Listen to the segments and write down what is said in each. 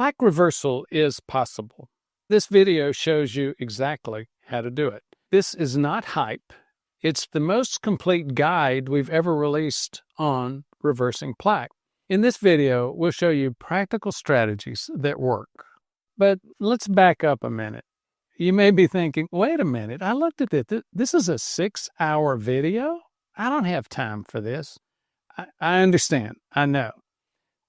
Plaque reversal is possible. This video shows you exactly how to do it. This is not hype. It's the most complete guide we've ever released on reversing plaque. In this video, we'll show you practical strategies that work. But let's back up a minute. You may be thinking, wait a minute, I looked at it. This is a 6-hour video? I don't have time for this. I understand. I know.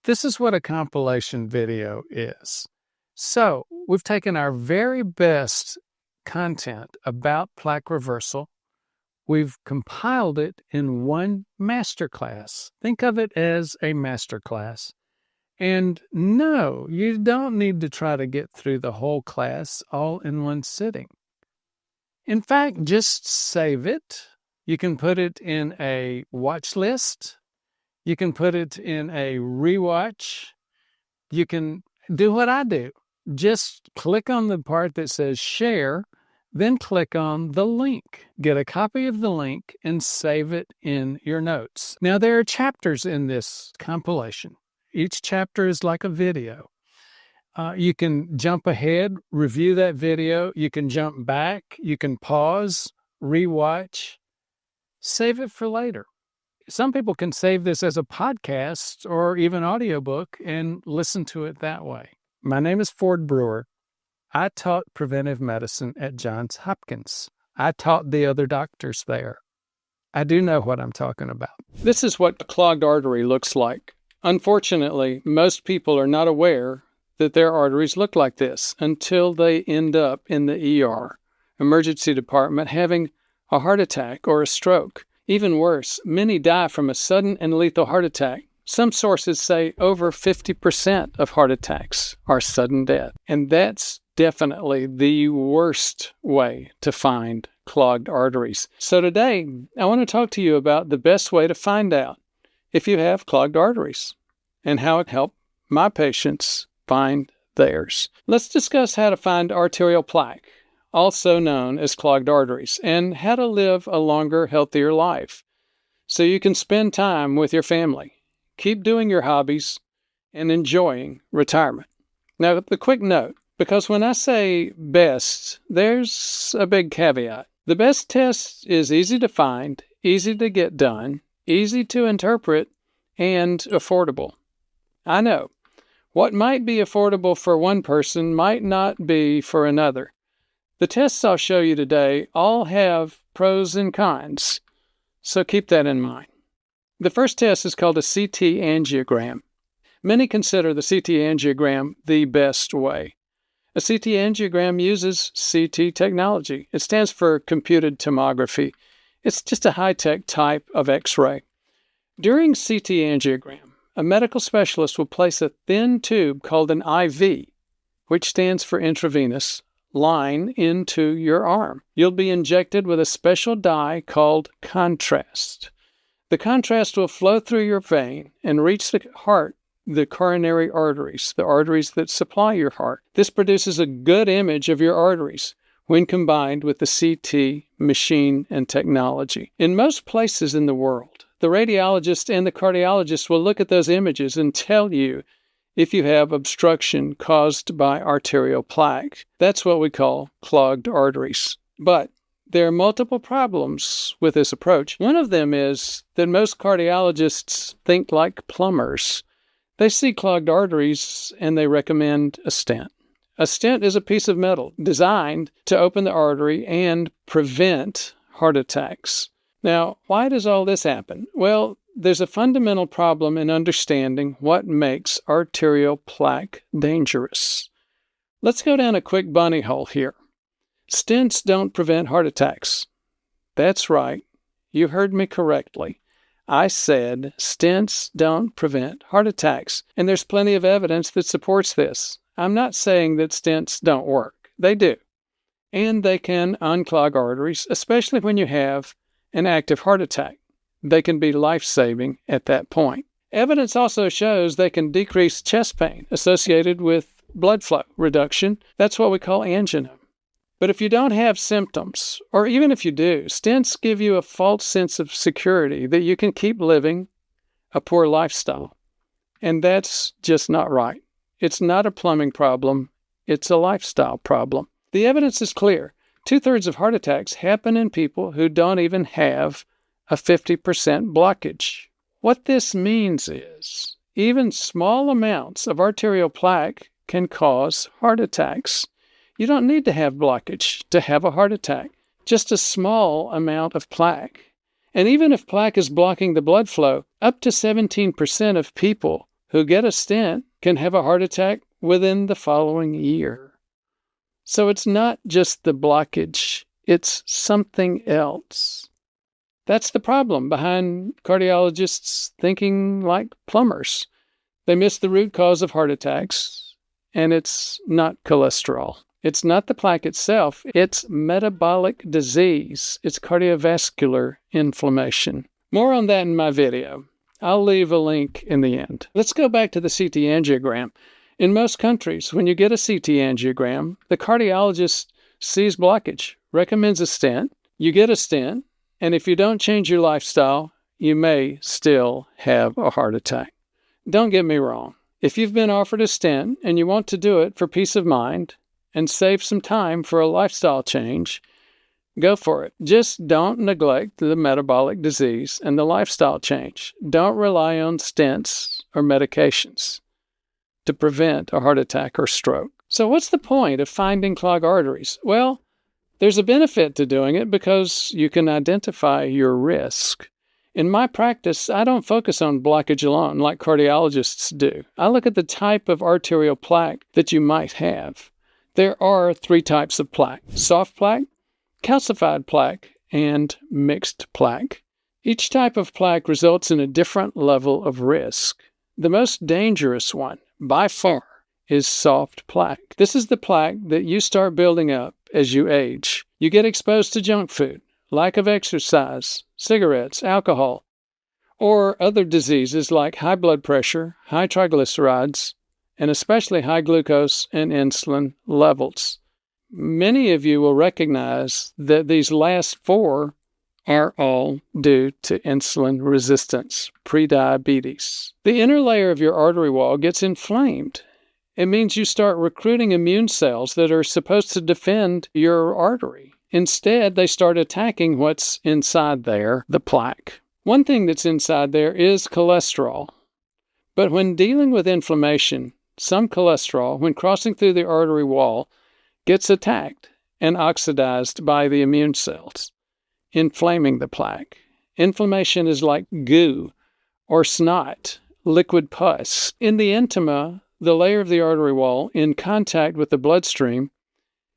This is what a compilation video is. So we've taken our very best content about plaque reversal. We've compiled it in one masterclass. Think of it as a masterclass. And no, you don't need to try to get through the whole class all in one sitting. In fact, just save it. You can put it in a watch list. You can put it in a rewatch. You can do what I do. Just click on the part that says share, then click on the link. Get a copy of the link and save it in your notes. Now, there are chapters in this compilation. Each chapter is like a video. You can jump ahead, review that video. You can jump back. You can pause, rewatch, save it for later. Some people can save this as a podcast or even audiobook and listen to it that way. My name is Ford Brewer. I taught preventive medicine at Johns Hopkins. I taught the other doctors there. I do know what I'm talking about. This is what a clogged artery looks like. Unfortunately, most people are not aware that their arteries look like this until they end up in the ER, emergency department, having a heart attack or a stroke. Even worse, many die from a sudden and lethal heart attack. Some sources say over 50% of heart attacks are sudden death. And that's definitely the worst way to find clogged arteries. So today, I want to talk to you about the best way to find out if you have clogged arteries and how it helped my patients find theirs. Let's discuss how to find arterial plaque, also known as clogged arteries, and how to live a longer, healthier life so you can spend time with your family, keep doing your hobbies, and enjoying retirement. Now, the quick note, because when I say best, there's a big caveat. The best test is easy to find, easy to get done, easy to interpret, and affordable. I know, what might be affordable for one person might not be for another. The tests I'll show you today all have pros and cons, so keep that in mind. The first test is called a CT angiogram. Many consider the CT angiogram the best way. A CT angiogram uses CT technology. It stands for computed tomography. It's just a high-tech type of X-ray. During CT angiogram, a medical specialist will place a thin tube called an IV, which stands for intravenous, line into your arm. You'll be injected with a special dye called contrast. The contrast will flow through your vein and reach the heart, the coronary arteries, the arteries that supply your heart. This produces a good image of your arteries when combined with the CT machine and technology. In most places in the world, the radiologist and the cardiologist will look at those images and tell you if you have obstruction caused by arterial plaque. That's what we call clogged arteries. But there are multiple problems with this approach. One of them is that most cardiologists think like plumbers. They see clogged arteries and they recommend a stent. A stent is a piece of metal designed to open the artery and prevent heart attacks. Now, why does all this happen? Well, there's a fundamental problem in understanding what makes arterial plaque dangerous. Let's go down a quick bunny hole here. Stents don't prevent heart attacks. That's right. You heard me correctly. I said stents don't prevent heart attacks, and there's plenty of evidence that supports this. I'm not saying that stents don't work. They do. And they can unclog arteries, especially when you have an active heart attack. They can be life-saving at that point. Evidence also shows they can decrease chest pain associated with blood flow reduction. That's what we call angina. But if you don't have symptoms, or even if you do, stents give you a false sense of security that you can keep living a poor lifestyle. And that's just not right. It's not a plumbing problem. It's a lifestyle problem. The evidence is clear. 2/3 of heart attacks happen in people who don't even have a 50% blockage. What this means is even small amounts of arterial plaque can cause heart attacks. You don't need to have blockage to have a heart attack, just a small amount of plaque. And even if plaque is blocking the blood flow, up to 17% of people who get a stent can have a heart attack within the following year. So it's not just the blockage, it's something else. That's the problem behind cardiologists thinking like plumbers. They miss the root cause of heart attacks, and it's not cholesterol. It's not the plaque itself, it's metabolic disease. It's cardiovascular inflammation. More on that in my video. I'll leave a link in the end. Let's go back to the CT angiogram. In most countries, when you get a CT angiogram, the cardiologist sees blockage, recommends a stent, you get a stent, and if you don't change your lifestyle, you may still have a heart attack. Don't get me wrong. If you've been offered a stent and you want to do it for peace of mind and save some time for a lifestyle change, go for it. Just don't neglect the metabolic disease and the lifestyle change. Don't rely on stents or medications to prevent a heart attack or stroke. So what's the point of finding clogged arteries? Well, there's a benefit to doing it because you can identify your risk. In my practice, I don't focus on blockage alone like cardiologists do. I look at the type of arterial plaque that you might have. There are 3 types of plaque: soft plaque, calcified plaque, and mixed plaque. Each type of plaque results in a different level of risk. The most dangerous one, by far, is soft plaque. This is the plaque that you start building up as you age. You get exposed to junk food, lack of exercise, cigarettes, alcohol, or other diseases like high blood pressure, high triglycerides, and especially high glucose and insulin levels. Many of you will recognize that these last 4 are all due to insulin resistance, prediabetes. The inner layer of your artery wall gets inflamed. It means you start recruiting immune cells that are supposed to defend your artery. Instead, they start attacking what's inside there, the plaque. One thing that's inside there is cholesterol. But when dealing with inflammation, some cholesterol, when crossing through the artery wall, gets attacked and oxidized by the immune cells, inflaming the plaque. Inflammation is like goo or snot, liquid pus. In the intima, the layer of the artery wall, in contact with the bloodstream,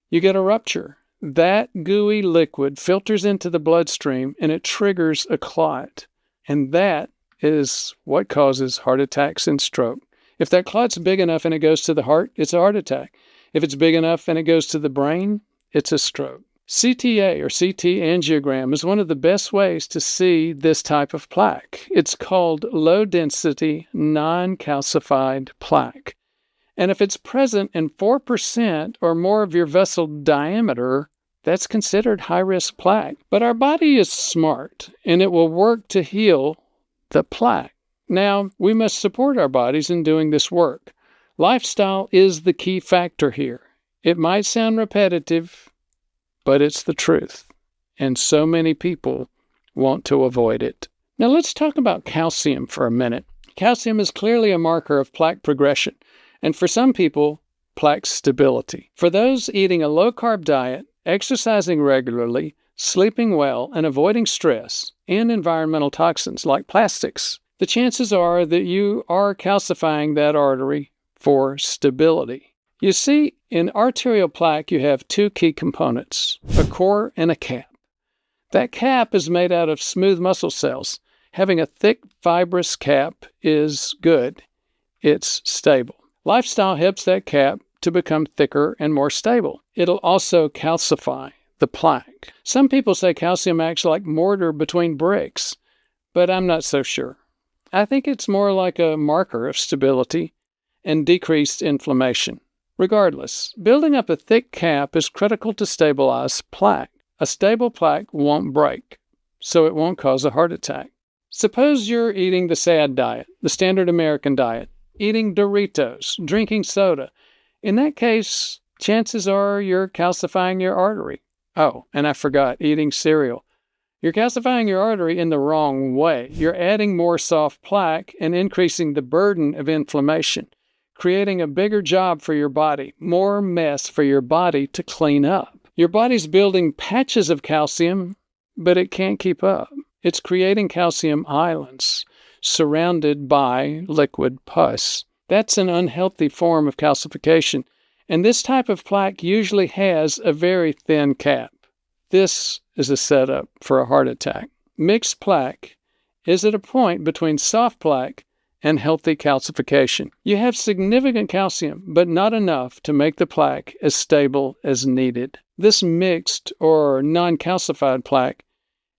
you get a rupture. That gooey liquid filters into the bloodstream and it triggers a clot. And that is what causes heart attacks and stroke. If that clot's big enough and it goes to the heart, it's a heart attack. If it's big enough and it goes to the brain, it's a stroke. CTA or CT angiogram is one of the best ways to see this type of plaque. It's called low-density, non-calcified plaque. And if it's present in 4% or more of your vessel diameter, that's considered high-risk plaque. But our body is smart, and it will work to heal the plaque. Now, we must support our bodies in doing this work. Lifestyle is the key factor here. It might sound repetitive, but it's the truth, and so many people want to avoid it. Now let's talk about calcium for a minute. Calcium is clearly a marker of plaque progression, and for some people, plaque stability. For those eating a low-carb diet, exercising regularly, sleeping well, and avoiding stress and environmental toxins like plastics, the chances are that you are calcifying that artery for stability. You see, in arterial plaque, you have 2 key components, a core and a cap. That cap is made out of smooth muscle cells. Having a thick, fibrous cap is good. It's stable. Lifestyle helps that cap to become thicker and more stable. It'll also calcify the plaque. Some people say calcium acts like mortar between bricks, but I'm not so sure. I think it's more like a marker of stability and decreased inflammation. Regardless, building up a thick cap is critical to stabilize plaque. A stable plaque won't break, so it won't cause a heart attack. Suppose you're eating the SAD diet, the standard American diet, eating Doritos, drinking soda. In that case, chances are you're calcifying your artery. Oh, and I forgot, eating cereal. You're calcifying your artery in the wrong way. You're adding more soft plaque and increasing the burden of inflammation, creating a bigger job for your body, more mess for your body to clean up. Your body's building patches of calcium, but it can't keep up. It's creating calcium islands surrounded by liquid pus. That's an unhealthy form of calcification, and this type of plaque usually has a very thin cap. This is a setup for a heart attack. Mixed plaque is at a point between soft plaque and healthy calcification. You have significant calcium, but not enough to make the plaque as stable as needed. This mixed or non-calcified plaque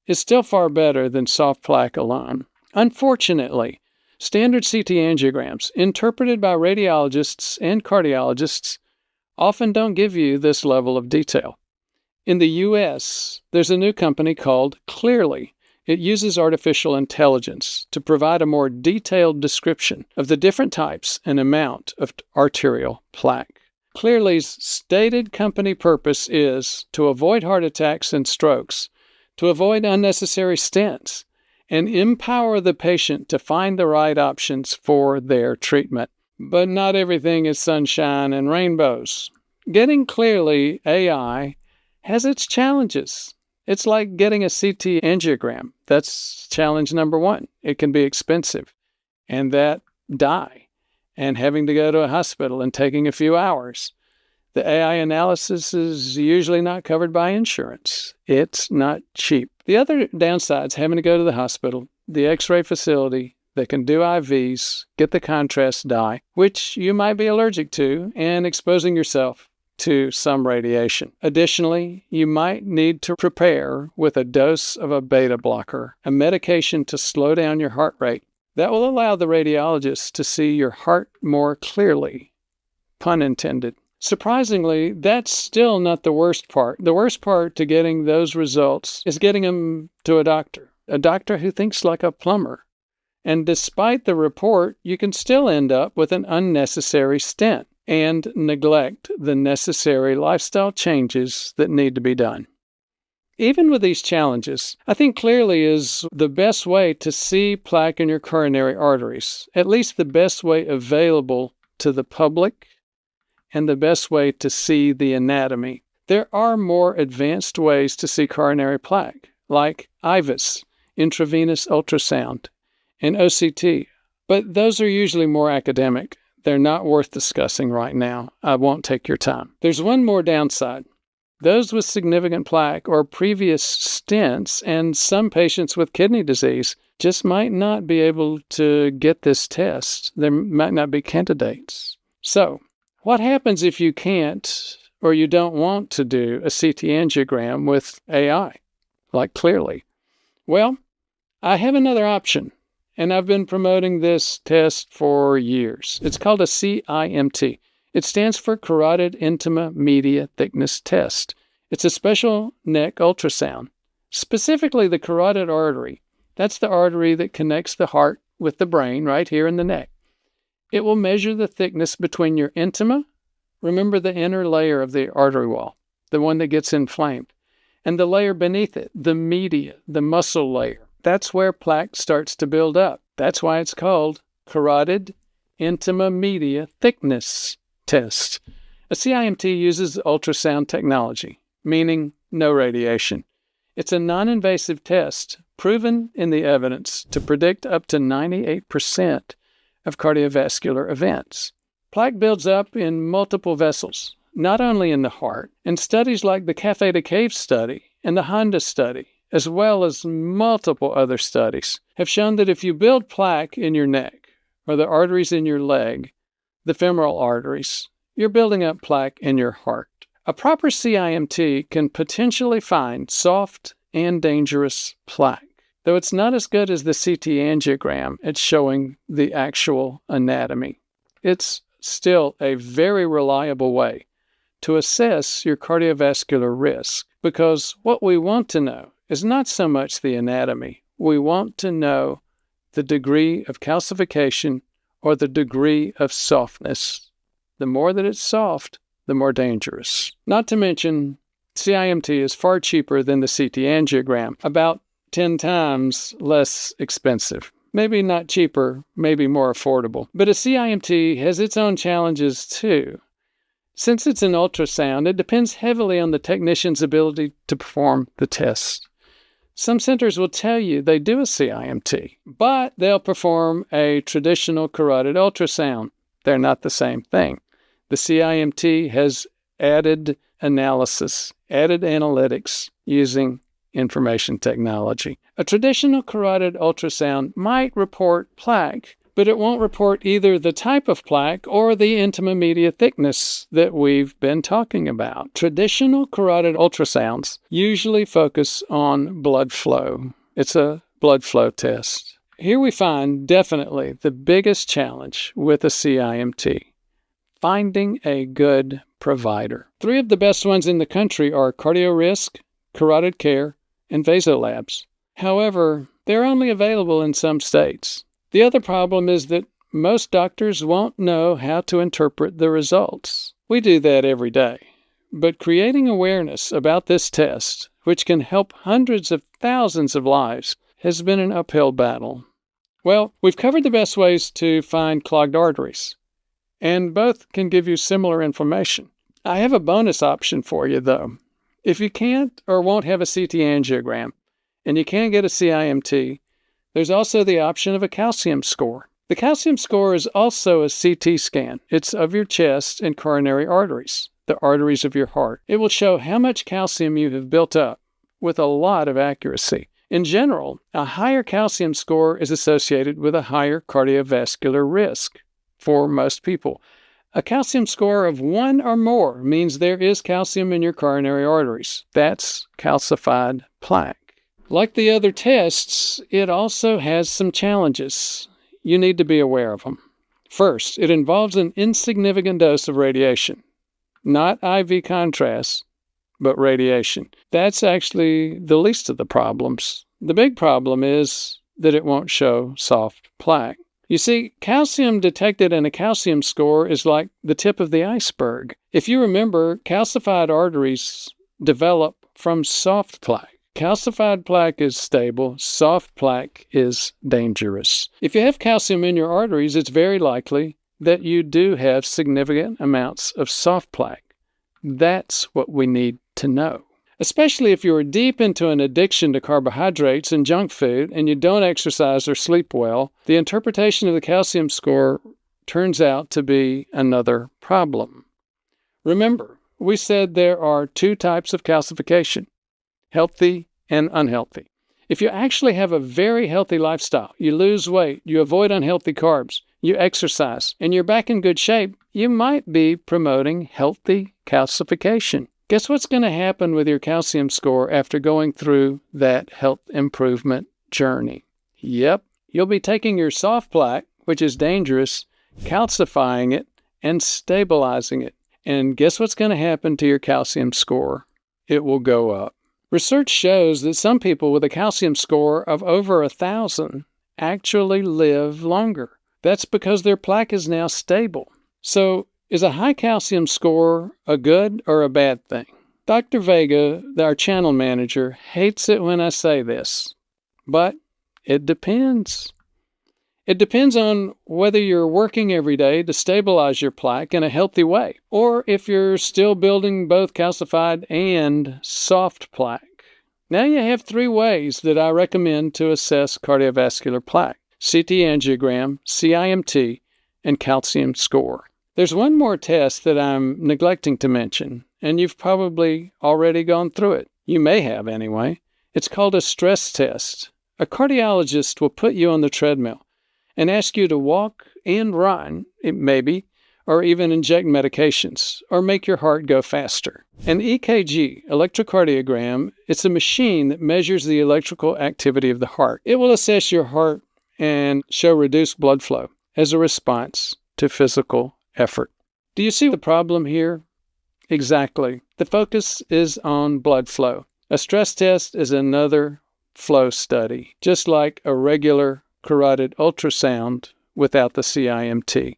is still far better than soft plaque alone. Unfortunately, standard CT angiograms, interpreted by radiologists and cardiologists, often don't give you this level of detail. In the U.S., there's a new company called Clearly. It uses artificial intelligence to provide a more detailed description of the different types and amount of arterial plaque. Clearly's stated company purpose is to avoid heart attacks and strokes, to avoid unnecessary stents, and empower the patient to find the right options for their treatment. But not everything is sunshine and rainbows. Getting Clearly AI has its challenges. It's like getting a CT angiogram. That's challenge number one. It can be expensive, and that die, and having to go to a hospital and taking a few hours. The AI analysis is usually not covered by insurance. It's not cheap. The other downside is having to go to the hospital, the X-ray facility that can do IVs, get the contrast dye, which you might be allergic to, and exposing yourself to some radiation. Additionally, you might need to prepare with a dose of a beta blocker, a medication to slow down your heart rate. That will allow the radiologist to see your heart more clearly. Pun intended. Surprisingly, that's still not the worst part. The worst part to getting those results is getting them to a doctor who thinks like a plumber. And despite the report, you can still end up with an unnecessary stent and neglect the necessary lifestyle changes that need to be done. Even with these challenges, I think Clearly is the best way to see plaque in your coronary arteries, at least the best way available to the public and the best way to see the anatomy. There are more advanced ways to see coronary plaque, like IVUS, intravenous ultrasound, and OCT, but those are usually more academic. They're not worth discussing right now. I won't take your time. There's one more downside. Those with significant plaque or previous stents and some patients with kidney disease just might not be able to get this test. There might not be candidates. So, what happens if you can't or you don't want to do a CT angiogram with AI, like Clearly? Well, I have another option, and I've been promoting this test for years. It's called a CIMT. It stands for Carotid Intima Media Thickness Test. It's a special neck ultrasound, specifically the carotid artery. That's the artery that connects the heart with the brain right here in the neck. It will measure the thickness between your intima, remember the inner layer of the artery wall, the one that gets inflamed, and the layer beneath it, the media, the muscle layer. That's where plaque starts to build up. That's why it's called Carotid Intima Media Thickness Test. A CIMT uses ultrasound technology, meaning no radiation. It's a non-invasive test proven in the evidence to predict up to 98% of cardiovascular events. Plaque builds up in multiple vessels, not only in the heart, and studies like the Café de Cave study and the Honda study, as well as multiple other studies, have shown that if you build plaque in your neck or the arteries in your leg, the femoral arteries, you're building up plaque in your heart. A proper CIMT can potentially find soft and dangerous plaque. Though it's not as good as the CT angiogram at showing the actual anatomy, it's still a very reliable way to assess your cardiovascular risk, because what we want to know is not so much the anatomy. We want to know the degree of calcification or the degree of softness. The more that it's soft, the more dangerous. Not to mention, CIMT is far cheaper than the CT angiogram, about 10 times less expensive. Maybe not cheaper, maybe more affordable. But a CIMT has its own challenges too. Since it's an ultrasound, it depends heavily on the technician's ability to perform the test. Some centers will tell you they do a CIMT, but they'll perform a traditional carotid ultrasound. They're not the same thing. The CIMT has added analysis, added analytics using information technology. A traditional carotid ultrasound might report plaque, but it won't report either the type of plaque or the intima media thickness that we've been talking about. Traditional carotid ultrasounds usually focus on blood flow. It's a blood flow test. Here we find definitely the biggest challenge with a CIMT: finding a good provider. 3 of the best ones in the country are CardioRisk, Carotid Care, and Vasolabs. However, they're only available in some states. The other problem is that most doctors won't know how to interpret the results. We do that every day. But creating awareness about this test, which can help hundreds of thousands of lives, has been an uphill battle. Well, we've covered the best ways to find clogged arteries, and both can give you similar information. I have a bonus option for you, though. If you can't or won't have a CT angiogram, and you can get a CIMT, there's also the option of a calcium score. The calcium score is also a CT scan. It's of your chest and coronary arteries, the arteries of your heart. It will show how much calcium you have built up with a lot of accuracy. In general, a higher calcium score is associated with a higher cardiovascular risk for most people. A calcium score of 1 or more means there is calcium in your coronary arteries. That's calcified plaque. Like the other tests, it also has some challenges. You need to be aware of them. First, it involves an insignificant dose of radiation. Not IV contrast, but radiation. That's actually the least of the problems. The big problem is that it won't show soft plaque. You see, calcium detected in a calcium score is like the tip of the iceberg. If you remember, calcified arteries develop from soft plaque. Calcified plaque is stable. Soft plaque is dangerous. If you have calcium in your arteries, it's very likely that you do have significant amounts of soft plaque. That's what we need to know. Especially if you are deep into an addiction to carbohydrates and junk food and you don't exercise or sleep well, the interpretation of the calcium score turns out to be another problem. Remember, we said there are 2 types of calcification: healthy and unhealthy. If you actually have a very healthy lifestyle, you lose weight, you avoid unhealthy carbs, you exercise, and you're back in good shape, you might be promoting healthy calcification. Guess what's going to happen with your calcium score after going through that health improvement journey? Yep, you'll be taking your soft plaque, which is dangerous, calcifying it, and stabilizing it. And guess what's going to happen to your calcium score? It will go up. Research shows that some people with a calcium score of over 1,000 actually live longer. That's because their plaque is now stable. So, is a high calcium score a good or a bad thing? Dr. Vega, our channel manager, hates it when I say this, but it depends. It depends on whether you're working every day to stabilize your plaque in a healthy way, or if you're still building both calcified and soft plaque. Now you have 3 ways that I recommend to assess cardiovascular plaque: CT angiogram, CIMT, and calcium score. There's one more test that I'm neglecting to mention, and you've probably already gone through it. You may have anyway. It's called a stress test. A cardiologist will put you on the treadmill and ask you to walk and run, maybe, or even inject medications, or make your heart go faster. An EKG, electrocardiogram, it's a machine that measures the electrical activity of the heart. It will assess your heart and show reduced blood flow as a response to physical effort. Do you see the problem here? Exactly. The focus is on blood flow. A stress test is another flow study, just like a regular carotid ultrasound without the CIMT.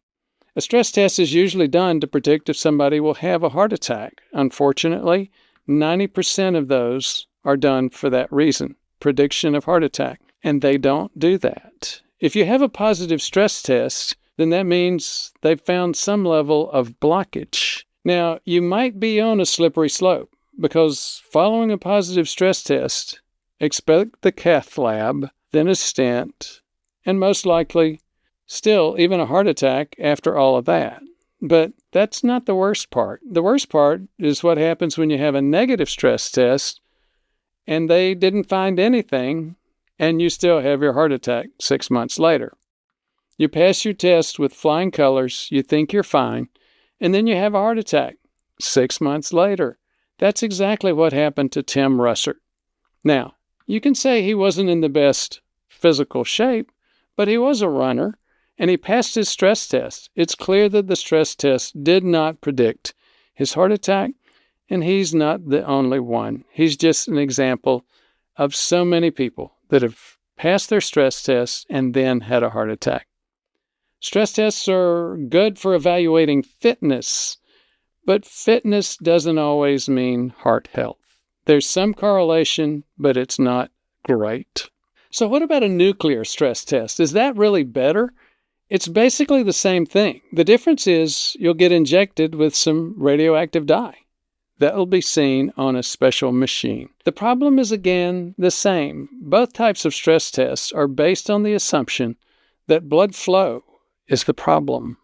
A stress test is usually done to predict if somebody will have a heart attack. Unfortunately, 90% of those are done for that reason, prediction of heart attack, and they don't do that. If you have a positive stress test, then that means they've found some level of blockage. Now, you might be on a slippery slope because following a positive stress test, expect the cath lab, then a stent, and most likely still even a heart attack after all of that. But that's not the worst part. The worst part is what happens when you have a negative stress test and they didn't find anything and you still have your heart attack 6 months later. You pass your test with flying colors, you think you're fine, and then you have a heart attack 6 months later. That's exactly what happened to Tim Russert. Now, you can say he wasn't in the best physical shape, but he was a runner, and he passed his stress test. It's clear that the stress test did not predict his heart attack, and he's not the only one. He's just an example of so many people that have passed their stress test and then had a heart attack. Stress tests are good for evaluating fitness, but fitness doesn't always mean heart health. There's some correlation, but it's not great. So what about a nuclear stress test? Is that really better? It's basically the same thing. The difference is you'll get injected with some radioactive dye. That'll be seen on a special machine. The problem is again the same. Both types of stress tests are based on the assumption that blood flow is the problem,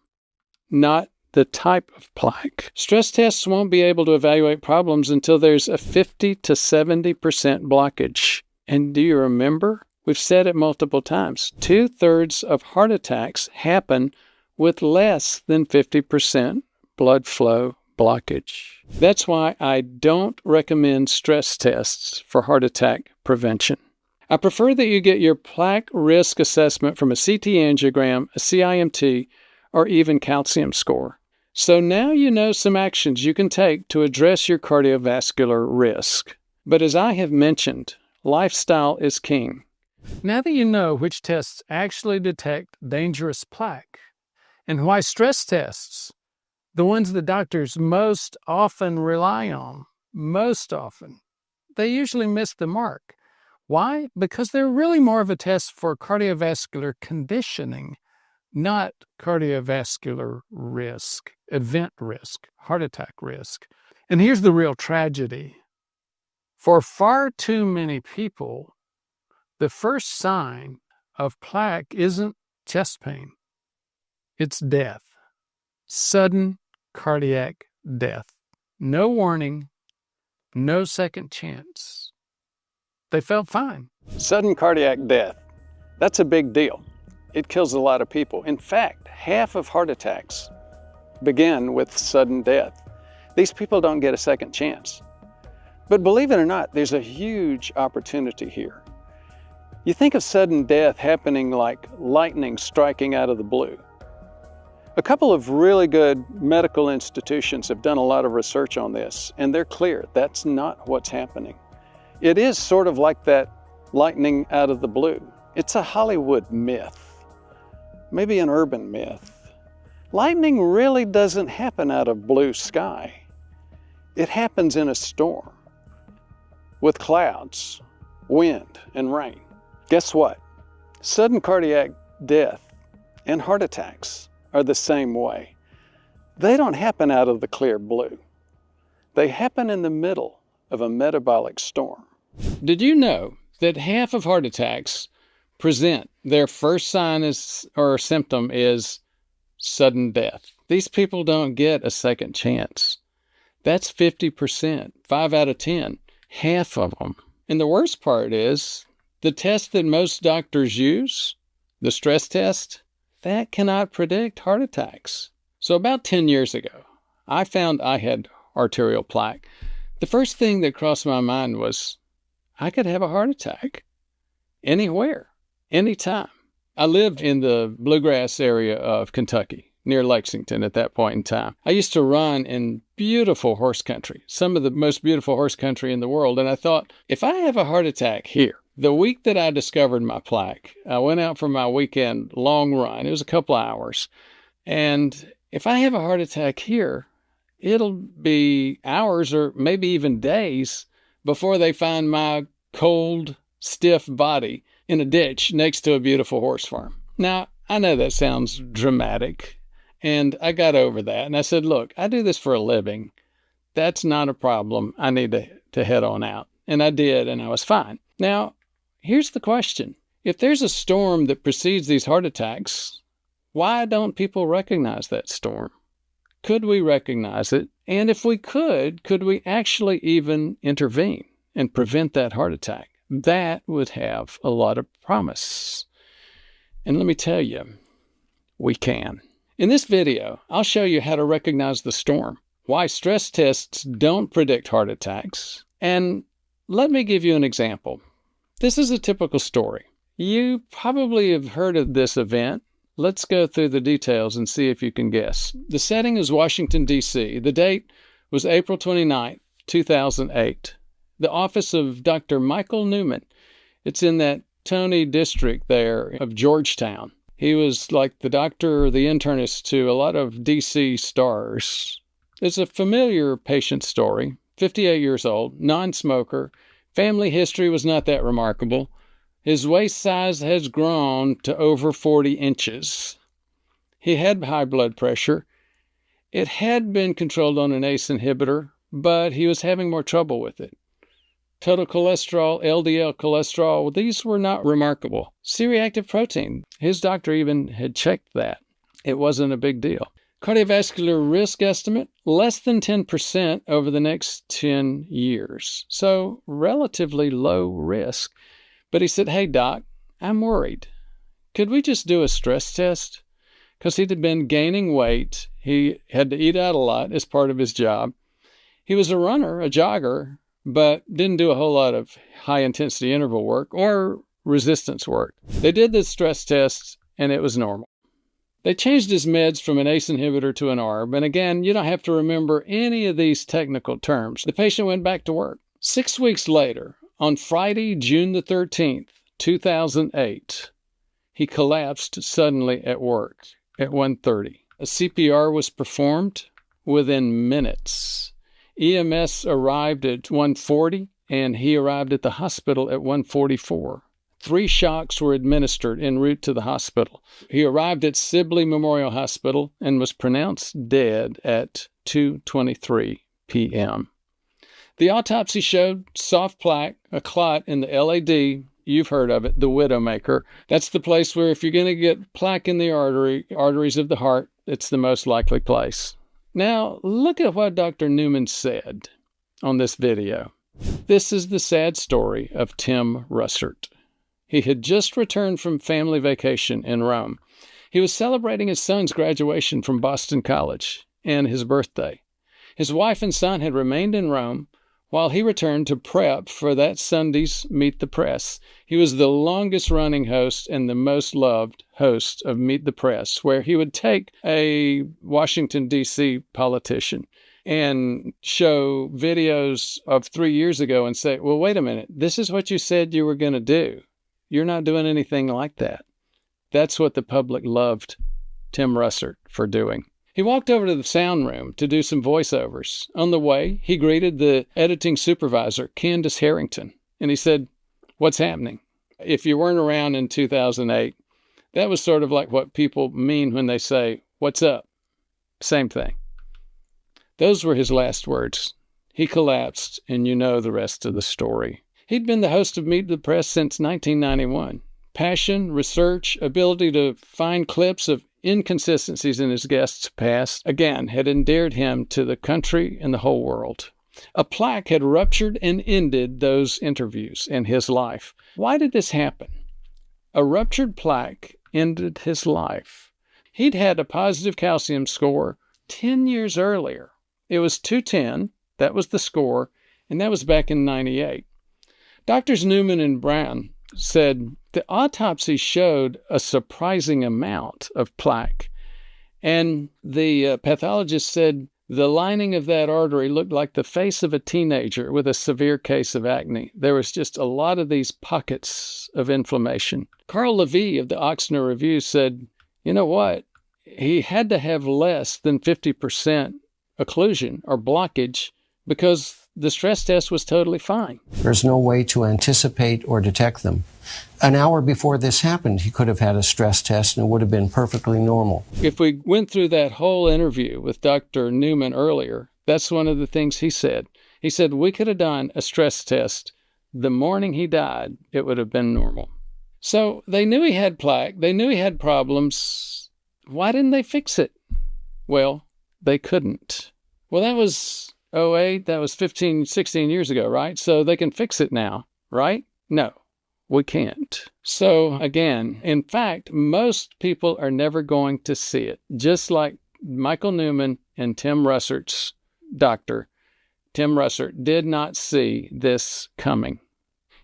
not the type of plaque. Stress tests won't be able to evaluate problems until there's a 50 to 70% blockage. And do you remember? We've said it multiple times. 2/3 of heart attacks happen with less than 50% blood flow blockage. That's why I don't recommend stress tests for heart attack prevention. I prefer that you get your plaque risk assessment from a CT angiogram, a CIMT, or even calcium score. So now you know some actions you can take to address your cardiovascular risk. But as I have mentioned, lifestyle is king. Now that you know which tests actually detect dangerous plaque and why stress tests, the ones the doctors most often rely on, they usually miss the mark. Why? Because they're really more of a test for cardiovascular conditioning, not cardiovascular risk, event risk, heart attack risk. And here's the real tragedy. For far too many people, the first sign of plaque isn't chest pain. It's death. Sudden cardiac death. No warning, no second chance. They felt fine. Sudden cardiac death. That's a big deal. It kills a lot of people. In fact, half of heart attacks begin with sudden death. These people don't get a second chance. But believe it or not, there's a huge opportunity here. You think of sudden death happening like lightning striking out of the blue. A couple of really good medical institutions have done a lot of research on this, and they're clear that's not what's happening. It is sort of like that lightning out of the blue. It's a Hollywood myth, maybe an urban myth. Lightning really doesn't happen out of blue sky. It happens in a storm with clouds, wind, and rain. Guess what? Sudden cardiac death and heart attacks are the same way. They don't happen out of the clear blue. They happen in the middle of a metabolic storm. Did you know that half of heart attacks present their first sign or symptom is sudden death? These people don't get a second chance. That's 50%, 5 out of 10, half of them. And the worst part is, the test that most doctors use, the stress test, that cannot predict heart attacks. So about 10 years ago, I found I had arterial plaque. The first thing that crossed my mind was, I could have a heart attack anywhere, anytime. I lived in the bluegrass area of Kentucky, near Lexington at that point in time. I used to run in beautiful horse country, some of the most beautiful horse country in the world. And I thought, if I have a heart attack here, The week that I discovered my plaque, I went out for my weekend long run. It was a couple of hours. And if I have a heart attack here, it'll be hours or maybe even days before they find my cold, stiff body in a ditch next to a beautiful horse farm. Now, I know that sounds dramatic, and I got over that. And I said, look, I do this for a living. That's not a problem. I need to head on out. And I did, and I was fine. Now, here's the question. If there's a storm that precedes these heart attacks, why don't people recognize that storm? Could we recognize it? And if we could we actually even intervene and prevent that heart attack? That would have a lot of promise. And let me tell you, we can. In this video, I'll show you how to recognize the storm, why stress tests don't predict heart attacks, and let me give you an example. This is a typical story. You probably have heard of this event. Let's go through the details and see if you can guess. The setting is Washington, D.C. The date was April 29th, 2008. The office of Dr. Michael Newman. It's in that Tony district there of Georgetown. He was like the doctor or the internist to a lot of D.C. stars. It's a familiar patient story. 58 years old, non-smoker. Family history was not that remarkable. His waist size has grown to over 40 inches. He had high blood pressure. It had been controlled on an ACE inhibitor, but he was having more trouble with it. Total cholesterol, LDL cholesterol, these were not remarkable. C-reactive protein, his doctor even had checked that. It wasn't a big deal. Cardiovascular risk estimate, less than 10% over the next 10 years. So relatively low risk. But he said, hey, doc, I'm worried. Could we just do a stress test? Because he'd been gaining weight. He had to eat out a lot as part of his job. He was a runner, a jogger, but didn't do a whole lot of high-intensity interval work or resistance work. They did the stress test, and it was normal. They changed his meds from an ACE inhibitor to an ARB, and again, you don't have to remember any of these technical terms. The patient went back to work. 6 weeks later, on Friday, June the 13th, 2008, he collapsed suddenly at work at 1:30. A CPR was performed within minutes. EMS arrived at 1:40, and he arrived at the hospital at 1:44. 3 shocks were administered en route to the hospital. He arrived at Sibley Memorial Hospital and was pronounced dead at 2:23 p.m. The autopsy showed soft plaque, a clot in the LAD. You've heard of it, the widowmaker. That's the place where if you're going to get plaque in the arteries of the heart, it's the most likely place. Now, look at what Dr. Newman said on this video. This is the sad story of Tim Russert. He had just returned from family vacation in Rome. He was celebrating his son's graduation from Boston College and his birthday. His wife and son had remained in Rome while he returned to prep for that Sunday's Meet the Press. He was the longest-running host and the most loved host of Meet the Press, where he would take a Washington, D.C. politician and show videos of 3 years ago and say, well, wait a minute, this is what you said you were going to do. You're not doing anything like that. That's what the public loved Tim Russert for doing. He walked over to the sound room to do some voiceovers. On the way, he greeted the editing supervisor, Candace Harrington, and he said, what's happening? If you weren't around in 2008, that was sort of like what people mean when they say, what's up? Same thing. Those were his last words. He collapsed, and you know the rest of the story. He'd been the host of Meet the Press since 1991. Passion, research, ability to find clips of inconsistencies in his guests' past, again, had endeared him to the country and the whole world. A plaque had ruptured and ended those interviews in his life. Why did this happen? A ruptured plaque ended his life. He'd had a positive calcium score 10 years earlier. It was 210, that was the score, and that was back in 98. Doctors Newman and Brown said the autopsy showed a surprising amount of plaque, and the pathologist said The lining of that artery looked like the face of a teenager with a severe case of acne. There was just a lot of these pockets of inflammation. Carl Levy of the Oxner Review said, you know what? He had to have less than 50% occlusion or blockage because the stress test was totally fine. There's no way to anticipate or detect them. An hour before this happened, he could have had a stress test and it would have been perfectly normal. If we went through that whole interview with Dr. Newman earlier, that's one of the things he said. He said we could have done a stress test the morning he died, it would have been normal. So they knew he had plaque. They knew he had problems. Why didn't they fix it? Well, they couldn't. Well, that was 2008, that was 15, 16 years ago, right? So they can fix it now, right? No, we can't. So again, in fact, most people are never going to see it. Just like Michael Newman and Tim Russert's doctor, Tim Russert, did not see this coming.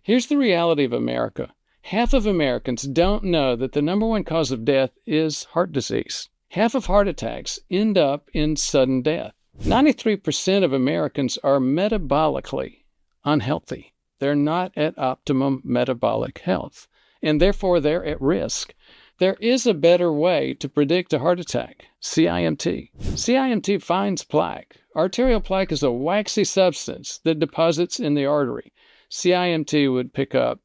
Here's the reality of America. Half of Americans don't know that the number one cause of death is heart disease. Half of heart attacks end up in sudden death. 93% of Americans are metabolically unhealthy. They're not at optimum metabolic health, and therefore they're at risk. There is a better way to predict a heart attack, CIMT. CIMT finds plaque. Arterial plaque is a waxy substance that deposits in the artery. CIMT would pick up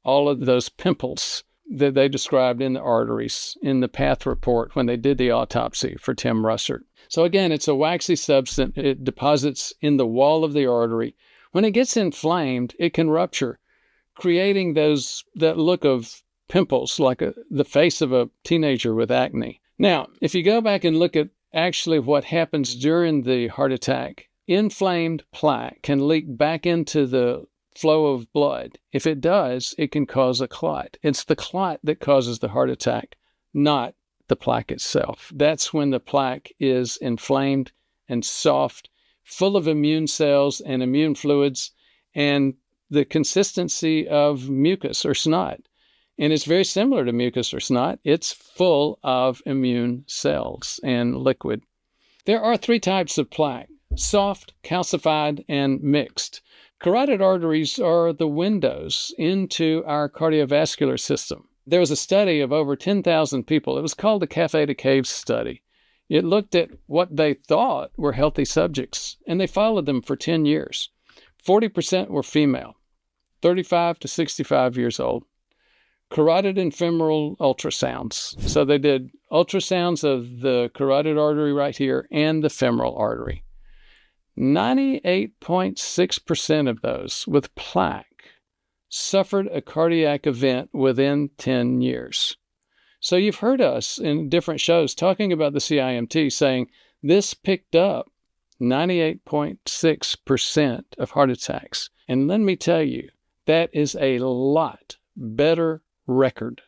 all of those pimples that they described in the arteries in the path report when they did the autopsy for Tim Russert. So again, it's a waxy substance. It deposits in the wall of the artery. When it gets inflamed, it can rupture, creating that look of pimples like the face of a teenager with acne. Now, if you go back and look at actually what happens during the heart attack, inflamed plaque can leak back into the flow of blood. If it does, it can cause a clot. It's the clot that causes the heart attack, not the plaque itself. That's when the plaque is inflamed and soft, full of immune cells and immune fluids, and the consistency of mucus or snot. And it's very similar to mucus or snot. It's full of immune cells and liquid. There are three types of plaque: soft, calcified, and mixed. Carotid arteries are the windows into our cardiovascular system. There was a study of over 10,000 people. It was called the Cafe to Cave study. It looked at what they thought were healthy subjects, and they followed them for 10 years. 40% were female, 35 to 65 years old. Carotid and femoral ultrasounds. So they did ultrasounds of the carotid artery right here and the femoral artery. 98.6% of those with plaque suffered a cardiac event within 10 years. So you've heard us in different shows talking about the CIMT saying this picked up 98.6% of heart attacks. And let me tell you, that is a lot better record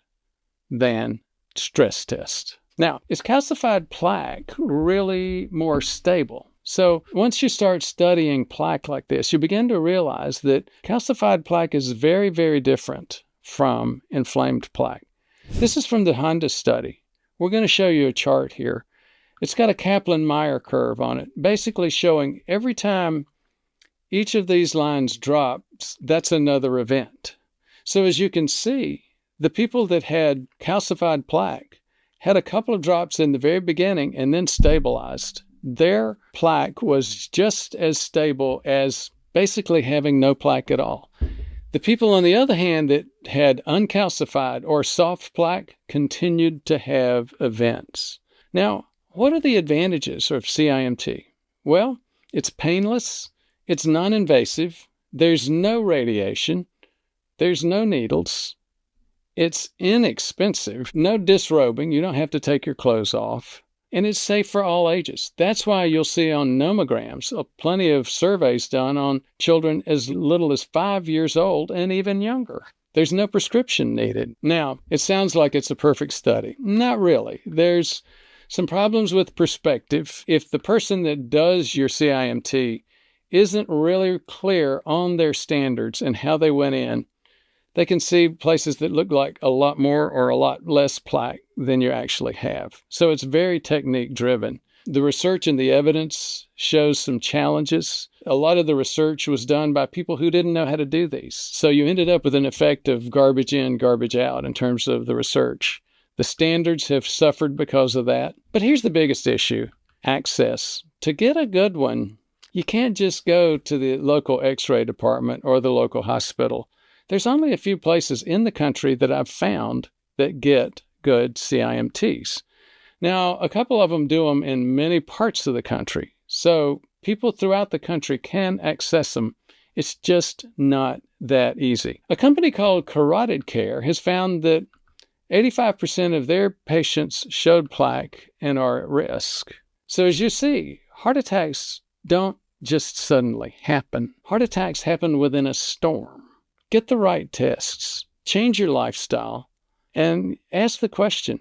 than stress test. Now, is calcified plaque really more stable? So once you start studying plaque like this, you begin to realize that calcified plaque is very, very different from inflamed plaque. This is from the Honda study. We're going to show you a chart here. It's got a Kaplan-Meier curve on it, basically showing every time each of these lines drops, that's another event. So as you can see, the people that had calcified plaque had a couple of drops in the very beginning and then stabilized. Their plaque was just as stable as basically having no plaque at all. The people, on the other hand, that had uncalcified or soft plaque continued to have events. Now, what are the advantages of CIMT? Well, it's painless, it's non-invasive, there's no radiation, there's no needles, it's inexpensive, no disrobing, you don't have to take your clothes off. And it's safe for all ages. That's why you'll see on nomograms plenty of surveys done on children as little as 5 years old and even younger. There's no prescription needed. Now, it sounds like it's a perfect study. Not really. There's some problems with perspective. If the person that does your CIMT isn't really clear on their standards and how they went in, they can see places that look like a lot more or a lot less plaque than you actually have. So it's very technique driven. The research and the evidence shows some challenges. A lot of the research was done by people who didn't know how to do these. So you ended up with an effect of garbage in, garbage out in terms of the research. The standards have suffered because of that. But here's the biggest issue: access. To get a good one, you can't just go to the local x-ray department or the local hospital. There's only a few places in the country that I've found that get good CIMTs. Now, a couple of them do them in many parts of the country. So people throughout the country can access them. It's just not that easy. A company called Carotid Care has found that 85% of their patients showed plaque and are at risk. So as you see, heart attacks don't just suddenly happen. Heart attacks happen within a storm. Get the right tests, change your lifestyle, and ask the question,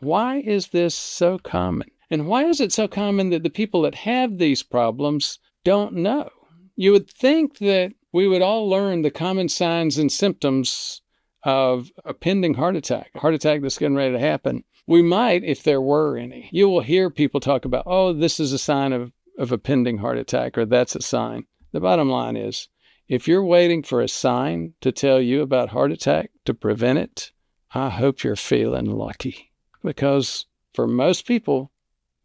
why is this so common? And why is it so common that the people that have these problems don't know? You would think that we would all learn the common signs and symptoms of a pending heart attack that's getting ready to happen. We might, if there were any. You will hear people talk about, oh, this is a sign of a pending heart attack, or that's a sign. The bottom line is, if you're waiting for a sign to tell you about heart attack to prevent it, I hope you're feeling lucky. Because for most people,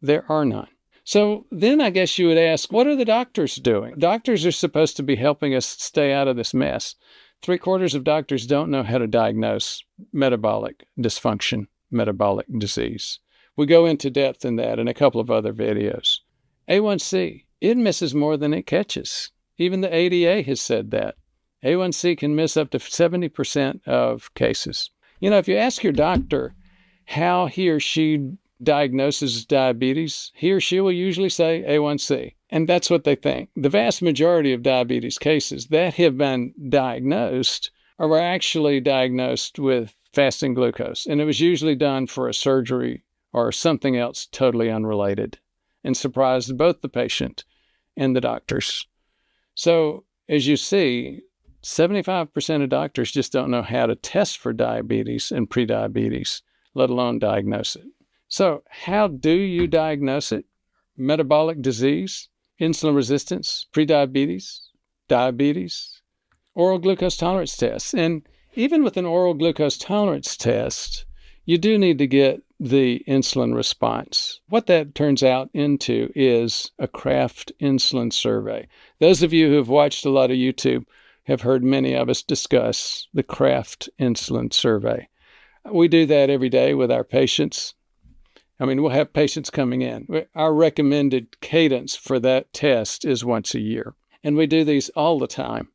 there are none. So then I guess you would ask, what are the doctors doing? Doctors are supposed to be helping us stay out of this mess. 3/4 of doctors don't know how to diagnose metabolic dysfunction, metabolic disease. We go into depth in that in a couple of other videos. A1C, it misses more than it catches. Even the ADA has said that. A1C can miss up to 70% of cases. You know, if you ask your doctor how he or she diagnoses diabetes, he or she will usually say A1C. And that's what they think. The vast majority of diabetes cases that have been diagnosed are actually diagnosed with fasting glucose. And it was usually done for a surgery or something else totally unrelated, and surprised both the patient and the doctors. So as you see, 75% of doctors just don't know how to test for diabetes and prediabetes, let alone diagnose it. So how do you diagnose it? Metabolic disease, insulin resistance, prediabetes, diabetes, oral glucose tolerance tests. And even with an oral glucose tolerance test, you do need to get the insulin response. What that turns out into is a Kraft insulin survey. Those of you who have watched a lot of YouTube have heard many of us discuss the Kraft insulin survey. We do that every day with our patients. I mean, we'll have patients coming in. Our recommended cadence for that test is once a year. And we do these all the time.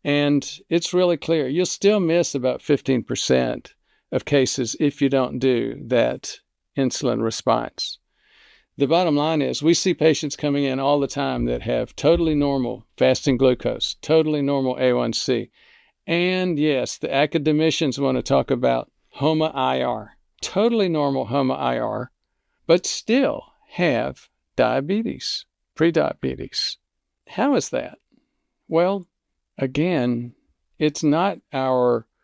And it's really clear. You'll still miss about 15% of cases if you don't do that insulin response. The bottom line is we see patients coming in all the time that have totally normal fasting glucose, totally normal A1C. And yes, the academicians want to talk about HOMA-IR, totally normal HOMA-IR, but still have diabetes, prediabetes. How is that? Well, again, it's not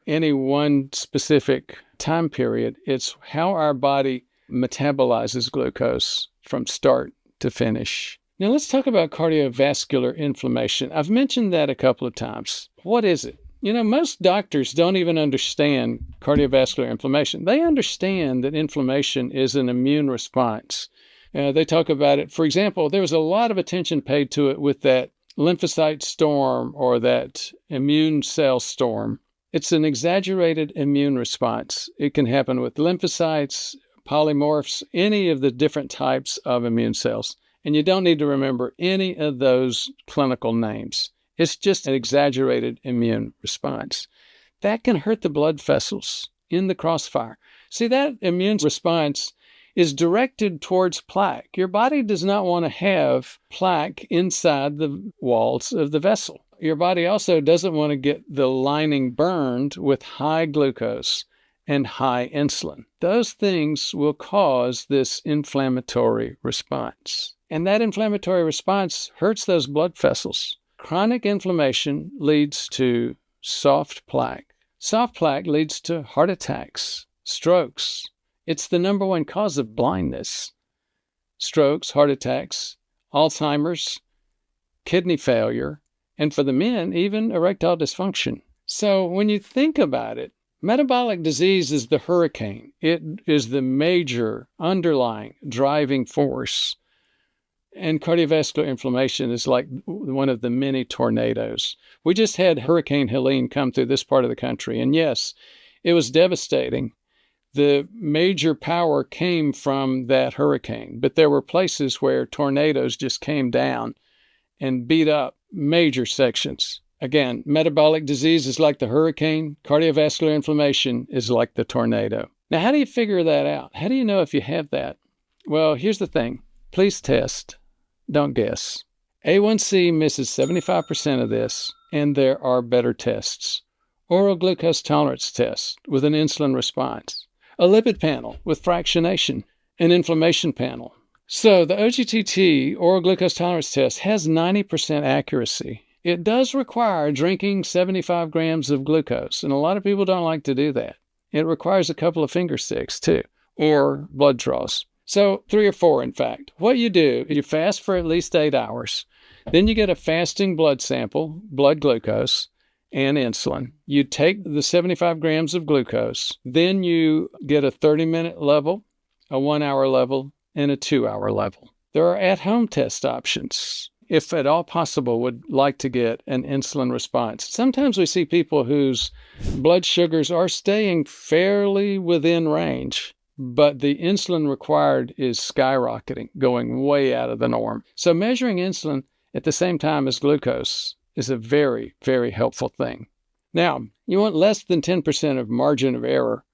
any one specific time period. It's how our body metabolizes glucose from start to finish. Now let's talk about cardiovascular inflammation. I've mentioned that a couple of times. What is it? You know, most doctors don't even understand cardiovascular inflammation. They understand that inflammation is an immune response. They talk about it. For example, there was a lot of attention paid to it with that lymphocyte storm or that immune cell storm. It's an exaggerated immune response. It can happen with lymphocytes, polymorphs, any of the different types of immune cells. And you don't need to remember any of those clinical names. It's just an exaggerated immune response. That can hurt the blood vessels in the crossfire. See, that immune response is directed towards plaque. Your body does not want to have plaque inside the walls of the vessel. Your body also doesn't want to get the lining burned with high glucose and high insulin. Those things will cause this inflammatory response. And that inflammatory response hurts those blood vessels. Chronic inflammation leads to soft plaque. Soft plaque leads to heart attacks, strokes. It's the number one cause of blindness. strokes, heart attacks, Alzheimer's, kidney failure, and for the men, even erectile dysfunction. So when you think about it, metabolic disease is the hurricane. It is the major underlying driving force. And cardiovascular inflammation is like one of the many tornadoes. We just had Hurricane Helene come through this part of the country. And yes, it was devastating. The major power came from that hurricane. But there were places where tornadoes just came down and beat up major sections. Again, metabolic disease is like the hurricane. Cardiovascular inflammation is like the tornado. Now, how do you figure that out? How do you know if you have that? Well, here's the thing. Please test. Don't guess. A1C misses 75% of this, and there are better tests. Oral glucose tolerance test with an insulin response, a lipid panel with fractionation, an inflammation panel. So the OGTT, oral glucose tolerance test, has 90% accuracy. It does require drinking 75 grams of glucose, and a lot of people don't like to do that. It requires a couple of finger sticks, too, or blood draws. So 3 or 4, in fact. What you do, you fast for at least 8 hours. Then you get a fasting blood sample, blood glucose, and insulin. You take the 75 grams of glucose. Then you get a 30-minute level, a 1-hour level, and a 2-hour level. There are at-home test options. If at all possible, would like to get an insulin response. Sometimes we see people whose blood sugars are staying fairly within range, but the insulin required is skyrocketing, going way out of the norm. So measuring insulin at the same time as glucose is a very, very helpful thing. Now, you want less than 10% of margin of error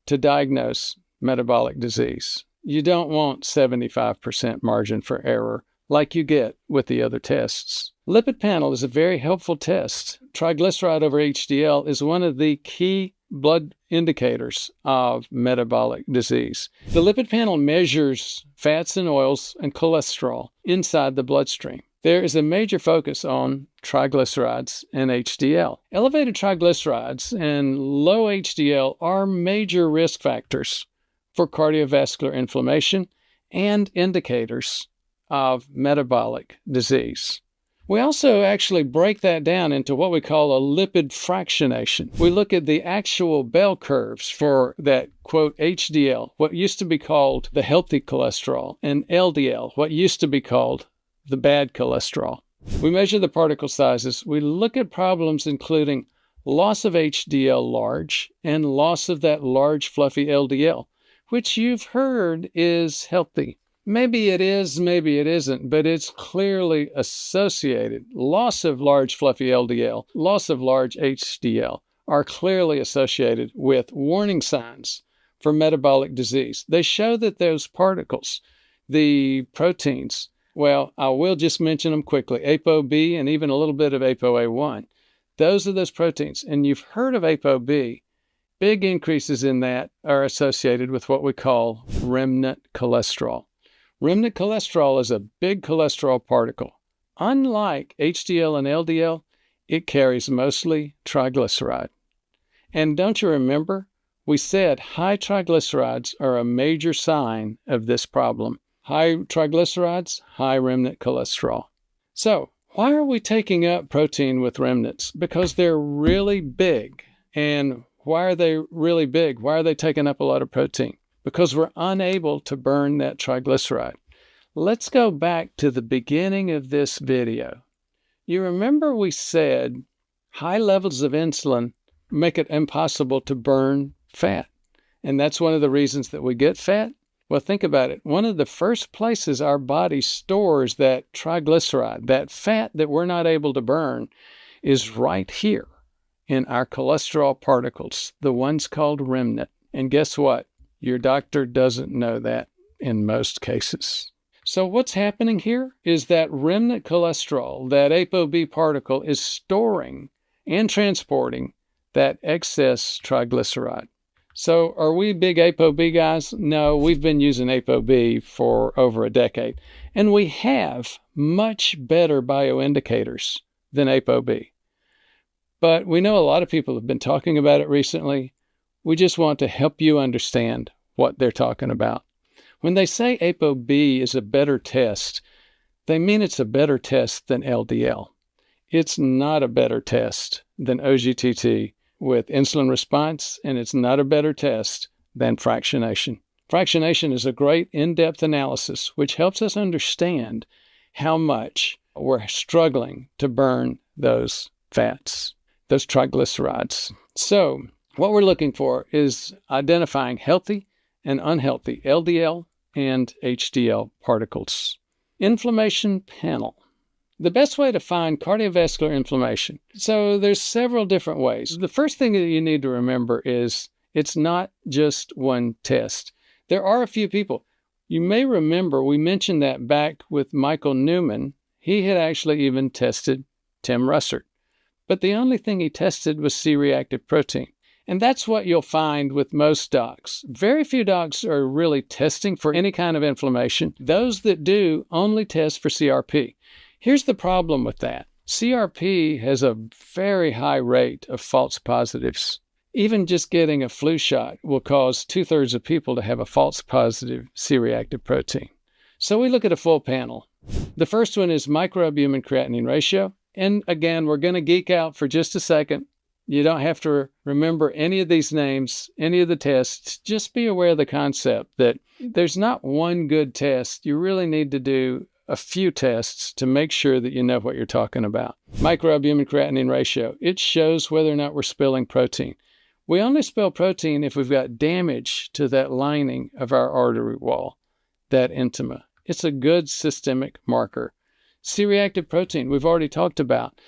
to diagnose metabolic disease. You don't want 75% margin for error like you get with the other tests. Lipid panel is a very helpful test. Triglyceride over HDL is one of the key blood indicators of metabolic disease. The lipid panel measures fats and oils and cholesterol inside the bloodstream. There is a major focus on triglycerides and HDL. Elevated triglycerides and low HDL are major risk factors for cardiovascular inflammation and indicators of metabolic disease. We also actually break that down into what we call a lipid fractionation. We look at the actual bell curves for that, quote, HDL, what used to be called the healthy cholesterol, and LDL, what used to be called the bad cholesterol. We measure the particle sizes. We look at problems including loss of HDL large and loss of that large fluffy LDL, which you've heard is healthy. Maybe it is, maybe it isn't, but it's clearly associated. Loss of large fluffy LDL, loss of large HDL are clearly associated with warning signs for metabolic disease. They show that those particles, the proteins, well, I will just mention them quickly, ApoB and even a little bit of ApoA1. Those are those proteins, and you've heard of ApoB. Big increases in that are associated with what we call remnant cholesterol. Remnant cholesterol is a big cholesterol particle. Unlike HDL and LDL, it carries mostly triglyceride. And don't you remember? We said high triglycerides are a major sign of this problem. High triglycerides, high remnant cholesterol. So, why are we taking up protein with remnants? Because they're really big. And why are they really big? Why are they taking up a lot of protein? Because we're unable to burn that triglyceride. Let's go back to the beginning of this video. You remember we said high levels of insulin make it impossible to burn fat. And that's one of the reasons that we get fat. Well, think about it. One of the first places our body stores that triglyceride, that fat that we're not able to burn, is right here in our cholesterol particles, the ones called remnant. And guess what? Your doctor doesn't know that in most cases. So what's happening here is that remnant cholesterol, that ApoB particle, is storing and transporting that excess triglyceride. So are we big ApoB guys? No, we've been using ApoB for over a decade. And we have much better bioindicators than ApoB. But we know a lot of people have been talking about it recently. We just want to help you understand what they're talking about. When they say ApoB is a better test, they mean it's a better test than LDL. It's not a better test than OGTT with insulin response, and it's not a better test than fractionation. Fractionation is a great in-depth analysis which helps us understand how much we're struggling to burn those fats, those triglycerides. So what we're looking for is identifying healthy and unhealthy LDL and HDL particles. Inflammation panel. The best way to find cardiovascular inflammation. So there's several different ways. The first thing that you need to remember is it's not just one test. There are a few people. You may remember we mentioned that back with Michael Newman. He had actually even tested Tim Russert. But the only thing he tested was C-reactive protein. And that's what you'll find with most docs. Very few docs are really testing for any kind of inflammation. Those that do only test for CRP. Here's the problem with that. CRP has a very high rate of false positives. Even just getting a flu shot will cause 2/3 of people to have a false positive C-reactive protein. So we look at a full panel. The first one is microalbumin creatinine ratio. And again, we're going to geek out for just a second. You don't have to remember any of these names, any of the tests. Just be aware of the concept that there's not one good test. You really need to do a few tests to make sure that you know what you're talking about. Microalbumin creatinine ratio. It shows whether or not we're spilling protein. We only spill protein if we've got damage to that lining of our artery wall, that intima. It's a good systemic marker. C-reactive protein, we've already talked about.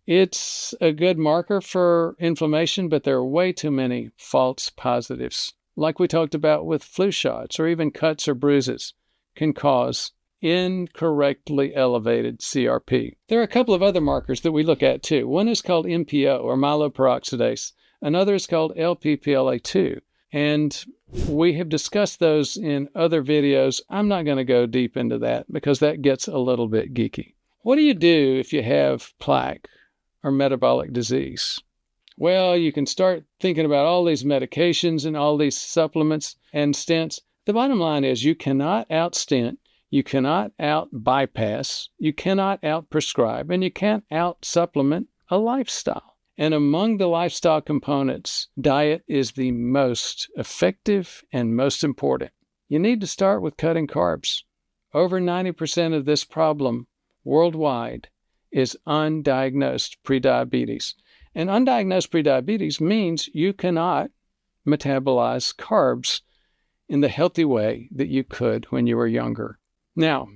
It's a good marker for inflammation, but there are way too many false positives. Like we talked about with flu shots or even cuts or bruises can cause incorrectly elevated CRP. There are a couple of other markers that we look at too. One is called MPO or myeloperoxidase. Another is called LPPLA2. And we have discussed those in other videos. I'm not going to go deep into that because that gets a little bit geeky. What do you do if you have plaque or metabolic disease? Well, you can start thinking about all these medications and all these supplements and stents. The bottom line is you cannot out-stent, you cannot out-bypass, you cannot out-prescribe, and you can't out-supplement a lifestyle. And among the lifestyle components, diet is the most effective and most important. You need to start with cutting carbs. Over 90% of this problem worldwide is undiagnosed prediabetes. And undiagnosed prediabetes means you cannot metabolize carbs in the healthy way that you could when you were younger. Now,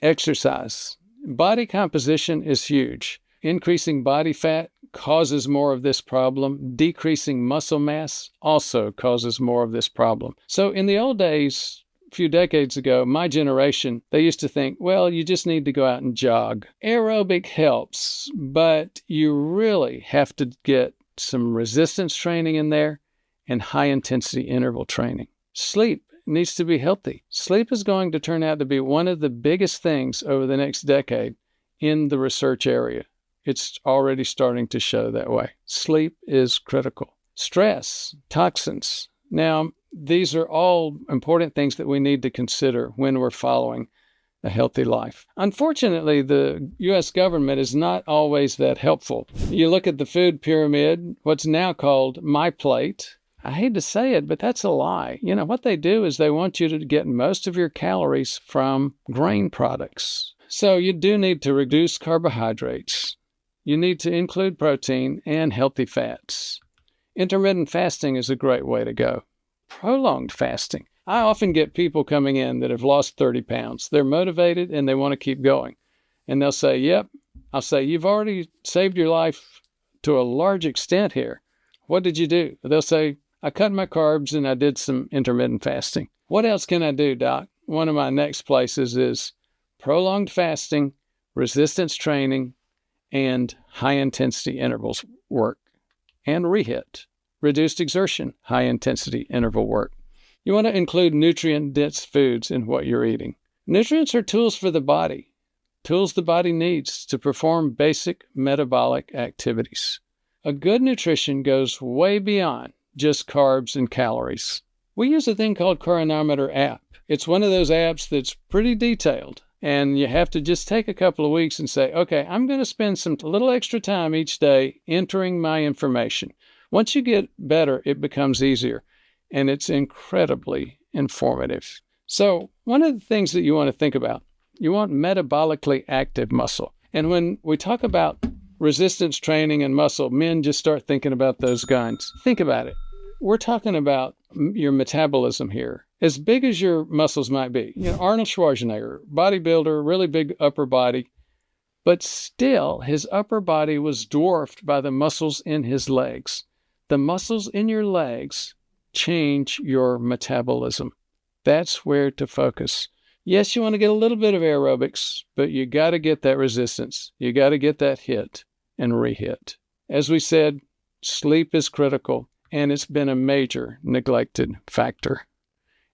exercise. Body composition is huge. Increasing body fat causes more of this problem. Decreasing muscle mass also causes more of this problem. So in the old days, a few decades ago, my generation, they used to think, well, you just need to go out and jog. Aerobic helps, but you really have to get some resistance training in there and high-intensity interval training. Sleep needs to be healthy. Sleep is going to turn out to be one of the biggest things over the next decade in the research area. It's already starting to show that way. Sleep is critical. Stress, toxins. Now, these are all important things that we need to consider when we're following a healthy life. Unfortunately, the U.S. government is not always that helpful. You look at the food pyramid, what's now called My Plate. I hate to say it, but that's a lie. You know, what they do is they want you to get most of your calories from grain products. So you do need to reduce carbohydrates. You need to include protein and healthy fats. Intermittent fasting is a great way to go. Prolonged fasting. I often get people coming in that have lost 30 pounds. They're motivated and they want to keep going. And they'll say, yep. I'll say, you've already saved your life to a large extent here. What did you do? They'll say, I cut my carbs and I did some intermittent fasting. What else can I do, Doc? One of my next places is prolonged fasting, resistance training, and high-intensity intervals work, and REHIT, reduced exertion, high-intensity interval work. You want to include nutrient-dense foods in what you're eating. Nutrients are tools for the body, tools the body needs to perform basic metabolic activities. A good nutrition goes way beyond just carbs and calories. We use a thing called Chronometer app. It's one of those apps that's pretty detailed, and you have to just take a couple of weeks and say, okay, I'm going to spend some little extra time each day entering my information. Once you get better, it becomes easier, and it's incredibly informative. So one of the things that you want to think about, you want metabolically active muscle. And when we talk about resistance training and muscle, men just start thinking about those guns. Think about it. We're talking about your metabolism here. As big as your muscles might be, Arnold Schwarzenegger, bodybuilder, really big upper body, but still his upper body was dwarfed by the muscles in his legs. The muscles in your legs change your metabolism. That's where to focus. Yes, you want to get a little bit of aerobics, but you got to get that resistance. You got to get that hit and rehit. As we said, sleep is critical, and it's been a major neglected factor.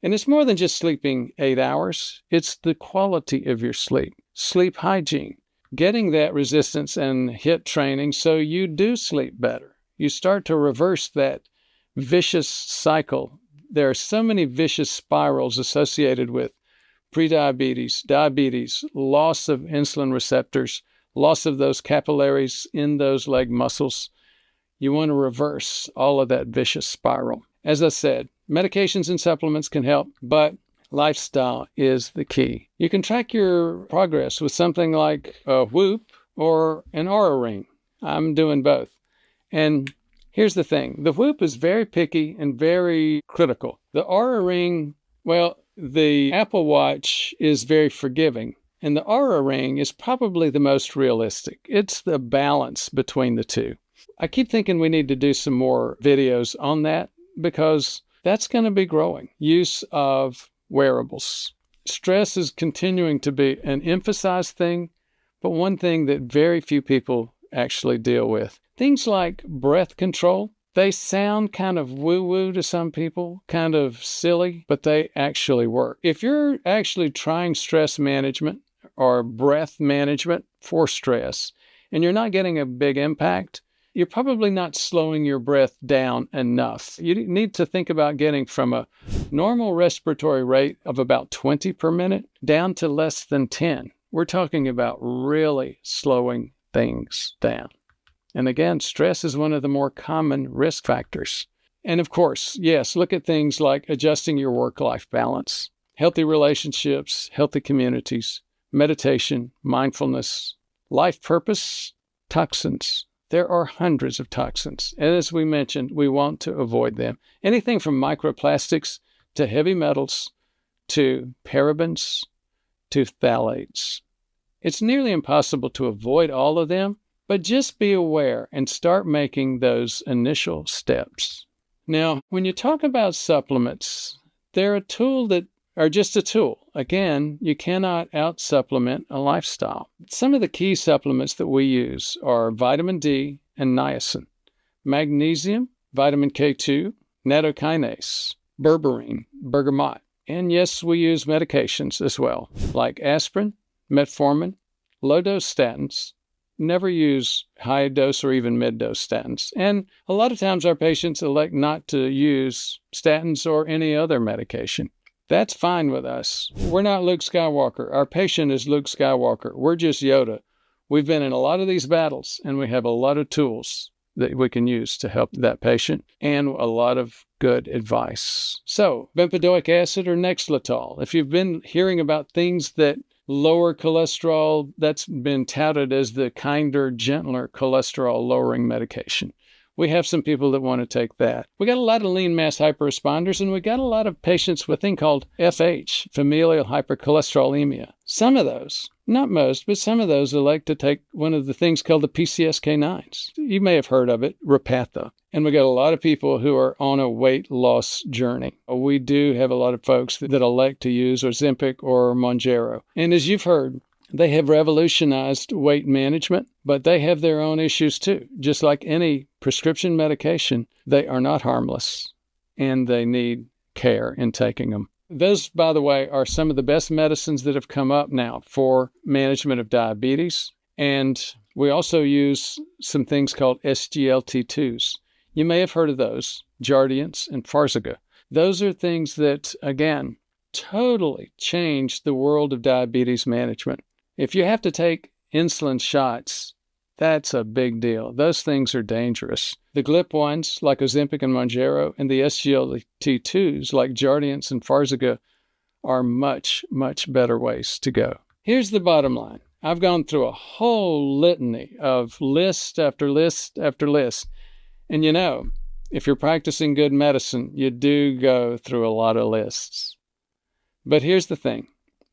And it's more than just sleeping 8 hours. It's the quality of your sleep, sleep hygiene, getting that resistance and hit training so you do sleep better. You start to reverse that vicious cycle. There are so many vicious spirals associated with prediabetes, diabetes, loss of insulin receptors, loss of those capillaries in those leg muscles. You want to reverse all of that vicious spiral. As I said, medications and supplements can help, but lifestyle is the key. You can track your progress with something like a Whoop or an Aura Ring. I'm doing both. And here's the thing. The Whoop is very picky and very critical. The Aura Ring, well, the Apple Watch is very forgiving, and the Aura Ring is probably the most realistic. It's the balance between the two. I keep thinking we need to do some more videos on that because that's going to be growing. Use of wearables. Stress is continuing to be an emphasized thing, but one thing that very few people actually deal with. Things like breath control, they sound kind of woo-woo to some people, kind of silly, but they actually work. If you're actually trying stress management or breath management for stress, and you're not getting a big impact, you're probably not slowing your breath down enough. You need to think about getting from a normal respiratory rate of about 20 per minute down to less than 10. We're talking about really slowing things down. And again, stress is one of the more common risk factors. And of course, yes, look at things like adjusting your work-life balance, healthy relationships, healthy communities, meditation, mindfulness, life purpose, toxins. There are hundreds of toxins. And as we mentioned, we want to avoid them. Anything from microplastics to heavy metals to parabens to phthalates. It's nearly impossible to avoid all of them, but just be aware and start making those initial steps. Now, when you talk about supplements, they're a tool that are just a tool. Again, you cannot out-supplement a lifestyle. Some of the key supplements that we use are vitamin D and niacin, magnesium, vitamin K2, nattokinase, berberine, bergamot. And yes, we use medications as well, like aspirin, metformin, low-dose statins. Never use high-dose or even mid-dose statins. And a lot of times our patients elect not to use statins or any other medication. That's fine with us. We're not Luke Skywalker. Our patient is Luke Skywalker. We're just Yoda. We've been in a lot of these battles, and we have a lot of tools that we can use to help that patient and a lot of good advice. So, bempedoic acid or Nexletol. If you've been hearing about things that lower cholesterol, that's been touted as the kinder, gentler cholesterol-lowering medication. We have some people that want to take that. We got a lot of lean mass hyperresponders, and we got a lot of patients with a thing called FH, familial hypercholesterolemia. Some of those, not most, but some of those elect to take one of the things called the PCSK9s. You may have heard of it, Repatha. And we got a lot of people who are on a weight loss journey. We do have a lot of folks that elect to use Ozempic or Mounjaro. And as you've heard, they have revolutionized weight management, but they have their own issues too. Just like any prescription medication, they are not harmless, and they need care in taking them. Those, by the way, are some of the best medicines that have come up now for management of diabetes. And we also use some things called SGLT2s. You may have heard of those, Jardiance and Farxiga. Those are things that, again, totally change the world of diabetes management. If you have to take insulin shots, that's a big deal. Those things are dangerous. The GLP-1s, like Ozempic and Mounjaro, and the SGLT2s, like Jardiance and Farxiga, are much, much better ways to go. Here's the bottom line. I've gone through a whole litany of list after list after list. And you know, if you're practicing good medicine, you do go through a lot of lists. But here's the thing.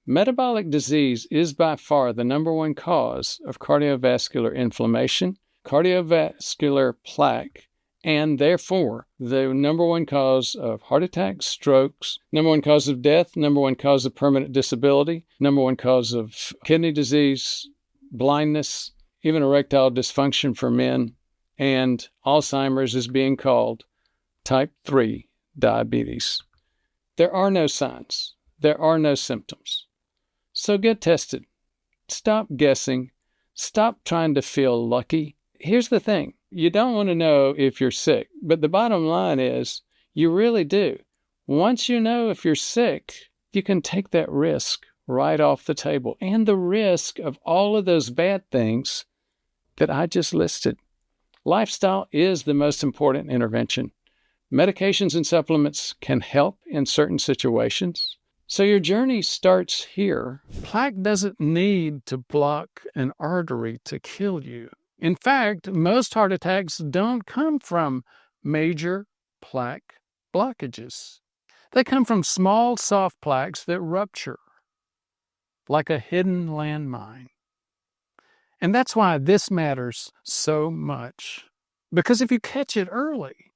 Metabolic disease is by far the number one cause of cardiovascular inflammation, cardiovascular plaque, and therefore the number one cause of heart attacks, strokes, number one cause of death, number one cause of permanent disability, number one cause of kidney disease, blindness, even erectile dysfunction for men, and Alzheimer's is being called type 3 diabetes. There are no signs. There are no symptoms. So get tested. Stop guessing. Stop trying to feel lucky. Here's the thing. You don't want to know if you're sick, but the bottom line is you really do. Once you know if you're sick, you can take that risk right off the table, and the risk of all of those bad things that I just listed. Lifestyle is the most important intervention. Medications and supplements can help in certain situations. So your journey starts here. Plaque doesn't need to block an artery to kill you. In fact, most heart attacks don't come from major plaque blockages. They come from small, soft plaques that rupture, like a hidden landmine. And that's why this matters so much. Because if you catch it early,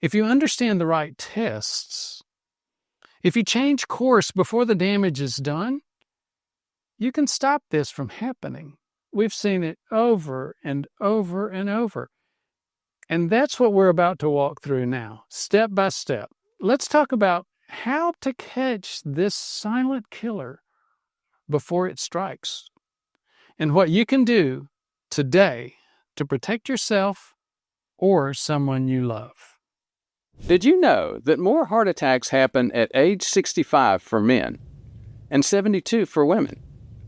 if you understand the right tests, if you change course before the damage is done, you can stop this from happening. We've seen it over and over and over. And that's what we're about to walk through now, step by step. Let's talk about how to catch this silent killer before it strikes, and what you can do today to protect yourself or someone you love. Did you know that more heart attacks happen at age 65 for men and 72 for women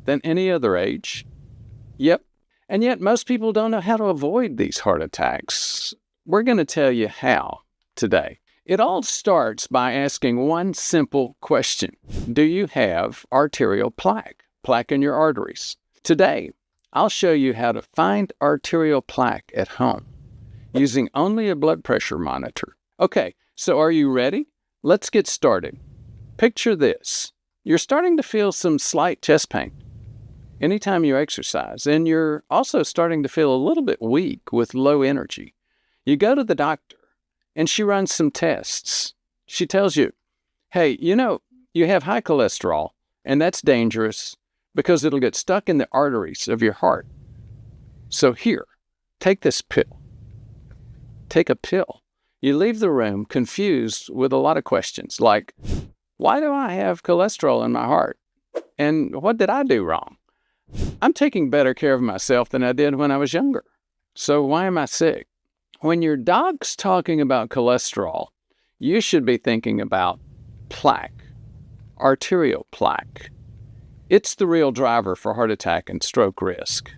than any other age? Yep. And yet most people don't know how to avoid these heart attacks. We're going to tell you how today. It all starts by asking one simple question. Do you have arterial plaque? Plaque in your arteries? Today, I'll show you how to find arterial plaque at home using only a blood pressure monitor. Okay, so are you ready? Let's get started. Picture this. You're starting to feel some slight chest pain anytime you exercise, and you're also starting to feel a little bit weak with low energy. You go to the doctor, and she runs some tests. She tells you, hey, you have high cholesterol, and that's dangerous because it'll get stuck in the arteries of your heart. So here, take this pill. Take a pill. You leave the room confused with a lot of questions like, why do I have cholesterol in my heart? And what did I do wrong? I'm taking better care of myself than I did when I was younger. So why am I sick? When your doc's talking about cholesterol, you should be thinking about plaque, arterial plaque. It's the real driver for heart attack and stroke risk.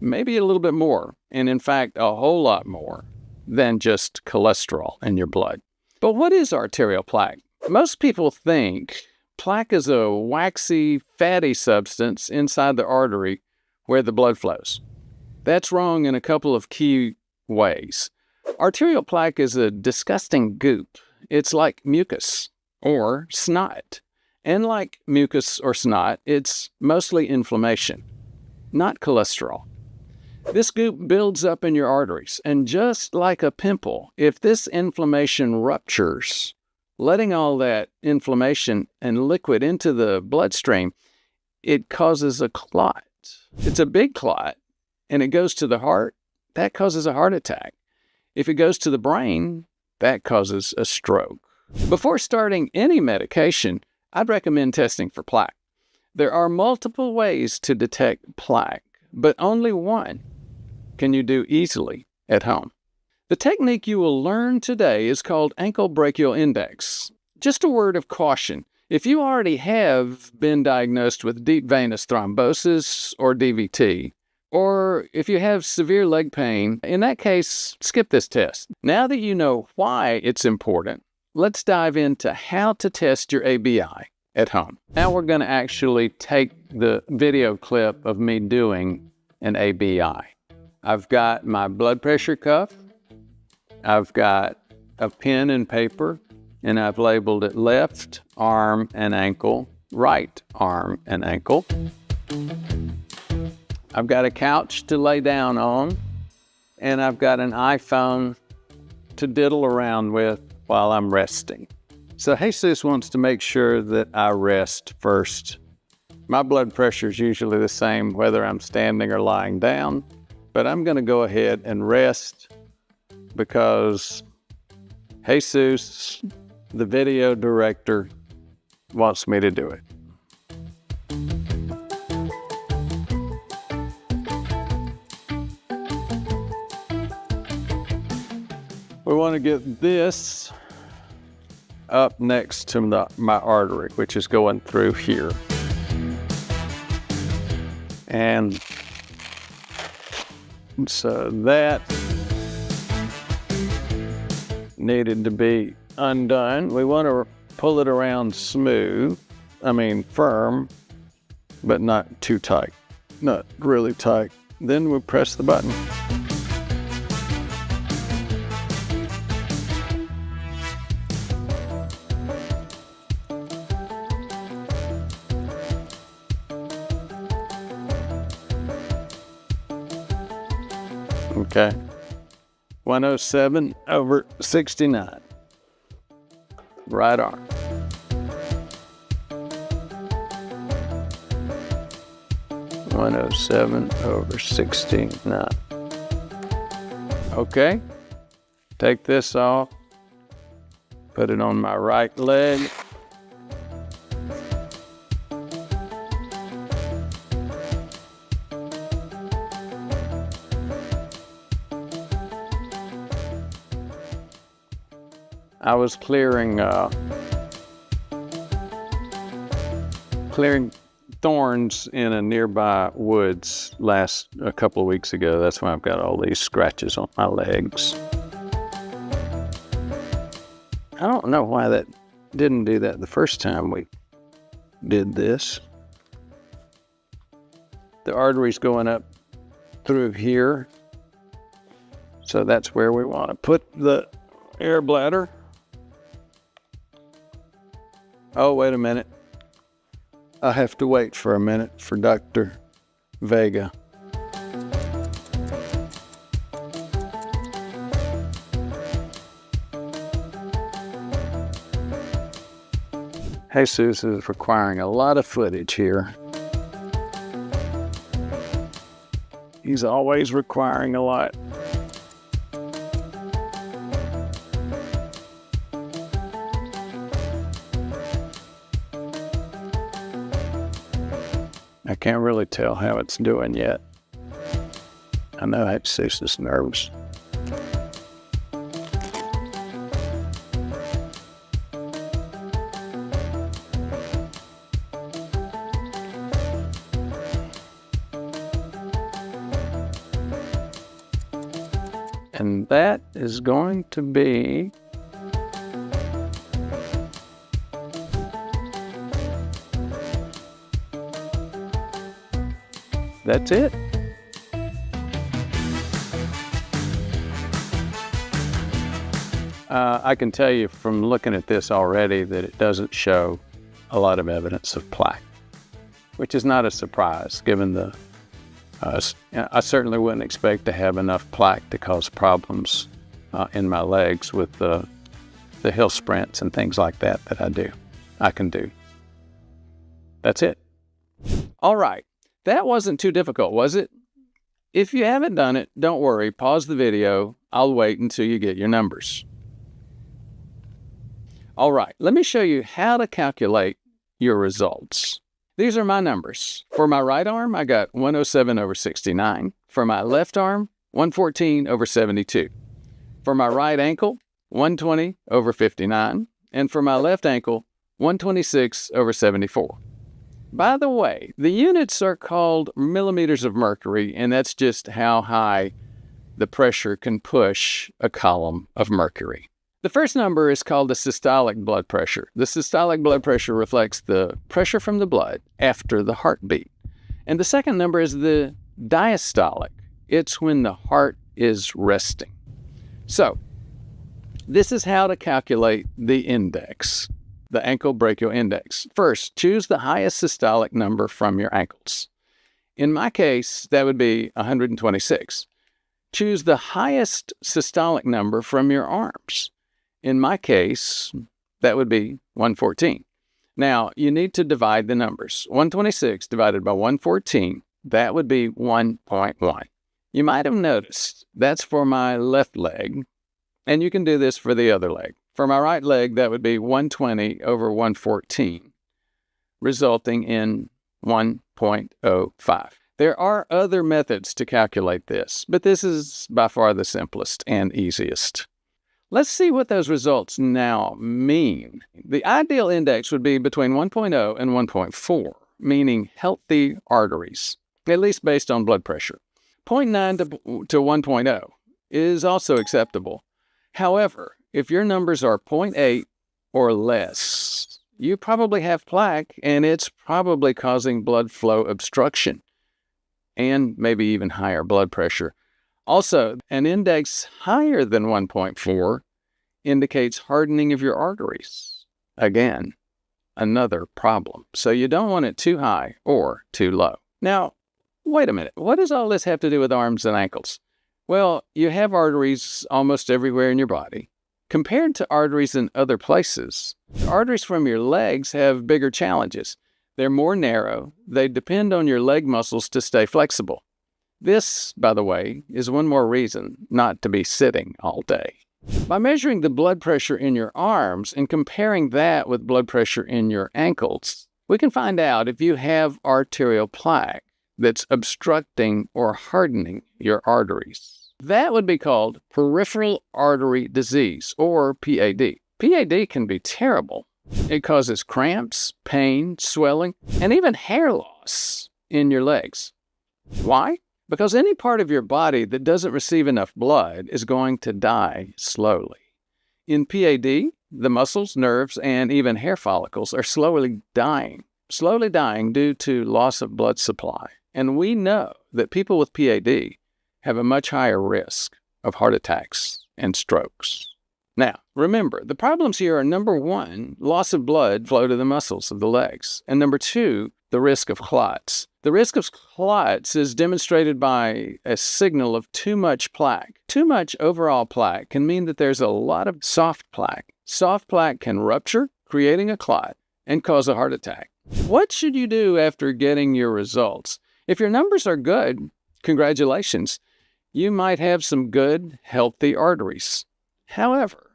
Maybe a little bit more, and in fact, a whole lot more than just cholesterol in your blood. But what is arterial plaque? Most people think plaque is a waxy, fatty substance inside the artery where the blood flows. That's wrong in a couple of key ways. Arterial plaque is a disgusting goop. It's like mucus or snot. And like mucus or snot, it's mostly inflammation, not cholesterol. This goop builds up in your arteries, and just like a pimple, if this inflammation ruptures, letting all that inflammation and liquid into the bloodstream, it causes a clot. It's a big clot, and it goes to the heart. That causes a heart attack. If it goes to the brain, that causes a stroke. Before starting any medication, I'd recommend testing for plaque. There are multiple ways to detect plaque, but only one can you do easily at home. The technique you will learn today is called ankle brachial index. Just a word of caution. If you already have been diagnosed with deep venous thrombosis or DVT, or if you have severe leg pain, in that case, skip this test. Now that you know why it's important, let's dive into how to test your ABI at home. Now we're going to actually take the video clip of me doing an ABI. I've got my blood pressure cuff, I've got a pen and paper, and I've labeled it left arm and ankle, right arm and ankle. I've got a couch to lay down on, and I've got an iPhone to diddle around with while I'm resting. So Jesus wants to make sure that I rest first. My blood pressure is usually the same whether I'm standing or lying down, but I'm going to go ahead and rest because Jesus, the video director, wants me to do it. We want to get this up next to my artery, which is going through here. And so that needed to be undone. We want to pull it around smooth, firm, but not too tight, not really tight. Then we press the button. Okay, 107/69, right arm. (107/69). Okay, take this off, put it on my right leg. I was clearing thorns in a nearby woods a couple of weeks ago. That's why I've got all these scratches on my legs. I don't know why that didn't do that the first time we did this. The artery's going up through here, so that's where we want to put the air bladder. Oh, wait a minute. I have to wait for a minute for Dr. Vega. Jesus is requiring a lot of footage here. He's always requiring a lot. I can't really tell how it's doing yet. I know Jesus is nervous. And that is going to be that's it. I can tell you from looking at this already that it doesn't show a lot of evidence of plaque, which is not a surprise given the I certainly wouldn't expect to have enough plaque to cause problems in my legs with the hill sprints and things like that I can do. That's it. All right. That wasn't too difficult, was it? If you haven't done it, don't worry. Pause the video. I'll wait until you get your numbers. All right, let me show you how to calculate your results. These are my numbers. For my right arm, I got 107/69. For my left arm, 114/72. For my right ankle, 120/59. And for my left ankle, 126/74. By the way, the units are called millimeters of mercury, and that's just how high the pressure can push a column of mercury. The first number is called the systolic blood pressure. The systolic blood pressure reflects the pressure from the blood after the heartbeat. And the second number is the diastolic. It's when the heart is resting. So, this is how to calculate the index, the ankle brachial index. First, choose the highest systolic number from your ankles. In my case, that would be 126. Choose the highest systolic number from your arms. In my case, that would be 114. Now, you need to divide the numbers. 126 divided by 114, that would be 1.1. You might have noticed that's for my left leg, and you can do this for the other leg. For my right leg, that would be 120/114, resulting in 1.05. There are other methods to calculate this, but this is by far the simplest and easiest. Let's see what those results now mean. The ideal index would be between 1.0 and 1.4, meaning healthy arteries, at least based on blood pressure. 0.9 to 1.0 is also acceptable. However, if your numbers are 0.8 or less, you probably have plaque, and it's probably causing blood flow obstruction and maybe even higher blood pressure. Also, an index higher than 1.4 indicates hardening of your arteries. Again, another problem. So you don't want it too high or too low. Now, wait a minute. What does all this have to do with arms and ankles? Well, you have arteries almost everywhere in your body. Compared to arteries in other places, the arteries from your legs have bigger challenges. They're more narrow. They depend on your leg muscles to stay flexible. This, by the way, is one more reason not to be sitting all day. By measuring the blood pressure in your arms and comparing that with blood pressure in your ankles, we can find out if you have arterial plaque that's obstructing or hardening your arteries. That would be called peripheral artery disease, or PAD. PAD can be terrible. It causes cramps, pain, swelling, and even hair loss in your legs. Why? Because any part of your body that doesn't receive enough blood is going to die slowly. In PAD, the muscles, nerves, and even hair follicles are slowly dying due to loss of blood supply. And we know that people with PAD have a much higher risk of heart attacks and strokes. Now, remember, the problems here are number one, loss of blood flow to the muscles of the legs, and number two, the risk of clots. The risk of clots is demonstrated by a signal of too much plaque. Too much overall plaque can mean that there's a lot of soft plaque. Soft plaque can rupture, creating a clot, and cause a heart attack. What should you do after getting your results? If your numbers are good, congratulations. You might have some good, healthy arteries. However,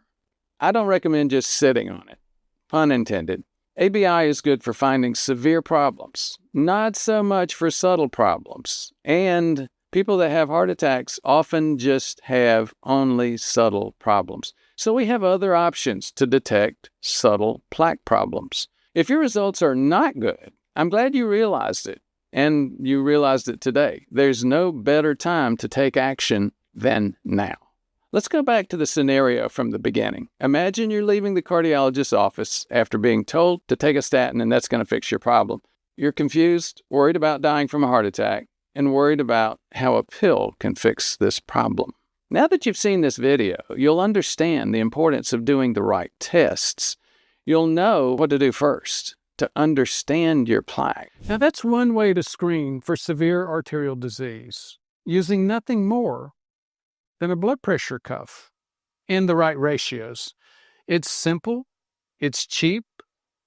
I don't recommend just sitting on it. Pun intended. ABI is good for finding severe problems, not so much for subtle problems. And people that have heart attacks often just have only subtle problems. So we have other options to detect subtle plaque problems. If your results are not good, I'm glad you realized it, and you realized it today. There's no better time to take action than now. Let's go back to the scenario from the beginning. Imagine you're leaving the cardiologist's office after being told to take a statin and that's going to fix your problem. You're confused, worried about dying from a heart attack, and worried about how a pill can fix this problem. Now that you've seen this video, you'll understand the importance of doing the right tests. You'll know what to do first to understand your plaque. Now, that's one way to screen for severe arterial disease, using nothing more than a blood pressure cuff and the right ratios. It's simple, it's cheap,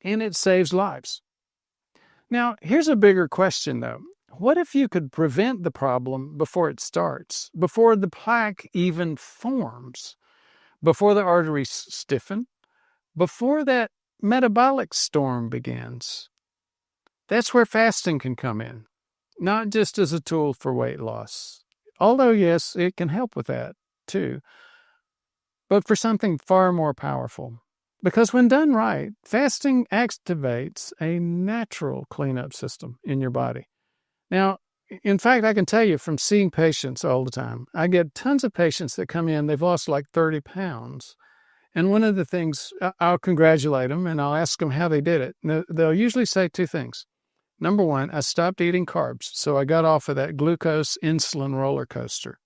and it saves lives. Now, here's a bigger question, though. What if you could prevent the problem before it starts, before the plaque even forms, before the arteries stiffen, before that metabolic storm begins? That's where fasting can come in, not just as a tool for weight loss. Although, yes, it can help with that, too. But for something far more powerful. Because when done right, fasting activates a natural cleanup system in your body. Now, in fact, I can tell you from seeing patients all the time, I get tons of patients that come in, they've lost like 30 pounds. And one of the things, I'll congratulate them and I'll ask them how they did it. They'll usually say two things. Number one, I stopped eating carbs, so I got off of that glucose insulin roller coaster.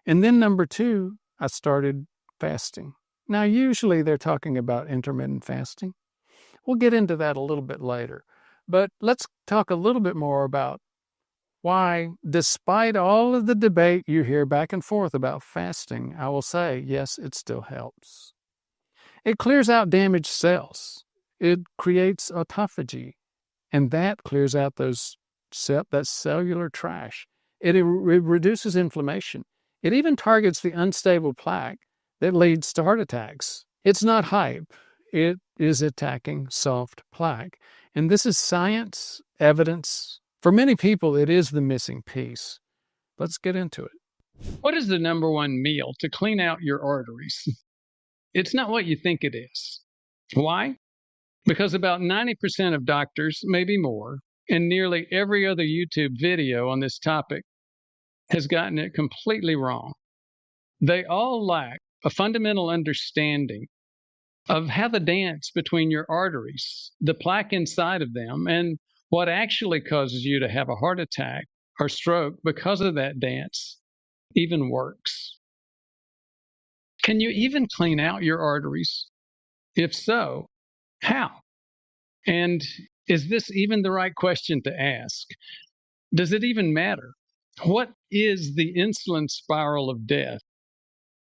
And then number two, I started fasting. Now, usually they're talking about intermittent fasting. We'll get into that a little bit later. But let's talk a little bit more about why, despite all of the debate you hear back and forth about fasting, I will say, yes, it still helps. It clears out damaged cells. It creates autophagy, and that clears out that cellular trash. It reduces inflammation. It even targets the unstable plaque that leads to heart attacks. It's not hype. It is attacking soft plaque. And this is science, evidence. For many people, it is the missing piece. Let's get into it. What is the number one meal to clean out your arteries? It's not what you think it is. Why? Because about 90% of doctors, maybe more, and nearly every other YouTube video on this topic has gotten it completely wrong. They all lack a fundamental understanding of how the dance between your arteries, the plaque inside of them, and what actually causes you to have a heart attack or stroke because of that dance even works. Can you even clean out your arteries? If so, how? And is this even the right question to ask? Does it even matter? What is the insulin spiral of death?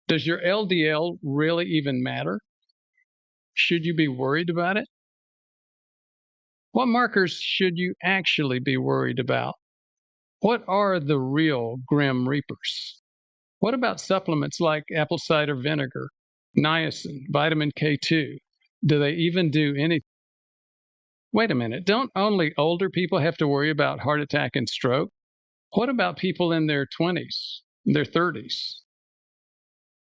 Does your LDL really even matter? Should you be worried about it? What markers should you actually be worried about? What are the real grim reapers? What about supplements like apple cider vinegar, niacin, vitamin K2? Do they even do anything? Wait a minute, don't only older people have to worry about heart attack and stroke? What about people in their 20s, their 30s?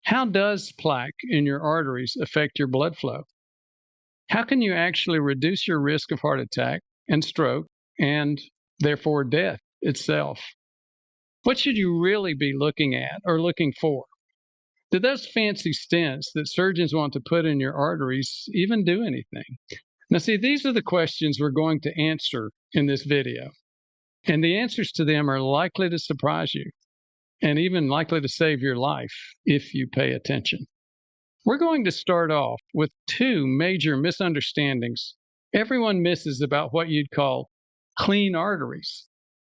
How does plaque in your arteries affect your blood flow? How can you actually reduce your risk of heart attack and stroke and therefore death itself? What should you really be looking at or looking for? Do those fancy stents that surgeons want to put in your arteries even do anything? Now, see, these are the questions we're going to answer in this video. And the answers to them are likely to surprise you and even likely to save your life if you pay attention. We're going to start off with two major misunderstandings everyone misses about what you'd call clean arteries.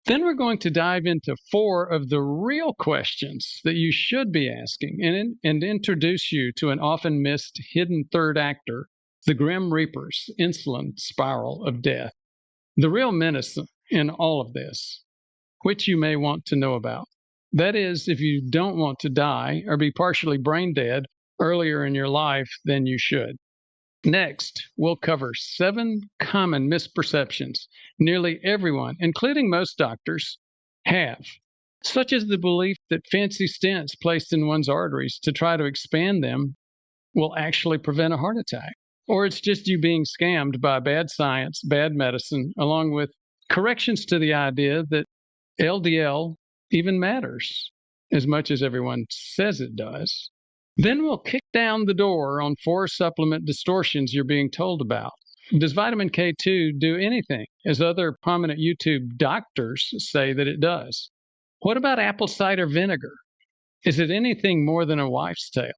Then we're going to dive into four of the real questions that you should be asking and introduce you to an often missed hidden third actor, the Grim Reaper's insulin spiral of death. The real menace in all of this, which you may want to know about. That is, if you don't want to die or be partially brain dead earlier in your life than you should. Next, we'll cover 7 common misperceptions nearly everyone, including most doctors, have, such as the belief that fancy stents placed in one's arteries to try to expand them will actually prevent a heart attack. Or it's just you being scammed by bad science, bad medicine, along with corrections to the idea that LDL even matters as much as everyone says it does. Then we'll kick down the door on 4 supplement distortions you're being told about. Does vitamin K2 do anything, as other prominent YouTube doctors say that it does? What about apple cider vinegar? Is it anything more than a wife's tale?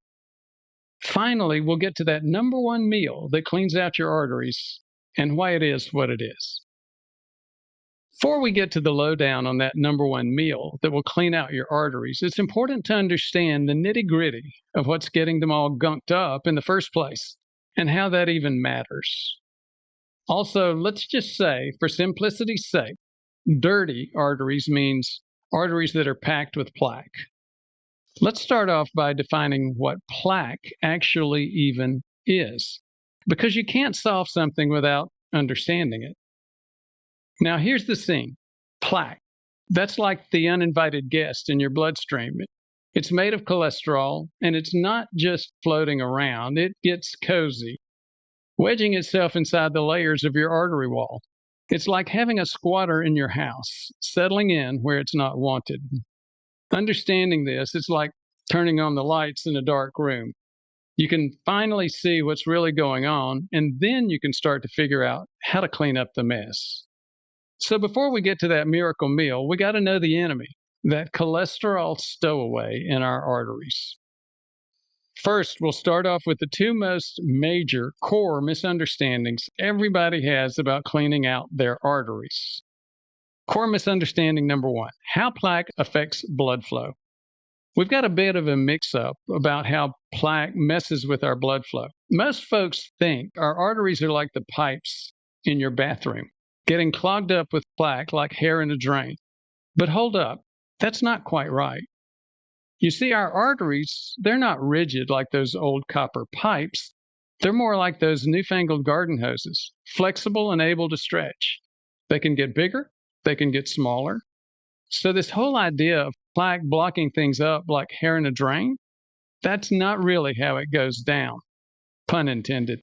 Finally, we'll get to that number one meal that cleans out your arteries and why it is what it is. Before we get to the lowdown on that number one meal that will clean out your arteries, it's important to understand the nitty-gritty of what's getting them all gunked up in the first place and how that even matters. Also, let's just say, for simplicity's sake, dirty arteries means arteries that are packed with plaque. Let's start off by defining what plaque actually even is, because you can't solve something without understanding it. Now, here's the scene. Plaque. That's like the uninvited guest in your bloodstream. It's made of cholesterol, and it's not just floating around. It gets cozy. wedging itself inside the layers of your artery wall. It's like having a squatter in your house, settling in where it's not wanted. Understanding this, it's like turning on the lights in a dark room. You can finally see what's really going on, and then you can start to figure out how to clean up the mess. So before we get to that miracle meal, we got to know the enemy, that cholesterol stowaway in our arteries. First, we'll start off with the two most major core misunderstandings everybody has about cleaning out their arteries. Core misunderstanding number one, how plaque affects blood flow. We've got a bit of a mix-up about how plaque messes with our blood flow. Most folks think our arteries are like the pipes in your bathroom, getting clogged up with plaque like hair in a drain. But hold up, that's not quite right. You see, our arteries, they're not rigid like those old copper pipes. They're more like those newfangled garden hoses, flexible and able to stretch. They can get bigger, they can get smaller. So this whole idea of plaque blocking things up like hair in a drain, that's not really how it goes down, pun intended.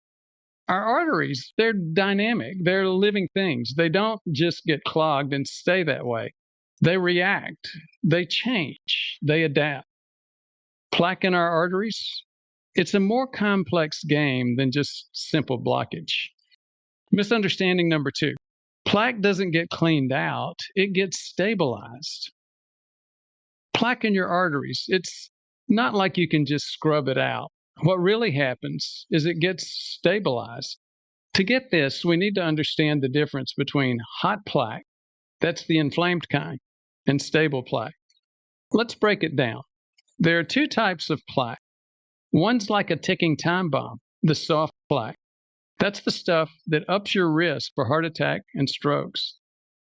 Our arteries, they're dynamic, they're living things. They don't just get clogged and stay that way. They react, they change, they adapt. Plaque in our arteries, it's a more complex game than just simple blockage. Misunderstanding number two, plaque doesn't get cleaned out, it gets stabilized. Plaque in your arteries, it's not like you can just scrub it out. What really happens is it gets stabilized. To get this, we need to understand the difference between hot plaque, that's the inflamed kind, and stable plaque. Let's break it down. There are two types of plaque. One's like a ticking time bomb, the soft plaque. That's the stuff that ups your risk for heart attack and strokes.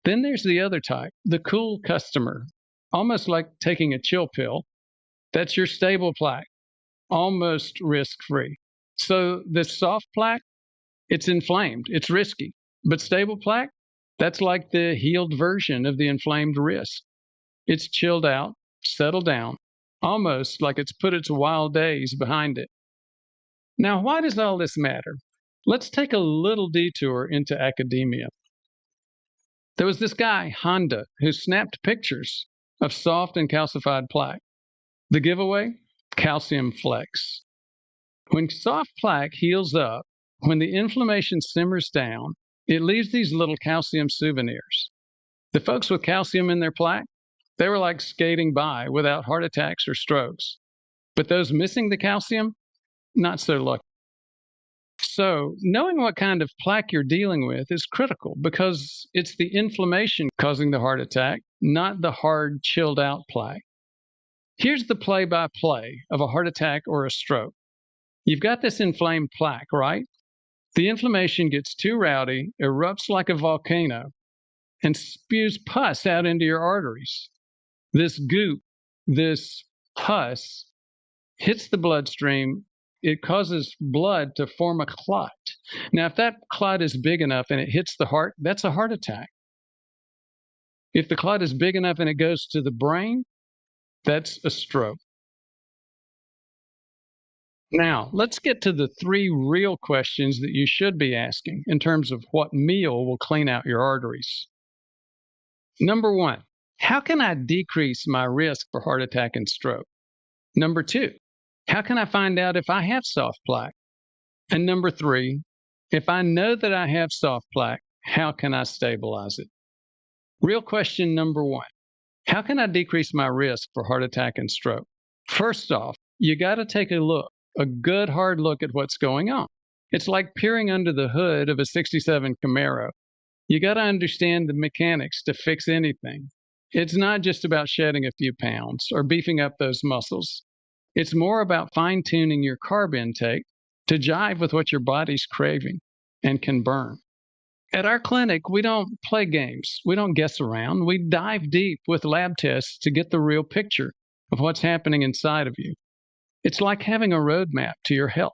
Then there's the other type, the cool customer, almost like taking a chill pill. That's your stable plaque, almost risk-free. So the soft plaque, it's inflamed, it's risky. But stable plaque, that's like the healed version of the inflamed risk. It's chilled out, settled down, almost like it's put its wild days behind it. Now, why does all this matter? Let's take a little detour into academia. There was this guy, Honda, who snapped pictures of soft and calcified plaque. The giveaway? Calcium flecks. When soft plaque heals up, when the inflammation simmers down, it leaves these little calcium souvenirs. The folks with calcium in their plaque, they were like skating by without heart attacks or strokes. But those missing the calcium, not so lucky. So, knowing what kind of plaque you're dealing with is critical because it's the inflammation causing the heart attack, not the hard, chilled out plaque. Here's the play-by-play of a heart attack or a stroke. You've got this inflamed plaque, right? The inflammation gets too rowdy, erupts like a volcano, and spews pus out into your arteries. This goop, this pus, hits the bloodstream. It causes blood to form a clot. Now, if that clot is big enough and it hits the heart, that's a heart attack. If the clot is big enough and it goes to the brain, that's a stroke. Now, let's get to the three real questions that you should be asking in terms of what meal will clean out your arteries. Number one, how can I decrease my risk for heart attack and stroke? Number two, how can I find out if I have soft plaque? And number three, if I know that I have soft plaque, how can I stabilize it? Real question number one, how can I decrease my risk for heart attack and stroke? First off, you got to take a good hard look at what's going on. It's like peering under the hood of a 67 Camaro. You got to understand the mechanics to fix anything. It's not just about shedding a few pounds or beefing up those muscles. It's more about fine-tuning your carb intake to jive with what your body's craving and can burn. At our clinic, we don't play games. We don't guess around. We dive deep with lab tests to get the real picture of what's happening inside of you. It's like having a roadmap to your health.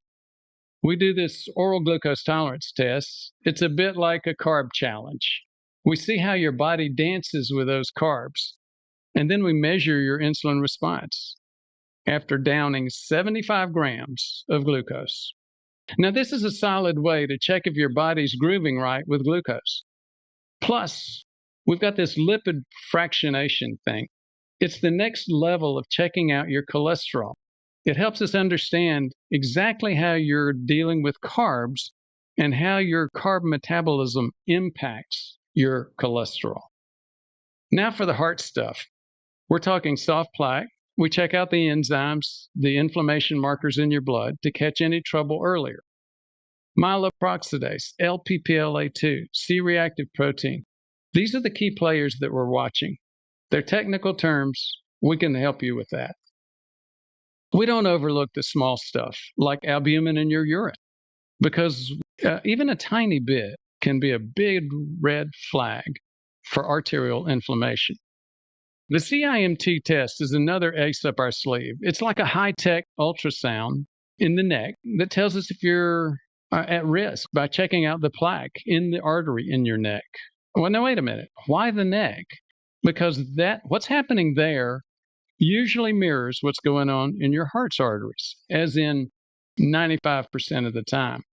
We do this oral glucose tolerance test. It's a bit like a carb challenge. We see how your body dances with those carbs, and then we measure your insulin response after downing 75 grams of glucose. Now, this is a solid way to check if your body's grooving right with glucose. Plus, we've got this lipid fractionation thing. It's the next level of checking out your cholesterol. It helps us understand exactly how you're dealing with carbs and how your carb metabolism impacts your cholesterol. Now for the heart stuff. We're talking soft plaque. We check out the enzymes, the inflammation markers in your blood to catch any trouble earlier. Myeloperoxidase, LPPLA2, C-reactive protein. These are the key players that we're watching. They're technical terms. We can help you with that. We don't overlook the small stuff like albumin in your urine because even a tiny bit can be a big red flag for arterial inflammation. The CIMT test is another ace up our sleeve. It's like a high-tech ultrasound in the neck that tells us if you're at risk by checking out the plaque in the artery in your neck. Well, now, wait a minute. Why the neck? Because what's happening there usually mirrors what's going on in your heart's arteries, as in 95% of the time.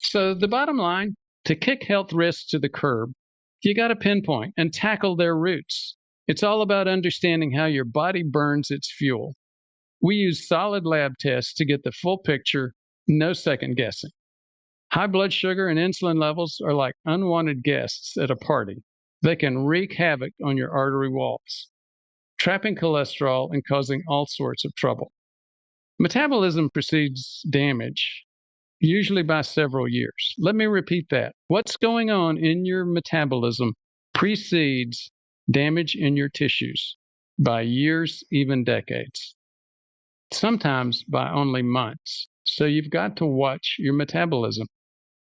So the bottom line, to kick health risks to the curb, you got to pinpoint and tackle their roots. It's all about understanding how your body burns its fuel. We use solid lab tests to get the full picture, no second guessing. High blood sugar and insulin levels are like unwanted guests at a party. They can wreak havoc on your artery walls, trapping cholesterol and causing all sorts of trouble. Metabolism precedes damage, usually by several years. Let me repeat that. What's going on in your metabolism precedes damage in your tissues by years, even decades, sometimes by only months. So you've got to watch your metabolism.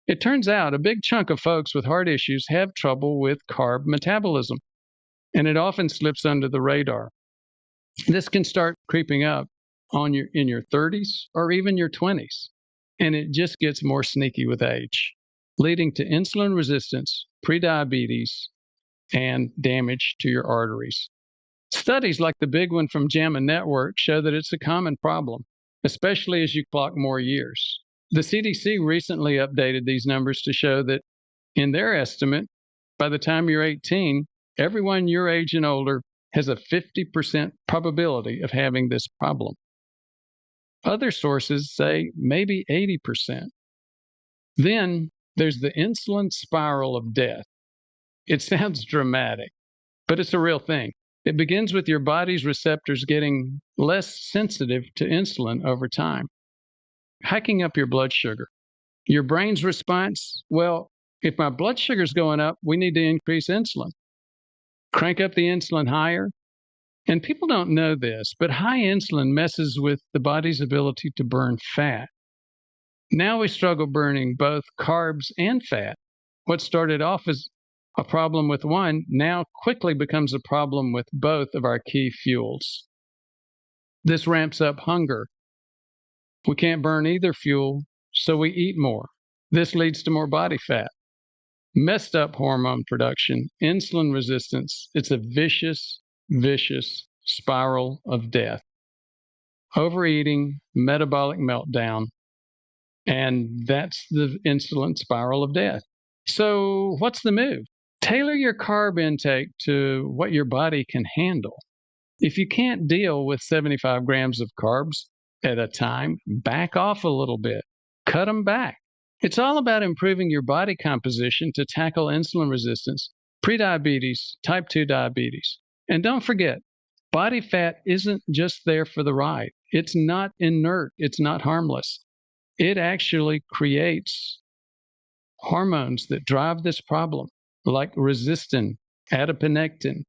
It turns out a big chunk of folks with heart issues have trouble with carb metabolism, and it often slips under the radar. This can start creeping up in your 30s or even your 20s, and it just gets more sneaky with age, leading to insulin resistance, prediabetes, and damage to your arteries. Studies like the big one from JAMA Network show that it's a common problem, especially as you clock more years. The CDC recently updated these numbers to show that, in their estimate, by the time you're 18, everyone your age and older has a 50% probability of having this problem. Other sources say maybe 80%. Then there's the insulin spiral of death. It sounds dramatic, but it's a real thing. It begins with your body's receptors getting less sensitive to insulin over time, hiking up your blood sugar. Your brain's response, well, if my blood sugar's going up, we need to increase insulin. Crank up the insulin higher. And people don't know this, but high insulin messes with the body's ability to burn fat. Now we struggle burning both carbs and fat. What started off as a problem with one now quickly becomes a problem with both of our key fuels. This ramps up hunger. We can't burn either fuel, so we eat more. This leads to more body fat. Messed up hormone production, insulin resistance. It's a vicious spiral of death. Overeating, metabolic meltdown, and that's the insulin spiral of death. So what's the move? Tailor your carb intake to what your body can handle. If you can't deal with 75 grams of carbs at a time, back off a little bit. Cut them back. It's all about improving your body composition to tackle insulin resistance, prediabetes, type 2 diabetes. And don't forget, body fat isn't just there for the ride. It's not inert. It's not harmless. It actually creates hormones that drive this problem, like resistin, adiponectin,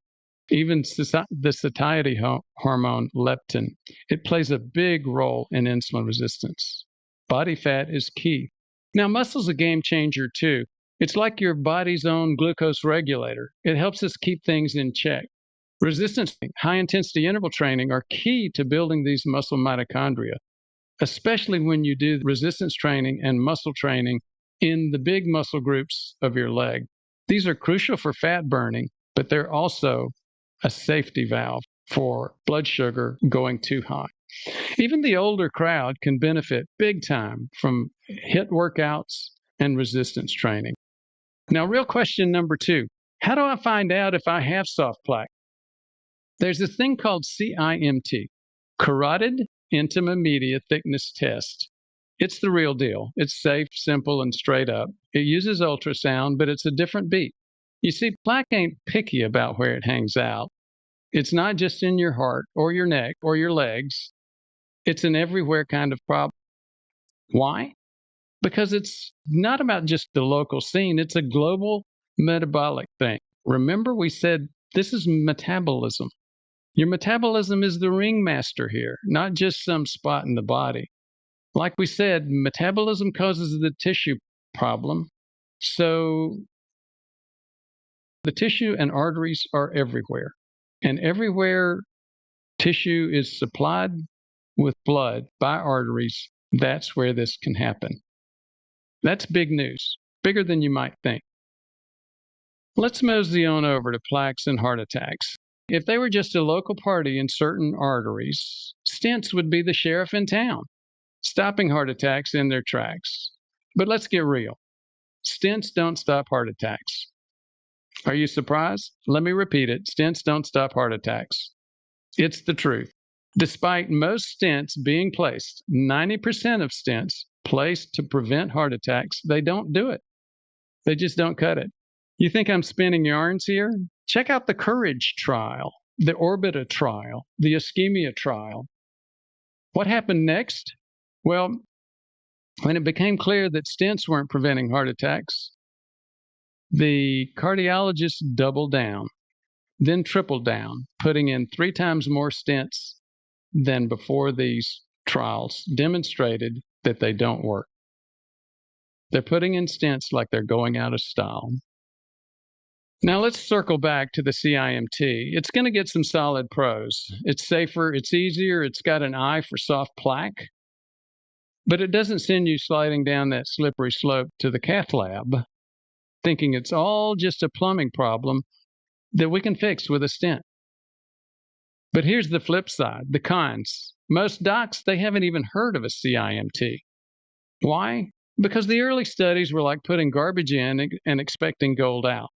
even the satiety hormone leptin. It plays a big role in insulin resistance. Body fat is key. Now, muscle's a game changer too. It's like your body's own glucose regulator. It helps us keep things in check. Resistance, high-intensity interval training are key to building these muscle mitochondria, especially when you do resistance training and muscle training in the big muscle groups of your leg. These are crucial for fat burning, but they're also a safety valve for blood sugar going too high. Even the older crowd can benefit big time from HIIT workouts and resistance training. Now, real question number 2, how do I find out if I have soft plaque? There's a thing called CIMT, Carotid Intima Media Thickness Test. It's the real deal. It's safe, simple, and straight up. It uses ultrasound, but it's a different beat. You see, plaque ain't picky about where it hangs out. It's not just in your heart or your neck or your legs. It's an everywhere kind of problem. Why? Because it's not about just the local scene. It's a global metabolic thing. Remember, we said this is metabolism. Your metabolism is the ringmaster here, not just some spot in the body. Like we said, metabolism causes the tissue problem. So the tissue and arteries are everywhere. And everywhere tissue is supplied with blood by arteries, that's where this can happen. That's big news, bigger than you might think. Let's mosey on over to plaques and heart attacks. If they were just a local party in certain arteries, stents would be the sheriff in town, stopping heart attacks in their tracks. But let's get real. Stents don't stop heart attacks. Are you surprised? Let me repeat it. Stents don't stop heart attacks. It's the truth. Despite most stents being placed, 90% of stents placed to prevent heart attacks, they don't do it. They just don't cut it. You think I'm spinning yarns here? Check out the Courage trial, the Orbita trial, the ischemia trial. What happened next? Well, when it became clear that stents weren't preventing heart attacks, the cardiologists doubled down, then tripled down, putting in 3 times more stents than before these trials demonstrated that they don't work. They're putting in stents like they're going out of style. Now let's circle back to the CIMT. It's going to get some solid pros. It's safer, it's easier, it's got an eye for soft plaque, but it doesn't send you sliding down that slippery slope to the cath lab, thinking it's all just a plumbing problem that we can fix with a stent. But here's the flip side, the cons. Most docs, they haven't even heard of a CIMT. Why? Because the early studies were like putting garbage in and expecting gold out.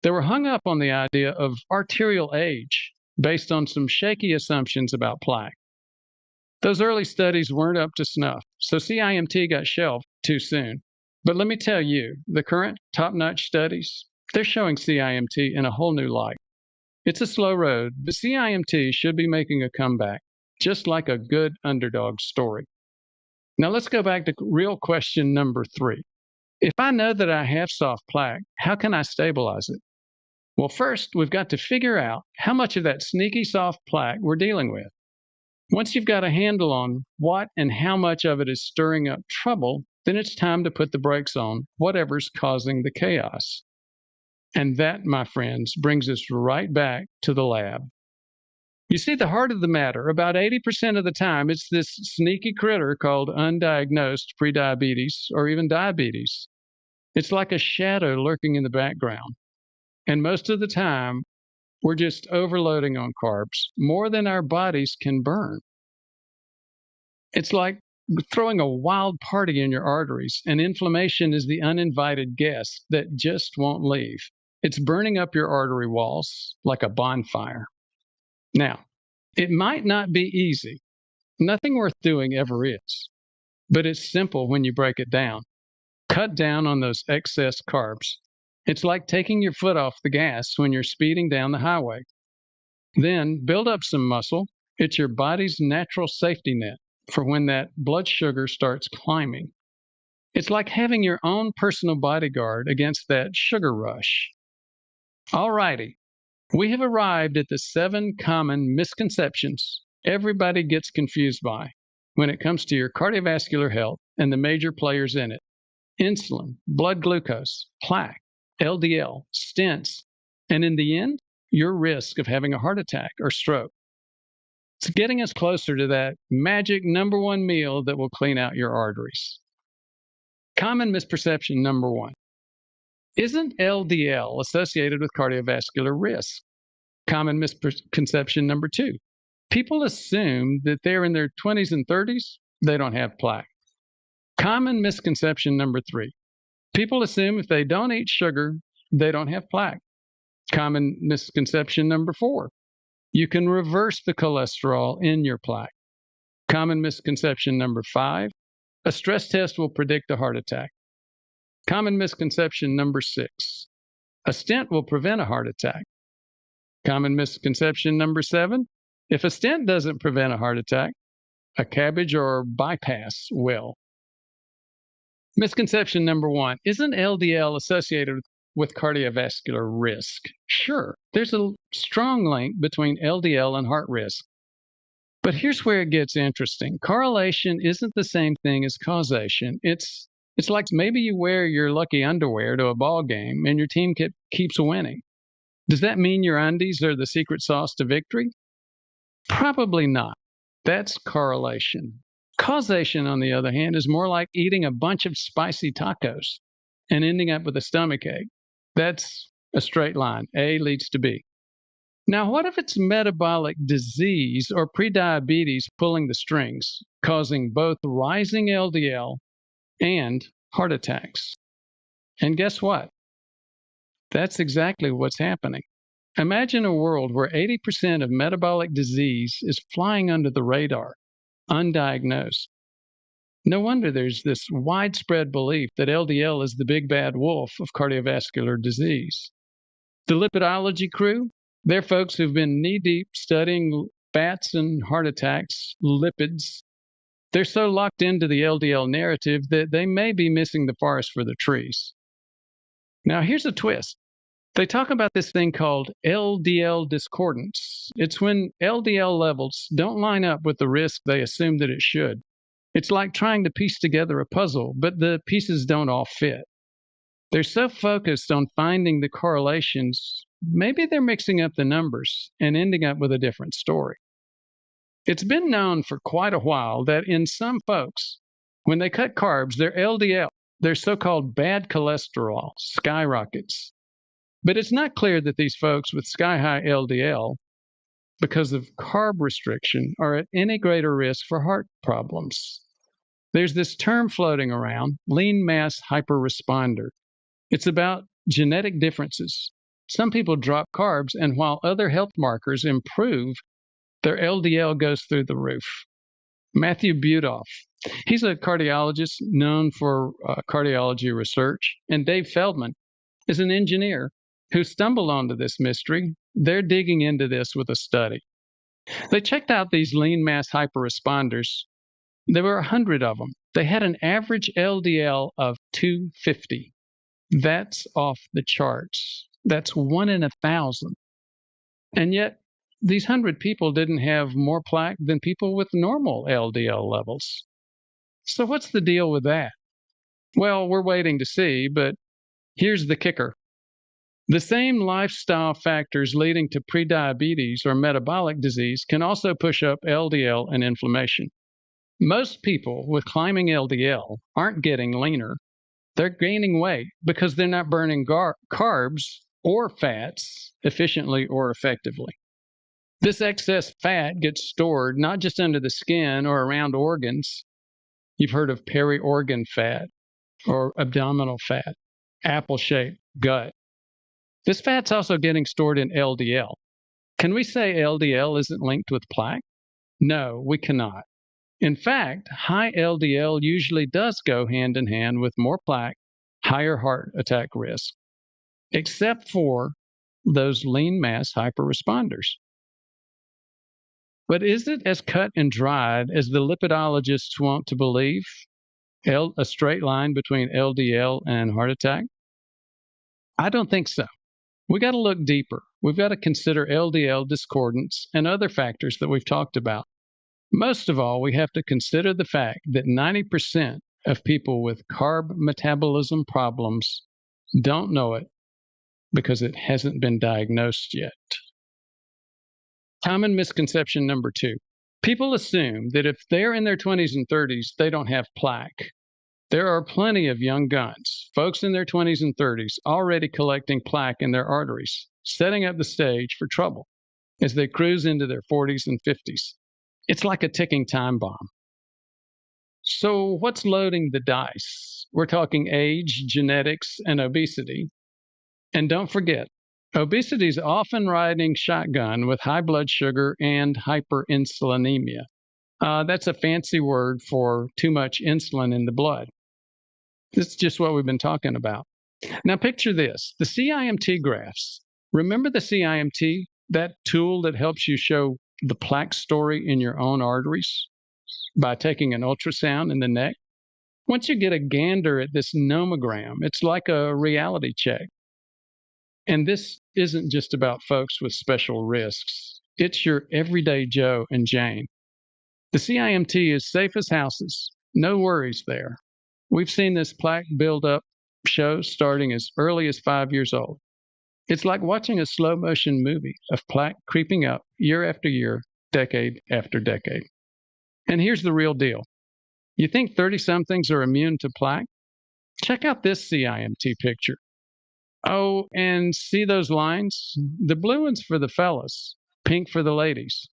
They were hung up on the idea of arterial age based on some shaky assumptions about plaque. Those early studies weren't up to snuff, so CIMT got shelved too soon. But let me tell you, the current top-notch studies, they're showing CIMT in a whole new light. It's a slow road, but CIMT should be making a comeback, just like a good underdog story. Now let's go back to real question number 3. If I know that I have soft plaque, how can I stabilize it? Well, first, we've got to figure out how much of that sneaky soft plaque we're dealing with. Once you've got a handle on what and how much of it is stirring up trouble, then it's time to put the brakes on whatever's causing the chaos. And that, my friends, brings us right back to the lab. You see, the heart of the matter, about 80% of the time, it's this sneaky critter called undiagnosed prediabetes or even diabetes. It's like a shadow lurking in the background. And most of the time, we're just overloading on carbs, more than our bodies can burn. It's like throwing a wild party in your arteries, and inflammation is the uninvited guest that just won't leave. It's burning up your artery walls like a bonfire. Now, it might not be easy. Nothing worth doing ever is. But it's simple when you break it down. Cut down on those excess carbs. It's like taking your foot off the gas when you're speeding down the highway. Then build up some muscle. It's your body's natural safety net for when that blood sugar starts climbing. It's like having your own personal bodyguard against that sugar rush. All righty, we have arrived at the 7 common misconceptions everybody gets confused by when it comes to your cardiovascular health and the major players in it: insulin, blood glucose, plaque, LDL, stents, and in the end, your risk of having a heart attack or stroke. It's getting us closer to that magic number 1 meal that will clean out your arteries. Common misperception number 1. Isn't LDL associated with cardiovascular risk? Common misconception number 2. People assume that they're in their 20s and 30s, they don't have plaque. Common misconception number 3. People assume if they don't eat sugar, they don't have plaque. Common misconception number 4. You can reverse the cholesterol in your plaque. Common misconception number 5. A stress test will predict a heart attack. Common misconception number 6. A stent will prevent a heart attack. Common misconception number 7. If a stent doesn't prevent a heart attack, a CABG or bypass will. Misconception number 1. Isn't LDL associated with cardiovascular risk? Sure, there's a strong link between LDL and heart risk. But here's where it gets interesting. Correlation isn't the same thing as causation. It's like maybe you wear your lucky underwear to a ball game and your team keeps winning. Does that mean your undies are the secret sauce to victory? Probably not. That's correlation. Causation, on the other hand, is more like eating a bunch of spicy tacos and ending up with a stomachache. That's a straight line. A leads to B. Now, what if it's metabolic disease or prediabetes pulling the strings, causing both rising LDL and heart attacks? And guess what? That's exactly what's happening. Imagine a world where 80% of metabolic disease is flying under the radar, undiagnosed. No wonder there's this widespread belief that LDL is the big bad wolf of cardiovascular disease. The lipidology crew, they're folks who've been knee-deep studying fats and heart attacks, lipids. They're so locked into the LDL narrative that they may be missing the forest for the trees. Now, here's a twist. They talk about this thing called LDL discordance. It's when LDL levels don't line up with the risk they assume that it should. It's like trying to piece together a puzzle, but the pieces don't all fit. They're so focused on finding the correlations, maybe they're mixing up the numbers and ending up with a different story. It's been known for quite a while that in some folks, when they cut carbs, their LDL, their so-called bad cholesterol, skyrockets. But it's not clear that these folks with sky-high LDL, because of carb restriction, are at any greater risk for heart problems. There's this term floating around, lean mass hyperresponder. It's about genetic differences. Some people drop carbs, and while other health markers improve, their LDL goes through the roof. Matthew Budoff, he's a cardiologist known for cardiology research, and Dave Feldman is an engineer who stumbled onto this mystery. They're digging into this with a study. They checked out these lean mass hyperresponders. There were 100 of them. They had an average LDL of 250. That's off the charts. That's 1 in 1,000. And yet, these 100 people didn't have more plaque than people with normal LDL levels. So what's the deal with that? Well, we're waiting to see, but here's the kicker. The same lifestyle factors leading to prediabetes or metabolic disease can also push up LDL and inflammation. Most people with climbing LDL aren't getting leaner. They're gaining weight because they're not burning carbs or fats efficiently or effectively. This excess fat gets stored not just under the skin or around organs. You've heard of peri-organ fat or abdominal fat, apple-shaped gut. This fat's also getting stored in LDL. Can we say LDL isn't linked with plaque? No, we cannot. In fact, high LDL usually does go hand in hand with more plaque, higher heart attack risk, except for those lean mass hyperresponders. But is it as cut and dried as the lipidologists want to believe? A straight line between LDL and heart attack? I don't think so. We got to look deeper. We've got to consider LDL discordance and other factors that we've talked about. Most of all, we have to consider the fact that 90% of people with carb metabolism problems don't know it because it hasn't been diagnosed yet. Common misconception number 2. People assume that if they're in their 20s and 30s, they don't have plaque. There are plenty of young guns, folks in their 20s and 30s, already collecting plaque in their arteries, setting up the stage for trouble. as they cruise into their 40s and 50s. It's like a ticking time bomb. So, what's loading the dice? We're talking age, genetics, and obesity. And don't forget, obesity is often riding shotgun with high blood sugar and hyperinsulinemia. That's a fancy word for too much insulin in the blood. It's just what we've been talking about. Now, picture this, the CIMT graphs. Remember the CIMT, that tool that helps you show the plaque story in your own arteries by taking an ultrasound in the neck? Once you get a gander at this nomogram, it's like a reality check. And this isn't just about folks with special risks. It's your everyday Joe and Jane. The CIMT is safe as houses. No worries there. We've seen this plaque buildup show starting as early as 5 years old. It's like watching a slow motion movie of plaque creeping up year after year, decade after decade. And here's the real deal. You think 30-somethings are immune to plaque? Check out this CIMT picture. Oh, and see those lines? The blue one's for the fellas, pink for the ladies.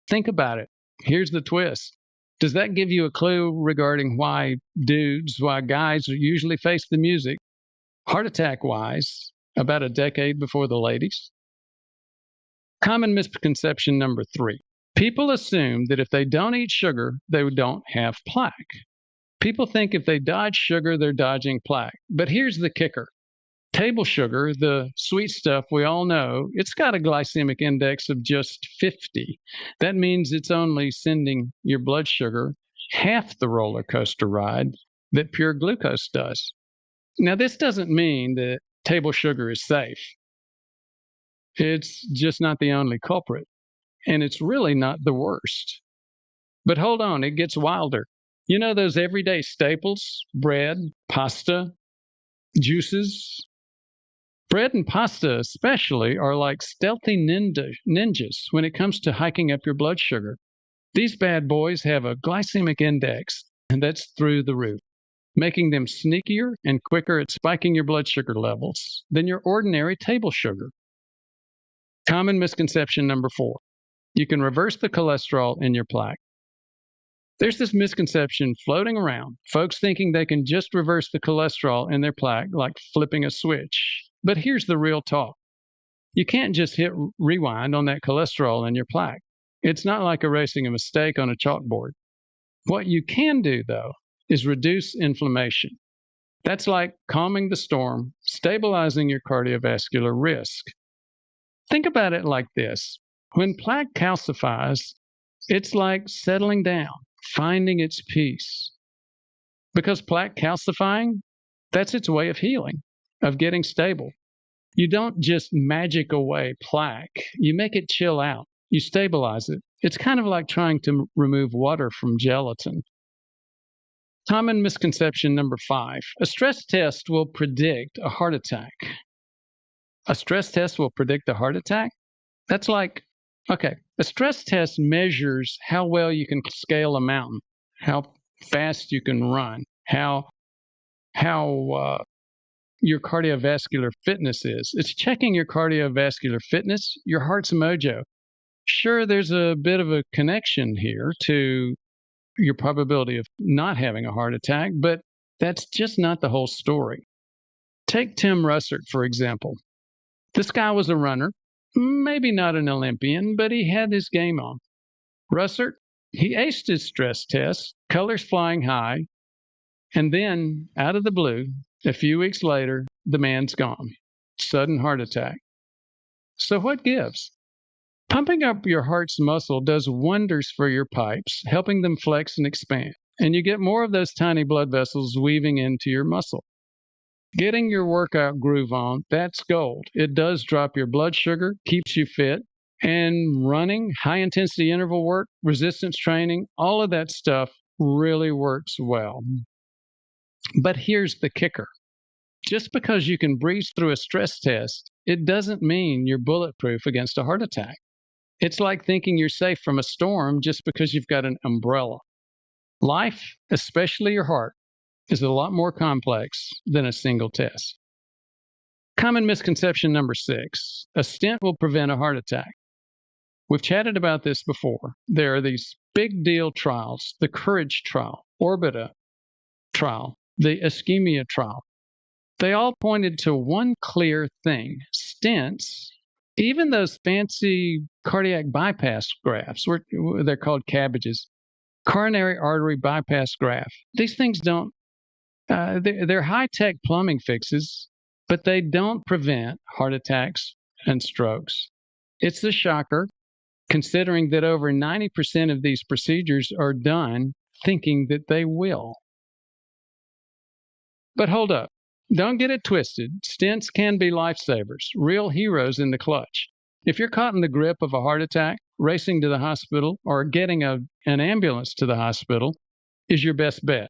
Think about it. Here's the twist. Does that give you a clue regarding why guys usually face the music, heart attack-wise, about a decade before the ladies? Common misconception number 3. People assume that if they don't eat sugar, they don't have plaque. People think if they dodge sugar, they're dodging plaque. But here's the kicker. Table sugar, the sweet stuff we all know, it's got a glycemic index of just 50. That means it's only sending your blood sugar half the roller coaster ride that pure glucose does. Now, this doesn't mean that table sugar is safe. It's just not the only culprit, and it's really not the worst. But hold on, it gets wilder. You know those everyday staples, bread, pasta, juices? Bread and pasta especially are like stealthy ninjas when it comes to hiking up your blood sugar. These bad boys have a glycemic index that's through the roof, making them sneakier and quicker at spiking your blood sugar levels than your ordinary table sugar. Common misconception number 4. You can reverse the cholesterol in your plaque. There's this misconception floating around, folks thinking they can just reverse the cholesterol in their plaque like flipping a switch. But here's the real talk. You can't just hit rewind on that cholesterol in your plaque. It's not like erasing a mistake on a chalkboard. What you can do, though, is reduce inflammation. That's like calming the storm, stabilizing your cardiovascular risk. Think about it like this. When plaque calcifies, it's like settling down, finding its peace. Because plaque calcifying, that's its way of healing, of getting stable. You don't just magic away plaque. You make it chill out. You stabilize it. It's kind of like trying to remove water from gelatin. Common misconception number 5. A stress test will predict a heart attack. A stress test will predict a heart attack? That's like, okay, a stress test measures how well you can scale a mountain, how fast you can run, how your cardiovascular fitness is. It's checking your cardiovascular fitness, your heart's mojo. Sure, there's a bit of a connection here to your probability of not having a heart attack, but that's just not the whole story. Take Tim Russert, for example. This guy was a runner, maybe not an Olympian, but he had his game on. Russert, he aced his stress test, colors flying high, and then, out of the blue, a few weeks later, the man's gone. Sudden heart attack. So what gives? Pumping up your heart's muscle does wonders for your pipes, helping them flex and expand. And you get more of those tiny blood vessels weaving into your muscle. Getting your workout groove on, that's gold. It does drop your blood sugar, keeps you fit, and running, high-intensity interval work, resistance training, all of that stuff really works well. But here's the kicker. Just because you can breeze through a stress test, it doesn't mean you're bulletproof against a heart attack. It's like thinking you're safe from a storm just because you've got an umbrella. Life, especially your heart, is a lot more complex than a single test. Common misconception number 6. A stent will prevent a heart attack. We've chatted about this before. There are these big deal trials, the COURAGE trial, Orbita trial, the ischemia trial. They all pointed to one clear thing: stents, even those fancy cardiac bypass grafts, they're called cabbages, coronary artery bypass graft. These things don't, they're high-tech plumbing fixes, but they don't prevent heart attacks and strokes. It's a shocker, considering that over 90% of these procedures are done thinking that they will. But hold up. Don't get it twisted. Stents can be lifesavers, real heroes in the clutch. If you're caught in the grip of a heart attack, racing to the hospital or getting an ambulance to the hospital is your best bet.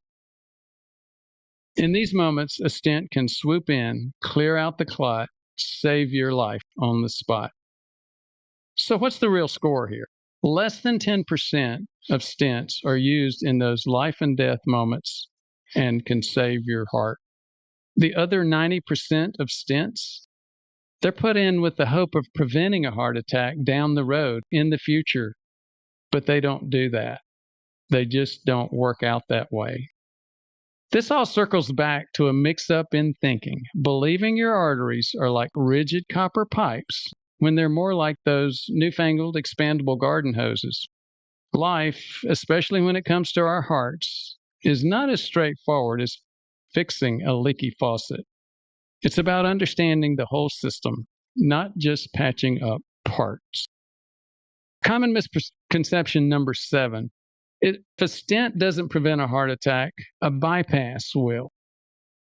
In these moments, a stent can swoop in, clear out the clot, save your life on the spot. So what's the real score here? Less than 10% of stents are used in those life and death moments and can save your heart. The other 90% of stents, they're put in with the hope of preventing a heart attack down the road in the future, but they don't do that. They just don't work out that way. This all circles back to a mix-up in thinking, believing your arteries are like rigid copper pipes when they're more like those newfangled expandable garden hoses. Life, especially when it comes to our hearts, is not as straightforward as fixing a leaky faucet. It's about understanding the whole system, not just patching up parts. Common misconception number 7. If a stent doesn't prevent a heart attack, a bypass will.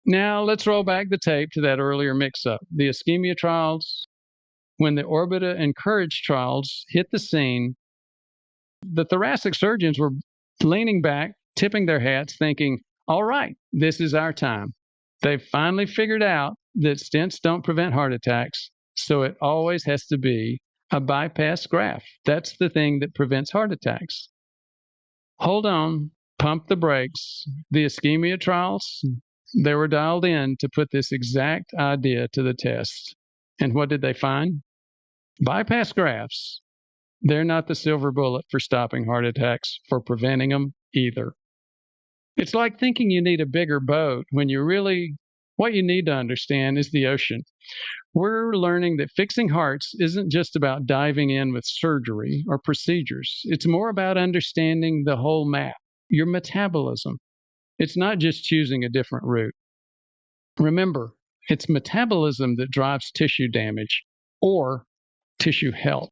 Now, let's roll back the tape to that earlier mix-up. The ischemia trials, when the Orbita and COURAGE trials hit the scene, the thoracic surgeons were leaning back, tipping their hats, thinking, all right, this is our time. They've finally figured out that stents don't prevent heart attacks, so it always has to be a bypass graft. That's the thing that prevents heart attacks. Hold on, pump the brakes. The ischemia trials, they were dialed in to put this exact idea to the test. And what did they find? Bypass grafts, they're not the silver bullet for stopping heart attacks, for preventing them either. It's like thinking you need a bigger boat when what you need to understand is the ocean. We're learning that fixing hearts isn't just about diving in with surgery or procedures. It's more about understanding the whole map, your metabolism. It's not just choosing a different route. Remember, it's metabolism that drives tissue damage or tissue health.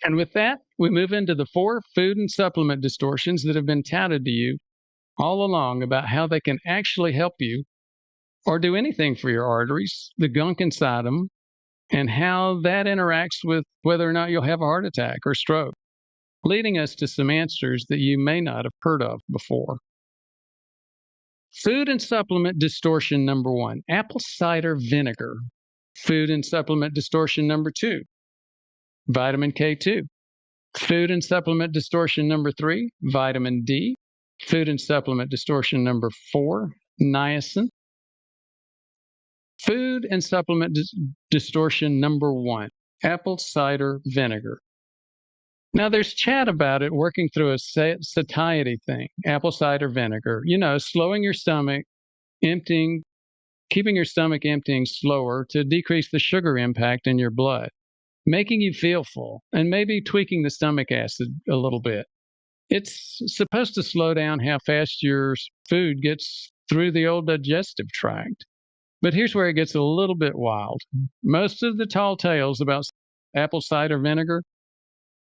And with that, we move into the 4 food and supplement distortions that have been touted to you all along about how they can actually help you or do anything for your arteries, the gunk inside them, and how that interacts with whether or not you'll have a heart attack or stroke, leading us to some answers that you may not have heard of before. Food and supplement distortion number 1, apple cider vinegar. Food and supplement distortion number 2, vitamin K2. Food and supplement distortion number 3, vitamin D. Food and supplement distortion number 4, niacin. Food and supplement distortion number 1, apple cider vinegar. Now, there's chat about it working through a satiety thing, apple cider vinegar. Slowing your stomach, keeping your stomach emptying slower to decrease the sugar impact in your blood, making you feel full, and maybe tweaking the stomach acid a little bit. It's supposed to slow down how fast your food gets through the old digestive tract. But here's where it gets a little bit wild. Most of the tall tales about apple cider vinegar,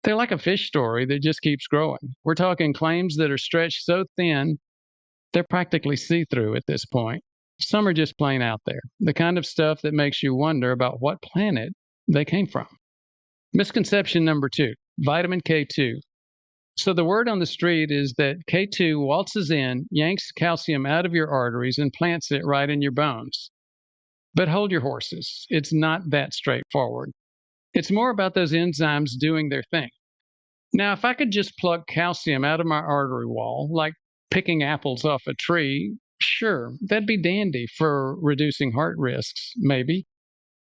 they're like a fish story that just keeps growing. We're talking claims that are stretched so thin, they're practically see-through at this point. Some are just plain out there, the kind of stuff that makes you wonder about what planet they came from. Misconception number 2, vitamin K2. So the word on the street is that K2 waltzes in, yanks calcium out of your arteries, and plants it right in your bones. But hold your horses. It's not that straightforward. It's more about those enzymes doing their thing. Now, if I could just pluck calcium out of my artery wall, like picking apples off a tree, sure, that'd be dandy for reducing heart risks, maybe.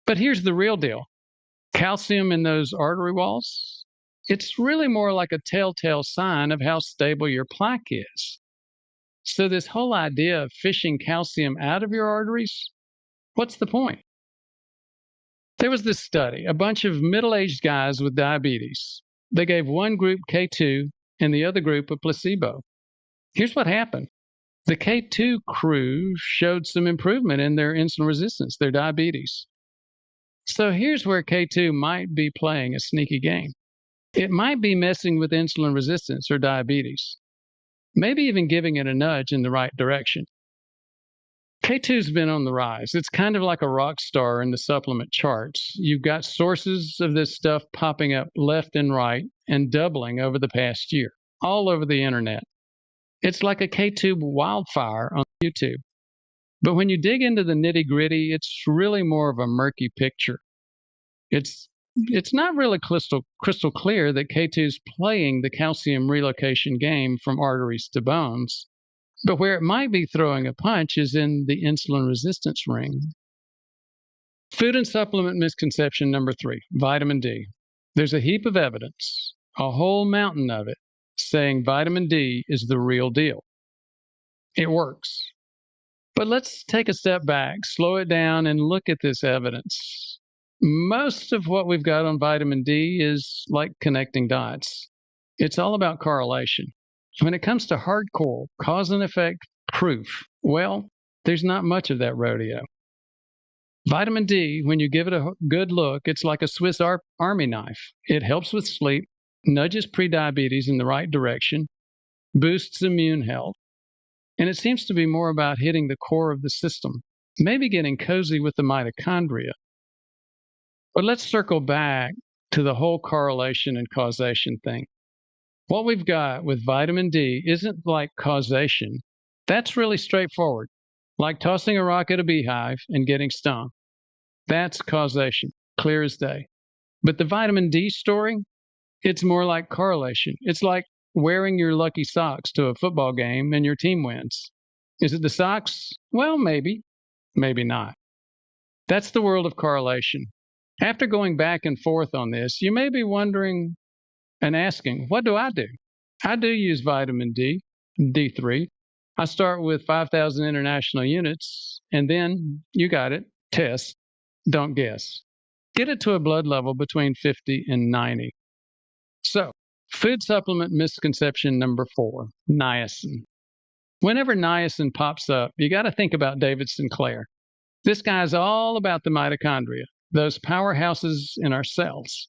But here's the real deal. Calcium in those artery walls, it's really more like a telltale sign of how stable your plaque is. So this whole idea of fishing calcium out of your arteries, what's the point? There was this study, a bunch of middle-aged guys with diabetes. They gave one group K2 and the other group a placebo. Here's what happened. The K2 crew showed some improvement in their insulin resistance, their diabetes. So here's where K2 might be playing a sneaky game. It might be messing with insulin resistance or diabetes, maybe even giving it a nudge in the right direction. K2's been on the rise. It's kind of like a rock star in the supplement charts. You've got sources of this stuff popping up left and right and doubling over the past year, all over the internet. It's like a K2 wildfire on YouTube. But when you dig into the nitty-gritty, it's really more of a murky picture. It's not really crystal clear that K2 is playing the calcium relocation game from arteries to bones. But where it might be throwing a punch is in the insulin resistance ring. Food and supplement misconception number 3, vitamin D. There's a heap of evidence, a whole mountain of it, saying vitamin D is the real deal. It works. But let's take a step back, slow it down, and look at this evidence. Most of what we've got on vitamin D is like connecting dots. It's all about correlation. When it comes to hardcore cause and effect proof, well, there's not much of that rodeo. Vitamin D, when you give it a good look, it's like a Swiss Army knife. It helps with sleep, nudges prediabetes in the right direction, boosts immune health, and it seems to be more about hitting the core of the system, maybe getting cozy with the mitochondria. But let's circle back to the whole correlation and causation thing. What we've got with vitamin D isn't like causation. That's really straightforward, like tossing a rock at a beehive and getting stung. That's causation, clear as day. But the vitamin D story, it's more like correlation. It's like wearing your lucky socks to a football game and your team wins. Is it the socks? Well, maybe, maybe not. That's the world of correlation. After going back and forth on this, you may be wondering and asking, what do? I do use vitamin D, D3. I start with 5,000 international units, and then, you got it, test, don't guess. Get it to a blood level between 50 and 90. So, food supplement misconception number 4, niacin. Whenever niacin pops up, you got to think about David Sinclair. This guy's all about the mitochondria, those powerhouses in our cells.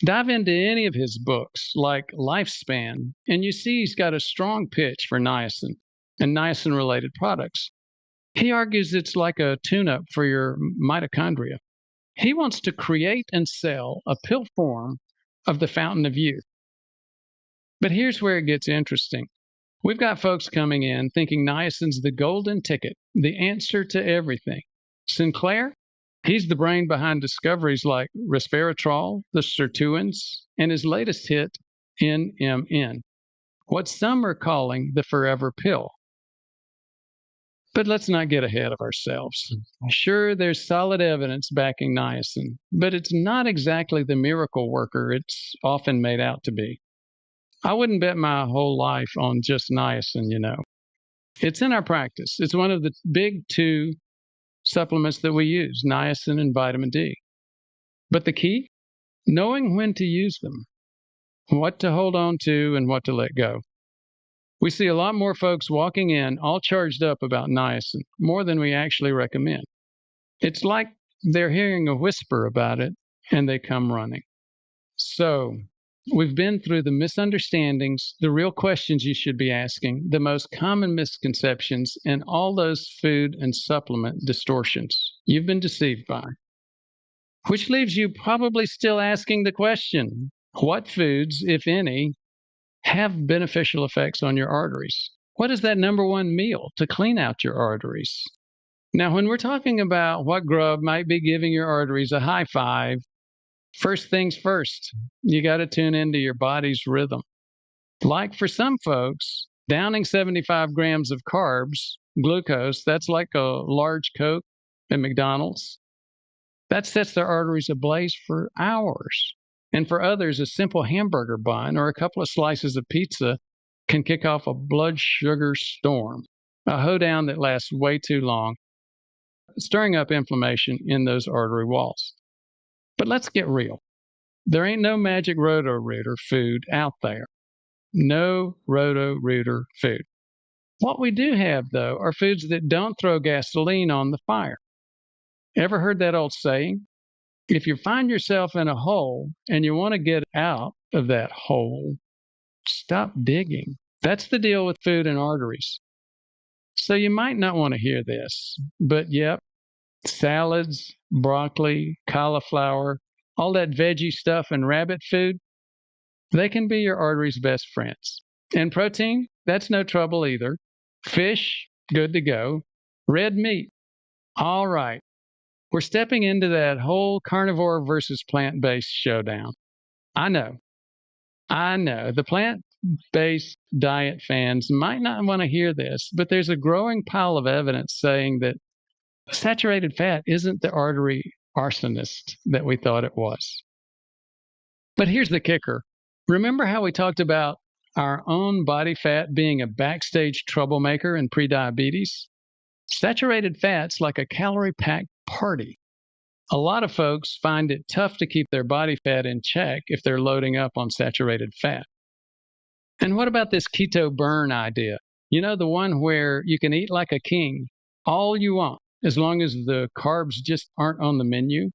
Dive into any of his books, like Lifespan, and you see he's got a strong pitch for niacin and niacin-related products. He argues it's like a tune-up for your mitochondria. He wants to create and sell a pill form of the fountain of youth. But here's where it gets interesting. We've got folks coming in thinking niacin's the golden ticket, the answer to everything. Sinclair? He's the brain behind discoveries like resveratrol, the sirtuins, and his latest hit, NMN, what some are calling the forever pill. But let's not get ahead of ourselves. Sure, there's solid evidence backing niacin, but it's not exactly the miracle worker it's often made out to be. I wouldn't bet my whole life on just niacin, you know. It's in our practice. It's one of the big 2 supplements that we use, niacin and vitamin D. But the key? Knowing when to use them, what to hold on to and what to let go. We see a lot more folks walking in all charged up about niacin, more than we actually recommend. It's like they're hearing a whisper about it and they come running. So, we've been through the misunderstandings, the real questions you should be asking, the most common misconceptions, and all those food and supplement distortions you've been deceived by. Which leaves you probably still asking the question, what foods, if any, have beneficial effects on your arteries? What is that number 1 meal to clean out your arteries? Now, when we're talking about what grub might be giving your arteries a high five, first things first, you got to tune into your body's rhythm. Like for some folks, downing 75 grams of carbs, glucose, that's like a large Coke at McDonald's. That sets their arteries ablaze for hours. And for others, a simple hamburger bun or a couple of slices of pizza can kick off a blood sugar storm, a hoedown that lasts way too long, stirring up inflammation in those artery walls. But let's get real. There ain't no magic Roto-Rooter food out there. No Roto-Rooter food. What we do have, though, are foods that don't throw gasoline on the fire. Ever heard that old saying? If you find yourself in a hole and you want to get out of that hole, stop digging. That's the deal with food and arteries. So you might not want to hear this, but yep, salads, broccoli, cauliflower, all that veggie stuff and rabbit food, they can be your artery's best friends. And protein, that's no trouble either. Fish, good to go. Red meat, all right. We're stepping into that whole carnivore versus plant-based showdown. I know. The plant-based diet fans might not want to hear this, but there's a growing pile of evidence saying that saturated fat isn't the artery arsonist that we thought it was. But here's the kicker. Remember how we talked about our own body fat being a backstage troublemaker in prediabetes? Saturated fat's like a calorie-packed party. A lot of folks find it tough to keep their body fat in check if they're loading up on saturated fat. And what about this keto burn idea? You know, the one where you can eat like a king all you want, as long as the carbs just aren't on the menu?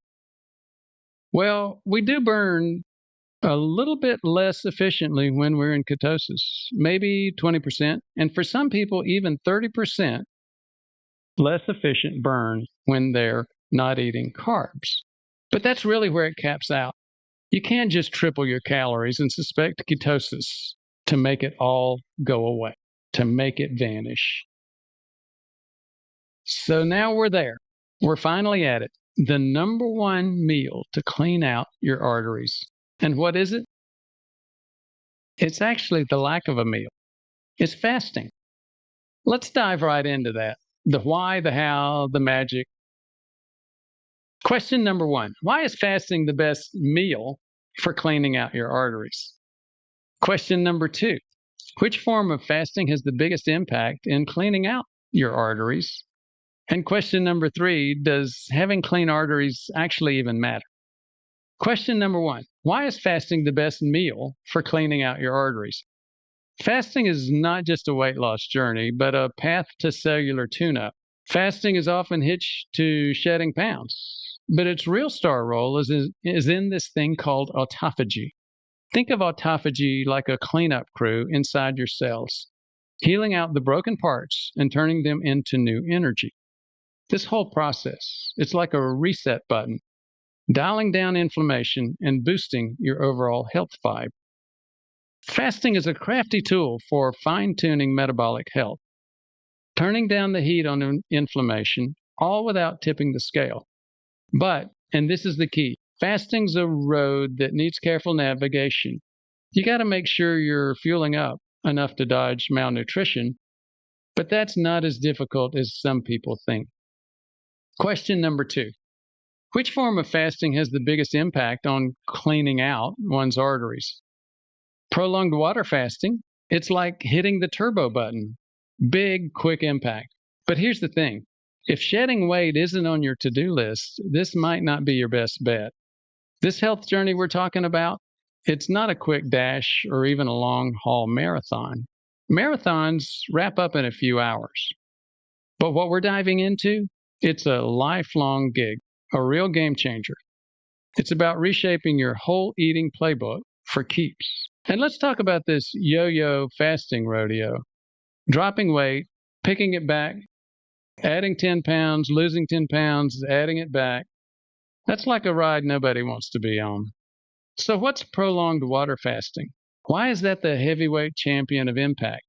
Well, we do burn a little bit less efficiently when we're in ketosis, maybe 20%, and for some people, even 30% less efficient burn when they're not eating carbs. But that's really where it caps out. You can't just triple your calories and suspect ketosis to make it all go away, to make it vanish. So now we're there. We're finally at it. The number one meal to clean out your arteries. And what is it? It's actually the lack of a meal. It's fasting. Let's dive right into that. The why, the how, the magic. Question number one, why is fasting the best meal for cleaning out your arteries? Question number two, which form of fasting has the biggest impact in cleaning out your arteries? And question number three, does having clean arteries actually even matter? Question number one, why is fasting the best meal for cleaning out your arteries? Fasting is not just a weight loss journey, but a path to cellular tune-up. Fasting is often hitched to shedding pounds, but its real star role is in this thing called autophagy. Think of autophagy like a cleanup crew inside your cells, healing out the broken parts and turning them into new energy. This whole process, it's like a reset button, dialing down inflammation and boosting your overall health vibe. Fasting is a crafty tool for fine-tuning metabolic health, turning down the heat on inflammation, all without tipping the scale. But, and this is the key, fasting's a road that needs careful navigation. You got to make sure you're fueling up enough to dodge malnutrition, but that's not as difficult as some people think. Question number two, which form of fasting has the biggest impact on cleaning out one's arteries? Prolonged water fasting, it's like hitting the turbo button. Big, quick impact. But here's the thing. If shedding weight isn't on your to-do list, this might not be your best bet. This health journey we're talking about, it's not a quick dash or even a long-haul marathon. Marathons wrap up in a few hours. But what we're diving into, it's a lifelong gig, a real game changer. It's about reshaping your whole eating playbook for keeps. And let's talk about this yo-yo fasting rodeo. Dropping weight, picking it back, adding 10 pounds, losing 10 pounds, adding it back. That's like a ride nobody wants to be on. So what's prolonged water fasting? Why is that the heavyweight champion of impact?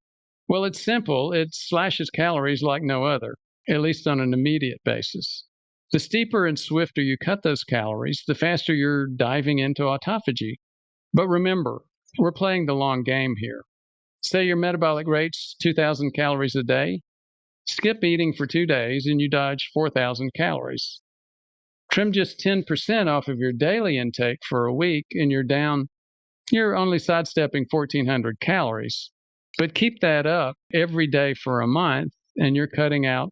Well, it's simple. It slashes calories like no other, at least on an immediate basis. The steeper and swifter you cut those calories, the faster you're diving into autophagy. But remember, we're playing the long game here. Say your metabolic rate's 2,000 calories a day. Skip eating for 2 days and you dodge 4,000 calories. Trim just 10% off of your daily intake for a week, and you're only sidestepping 1,400 calories. But keep that up every day for a month, and you're cutting out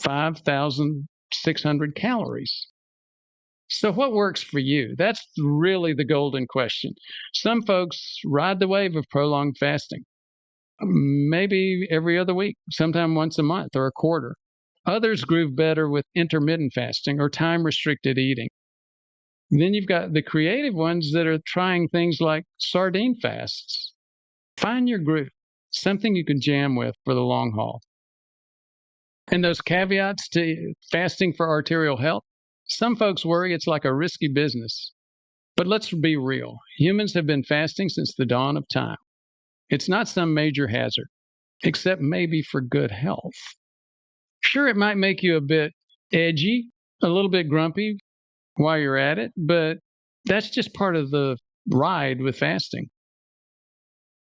5,600 calories. So what works for you? That's really the golden question. Some folks ride the wave of prolonged fasting, maybe every other week, sometime once a month or a quarter. Others groove better with intermittent fasting or time-restricted eating. Then you've got the creative ones that are trying things like sardine fasts. Find your groove, something you can jam with for the long haul. And those caveats to fasting for arterial health, some folks worry it's like a risky business. But let's be real. Humans have been fasting since the dawn of time. It's not some major hazard, except maybe for good health. Sure, it might make you a bit edgy, a little bit grumpy while you're at it, but that's just part of the ride with fasting.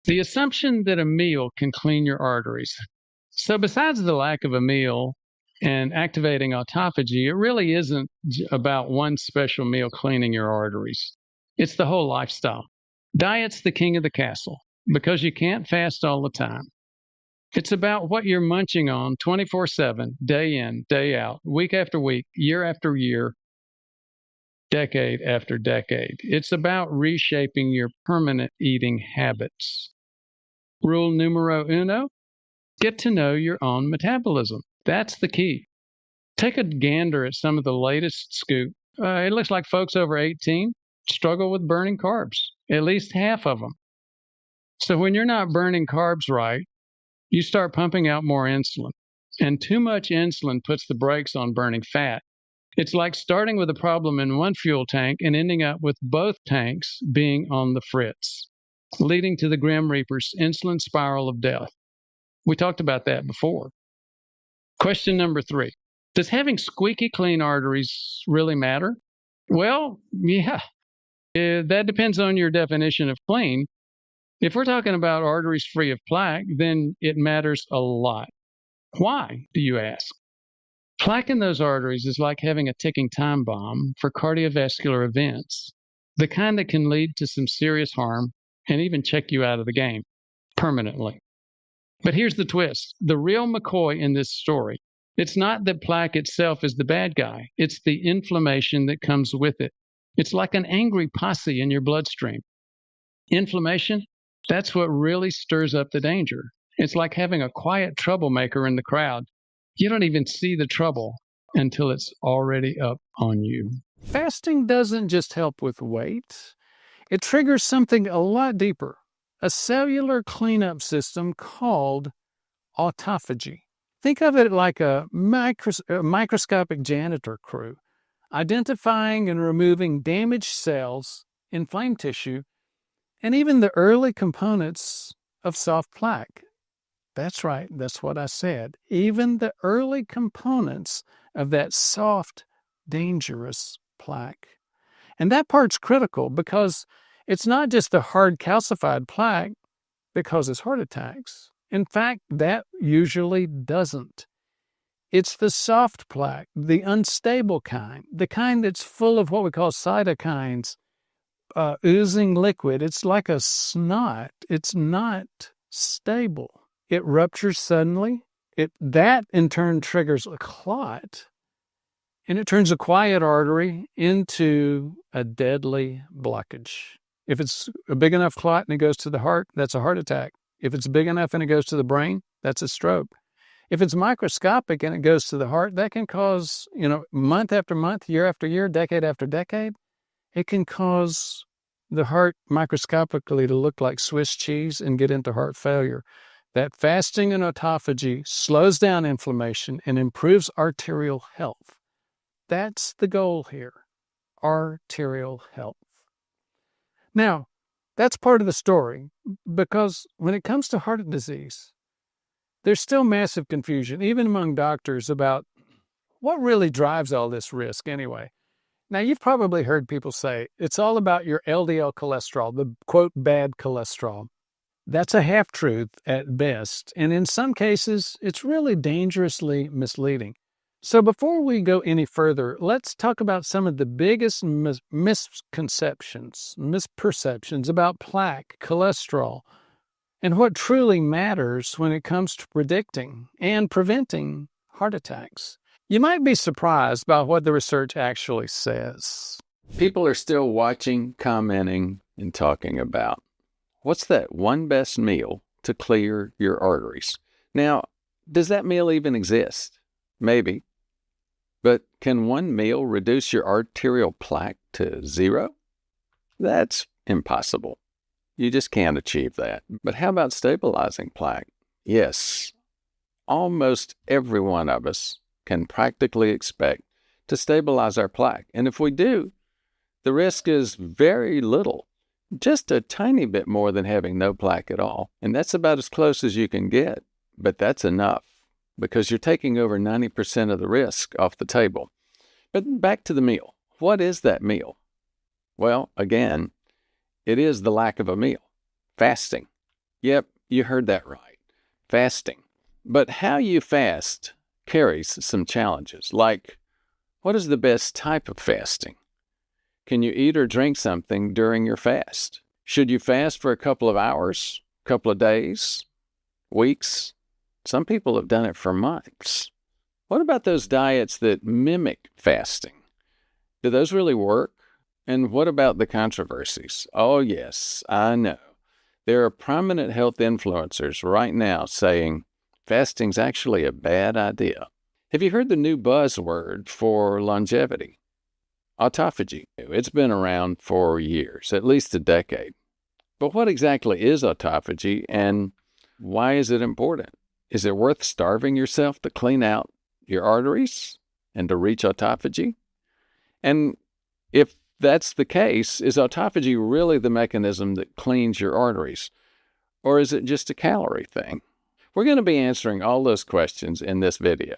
The assumption that a meal can clean your arteries. So besides the lack of a meal and activating autophagy, it really isn't about one special meal cleaning your arteries. It's the whole lifestyle. Diet's the king of the castle because you can't fast all the time. It's about what you're munching on 24/7, day in, day out, week after week, year after year, decade after decade. It's about reshaping your permanent eating habits. Rule numero uno, get to know your own metabolism. That's the key. Take a gander at some of the latest scoop. It looks like folks over 18 struggle with burning carbs, at least half of them. So when you're not burning carbs right, you start pumping out more insulin. And too much insulin puts the brakes on burning fat. It's like starting with a problem in one fuel tank and ending up with both tanks being on the fritz, leading to the Grim Reaper's insulin spiral of death. We talked about that before. Question number 3. Does having squeaky clean arteries really matter? Well, yeah. That depends on your definition of clean. If we're talking about arteries free of plaque, then it matters a lot. Why, do you ask? Plaque in those arteries is like having a ticking time bomb for cardiovascular events, the kind that can lead to some serious harm and even check you out of the game permanently. But here's the twist. The real McCoy in this story, it's not that plaque itself is the bad guy. It's the inflammation that comes with it. It's like an angry posse in your bloodstream. Inflammation, that's what really stirs up the danger. It's like having a quiet troublemaker in the crowd. You don't even see the trouble until it's already up on you. Fasting doesn't just help with weight. It triggers something a lot deeper, a cellular cleanup system called autophagy. Think of it like a microscopic janitor crew, identifying and removing damaged cells, inflamed tissue, and even the early components of soft plaque. That's right, that's what I said. Even the early components of that soft, dangerous plaque. And that part's critical because it's not just the hard calcified plaque that causes heart attacks. In fact, that usually doesn't. It's the soft plaque, the unstable kind, the kind that's full of what we call cytokines, oozing liquid. It's like a snot. It's not stable. It ruptures suddenly. That in turn triggers a clot, and it turns a quiet artery into a deadly blockage. If it's a big enough clot and it goes to the heart, that's a heart attack. If it's big enough and it goes to the brain, that's a stroke. If it's microscopic and it goes to the heart, that can cause, month after month, year after year, decade after decade, it can cause the heart microscopically to look like Swiss cheese and get into heart failure. That fasting and autophagy slows down inflammation and improves arterial health. That's the goal here, arterial health. Now, that's part of the story because when it comes to heart disease, there's still massive confusion, even among doctors, about what really drives all this risk anyway. Now, you've probably heard people say it's all about your LDL cholesterol, the quote, bad cholesterol. That's a half-truth at best, and in some cases, it's really dangerously misleading. So before we go any further, let's talk about some of the biggest misperceptions about plaque, cholesterol, and what truly matters when it comes to predicting and preventing heart attacks. You might be surprised by what the research actually says. People are still watching, commenting, and talking about what's that one best meal to clear your arteries. Now, does that meal even exist? Maybe. But can one meal reduce your arterial plaque to 0? That's impossible. You just can't achieve that. But how about stabilizing plaque? Yes, almost every one of us can practically expect to stabilize our plaque. And if we do, the risk is very little, just a tiny bit more than having no plaque at all. And that's about as close as you can get. But that's enough, because you're taking over 90% of the risk off the table. But back to the meal. What is that meal? Well, again, it is the lack of a meal. Fasting. Yep, you heard that right. Fasting. But how you fast carries some challenges, like what is the best type of fasting? Can you eat or drink something during your fast? Should you fast for a couple of hours, couple of days, weeks? Some people have done it for months. What about those diets that mimic fasting? Do those really work? And what about the controversies? Oh, yes, I know. There are prominent health influencers right now saying fasting's actually a bad idea. Have you heard the new buzzword for longevity? Autophagy. It's been around for years, at least a decade. But what exactly is autophagy, and why is it important? Is it worth starving yourself to clean out your arteries and to reach autophagy? And if that's the case, is autophagy really the mechanism that cleans your arteries? Or is it just a calorie thing? We're going to be answering all those questions in this video.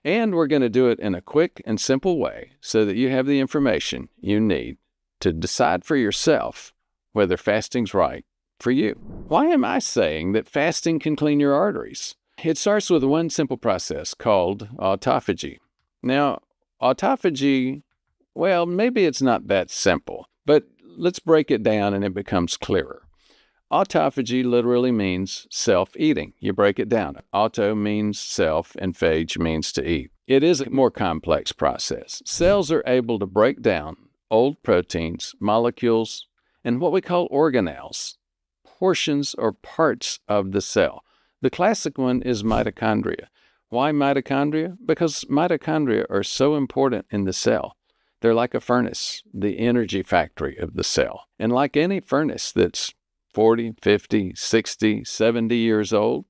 And we're going to do it in a quick and simple way so that you have the information you need to decide for yourself whether fasting's right for you. Why am I saying that fasting can clean your arteries? It starts with one simple process called autophagy. Now, autophagy, well, maybe it's not that simple, but let's break it down and it becomes clearer. Autophagy literally means self-eating. You break it down. Auto means self and phage means to eat. It is a more complex process. Cells are able to break down old proteins, molecules, and what we call organelles, portions or parts of the cell. The classic one is mitochondria. Why mitochondria? Because mitochondria are so important in the cell. They're like a furnace, the energy factory of the cell. And like any furnace that's 40, 50, 60, 70 years old,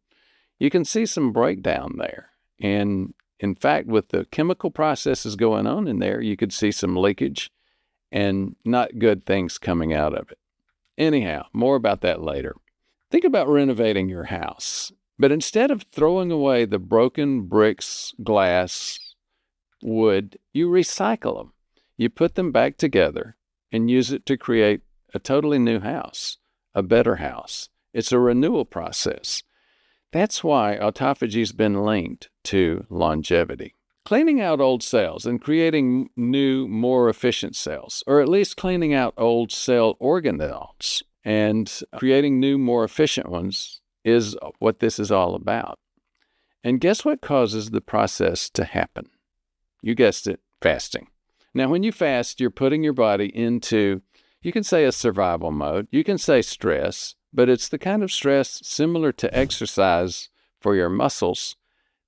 you can see some breakdown there. And in fact, with the chemical processes going on in there, you could see some leakage and not good things coming out of it. Anyhow, more about that later. Think about renovating your house, but instead of throwing away the broken bricks, glass, wood, you recycle them. You put them back together and use it to create a totally new house, a better house. It's a renewal process. That's why autophagy's been linked to longevity. Cleaning out old cells and creating new, more efficient cells, or at least cleaning out old cell organelles and creating new, more efficient ones is what this is all about. And guess what causes the process to happen? You guessed it, fasting. Now, when you fast, you're putting your body into, you can say a survival mode, you can say stress, but it's the kind of stress similar to exercise for your muscles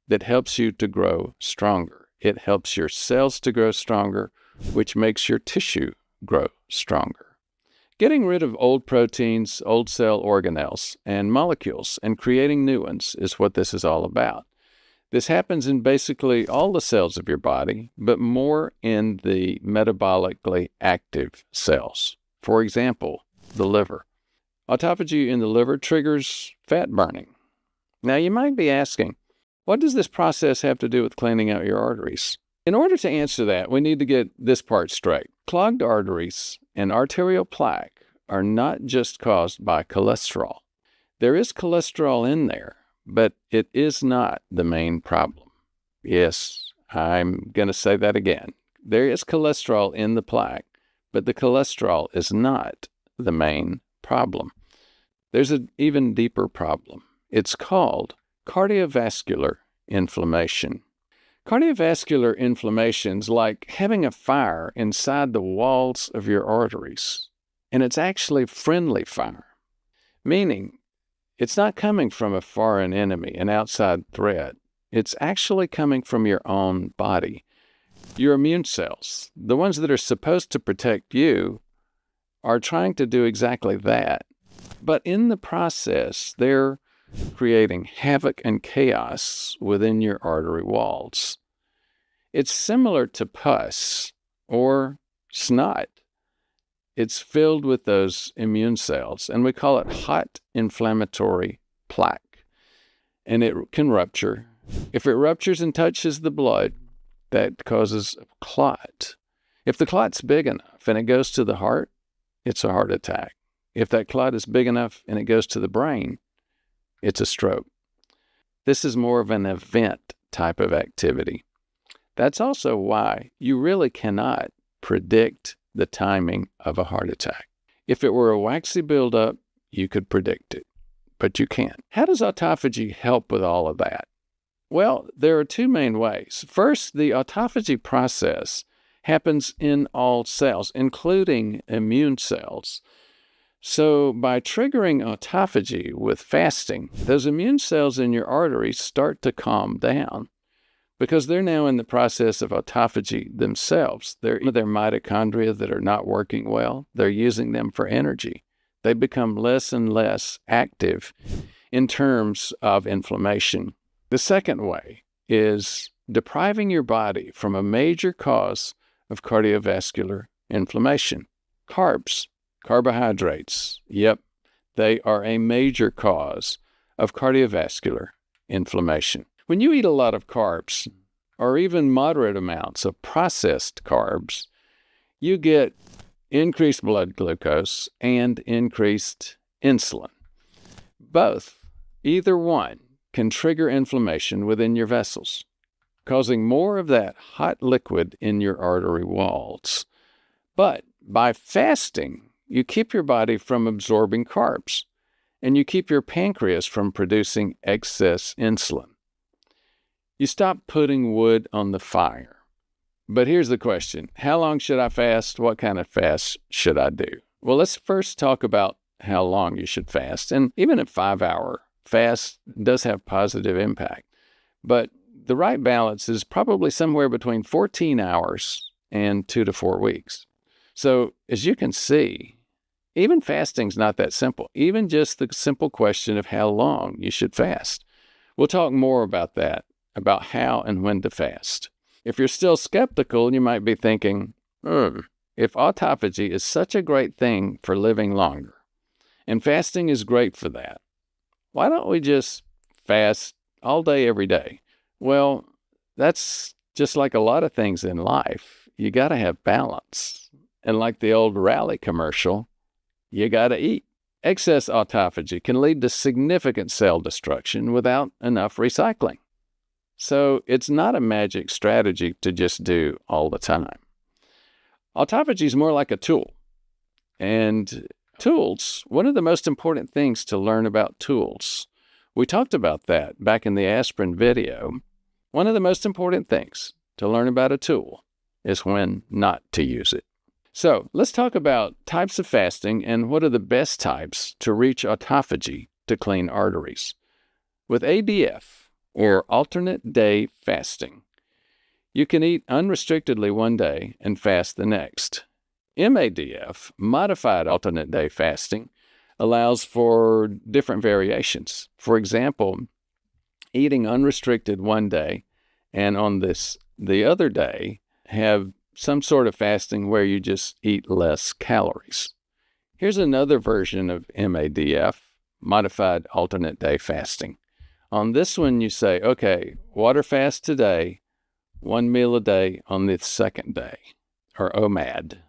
that helps you to grow stronger. It helps your cells to grow stronger, which makes your tissue grow stronger. Getting rid of old proteins, old cell organelles, and molecules and creating new ones is what this is all about. This happens in basically all the cells of your body, but more in the metabolically active cells. For example, the liver. Autophagy in the liver triggers fat burning. Now, you might be asking, what does this process have to do with cleaning out your arteries? In order to answer that, we need to get this part straight. Clogged arteries and arterial plaque are not just caused by cholesterol. There is cholesterol in there, but it is not the main problem. Yes, I'm going to say that again. There is cholesterol in the plaque, but the cholesterol is not the main problem. There's an even deeper problem. It's called cardiovascular inflammation. Cardiovascular inflammation's like having a fire inside the walls of your arteries, and it's actually friendly fire, meaning it's not coming from a foreign enemy, an outside threat. It's actually coming from your own body. Your immune cells, the ones that are supposed to protect you, are trying to do exactly that. But in the process, they're creating havoc and chaos within your artery walls. It's similar to pus or snot. It's filled with those immune cells, and we call it hot inflammatory plaque. And it can rupture. If it ruptures and touches the blood, that causes a clot. If the clot's big enough and it goes to the heart, it's a heart attack. If that clot is big enough and it goes to the brain, it's a stroke. This is more of an event type of activity. That's also why you really cannot predict the timing of a heart attack. If it were a waxy buildup, you could predict it, but you can't. How does autophagy help with all of that? Well, there are two main ways. First, the autophagy process happens in all cells, including immune cells. So by triggering autophagy with fasting, those immune cells in your arteries start to calm down because they're now in the process of autophagy themselves. They're their mitochondria that are not working well. They're using them for energy. They become less and less active in terms of inflammation. The second way is depriving your body from a major cause of cardiovascular inflammation. Carbs, carbohydrates, yep, they are a major cause of cardiovascular inflammation. When you eat a lot of carbs, or even moderate amounts of processed carbs, you get increased blood glucose and increased insulin. Both, either one, can trigger inflammation within your vessels, causing more of that hot liquid in your artery walls. But by fasting, you keep your body from absorbing carbs, and you keep your pancreas from producing excess insulin. You stop putting wood on the fire. But here's the question. How long should I fast? What kind of fast should I do? Well, let's first talk about how long you should fast. And even a 5-hour fast does have positive impact. But the right balance is probably somewhere between 14 hours and 2 to 4 weeks. So as you can see, even fasting's not that simple. Even just the simple question of how long you should fast. We'll talk more about that, about how and when to fast. If you're still skeptical, you might be thinking, if autophagy is such a great thing for living longer, and fasting is great for that, why don't we just fast all day, every day? Well, that's just like a lot of things in life. You got to have balance. And like the old Rally commercial, you got to eat. Excess autophagy can lead to significant cell destruction without enough recycling. So it's not a magic strategy to just do all the time. Autophagy is more like a tool. And tools, one of the most important things to learn about tools, we talked about that back in the aspirin video. One of the most important things to learn about a tool is when not to use it. So let's talk about types of fasting and what are the best types to reach autophagy to clean arteries. With ADF, or alternate day fasting, you can eat unrestrictedly one day and fast the next. MADF, modified alternate day fasting, allows for different variations. For example, eating unrestricted one day and on the other day have some sort of fasting where you just eat less calories. Here's another version of MADF, modified alternate day fasting. On this one, you say, okay, water fast today, 1 meal a day on the second day, or OMAD.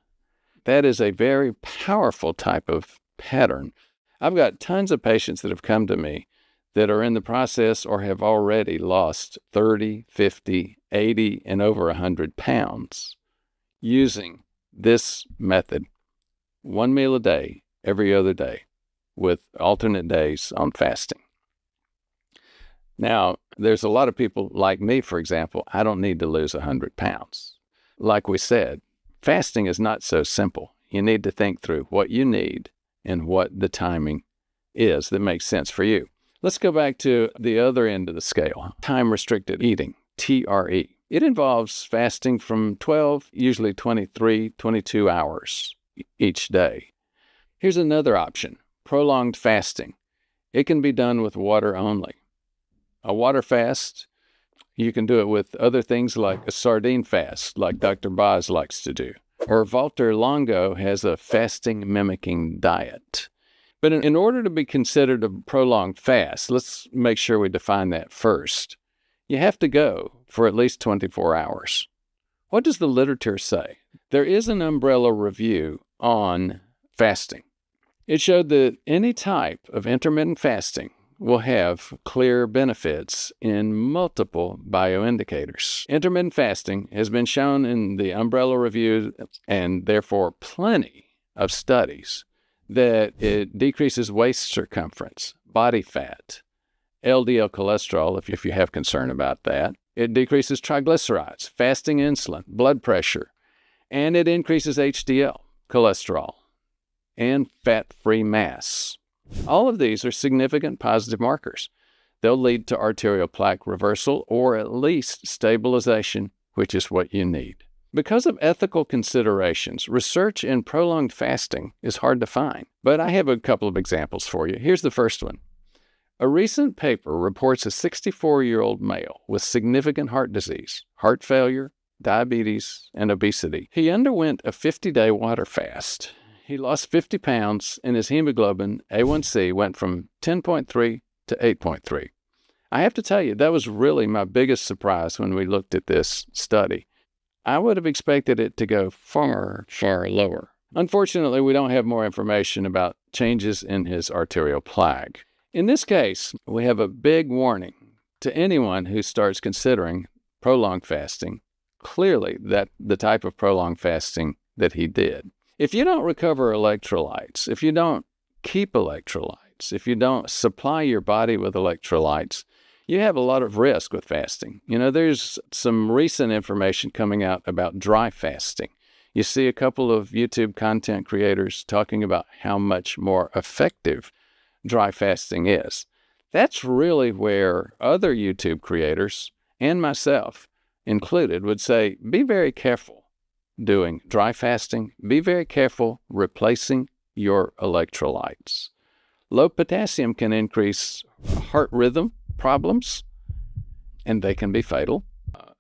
That is a very powerful type of pattern. I've got tons of patients that have come to me that are in the process or have already lost 30, 50, 80 and over 100 pounds using this method, 1 meal a day, every other day, with alternate days on fasting. Now, there's a lot of people like me, for example, I don't need to lose 100 pounds. Like we said, fasting is not so simple. You need to think through what you need and what the timing is that makes sense for you. Let's go back to the other end of the scale, time-restricted eating, TRE. It involves fasting from 12, usually 23, 22 hours each day. Here's another option, prolonged fasting. It can be done with water only. A water fast, you can do it with other things like a sardine fast, like Dr. Boz likes to do. Or Walter Longo has a fasting mimicking diet. But in order to be considered a prolonged fast, let's make sure we define that first. You have to go for at least 24 hours. What does the literature say? There is an umbrella review on fasting. It showed that any type of intermittent fasting will have clear benefits in multiple bioindicators. Intermittent fasting has been shown in the umbrella review and therefore plenty of studies that it decreases waist circumference, body fat, LDL cholesterol, if you have concern about that. It decreases triglycerides, fasting insulin, blood pressure, and it increases HDL cholesterol and fat-free mass. All of these are significant positive markers. They'll lead to arterial plaque reversal or at least stabilization, which is what you need. Because of ethical considerations, research in prolonged fasting is hard to find. But I have a couple of examples for you. Here's the first one. A recent paper reports a 64-year-old male with significant heart disease, heart failure, diabetes, and obesity. He underwent a 50-day water fast. He lost 50 pounds, and his hemoglobin A1C went from 10.3 to 8.3. I have to tell you, that was really my biggest surprise when we looked at this study. I would have expected it to go far, far lower. Unfortunately, we don't have more information about changes in his arterial plaque. In this case, we have a big warning to anyone who starts considering prolonged fasting, clearly that the type of prolonged fasting that he did. If you don't recover electrolytes, if you don't keep electrolytes, if you don't supply your body with electrolytes, you have a lot of risk with fasting. You know, there's some recent information coming out about dry fasting. You see a couple of YouTube content creators talking about how much more effective dry fasting is. That's really where other YouTube creators, and myself included, would say, be very careful doing dry fasting. Be very careful replacing your electrolytes. Low potassium can increase heart rhythm problems, and they can be fatal.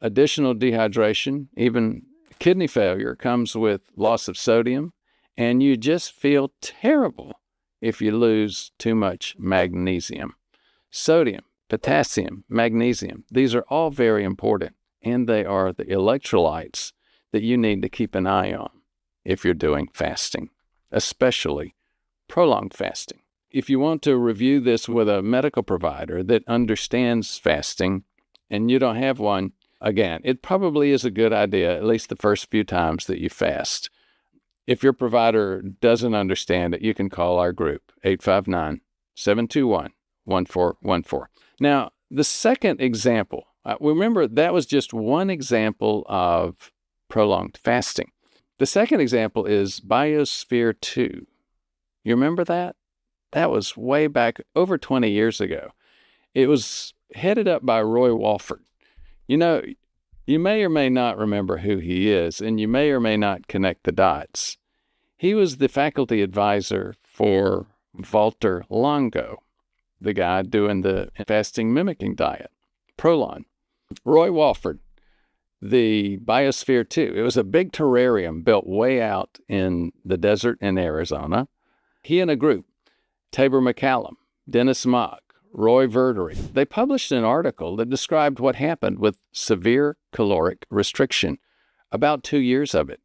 Additional dehydration, even kidney failure, comes with loss of sodium, and you just feel terrible if you lose too much magnesium. Sodium, potassium, magnesium, these are all very important, and they are the electrolytes that you need to keep an eye on if you're doing fasting, especially prolonged fasting. If you want to review this with a medical provider that understands fasting and you don't have one, again, it probably is a good idea, at least the first few times that you fast. If your provider doesn't understand it, you can call our group, 859-721-1414. Now, the second example, remember that was just one example of prolonged fasting. The second example is Biosphere 2. You remember that? That was way back over 20 years ago. It was headed up by Roy Walford. You know, you may or may not remember who he is, and you may or may not connect the dots. He was the faculty advisor for Walter Longo, the guy doing the fasting mimicking diet, Prolon. Roy Walford, the Biosphere 2. It was a big terrarium built way out in the desert in Arizona. He and a group, Tabor McCallum, Dennis Mock, Roy Verdery, they published an article that described what happened with severe caloric restriction, about 2 years of it,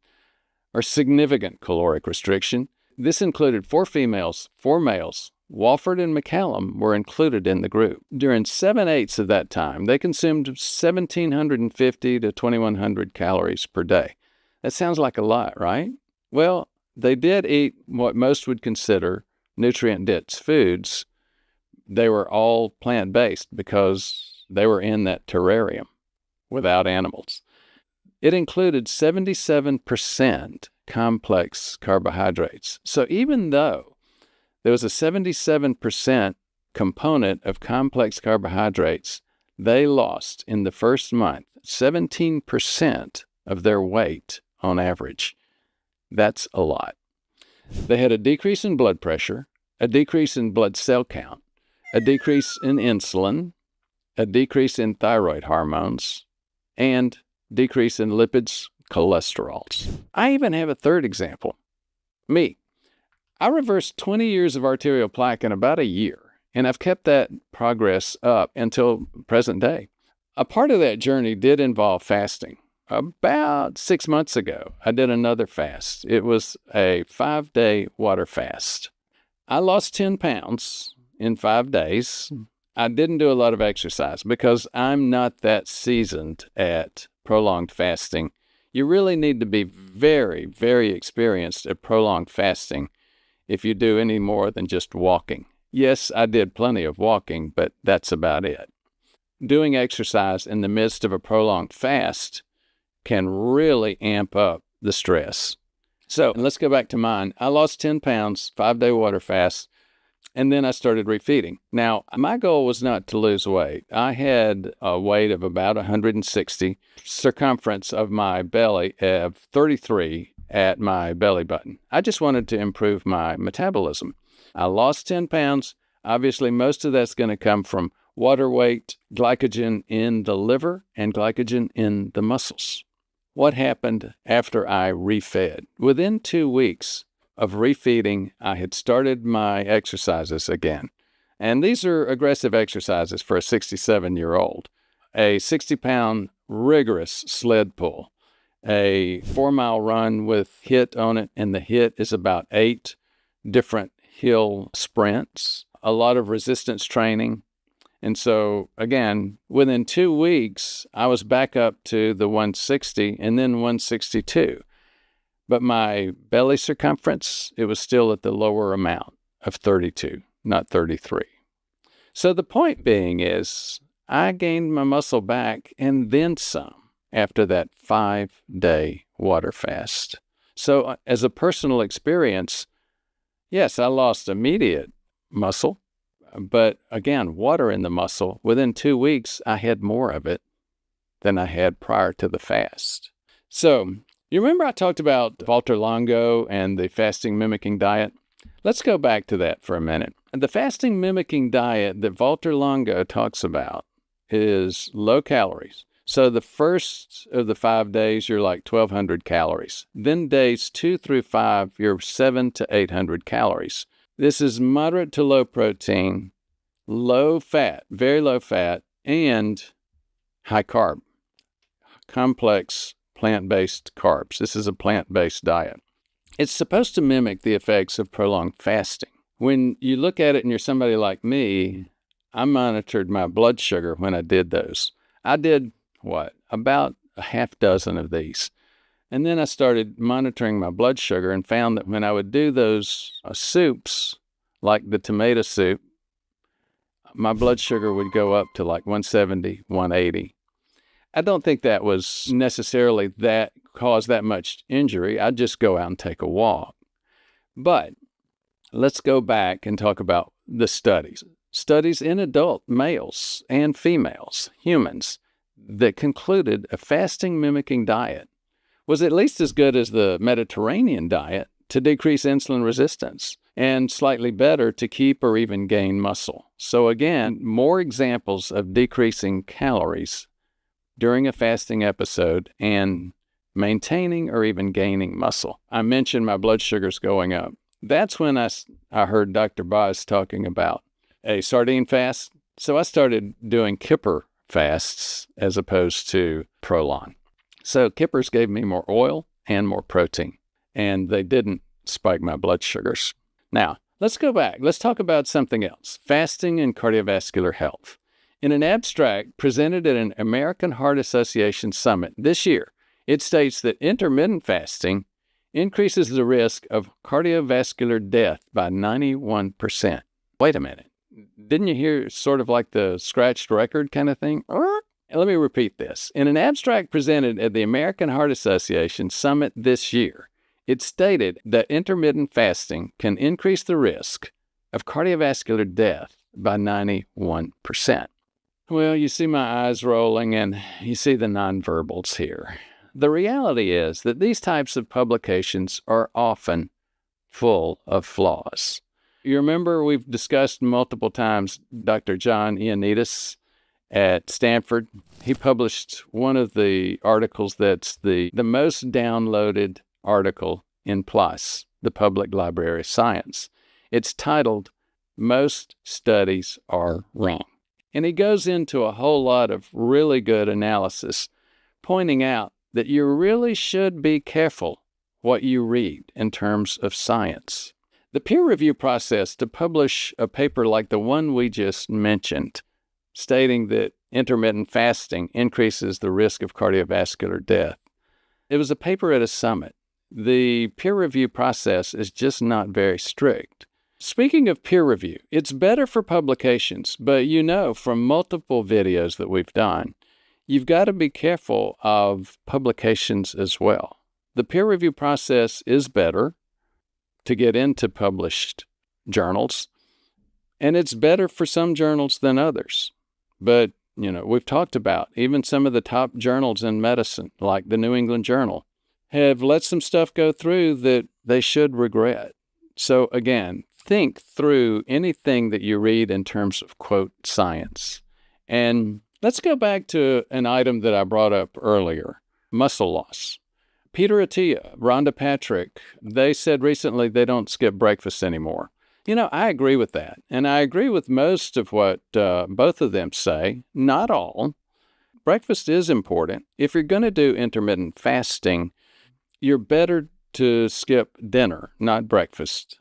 or significant caloric restriction. This included 4 females, 4 males Walford and McCallum were included in the group. During 7/8 of that time, they consumed 1,750 to 2,100 calories per day. That sounds like a lot, right? Well, they did eat what most would consider nutrient-dense foods. They were all plant-based because they were in that terrarium without animals. It included 77% complex carbohydrates. So even though there was a 77% component of complex carbohydrates, they lost in the first month 17% of their weight on average. That's a lot. They had a decrease in blood pressure, a decrease in blood cell count, a decrease in insulin, a decrease in thyroid hormones, and decrease in lipids, cholesterols. I even have a third example. Me. I reversed 20 years of arterial plaque in about a year, and I've kept that progress up until present day. A part of that journey did involve fasting. About 6 months ago, I did another fast. It was a 5-day water fast. I lost 10 pounds in 5 days. I didn't do a lot of exercise because I'm not that seasoned at prolonged fasting. You really need to be very, very experienced at prolonged fasting if you do any more than just walking. Yes, I did plenty of walking, but that's about it. Doing exercise in the midst of a prolonged fast can really amp up the stress. So let's go back to mine. I lost 10 pounds, 5-day water fast, and then I started refeeding. Now, my goal was not to lose weight. I had a weight of about 160, circumference of my belly of 33 at my belly button. I just wanted to improve my metabolism. I lost 10 pounds. Obviously, most of that's going to come from water weight, glycogen in the liver, and glycogen in the muscles. What happened after I refed? Within 2 weeks of refeeding, I had started my exercises again. And these are aggressive exercises for a 67-year-old. A 60-pound rigorous sled pull, a 4-mile run with HIIT on it, and the HIIT is about 8 different hill sprints, a lot of resistance training. And so, again, within 2 weeks, I was back up to the 160 and then 162. But my belly circumference, it was still at the lower amount of 32, not 33. So the point being is, I gained my muscle back and then some after that 5-day water fast. So as a personal experience, yes, I lost immediate muscle, but again, water in the muscle. Within 2 weeks, I had more of it than I had prior to the fast. So you remember I talked about Walter Longo and the fasting mimicking diet? Let's go back to that for a minute. The fasting mimicking diet that Walter Longo talks about is low calories. So the first of the 5 days, you're like 1,200 calories. Then days 2 through 5, you're 700 to 800 calories. This is moderate to low protein, low fat, very low fat, and high carb, complex plant-based carbs. This is a plant-based diet. It's supposed to mimic the effects of prolonged fasting. When you look at it and you're somebody like me, I monitored my blood sugar when I did those. I did, about a half dozen of these. And then I started monitoring my blood sugar and found that when I would do those soups, like the tomato soup, my blood sugar would go up to like 170, 180. I don't think that was necessarily that caused that much injury. I'd just go out and take a walk. But let's go back and talk about the studies. Studies in adult males and females, humans, that concluded a fasting mimicking diet was at least as good as the Mediterranean diet to decrease insulin resistance and slightly better to keep or even gain muscle. So again, more examples of decreasing calories during a fasting episode and maintaining or even gaining muscle. I mentioned my blood sugars going up. That's when I heard Dr. Boz talking about a sardine fast. So I started doing kipper fasts as opposed to Prolon. So kippers gave me more oil and more protein, and they didn't spike my blood sugars. Now, Let's go back. Let's talk about something else, fasting and cardiovascular health. In an abstract presented at an American Heart Association summit this year, it states that intermittent fasting increases the risk of cardiovascular death by 91%. Wait a minute. Didn't you hear sort of like the scratched record kind of thing? Let me repeat this. In an abstract presented at the American Heart Association summit this year, it stated that intermittent fasting can increase the risk of cardiovascular death by 91%. Well, you see my eyes rolling and you see the nonverbals here. The reality is that these types of publications are often full of flaws. You remember we've discussed multiple times Dr. John Ioannidis at Stanford. He published one of the articles that's the most downloaded article in PLOS, the Public Library of Science. It's titled, "Most Studies Are Wrong." And he goes into a whole lot of really good analysis, pointing out that you really should be careful what you read in terms of science. The peer review process to publish a paper like the one we just mentioned, stating that intermittent fasting increases the risk of cardiovascular death. It was a paper at a summit. The peer review process is just not very strict. Speaking of peer review, it's better for publications, but you know from multiple videos that we've done, you've got to be careful of publications as well. The peer review process is better to get into published journals, and it's better for some journals than others. But, we've talked about even some of the top journals in medicine, like the New England Journal, have let some stuff go through that they should regret. So again, think through anything that you read in terms of, quote, science. And let's go back to an item that I brought up earlier, muscle loss. Peter Attia, Rhonda Patrick, they said recently they don't skip breakfast anymore. I agree with that. And I agree with most of what both of them say, not all. Breakfast is important. If you're going to do intermittent fasting, you're better to skip dinner, not breakfast.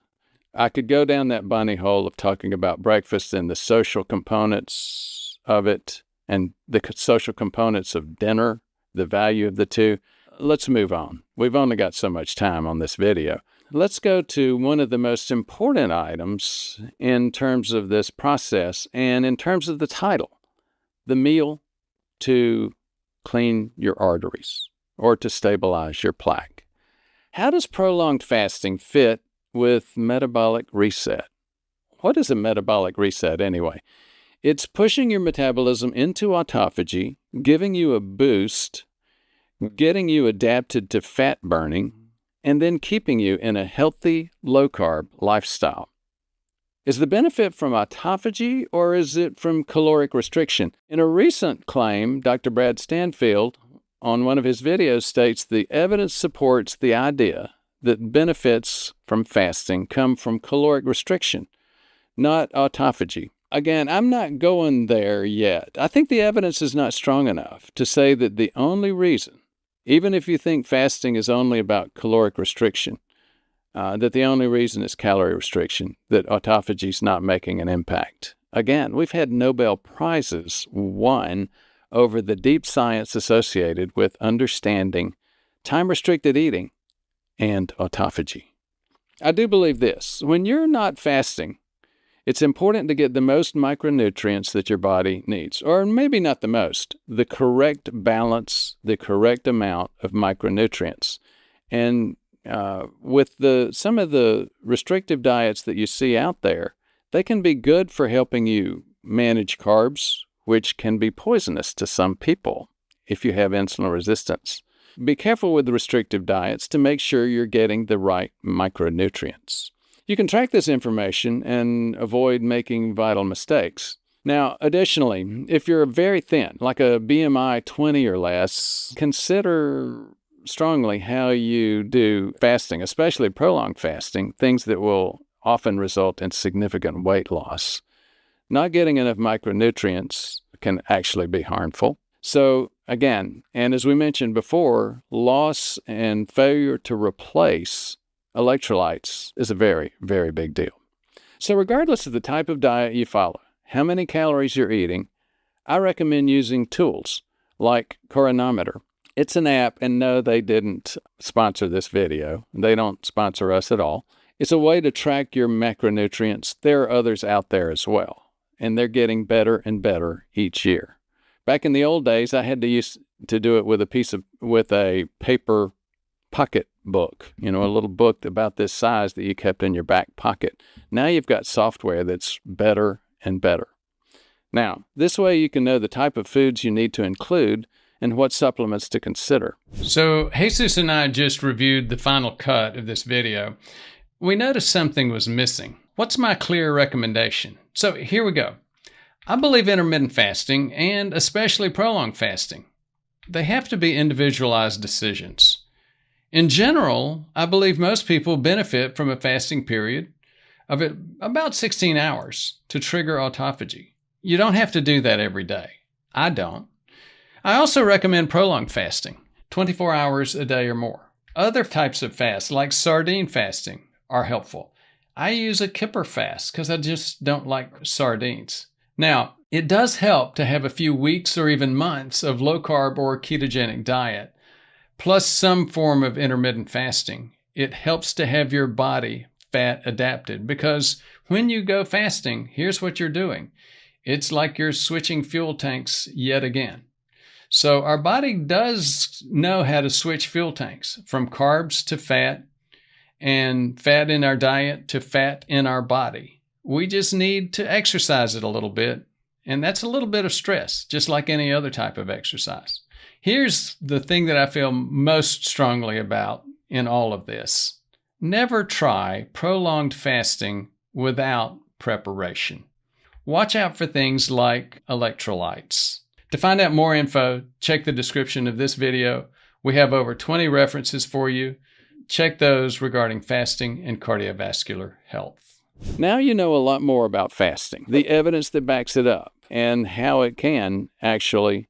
I could go down that bunny hole of talking about breakfast and the social components of it and the social components of dinner, the value of the two. Let's move on. We've only got so much time on this video. Let's go to one of the most important items in terms of this process and in terms of the title, the meal to clean your arteries or to stabilize your plaque. How does prolonged fasting fit with metabolic reset? What is a metabolic reset anyway? It's pushing your metabolism into autophagy, giving you a boost, getting you adapted to fat burning, and then keeping you in a healthy, low-carb lifestyle. Is the benefit from autophagy or is it from caloric restriction? In a recent claim, Dr. Brad Stanfield, on one of his videos, states the evidence supports the idea that benefits from fasting come from caloric restriction, not autophagy. Again, I'm not going there yet. I think the evidence is not strong enough to say that the only reason, even if you think fasting is only about caloric restriction, that the only reason is calorie restriction, that autophagy is not making an impact. Again, we've had Nobel Prizes won over the deep science associated with understanding time-restricted eating and autophagy. I do believe this. When you're not fasting, it's important to get the most micronutrients that your body needs, or maybe not the most, the correct balance, the correct amount of micronutrients. And with some of the restrictive diets that you see out there, they can be good for helping you manage carbs, which can be poisonous to some people if you have insulin resistance. Be careful with the restrictive diets to make sure you're getting the right micronutrients. You can track this information and avoid making vital mistakes. Now, additionally, if you're very thin, like a BMI 20 or less, consider strongly how you do fasting, especially prolonged fasting, things that will often result in significant weight loss. Not getting enough micronutrients can actually be harmful. So, again, and as we mentioned before, loss and failure to replace electrolytes is a very, very big deal. So regardless of the type of diet you follow, how many calories you're eating, I recommend using tools like Chronometer. It's an app, and no, they didn't sponsor this video. They don't sponsor us at all. It's a way to track your macronutrients. There are others out there as well, and they're getting better and better each year. Back in the old days, I had to do it with a paper pocket book, a little book about this size that you kept in your back pocket. Now you've got software that's better and better. Now, this way you can know the type of foods you need to include and what supplements to consider. So Jesus and I just reviewed the final cut of this video. We noticed something was missing. What's my clear recommendation? So here we go. I believe intermittent fasting, and especially prolonged fasting, they have to be individualized decisions. In general, I believe most people benefit from a fasting period of about 16 hours to trigger autophagy. You don't have to do that every day. I don't. I also recommend prolonged fasting, 24 hours a day or more. Other types of fast, like sardine fasting, are helpful. I use a kipper fast because I just don't like sardines. Now, it does help to have a few weeks or even months of low-carb or ketogenic diet, plus some form of intermittent fasting. It helps to have your body fat adapted, because when you go fasting, here's what you're doing. It's like you're switching fuel tanks yet again. So our body does know how to switch fuel tanks from carbs to fat, and fat in our diet to fat in our body. We just need to exercise it a little bit, and that's a little bit of stress, just like any other type of exercise. Here's the thing that I feel most strongly about in all of this. Never try prolonged fasting without preparation. Watch out for things like electrolytes. To find out more info, check the description of this video. We have over 20 references for you. Check those regarding fasting and cardiovascular health. Now you know a lot more about fasting, the evidence that backs it up, and how it can actually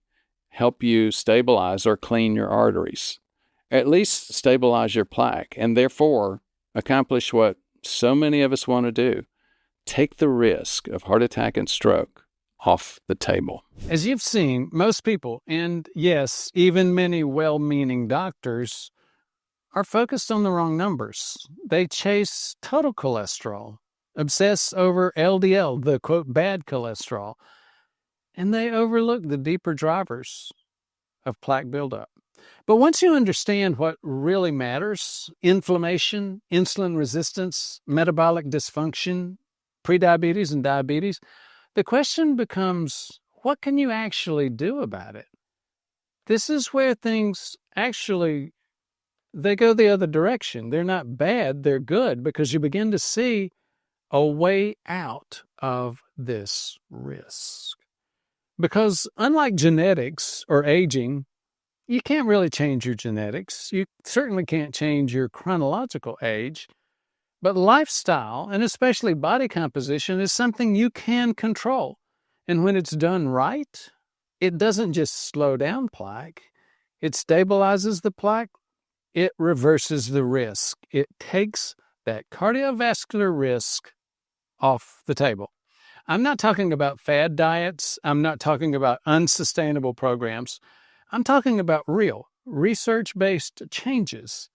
help you stabilize or clean your arteries, at least stabilize your plaque, and therefore accomplish what so many of us want to do: take the risk of heart attack and stroke off the table. As you've seen, most people, and yes, even many well-meaning doctors, are focused on the wrong numbers. They chase total cholesterol, obsess over LDL, the quote bad cholesterol, and they overlook the deeper drivers of plaque buildup. But once you understand what really matters, inflammation, insulin resistance, metabolic dysfunction, prediabetes and diabetes, the question becomes, what can you actually do about it? This is where things actually, they go the other direction. They're not bad, they're good, because you begin to see a way out of this risk. Because unlike genetics or aging, you can't really change your genetics. You certainly can't change your chronological age. But lifestyle, and especially body composition, is something you can control. And when it's done right, it doesn't just slow down plaque. It stabilizes the plaque. It reverses the risk. It takes that cardiovascular risk off the table. I'm not talking about fad diets. I'm not talking about unsustainable programs. I'm talking about real, research-based changes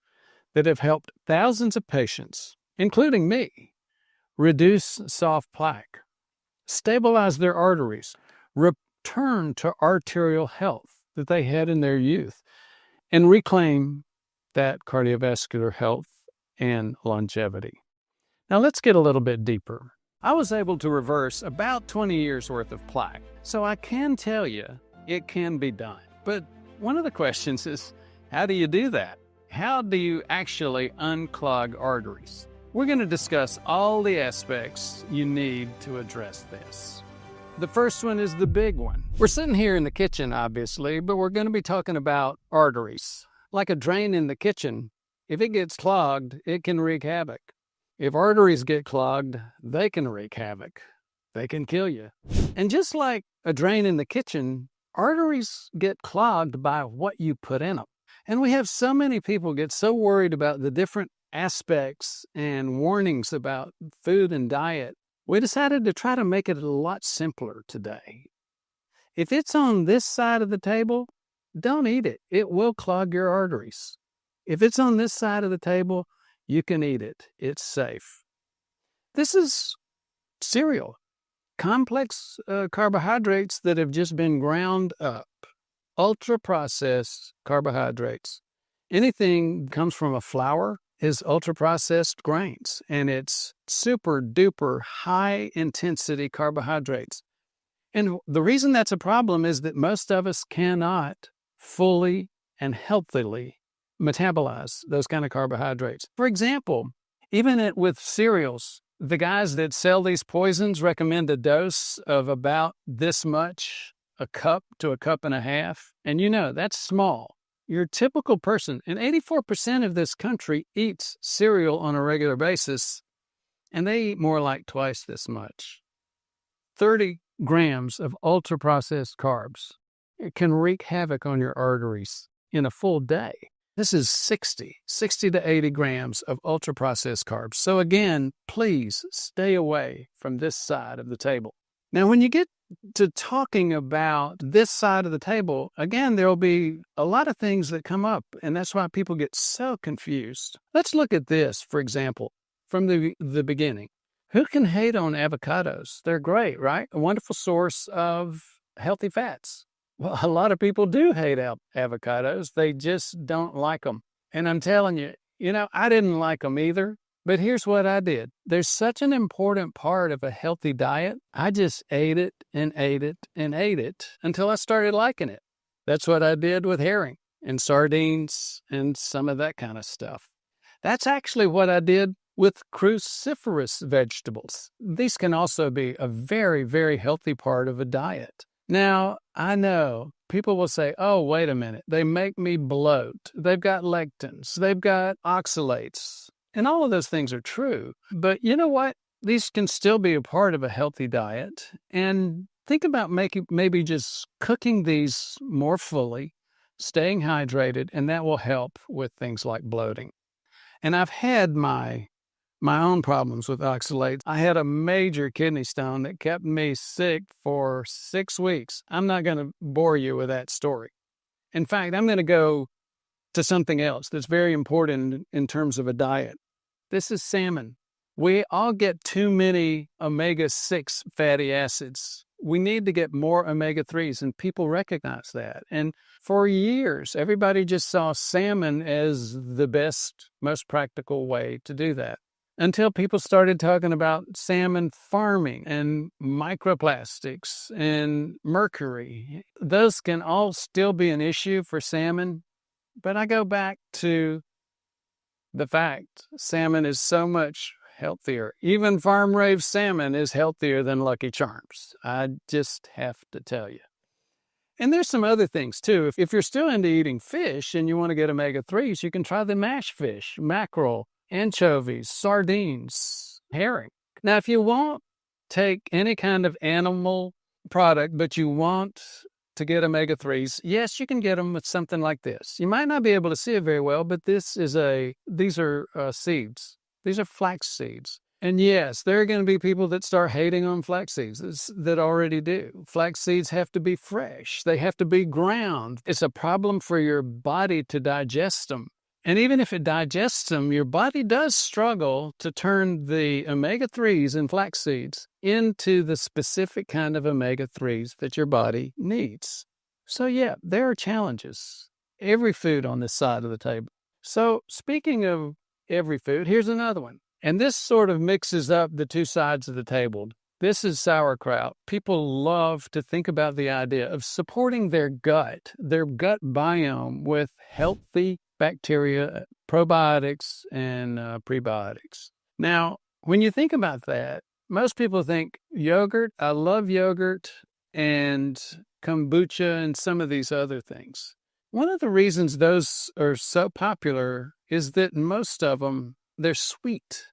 that have helped thousands of patients, including me, reduce soft plaque, stabilize their arteries, return to arterial health that they had in their youth, and reclaim that cardiovascular health and longevity. Now let's get a little bit deeper. I was able to reverse about 20 years worth of plaque, so I can tell you it can be done. But one of the questions is, how do you do that? How do you actually unclog arteries? We're going to discuss all the aspects you need to address this. The first one is the big one. We're sitting here in the kitchen, obviously, but we're going to be talking about arteries. Like a drain in the kitchen, if it gets clogged, it can wreak havoc. If arteries get clogged, they can wreak havoc. They can kill you. And just like a drain in the kitchen, arteries get clogged by what you put in them. And we have so many people get so worried about the different aspects and warnings about food and diet We decided to try to make it a lot simpler today. If it's on this side of the table, don't eat it. It will clog your arteries. If it's on this side of the table, you can eat it. It's safe. This is cereal, complex carbohydrates that have just been ground up, ultra-processed carbohydrates. Anything that comes from a flour is ultra-processed grains, and it's super-duper high-intensity carbohydrates. And the reason that's a problem is that most of us cannot fully and healthily metabolize those kind of carbohydrates. For example, even with cereals, the guys that sell these poisons recommend a dose of about this much, a cup to a cup and a half. And that's small. Your typical person, and 84% of this country eats cereal on a regular basis, and they eat more like twice this much. 30 grams of ultra-processed carbs. It can wreak havoc on your arteries in a full day. This is 60 to 80 grams of ultra-processed carbs. So again, please stay away from this side of the table. Now, when you get to talking about this side of the table, again, there will be a lot of things that come up, and that's why people get so confused. Let's look at this, for example, from the beginning. Who can hate on avocados? They're great, right? A wonderful source of healthy fats. Well, a lot of people do hate avocados. They just don't like them. And I'm telling you, I didn't like them either. But here's what I did. There's such an important part of a healthy diet. I just ate it and ate it and ate it until I started liking it. That's what I did with herring and sardines and some of that kind of stuff. That's actually what I did with cruciferous vegetables. These can also be a very, very healthy part of a diet. Now, I know people will say, oh, wait a minute. They make me bloat. They've got lectins. They've got oxalates. And all of those things are true. But you know what? These can still be a part of a healthy diet. And think about maybe just cooking these more fully, staying hydrated, and that will help with things like bloating. And I've had my own problems with oxalates. I had a major kidney stone that kept me sick for 6 weeks. I'm not going to bore you with that story. In fact, I'm going to go to something else that's very important in terms of a diet. This is salmon. We all get too many omega-6 fatty acids. We need to get more omega-3s, and people recognize that. And for years, everybody just saw salmon as the best, most practical way to do that. Until people started talking about salmon farming and microplastics and mercury. Those can all still be an issue for salmon, but I go back to the fact salmon is so much healthier. Even farm-raised salmon is healthier than Lucky Charms. I just have to tell you. And there's some other things too. If you're still into eating fish and you want to get omega-3s, you can try the mashed fish, mackerel, anchovies, sardines, herring. Now, if you won't take any kind of animal product, but you want to get omega-3s, yes, you can get them with something like this. You might not be able to see it very well, but these are seeds. These are flax seeds. And yes, there are going to be people that start hating on flax seeds that already do. Flax seeds have to be fresh. They have to be ground. It's a problem for your body to digest them. And even if it digests them, your body does struggle to turn the omega-3s in flax seeds into the specific kind of omega-3s that your body needs. So yeah, there are challenges. Every food on this side of the table. So speaking of every food, here's another one. And this sort of mixes up the two sides of the table. This is sauerkraut. People love to think about the idea of supporting their gut biome with healthy bacteria, probiotics, and prebiotics. Now, when you think about that, most people think yogurt. I love yogurt and kombucha and some of these other things. One of the reasons those are so popular is that most of them, they're sweet.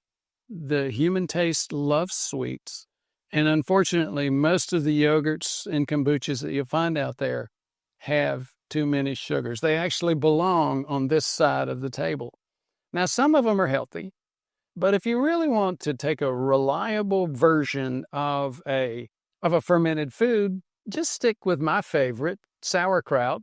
The human taste loves sweets. And unfortunately, most of the yogurts and kombuchas that you'll find out there have too many sugars. They actually belong on this side of the table. Now, some of them are healthy. But if you really want to take a reliable version of a fermented food, just stick with my favorite, sauerkraut,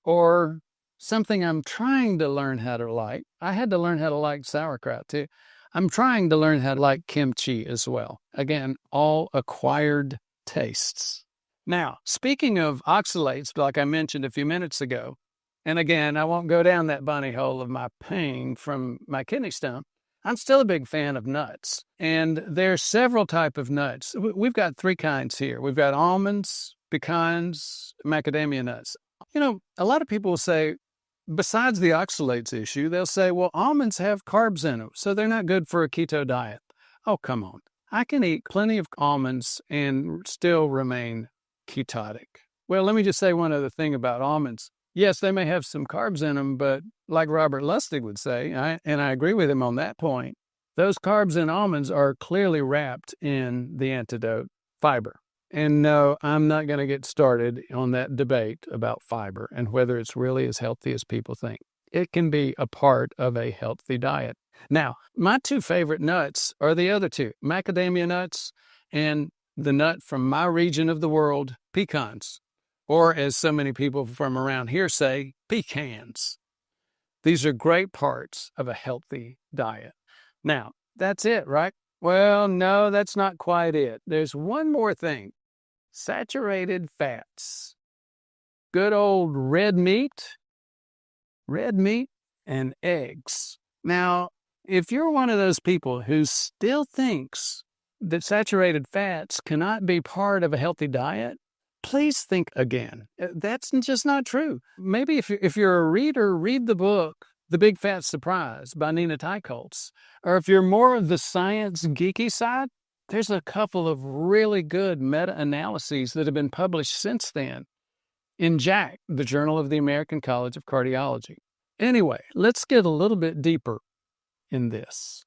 or something I'm trying to learn how to like. I had to learn how to like sauerkraut too. I'm trying to learn how to like kimchi as well. Again, all acquired tastes. Now, speaking of oxalates, like I mentioned a few minutes ago, and again, I won't go down that bunny hole of my pain from my kidney stone. I'm still a big fan of nuts, and there's several types of nuts. We've got 3 kinds here. We've got almonds, pecans, macadamia nuts. You know, a lot of people will say, besides the oxalates issue, they'll say, well, almonds have carbs in them, so they're not good for a keto diet. Oh, come on. I can eat plenty of almonds and still remain ketotic. Well, let me just say one other thing about almonds. Yes, they may have some carbs in them, but like Robert Lustig would say, and I agree with him on that point, those carbs in almonds are clearly wrapped in the antidote, fiber. And no, I'm not going to get started on that debate about fiber and whether it's really as healthy as people think. It can be a part of a healthy diet. Now, my 2 favorite nuts are the other 2, macadamia nuts and the nut from my region of the world, pecans, or as so many people from around here say, pecans. These are great parts of a healthy diet. Now, that's it, right? Well, no, that's not quite it. There's one more thing. Saturated fats. Good old red meat and eggs. Now, if you're one of those people who still thinks that saturated fats cannot be part of a healthy diet, please think again. That's just not true. Maybe if you're a reader, read the book, The Big Fat Surprise by Nina Teicholz. Or if you're more of the science geeky side, there's a couple of really good meta-analyses that have been published since then in JACC, the Journal of the American College of Cardiology. Anyway, let's get a little bit deeper in this.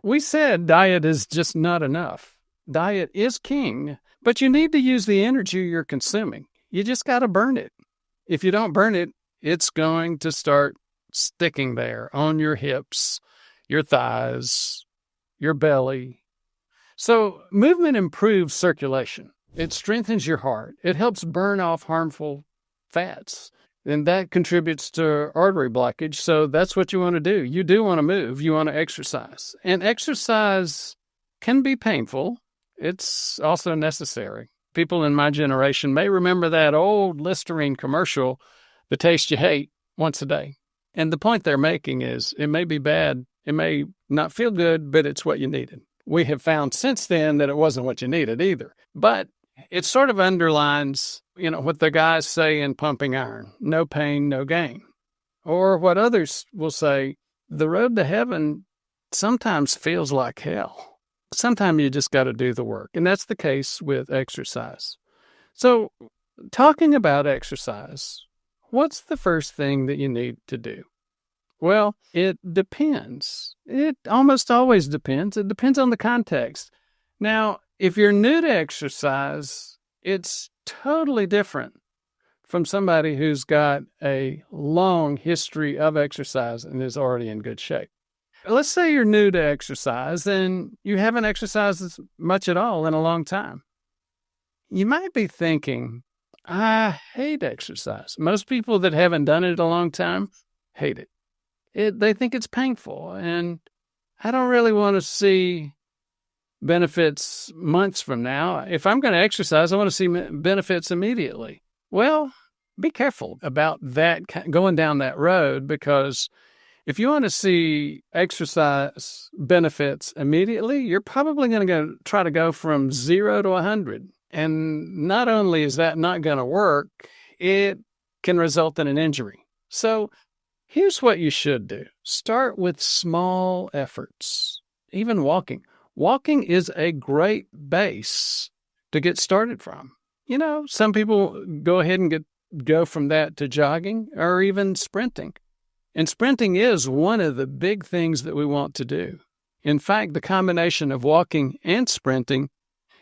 We said diet is just not enough. Diet is king, but you need to use the energy you're consuming. You just got to burn it. If you don't burn it, it's going to start sticking there on your hips, your thighs, your belly. So movement improves circulation. It strengthens your heart. It helps burn off harmful fats. And that contributes to artery blockage. So that's what you want to do. You do want to move. You want to exercise. And exercise can be painful. It's also necessary. People in my generation may remember that old Listerine commercial, The Taste You Hate, once a day. And the point they're making is it may be bad. It may not feel good, but it's what you needed. We have found since then that it wasn't what you needed either. But it sort of underlines, what the guys say in Pumping Iron, no pain, no gain. Or what others will say, the road to heaven sometimes feels like hell. Sometimes you just got to do the work. And that's the case with exercise. So talking about exercise, what's the first thing that you need to do? Well, it depends. It almost always depends. It depends on the context. Now, if you're new to exercise, it's totally different from somebody who's got a long history of exercise and is already in good shape. Let's say you're new to exercise and you haven't exercised much at all in a long time. You might be thinking, I hate exercise. Most people that haven't done it in a long time hate it. They think it's painful, and I don't really want to see benefits months from now. If I'm going to exercise, I want to see benefits immediately. Well, be careful about that, going down that road, because if you want to see exercise benefits immediately, you're probably going to try to go from 0 to 100. And not only is that not going to work, it can result in an injury. So here's what you should do. Start with small efforts, even walking. Walking is a great base to get started from. Some people go ahead and go from that to jogging or even sprinting. And sprinting is one of the big things that we want to do. In fact, the combination of walking and sprinting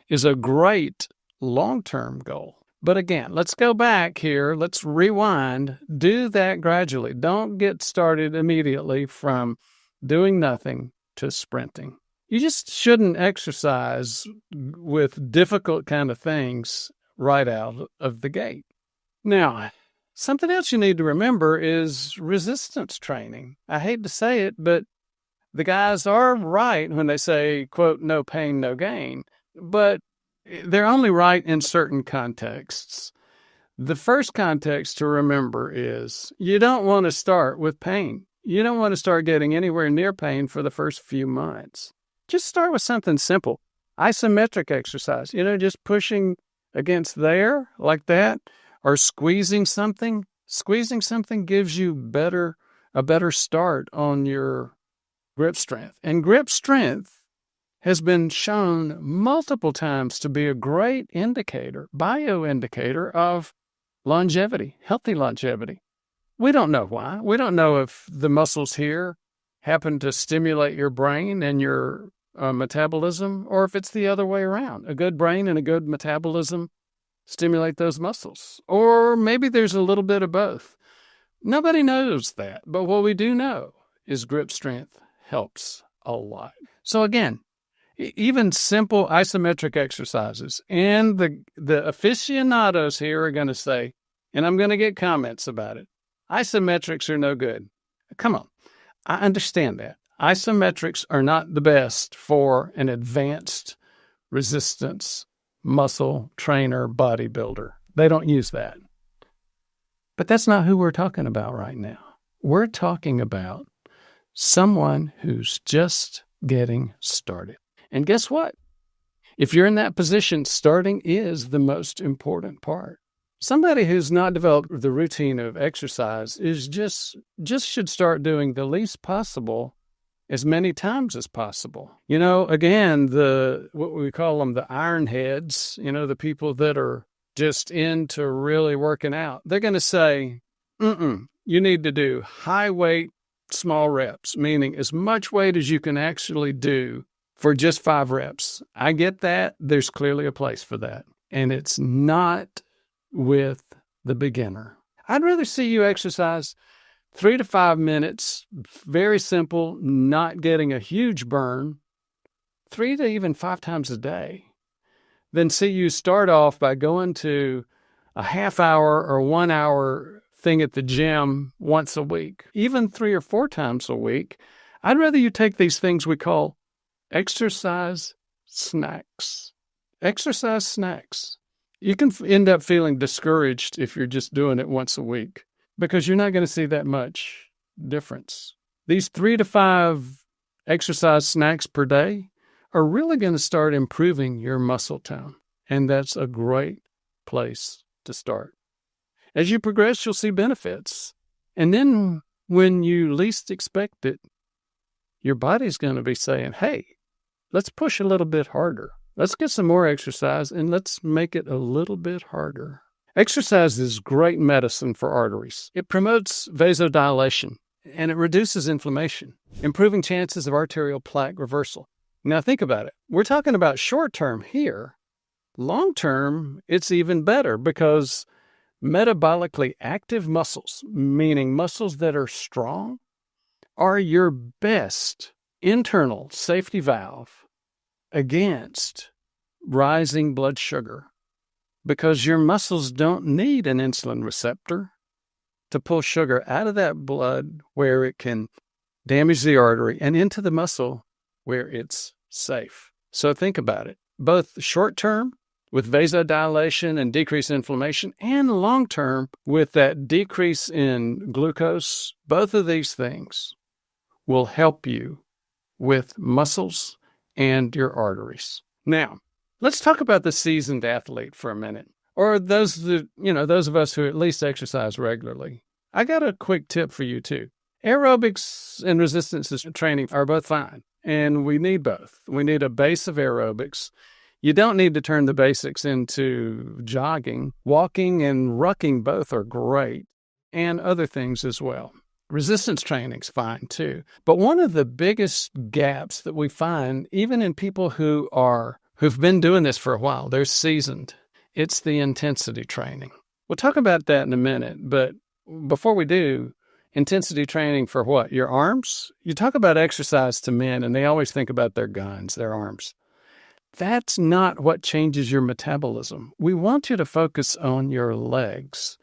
is a great long-term goal. But again, let's go back here. Let's rewind. Do that gradually. Don't get started immediately from doing nothing to sprinting. You just shouldn't exercise with difficult kind of things right out of the gate. Now, something else you need to remember is resistance training. I hate to say it, but the guys are right when they say, quote, no pain, no gain. But they're only right in certain contexts. The first context to remember is you don't want to start with pain. You don't want to start getting anywhere near pain for the first few months. Just start with something simple. Isometric exercise, just pushing against there like that, or squeezing something. Squeezing something gives you a better start on your grip strength. And grip strength has been shown multiple times to be a great indicator, bioindicator of longevity, healthy longevity. We don't know why. We don't know if the muscles here happen to stimulate your brain and your metabolism, or if it's the other way around. A good brain and a good metabolism stimulate those muscles. Or maybe there's a little bit of both. Nobody knows that. But what we do know is grip strength helps a lot. So again, even simple isometric exercises, and the aficionados here are going to say, and I'm going to get comments about it, isometrics are no good. Come on. I understand that. Isometrics are not the best for an advanced resistance muscle trainer bodybuilder. They don't use that. But that's not who we're talking about right now. We're talking about someone who's just getting started. And guess what? If you're in that position, starting is the most important part. Somebody who's not developed the routine of exercise is just should start doing the least possible as many times as possible. Again, what we call them, the iron heads, the people that are just into really working out, they're going to say, you need to do high weight, small reps, meaning as much weight as you can actually do for just 5 reps. I get that. There's clearly a place for that. And it's not with the beginner. I'd rather see you exercise 3 to 5 minutes, very simple, not getting a huge burn, 3 to even 5 times a day, than see you start off by going to a half hour or 1 hour thing at the gym once a week, even 3 or 4 times a week. I'd rather you take these things we call exercise snacks. Exercise snacks. You can end up feeling discouraged if you're just doing it once a week because you're not going to see that much difference. These 3 to 5 exercise snacks per day are really going to start improving your muscle tone. And that's a great place to start. As you progress, you'll see benefits. And then when you least expect it, your body's going to be saying, hey, let's push a little bit harder. Let's get some more exercise and let's make it a little bit harder. Exercise is great medicine for arteries. It promotes vasodilation and it reduces inflammation, improving chances of arterial plaque reversal. Now think about it. We're talking about short term here. Long term, it's even better because metabolically active muscles, meaning muscles that are strong, are your best internal safety valve against rising blood sugar because your muscles don't need an insulin receptor to pull sugar out of that blood where it can damage the artery and into the muscle where it's safe. So think about it, both short term with vasodilation and decreased inflammation and long term with that decrease in glucose. Both of these things will help you with muscles and your arteries. Now, let's talk about the seasoned athlete for a minute, or those of us who at least exercise regularly. I got a quick tip for you too. Aerobics and resistance training are both fine, and we need both. We need a base of aerobics. You don't need to turn the basics into jogging. Walking and rucking both are great, and other things as well. Resistance training's fine too. But one of the biggest gaps that we find, even in people who've been doing this for a while, they're seasoned, it's the intensity training. We'll talk about that in a minute, but before we do, Intensity training for what? Your arms? You talk about exercise to men, and they always think about their guns, their arms. That's not what changes your metabolism. We want you to focus on your legs.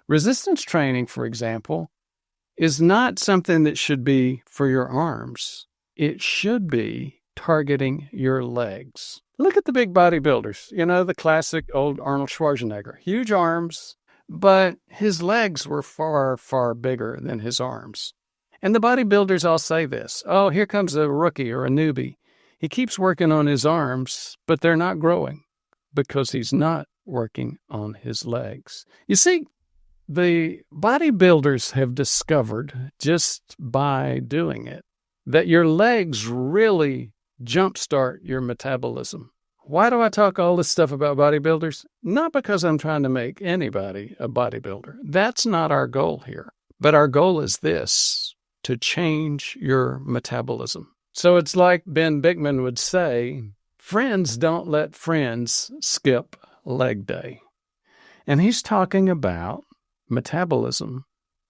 Resistance training, for example, is not something that should be for your arms. It should be targeting your legs. Look at the big bodybuilders. You know, the classic old Arnold Schwarzenegger. Huge arms, but his legs were far, far bigger than his arms. And the bodybuilders all say this. Oh, here comes a rookie or a newbie. He keeps working on his arms, but they're not growing because he's not working on his legs. You see, the bodybuilders have discovered just by doing it that your legs really jumpstart your metabolism. Why do I talk all this stuff about bodybuilders? Not because I'm trying to make anybody a bodybuilder. That's not our goal here. But our goal is this, to change your metabolism. So it's like Ben Bickman would say, friends don't let friends skip leg day. And he's talking about metabolism.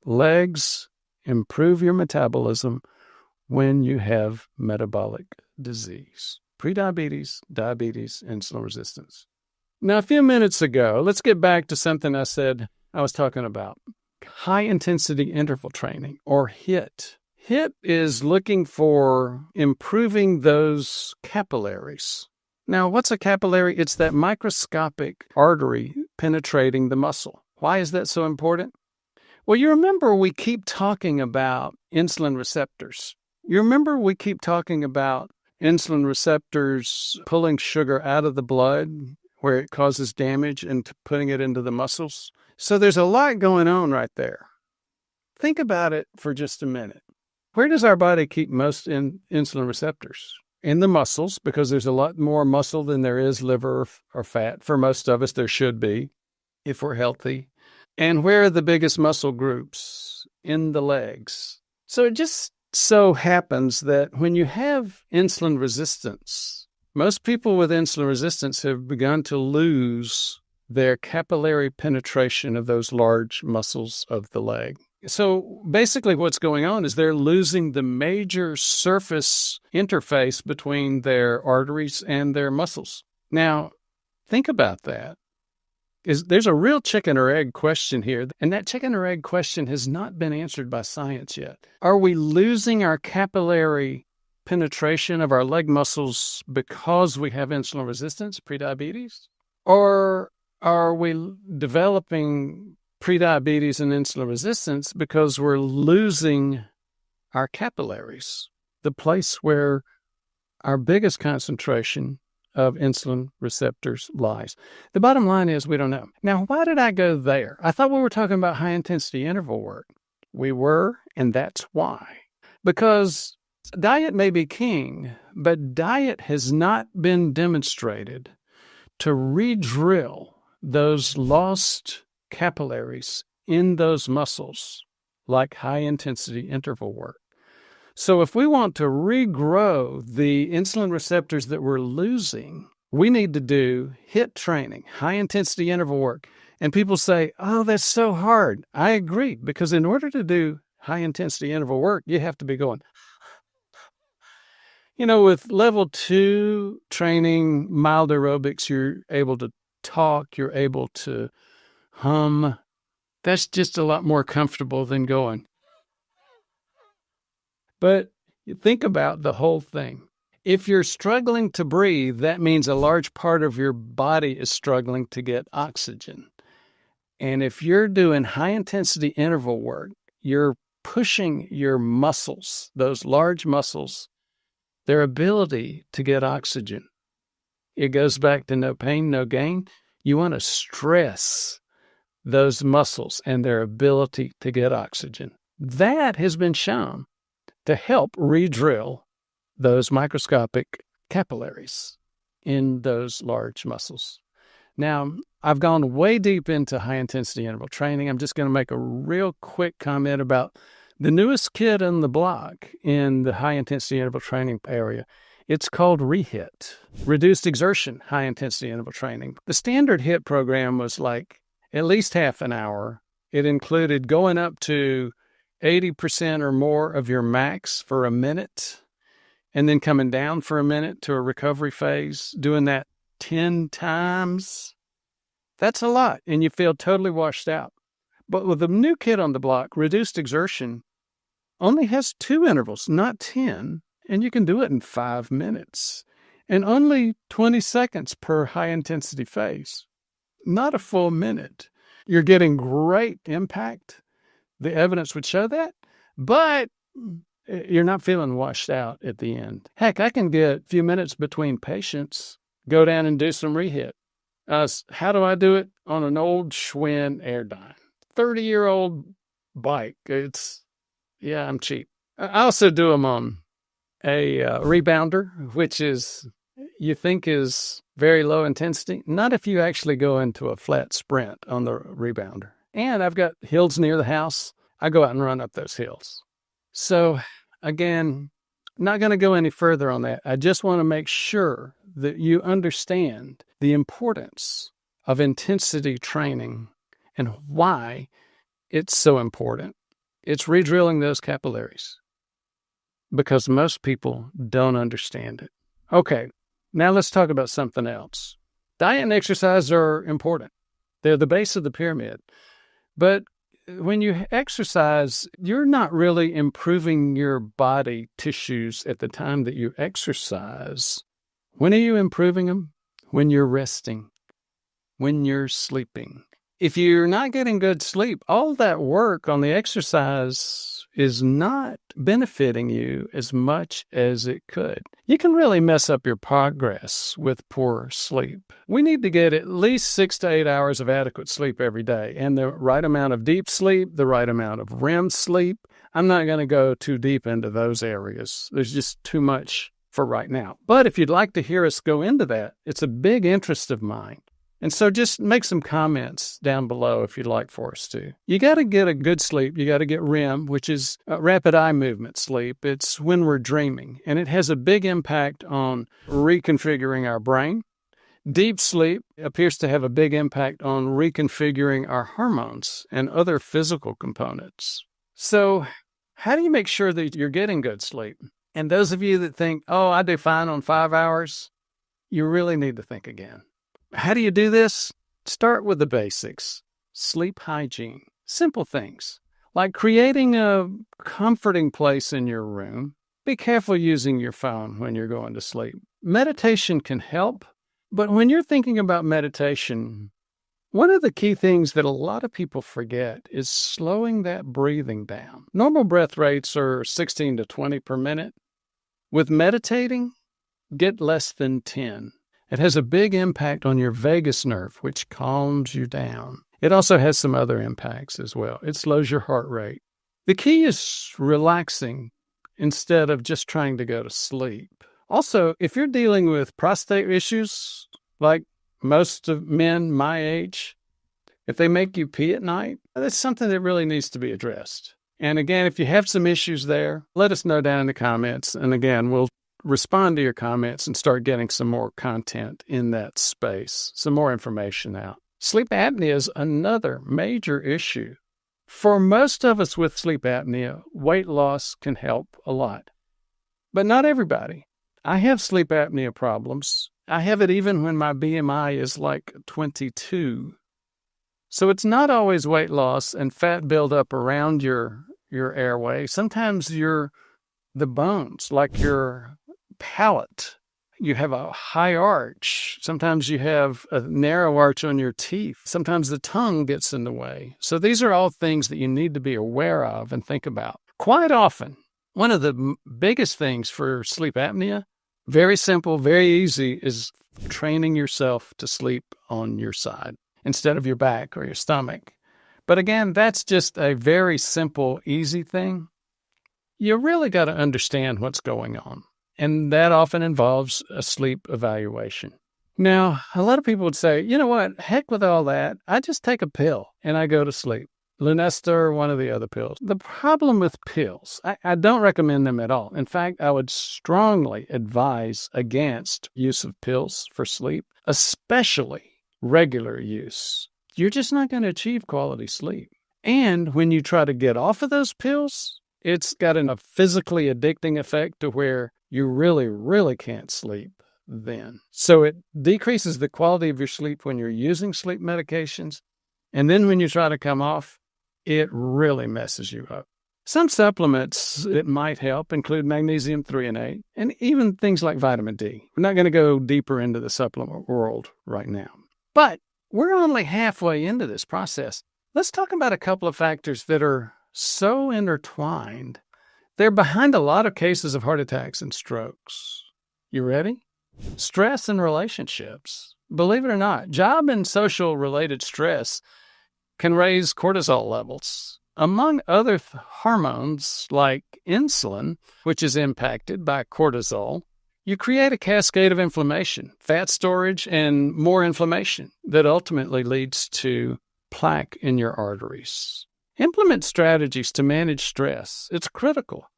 Legs improve your metabolism when you have metabolic disease. Prediabetes, diabetes, insulin resistance. Now, a few minutes ago, let's get back to something I said I was talking about. High-intensity interval training, or HIIT. HIIT is looking for improving those capillaries. Now, what's a capillary? It's that microscopic artery penetrating the muscle. Why is that so important? Well, you remember we keep talking about insulin receptors. You remember we keep talking about insulin receptors pulling sugar out of the blood where it causes damage and putting it into the muscles? So there's a lot going on right there. Think about it for just a minute. Where does our body keep most insulin receptors? In the muscles, because there's a lot more muscle than there is liver or fat. For most of us, there should be, if we're healthy. And where are the biggest muscle groups? In the legs. So it just so happens that when you have insulin resistance, most people with insulin resistance have begun to lose their capillary penetration of those large muscles of the leg. So basically what's going on is they're losing the major surface interface between their arteries and their muscles. Now, think about that. There's a real chicken or egg question here, and that chicken or egg question has not been answered by science yet. Are we losing our capillary penetration of our leg muscles because we have insulin resistance, prediabetes? Or are we developing prediabetes and insulin resistance because we're losing our capillaries, the place where our biggest concentration of insulin receptors lies? The bottom line is we don't know. Now, why did I go there? I thought we were talking about high-intensity interval work. We were, and that's why. Because diet may be king, but diet has not been demonstrated to re-drill those lost capillaries in those muscles like high-intensity interval work. So if we want to regrow the insulin receptors that we're losing, we need to do HIIT training, high-intensity interval work. And people say, oh, that's so hard. I agree, because in order to do high-intensity interval work, you have to be going. You know, with level 2 training, mild aerobics, you're able to talk, you're able to hum. That's just a lot more comfortable than going. But you think about the whole thing. If you're struggling to breathe, that means a large part of your body is struggling to get oxygen. And if you're doing high-intensity interval work, you're pushing your muscles, those large muscles, their ability to get oxygen. It goes back to no pain, no gain. You want to stress those muscles and their ability to get oxygen. That has been shown to help re-drill those microscopic capillaries in those large muscles. Now, I've gone way deep into high-intensity interval training. I'm just going to make a real quick comment about the newest kid on the block in the high-intensity interval training area. It's called REHIT, Reduced Exertion High-Intensity Interval Training. The standard HIIT program was like at least half an hour. It included going up to 80% or more of your max for a minute, and then coming down for a minute to a recovery phase, doing that 10 times, that's a lot, and you feel totally washed out. But with the new kid on the block, reduced exertion only has 2 intervals, not 10, and you can do it in 5 minutes, and only 20 seconds per high-intensity phase, not a full minute. You're getting great impact. The evidence would show that, but you're not feeling washed out at the end. Heck, I can get a few minutes between patients, go down and do some rehab. How do I do it? On an old Schwinn Airdyne, 30-year-old bike. I'm cheap. I also do them on a rebounder, which you think is very low intensity. Not if you actually go into a flat sprint on the rebounder. And I've got hills near the house. I go out and run up those hills. So again, not going to go any further on that. I just want to make sure that you understand the importance of intensity training and why it's so important. It's redrilling those capillaries because most people don't understand it. Okay, now let's talk about something else. Diet and exercise are important. They're the base of the pyramid. But when you exercise, you're not really improving your body tissues at the time that you exercise. When are you improving them? When you're resting, when you're sleeping. If you're not getting good sleep, all that work on the exercise is not benefiting you as much as it could. You can really mess up your progress with poor sleep. We need to get at least 6 to 8 hours of adequate sleep every day, and the right amount of deep sleep, the right amount of REM sleep. I'm not going to go too deep into those areas. There's just too much for right now. But if you'd like to hear us go into that, it's a big interest of mine. And so just make some comments down below if you'd like for us to. You got to get a good sleep. You got to get REM, which is rapid eye movement sleep. It's when we're dreaming, and it has a big impact on reconfiguring our brain. Deep sleep appears to have a big impact on reconfiguring our hormones and other physical components. So how do you make sure that you're getting good sleep? And those of you that think, oh, I do fine on 5 hours, you really need to think again. How do you do this? Start with the basics. Sleep hygiene. Simple things like creating a comforting place in your room. Be careful using your phone when you're going to sleep. Meditation can help, but when you're thinking about meditation, one of the key things that a lot of people forget is slowing that breathing down. Normal breath rates are 16 to 20 per minute. With meditating, get less than 10. It has a big impact on your vagus nerve, which calms you down. It also has some other impacts as well. It slows your heart rate. The key is relaxing instead of just trying to go to sleep. Also, if you're dealing with prostate issues, like most of men my age, if they make you pee at night, that's something that really needs to be addressed. And again, if you have some issues there, let us know down in the comments. And again, we'll respond to your comments and start getting some more content in that space, some more information out. Sleep apnea is another major issue. For most of us with sleep apnea, weight loss can help a lot, but not everybody. I have sleep apnea problems. I have it even when my BMI is like 22. So it's not always weight loss and fat buildup around your airway. Sometimes the bones, like your palate, you have a high arch. Sometimes you have a narrow arch on your teeth. Sometimes the tongue gets in the way. So these are all things that you need to be aware of and think about. Quite often, one of the biggest things for sleep apnea, very simple, very easy, is training yourself to sleep on your side instead of your back or your stomach. But again, that's just a very simple, easy thing. You really got to understand what's going on. And that often involves a sleep evaluation. Now, a lot of people would say, you know what, heck with all that. I just take a pill and I go to sleep. Lunesta or one of the other pills. The problem with pills, I don't recommend them at all. In fact, I would strongly advise against use of pills for sleep, especially regular use. You're just not going to achieve quality sleep. And when you try to get off of those pills, it's got a physically addicting effect to where you really, really can't sleep then. So it decreases the quality of your sleep when you're using sleep medications. And then when you try to come off, it really messes you up. Some supplements that might help include magnesium threonate and even things like vitamin D. We're not going to go deeper into the supplement world right now. But we're only halfway into this process. Let's talk about a couple of factors that are so intertwined. They're behind a lot of cases of heart attacks and strokes. You ready? Stress and relationships. Believe it or not, job and social related stress can raise cortisol levels. Among other hormones like insulin, which is impacted by cortisol, you create a cascade of inflammation, fat storage, and more inflammation that ultimately leads to plaque in your arteries. Implement strategies to manage stress. It's critical.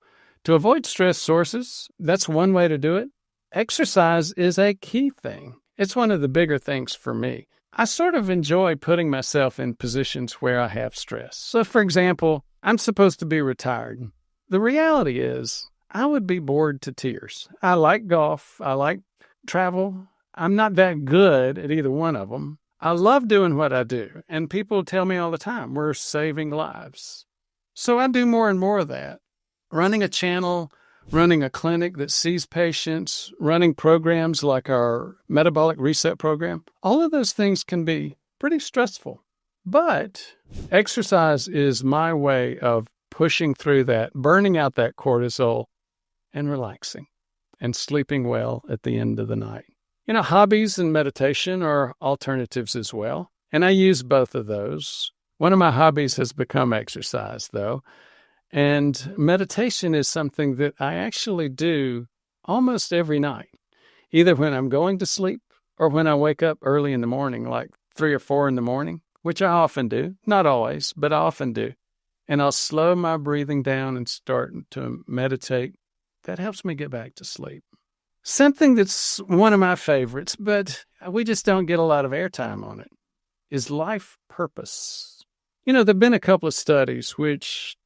To avoid stress sources, that's one way to do it. Exercise is a key thing. It's one of the bigger things for me. I sort of enjoy putting myself in positions where I have stress. So, for example, I'm supposed to be retired. The reality is, I would be bored to tears. I like golf. I like travel. I'm not that good at either one of them. I love doing what I do, and people tell me all the time, we're saving lives. So I do more and more of that. Running a channel, running a clinic that sees patients, running programs like our metabolic reset program, all of those things can be pretty stressful. But exercise is my way of pushing through that, burning out that cortisol, and relaxing and sleeping well at the end of the night. Hobbies and meditation are alternatives as well, and I use both of those. One of my hobbies has become exercise, though. And meditation is something that I actually do almost every night, either when I'm going to sleep or when I wake up early in the morning, like 3 or 4 in the morning, which I often do. Not always, but I often do. And I'll slow my breathing down and start to meditate. That helps me get back to sleep. Something that's one of my favorites, but we just don't get a lot of airtime on it, is life purpose. There have been a couple of studies which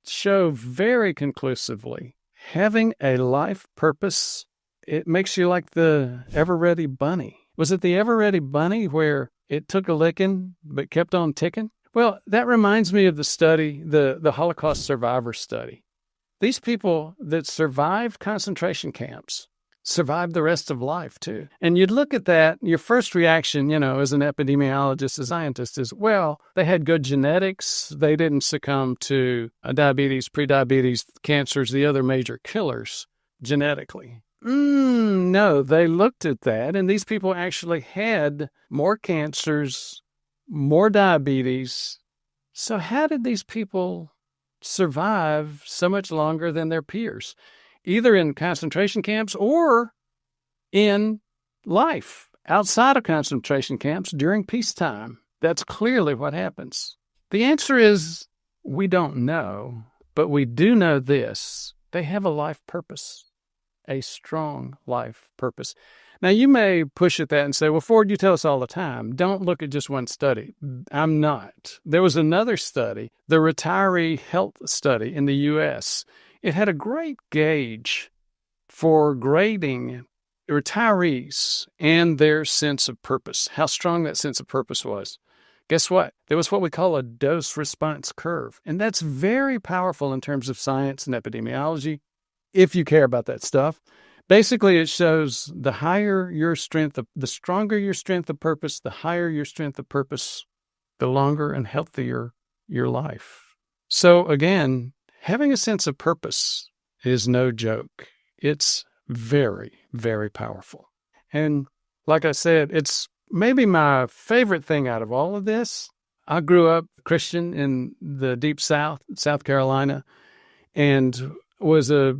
show very conclusively having a life purpose, it makes you like the ever-ready bunny. Was it the ever-ready bunny where it took a licking but kept on ticking? Well, that reminds me of the study, the Holocaust survivor study. These people that survived concentration camps survived the rest of life too. And you'd look at that, your first reaction, as an epidemiologist, a scientist, is, well, they had good genetics. They didn't succumb to diabetes, prediabetes, cancers, the other major killers genetically. No, they looked at that, and these people actually had more cancers, more diabetes. So how did these people survive so much longer than their peers, either in concentration camps or in life outside of concentration camps during peacetime? That's clearly what happens. The answer is we don't know, but we do know this. They have a life purpose, a strong life purpose. Now, you may push at that and say, well, Ford, you tell us all the time, don't look at just one study. I'm not. There was another study, the retiree health study in the U.S. It had a great gauge for grading retirees and their sense of purpose, how strong that sense of purpose was. Guess what? There was what we call a dose-response curve, and that's very powerful in terms of science and epidemiology, if you care about that stuff. Basically, it shows the higher your strength, the stronger your strength of purpose, the higher your strength of purpose, the longer and healthier your life. So again, having a sense of purpose is no joke. It's very, very powerful. And like I said, it's maybe my favorite thing out of all of this. I grew up Christian in the deep South, South Carolina, and was a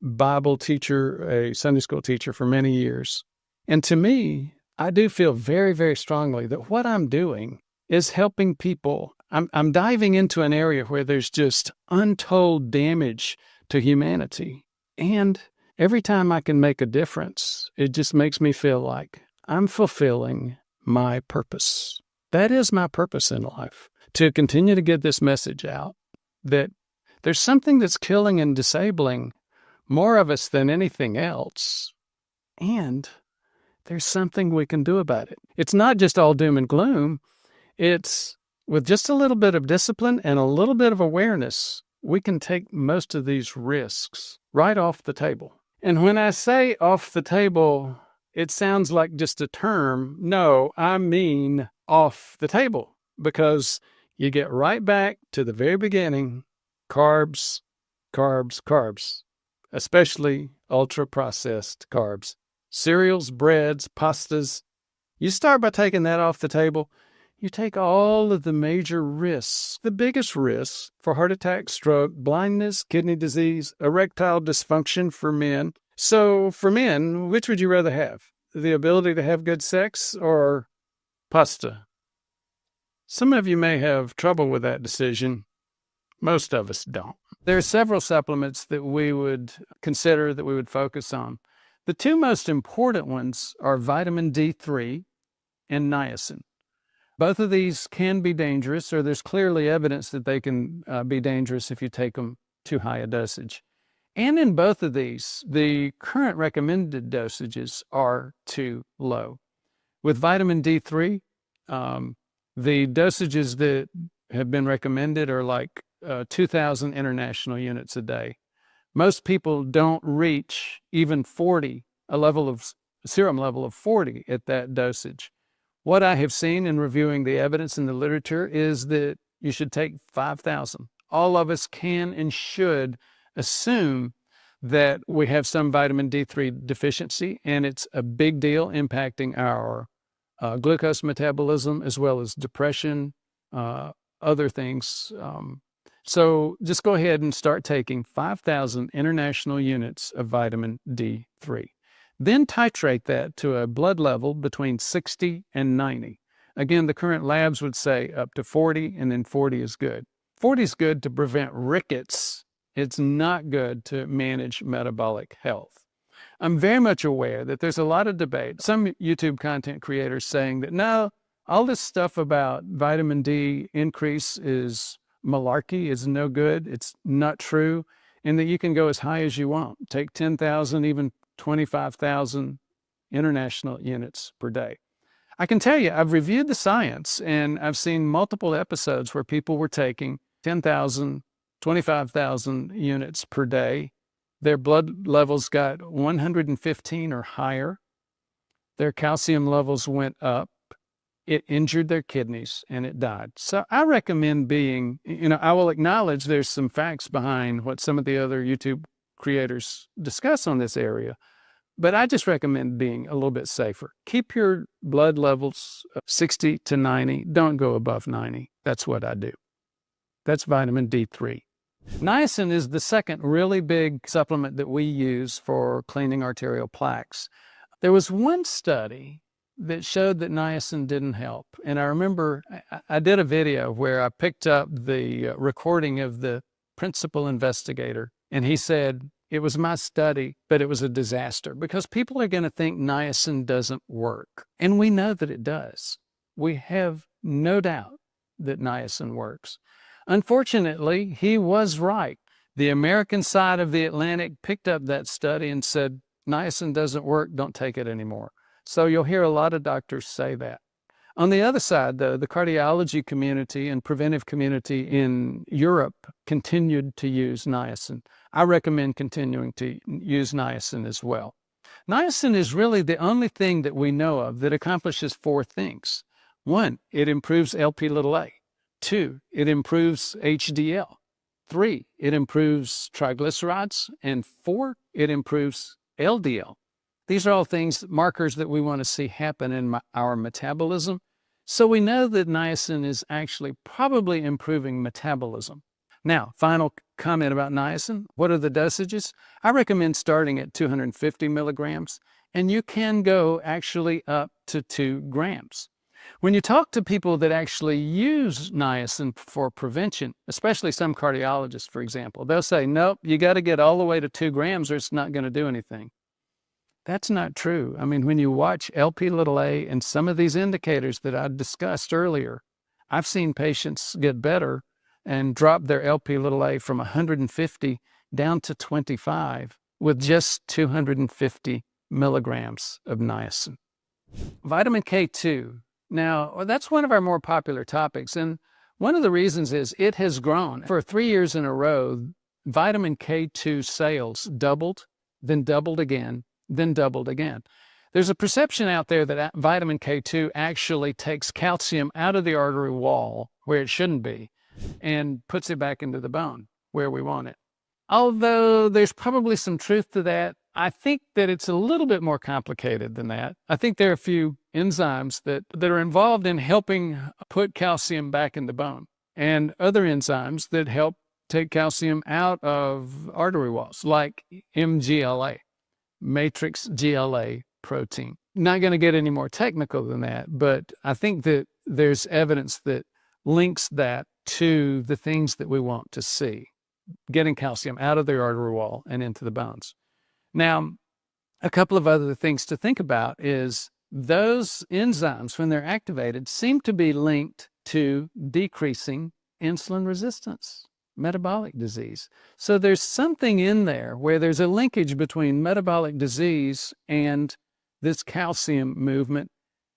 Bible teacher, a Sunday school teacher for many years. And to me, I do feel very, very strongly that what I'm doing is helping people. I'm diving into an area where there's just untold damage to humanity. And every time I can make a difference, it just makes me feel like I'm fulfilling my purpose. That is my purpose in life, to continue to get this message out that there's something that's killing and disabling more of us than anything else, and there's something we can do about it. It's not just all doom and gloom. It's with just a little bit of discipline and a little bit of awareness, we can take most of these risks right off the table. And when I say off the table, it sounds like just a term. No, I mean off the table, because you get right back to the very beginning: carbs, carbs, carbs, especially ultra-processed carbs. Cereals, breads, pastas. You start by taking that off the table, you take all of the major risks, the biggest risks for heart attack, stroke, blindness, kidney disease, erectile dysfunction for men. So for men, which would you rather have? The ability to have good sex or pasta? Some of you may have trouble with that decision. Most of us don't. There are several supplements that we would consider, that we would focus on. The two most important ones are vitamin D3 and niacin. Both of these can be dangerous, or there's clearly evidence that they can be dangerous if you take them too high a dosage. And in both of these, the current recommended dosages are too low. With vitamin D3, the dosages that have been recommended are like 2,000 international units a day. Most people don't reach even 40, a serum level of 40 at that dosage. What I have seen in reviewing the evidence in the literature is that you should take 5,000. All of us can and should assume that we have some vitamin D3 deficiency, and it's a big deal, impacting our glucose metabolism as well as depression, other things. So just go ahead and start taking 5,000 international units of vitamin D3. Then titrate that to a blood level between 60 and 90. Again, the current labs would say up to 40, and then 40 is good. 40 is good to prevent rickets. It's not good to manage metabolic health. I'm very much aware that there's a lot of debate. Some YouTube content creators saying that, no, all this stuff about vitamin D increase is malarkey, is no good, it's not true, and that you can go as high as you want. Take 10,000, even 25,000 international units per day. I can tell you, I've reviewed the science, and I've seen multiple episodes where people were taking 10,000, 25,000 units per day. Their blood levels got 115 or higher. Their calcium levels went up. It injured their kidneys, and it died. So I recommend I will acknowledge there's some facts behind what some of the other YouTube creators discuss on this area, but I just recommend being a little bit safer. Keep your blood levels 60 to 90. Don't go above 90. That's what I do. That's vitamin D3. Niacin is the second really big supplement that we use for cleaning arterial plaques. There was one study that showed that niacin didn't help. And I remember I did a video where I picked up the recording of the principal investigator, and he said, it was my study, but it was a disaster, because people are going to think niacin doesn't work. And we know that it does. We have no doubt that niacin works. Unfortunately, he was right. The American side of the Atlantic picked up that study and said, niacin doesn't work, don't take it anymore. So you'll hear a lot of doctors say that. On the other side, though, the cardiology community and preventive community in Europe continued to use niacin. I recommend continuing to use niacin as well. Niacin is really the only thing that we know of that accomplishes four things. One, it improves Lp(a). Two, it improves HDL. Three, it improves triglycerides. And four, it improves LDL. These are all things, markers that we want to see happen in our metabolism. So we know that niacin is actually probably improving metabolism. Now, final comment about niacin. What are the dosages? I recommend starting at 250 milligrams, and you can go actually up to 2 grams. When you talk to people that actually use niacin for prevention, especially some cardiologists, for example, they'll say, nope, you got to get all the way to 2 grams or it's not going to do anything. That's not true. I mean, when you watch Lp(a) and some of these indicators that I discussed earlier, I've seen patients get better and drop their LP(a) from 150 down to 25 with just 250 milligrams of niacin. Vitamin K2. Now, that's one of our more popular topics, and one of the reasons is it has grown. For 3 years in a row, vitamin K2 sales doubled, then doubled again, then doubled again. There's a perception out there that vitamin K2 actually takes calcium out of the artery wall where it shouldn't be and puts it back into the bone where we want it. Although there's probably some truth to that, I think that it's a little bit more complicated than that. I think there are a few enzymes that are involved in helping put calcium back in the bone, and other enzymes that help take calcium out of artery walls, like MGLA, matrix GLA protein. Not going to get any more technical than that, but I think that there's evidence that links that to the things that we want to see, getting calcium out of the artery wall and into the bones. Now, a couple of other things to think about is those enzymes, when they're activated, seem to be linked to decreasing insulin resistance, metabolic disease. So there's something in there where there's a linkage between metabolic disease and this calcium movement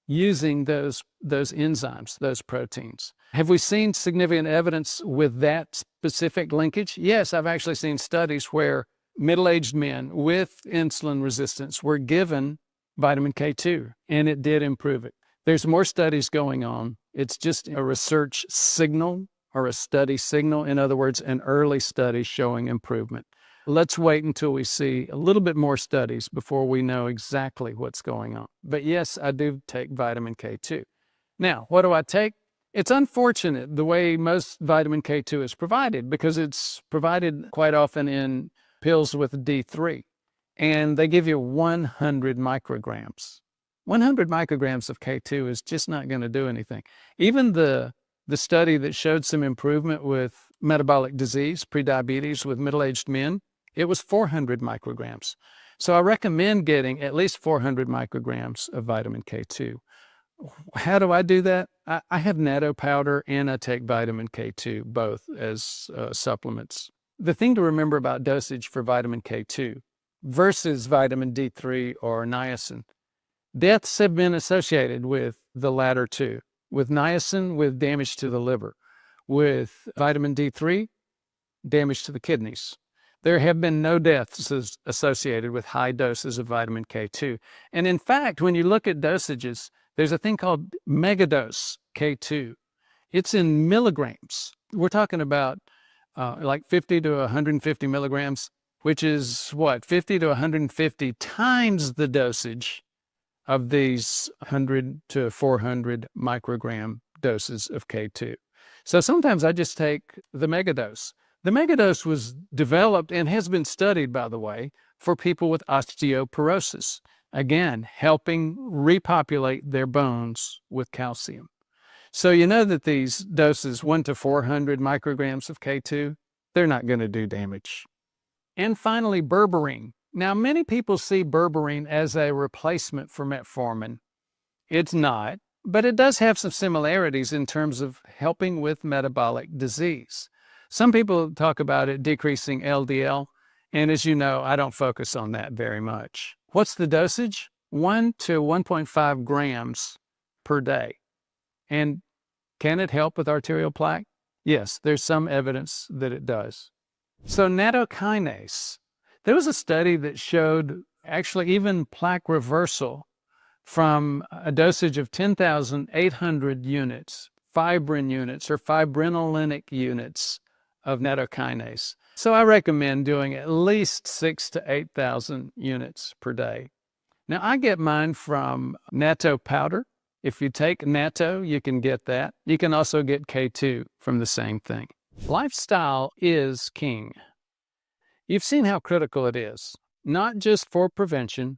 using those enzymes, those proteins. Have we seen significant evidence with that specific linkage? Yes, I've actually seen studies where middle-aged men with insulin resistance were given vitamin K2, and it did improve it. There's more studies going on. It's just a research signal or a study signal. In other words, an early study showing improvement. Let's wait until we see a little bit more studies before we know exactly what's going on. But yes, I do take vitamin K2. Now, what do I take? It's unfortunate the way most vitamin K2 is provided, because it's provided quite often in pills with D3, and they give you 100 micrograms. 100 micrograms of K2 is just not going to do anything. Even the study that showed some improvement with metabolic disease, prediabetes with middle-aged men, it was 400 micrograms. So I recommend getting at least 400 micrograms of vitamin K2. How do I do that? I have natto powder and I take vitamin K2, both as supplements. The thing to remember about dosage for vitamin K2 versus vitamin D3 or niacin, deaths have been associated with the latter two. With niacin, with damage to the liver. With vitamin D3, damage to the kidneys. There have been no deaths associated with high doses of vitamin K2. And in fact, when you look at dosages, there's a thing called megadose K2. It's in milligrams. We're talking about like 50 to 150 milligrams, which is what, 50 to 150 times the dosage of these 100 to 400 microgram doses of K2. So sometimes I just take the megadose. The megadose was developed and has been studied, by the way, for people with osteoporosis. Again, helping repopulate their bones with calcium. So you know that these doses, 1 to 400 micrograms of K2, they're not going to do damage. And finally, berberine. Now, many people see berberine as a replacement for metformin. It's not, but it does have some similarities in terms of helping with metabolic disease. Some people talk about it decreasing LDL, and as you know, I don't focus on that very much. What's the dosage? 1 to 1.5 grams per day. And can it help with arterial plaque? Yes, there's some evidence that it does. So nattokinase. There was a study that showed actually even plaque reversal from a dosage of 10,800 units, fibrin units or fibrinolytic units of nattokinase. So I recommend doing at least 6,000 to 8,000 units per day. Now I get mine from natto powder. If you take natto, you can get that. You can also get K2 from the same thing. Lifestyle is king. You've seen how critical it is, not just for prevention,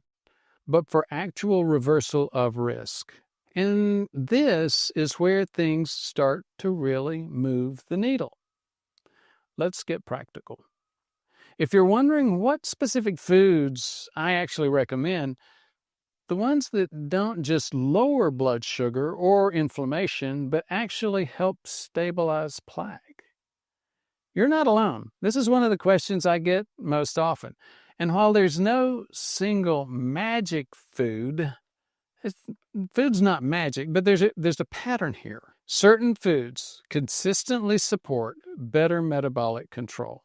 but for actual reversal of risk. And this is where things start to really move the needle. Let's get practical. If you're wondering what specific foods I actually recommend, The ones that don't just lower blood sugar or inflammation, but actually help stabilize plaque. You're not alone. This is one of the questions I get most often. And while there's no single magic food, food's not magic, but there's a pattern here. Certain foods consistently support better metabolic control.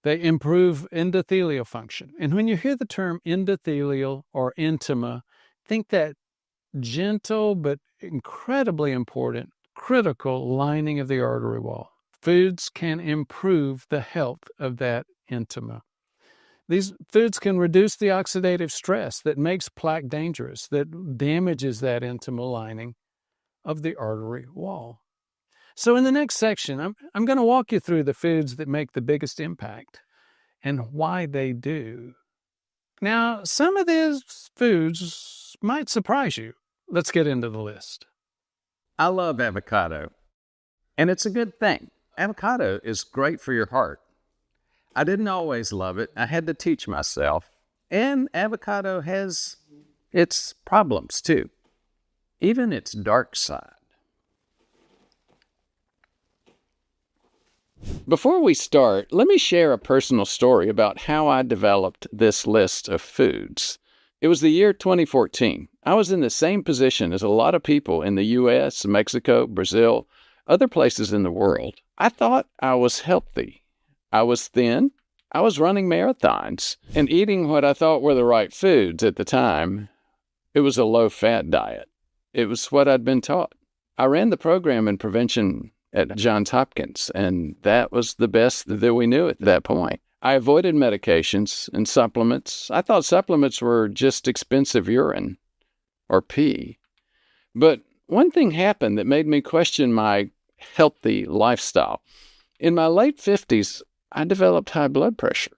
They improve endothelial function. And when you hear the term endothelial or intima, think that gentle but incredibly important, critical lining of the artery wall. Foods can improve the health of that intima. These foods can reduce the oxidative stress that makes plaque dangerous, that damages that intima lining of the artery wall. So in the next section, I'm going to walk you through the foods that make the biggest impact and why they do. Now, some of these foods might surprise you. Let's get into the list. I love avocado, and it's a good thing. Avocado is great for your heart. I didn't always love it. I had to teach myself. And avocado has its problems too, even its dark side. Before we start, let me share a personal story about how I developed this list of foods. It was the year 2014. I was in the same position as a lot of people in the U.S., Mexico, Brazil, other places in the world. I thought I was healthy. I was thin. I was running marathons and eating what I thought were the right foods at the time. It was a low-fat diet. It was what I'd been taught. I ran the program in prevention at Johns Hopkins, and that was the best that we knew at that point. I avoided medications and supplements. I thought supplements were just expensive urine or pee. But one thing happened that made me question my healthy lifestyle. In my late 50s, I developed high blood pressure.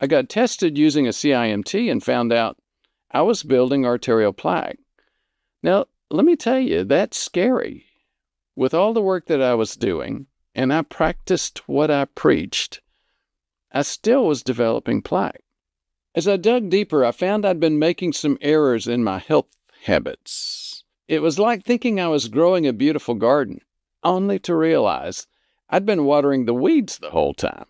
I got tested using a CIMT and found out I was building arterial plaque. Now, let me tell you, that's scary. With all the work that I was doing, and I practiced what I preached, I still was developing plaque. As I dug deeper, I found I'd been making some errors in my health habits. It was like thinking I was growing a beautiful garden, only to realize I'd been watering the weeds the whole time.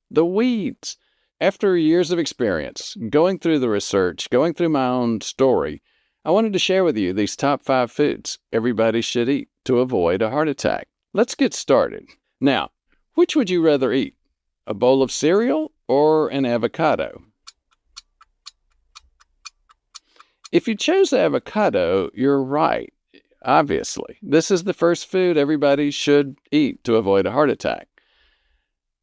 The weeds. After years of experience, going through the research, going through my own story, I wanted to share with you these top 5 foods everybody should eat to avoid a heart attack. Let's get started. Now, which would you rather eat? A bowl of cereal or an avocado? If you chose avocado, you're right. Obviously, this is the first food everybody should eat to avoid a heart attack.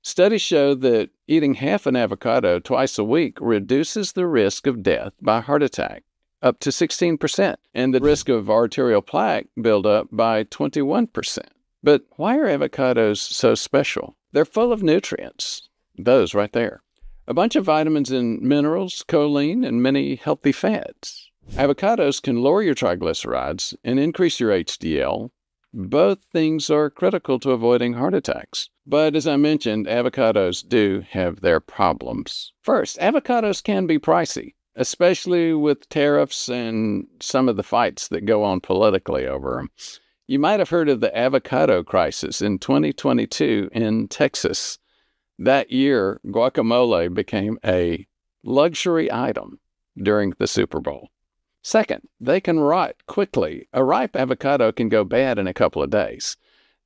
Studies show that eating half an avocado twice a week reduces the risk of death by heart attack up to 16%, and the risk of arterial plaque buildup by 21%. But why are avocados so special? They're full of nutrients, those right there. A bunch of vitamins and minerals, choline, and many healthy fats. Avocados can lower your triglycerides and increase your HDL. Both things are critical to avoiding heart attacks. But as I mentioned, avocados do have their problems. First, avocados can be pricey, especially with tariffs and some of the fights that go on politically over them. You might have heard of the avocado crisis in 2022 in Texas. That year, guacamole became a luxury item during the Super Bowl. Second, they can rot quickly. A ripe avocado can go bad in a couple of days.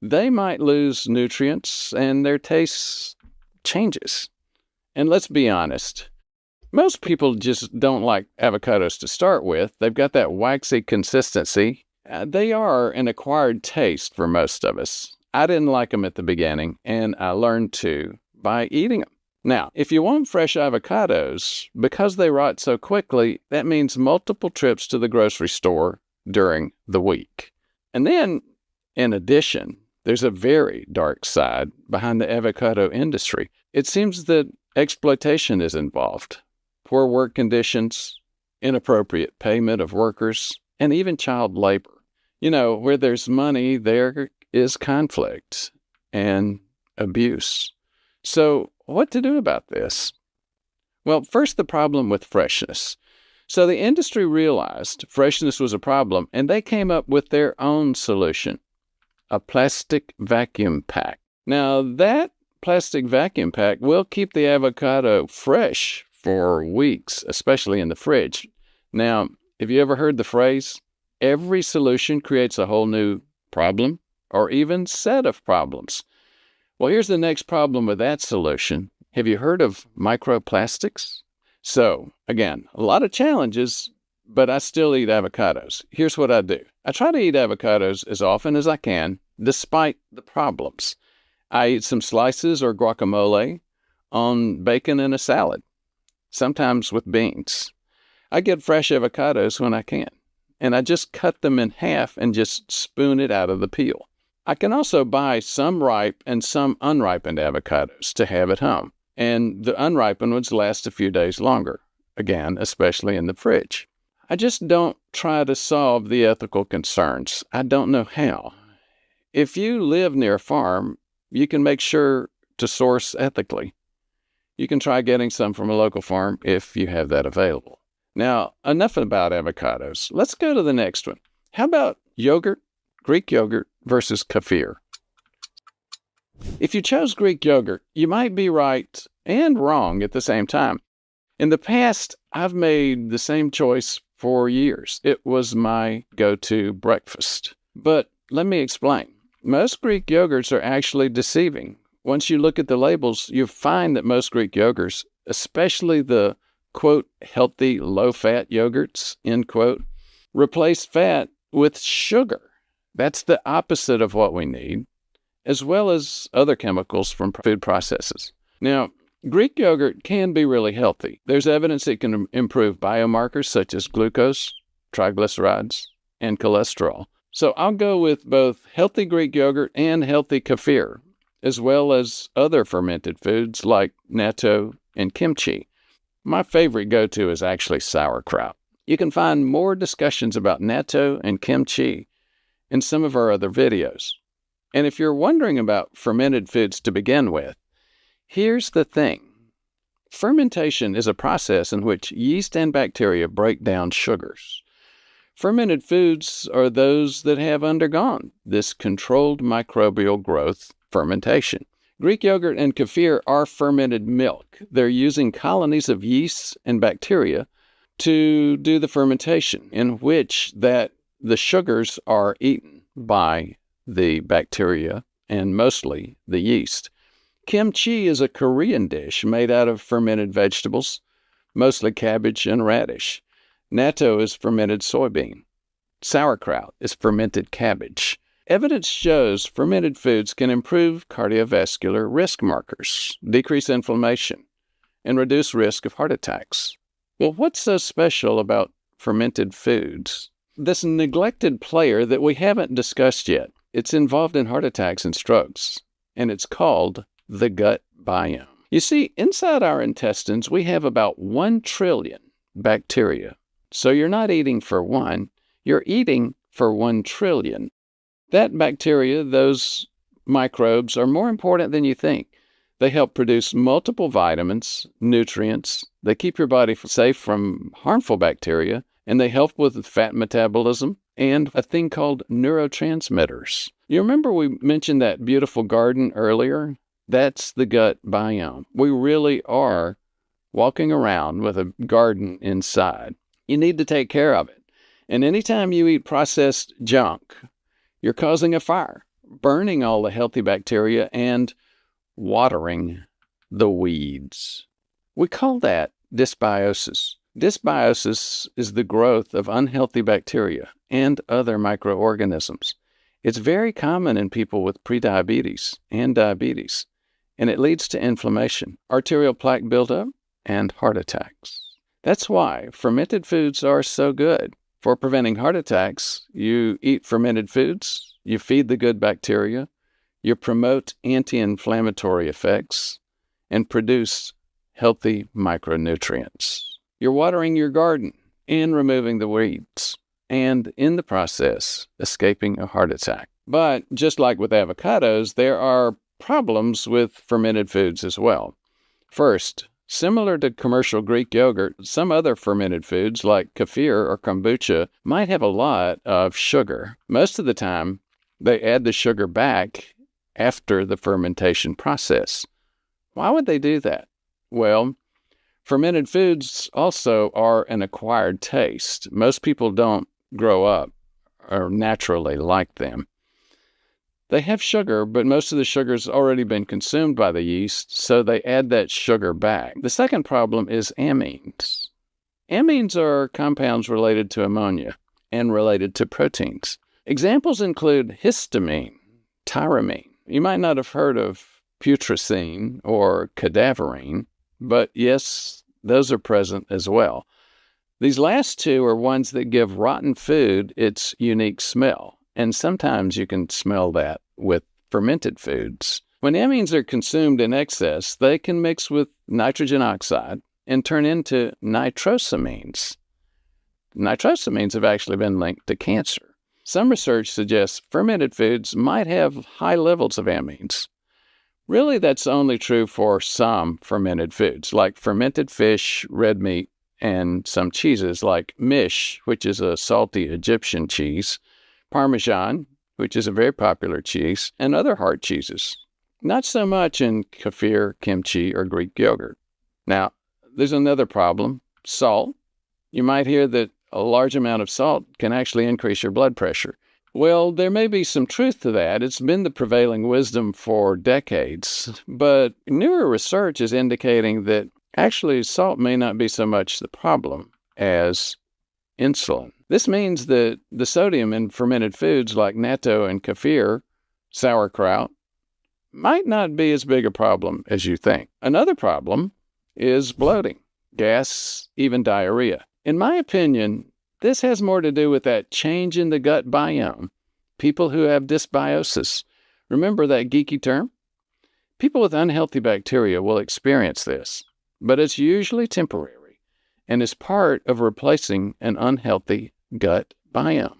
They might lose nutrients and their taste changes. And let's be honest, most people just don't like avocados to start with. They've got that waxy consistency. They are an acquired taste for most of us. I didn't like them at the beginning, and I learned to by eating them. Now, if you want fresh avocados, because they rot so quickly, that means multiple trips to the grocery store during the week. And then, in addition, there's a very dark side behind the avocado industry. It seems that exploitation is involved. Poor work conditions, inappropriate payment of workers, and even child labor. You know, where there's money, there is conflict and abuse. So, what to do about this? Well, first, the problem with freshness. So the industry realized freshness was a problem, and they came up with their own solution, a plastic vacuum pack. Now, that plastic vacuum pack will keep the avocado fresh for weeks, especially in the fridge. Now, have you ever heard the phrase, every solution creates a whole new problem or even set of problems? Well, here's the next problem with that solution. Have you heard of microplastics? So, again, a lot of challenges, but I still eat avocados. Here's what I do. I try to eat avocados as often as I can, despite the problems. I eat some slices or guacamole on bacon and a salad, sometimes with beans. I get fresh avocados when I can, and I just cut them in half and just spoon it out of the peel. I can also buy some ripe and some unripened avocados to have at home, and the unripened ones last a few days longer, again, especially in the fridge. I just don't try to solve the ethical concerns. I don't know how. If you live near a farm, you can make sure to source ethically. You can try getting some from a local farm if you have that available. Now, enough about avocados. Let's go to the next one. How about yogurt, Greek yogurt versus kefir? If you chose Greek yogurt, you might be right and wrong at the same time. In the past, I've made the same choice for years. It was my go-to breakfast. But let me explain. Most Greek yogurts are actually deceiving. Once you look at the labels, you find that most Greek yogurts, especially the, quote, healthy, low-fat yogurts, end quote, replace fat with sugar. That's the opposite of what we need, as well as other chemicals from food processes. Now, Greek yogurt can be really healthy. There's evidence it can improve biomarkers such as glucose, triglycerides, and cholesterol. So I'll go with both healthy Greek yogurt and healthy kefir, as well as other fermented foods like natto and kimchi. My favorite go-to is actually sauerkraut. You can find more discussions about natto and kimchi in some of our other videos. And if you're wondering about fermented foods to begin with, here's the thing. Fermentation is a process in which yeast and bacteria break down sugars. Fermented foods are those that have undergone this controlled microbial growth fermentation. Greek yogurt and kefir are fermented milk. They're using colonies of yeasts and bacteria to do the fermentation, in which the sugars are eaten by the bacteria and mostly the yeast. Kimchi is a Korean dish made out of fermented vegetables, mostly cabbage and radish. Natto is fermented soybean. Sauerkraut is fermented cabbage. Evidence shows fermented foods can improve cardiovascular risk markers, decrease inflammation, and reduce risk of heart attacks. Well, what's so special about fermented foods? This neglected player that we haven't discussed yet, it's involved in heart attacks and strokes, and it's called the gut biome. You see, inside our intestines, we have about 1 trillion bacteria. So you're not eating for one, you're eating for 1 trillion. That bacteria, those microbes, are more important than you think. They help produce multiple vitamins, nutrients. They keep your body safe from harmful bacteria, and they help with fat metabolism and a thing called neurotransmitters. You remember we mentioned that beautiful garden earlier? That's the gut biome. We really are walking around with a garden inside. You need to take care of it. And anytime you eat processed junk, you're causing a fire, burning all the healthy bacteria and watering the weeds. We call that dysbiosis. Dysbiosis is the growth of unhealthy bacteria and other microorganisms. It's very common in people with prediabetes and diabetes, and it leads to inflammation, arterial plaque buildup, and heart attacks. That's why fermented foods are so good. For preventing heart attacks, you eat fermented foods, you feed the good bacteria, you promote anti-inflammatory effects, and produce healthy micronutrients. You're watering your garden and removing the weeds, and in the process, escaping a heart attack. But just like with avocados, there are problems with fermented foods as well. First, Similar to commercial Greek yogurt, some other fermented foods like kefir or kombucha might have a lot of sugar. Most of the time, they add the sugar back after the fermentation process. Why would they do that? Well, fermented foods also are an acquired taste. Most people don't grow up or naturally like them. They have sugar, but most of the sugar's already been consumed by the yeast, so they add that sugar back. The second problem is amines. Amines are compounds related to ammonia and related to proteins. Examples include histamine, tyramine. You might not have heard of putrescine or cadaverine, but yes, those are present as well. These last two are ones that give rotten food its unique smell, and sometimes you can smell that with fermented foods. When amines are consumed in excess, they can mix with nitrogen oxide and turn into nitrosamines. Nitrosamines have actually been linked to cancer. Some research suggests fermented foods might have high levels of amines. Really, that's only true for some fermented foods, like fermented fish, red meat, and some cheeses like mish, which is a salty Egyptian cheese, Parmesan, which is a very popular cheese, and other hard cheeses. Not so much in kefir, kimchi, or Greek yogurt. Now, there's another problem, salt. You might hear that a large amount of salt can actually increase your blood pressure. Well, there may be some truth to that. It's been the prevailing wisdom for decades, but newer research is indicating that actually salt may not be so much the problem as insulin. This means that the sodium in fermented foods like natto and kefir, sauerkraut, might not be as big a problem as you think. Another problem is bloating, gas, even diarrhea. In my opinion, this has more to do with that change in the gut biome. People who have dysbiosis. Remember that geeky term? People with unhealthy bacteria will experience this, but it's usually temporary and is part of replacing an unhealthy gut biome.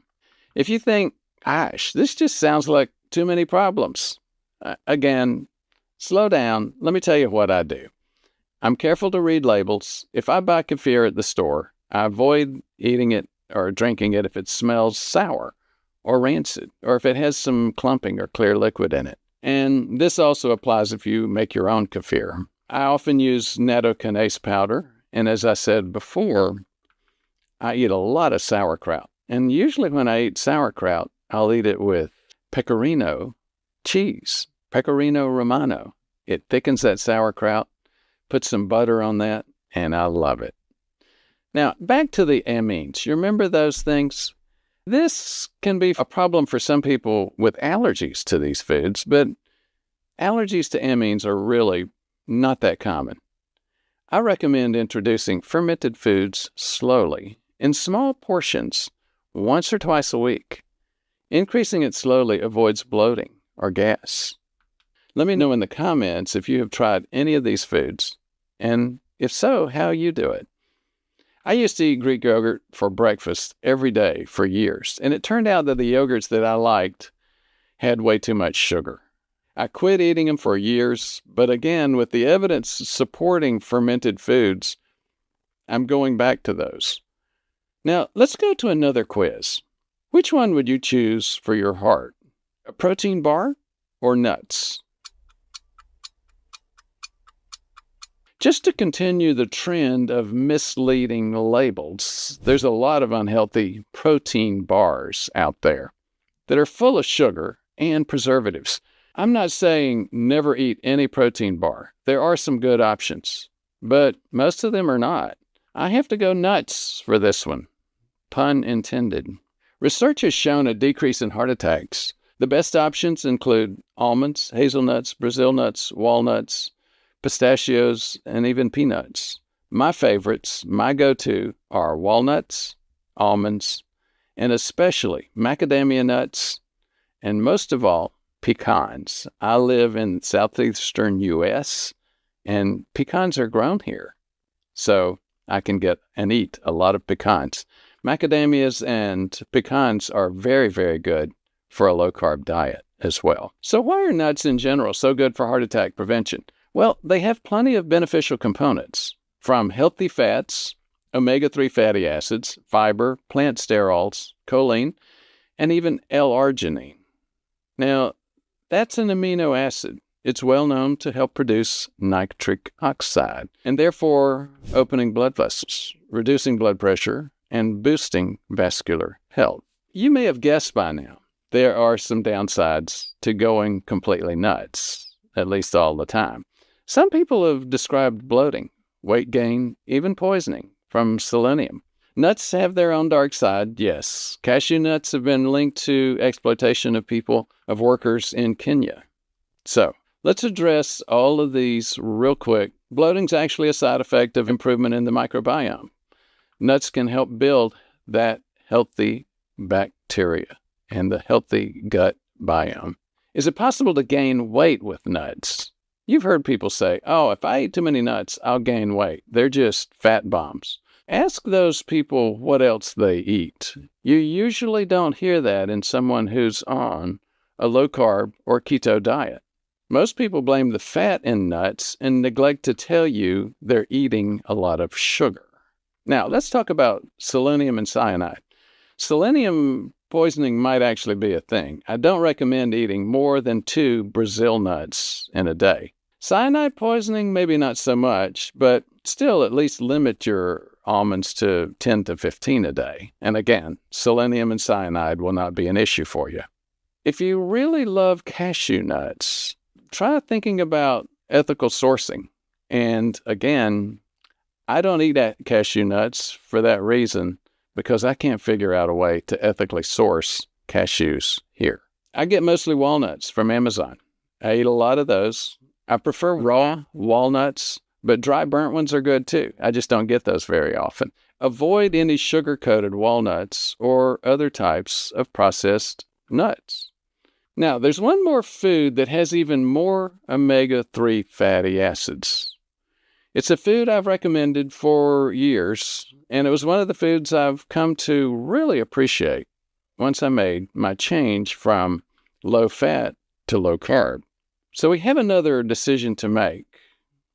If you think, gosh, this just sounds like too many problems. Again, slow down. Let me tell you what I do. I'm careful to read labels. If I buy kefir at the store, I avoid eating it or drinking it if it smells sour or rancid, or if it has some clumping or clear liquid in it. And this also applies if you make your own kefir. I often use nattokinase powder, and as I said before, I eat a lot of sauerkraut. And usually when I eat sauerkraut, I'll eat it with pecorino cheese, pecorino romano. It thickens that sauerkraut, put some butter on that, and I love it. Now, back to the amines. You remember those things? This can be a problem for some people with allergies to these foods, but allergies to amines are really not that common. I recommend introducing fermented foods slowly, in small portions, once or twice a week. Increasing it slowly avoids bloating or gas. Let me know in the comments if you have tried any of these foods, and if so, how you do it. I used to eat Greek yogurt for breakfast every day for years, and it turned out that the yogurts that I liked had way too much sugar. I quit eating them for years, but again, with the evidence supporting fermented foods, I'm going back to those. Now, let's go to another quiz. Which one would you choose for your heart? A protein bar or nuts? Just to continue the trend of misleading labels, there's a lot of unhealthy protein bars out there that are full of sugar and preservatives. I'm not saying never eat any protein bar. There are some good options, but most of them are not. I have to go nuts for this one. Pun intended. Research has shown a decrease in heart attacks. The best options include almonds, hazelnuts, Brazil nuts, walnuts, pistachios, and even peanuts. My favorites, my go-to, are walnuts, almonds, and especially macadamia nuts, and most of all, pecans. I live in southeastern U.S., and pecans are grown here, so I can get and eat a lot of pecans. Macadamias and pecans are very, very good for a low-carb diet as well. So why are nuts in general so good for heart attack prevention? Well, they have plenty of beneficial components, from healthy fats, omega-3 fatty acids, fiber, plant sterols, choline, and even L-arginine. Now, that's an amino acid. It's well known to help produce nitric oxide, and therefore opening blood vessels, reducing blood pressure, and boosting vascular health. You may have guessed by now, there are some downsides to going completely nuts, at least all the time. Some people have described bloating, weight gain, even poisoning from selenium. Nuts have their own dark side, yes. Cashew nuts have been linked to exploitation of workers in Kenya. So, let's address all of these real quick. Bloating's actually a side effect of improvement in the microbiome. Nuts can help build that healthy bacteria and the healthy gut biome. Is it possible to gain weight with nuts? You've heard people say, oh, if I eat too many nuts, I'll gain weight. They're just fat bombs. Ask those people what else they eat. You usually don't hear that in someone who's on a low-carb or keto diet. Most people blame the fat in nuts and neglect to tell you they're eating a lot of sugar. Now, let's talk about selenium and cyanide. Selenium poisoning might actually be a thing. I don't recommend eating more than 2 Brazil nuts in a day. Cyanide poisoning, maybe not so much, but still at least limit your almonds to 10 to 15 a day. And again, selenium and cyanide will not be an issue for you. If you really love cashew nuts, try thinking about ethical sourcing. And again, I don't eat cashew nuts for that reason, because I can't figure out a way to ethically source cashews here. I get mostly walnuts from Amazon. I eat a lot of those. I prefer raw walnuts, but dry burnt ones are good too. I just don't get those very often. Avoid any sugar-coated walnuts or other types of processed nuts. Now, there's one more food that has even more omega-3 fatty acids. It's a food I've recommended for years, and it was one of the foods I've come to really appreciate once I made my change from low-fat to low-carb. So we have another decision to make.